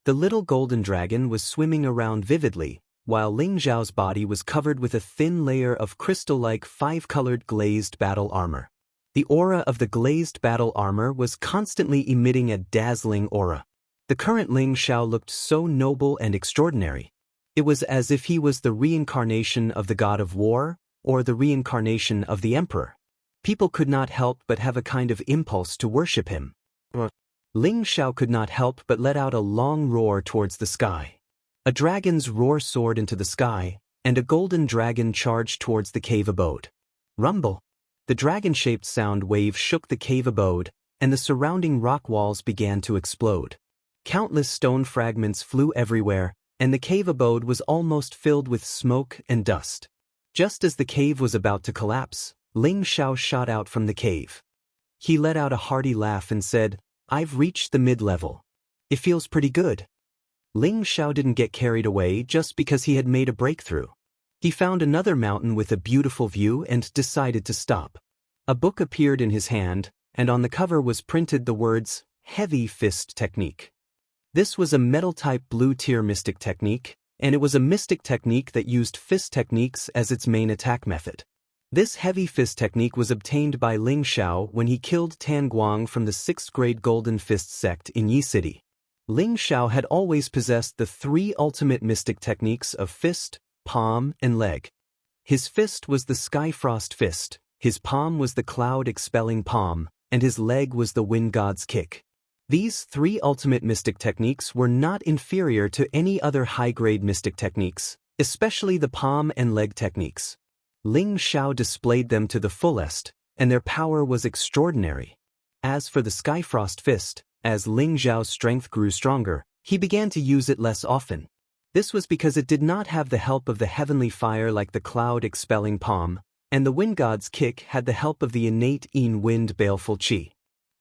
The little golden dragon was swimming around vividly, while Ling Xiao's body was covered with a thin layer of crystal-like five-colored glazed battle armor. The aura of the glazed battle armor was constantly emitting a dazzling aura. The current Ling Xiao looked so noble and extraordinary. It was as if he was the reincarnation of the god of war, or the reincarnation of the emperor. People could not help but have a kind of impulse to worship him. Ling Xiao could not help but let out a long roar towards the sky. A dragon's roar soared into the sky, and a golden dragon charged towards the cave abode. Rumble! The dragon-shaped sound wave shook the cave abode, and the surrounding rock walls began to explode. Countless stone fragments flew everywhere, and the cave abode was almost filled with smoke and dust. Just as the cave was about to collapse, Ling Xiao shot out from the cave. He let out a hearty laugh and said, "I've reached the mid-level. It feels pretty good." Ling Xiao didn't get carried away just because he had made a breakthrough. He found another mountain with a beautiful view and decided to stop. A book appeared in his hand, and on the cover was printed the words, "Heavy Fist Technique." This was a metal-type blue-tier mystic technique, and it was a mystic technique that used fist techniques as its main attack method. This heavy fist technique was obtained by Ling Xiao when he killed Tan Guang from the 6th grade Golden Fist sect in Yi City. Ling Xiao had always possessed the three ultimate mystic techniques of fist, palm, and leg. His fist was the Skyfrost Fist, his palm was the Cloud-Expelling Palm, and his leg was the Wind God's Kick. These three ultimate mystic techniques were not inferior to any other high-grade mystic techniques, especially the palm and leg techniques. Ling Xiao displayed them to the fullest, and their power was extraordinary. As for the Skyfrost Fist, as Ling Xiao's strength grew stronger, he began to use it less often. This was because it did not have the help of the heavenly fire like the Cloud-Expelling Palm, and the Wind God's Kick had the help of the innate Yin Wind Baleful Qi.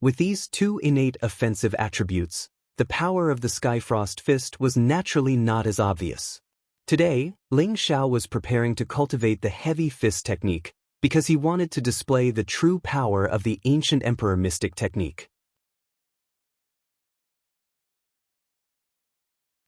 With these two innate offensive attributes, the power of the Skyfrost Fist was naturally not as obvious. Today, Ling Xiao was preparing to cultivate the heavy fist technique because he wanted to display the true power of the ancient emperor mystic technique.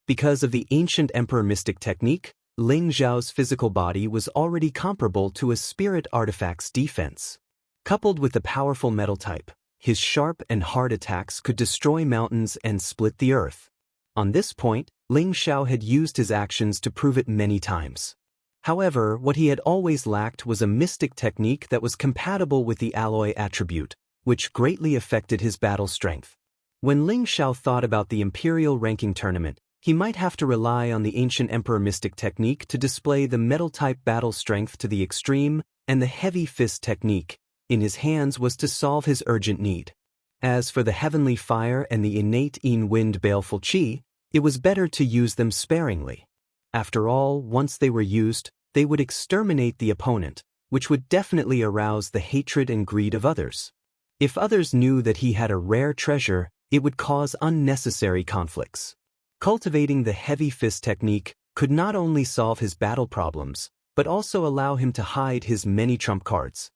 Because of the ancient emperor mystic technique, Ling Xiao's physical body was already comparable to a spirit artifact's defense. Coupled with the powerful metal type, his sharp and hard attacks could destroy mountains and split the earth. On this point, Ling Xiao had used his actions to prove it many times. However, what he had always lacked was a mystic technique that was compatible with the alloy attribute, which greatly affected his battle strength. When Ling Xiao thought about the imperial ranking tournament, he might have to rely on the ancient emperor mystic technique to display the metal-type battle strength to the extreme, and the heavy fist technique in his hands was to solve his urgent need. As for the heavenly fire and the innate Yin Wind Baleful Qi, it was better to use them sparingly. After all, once they were used, they would exterminate the opponent, which would definitely arouse the hatred and greed of others. If others knew that he had a rare treasure, it would cause unnecessary conflicts. Cultivating the heavy fist technique could not only solve his battle problems, but also allow him to hide his many trump cards.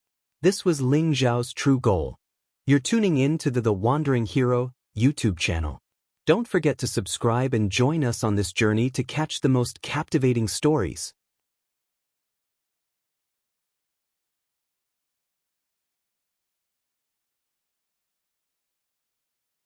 This was Ling Xiao's true goal. You're tuning in to the Wandering Hero YouTube channel. Don't forget to subscribe and join us on this journey to catch the most captivating stories.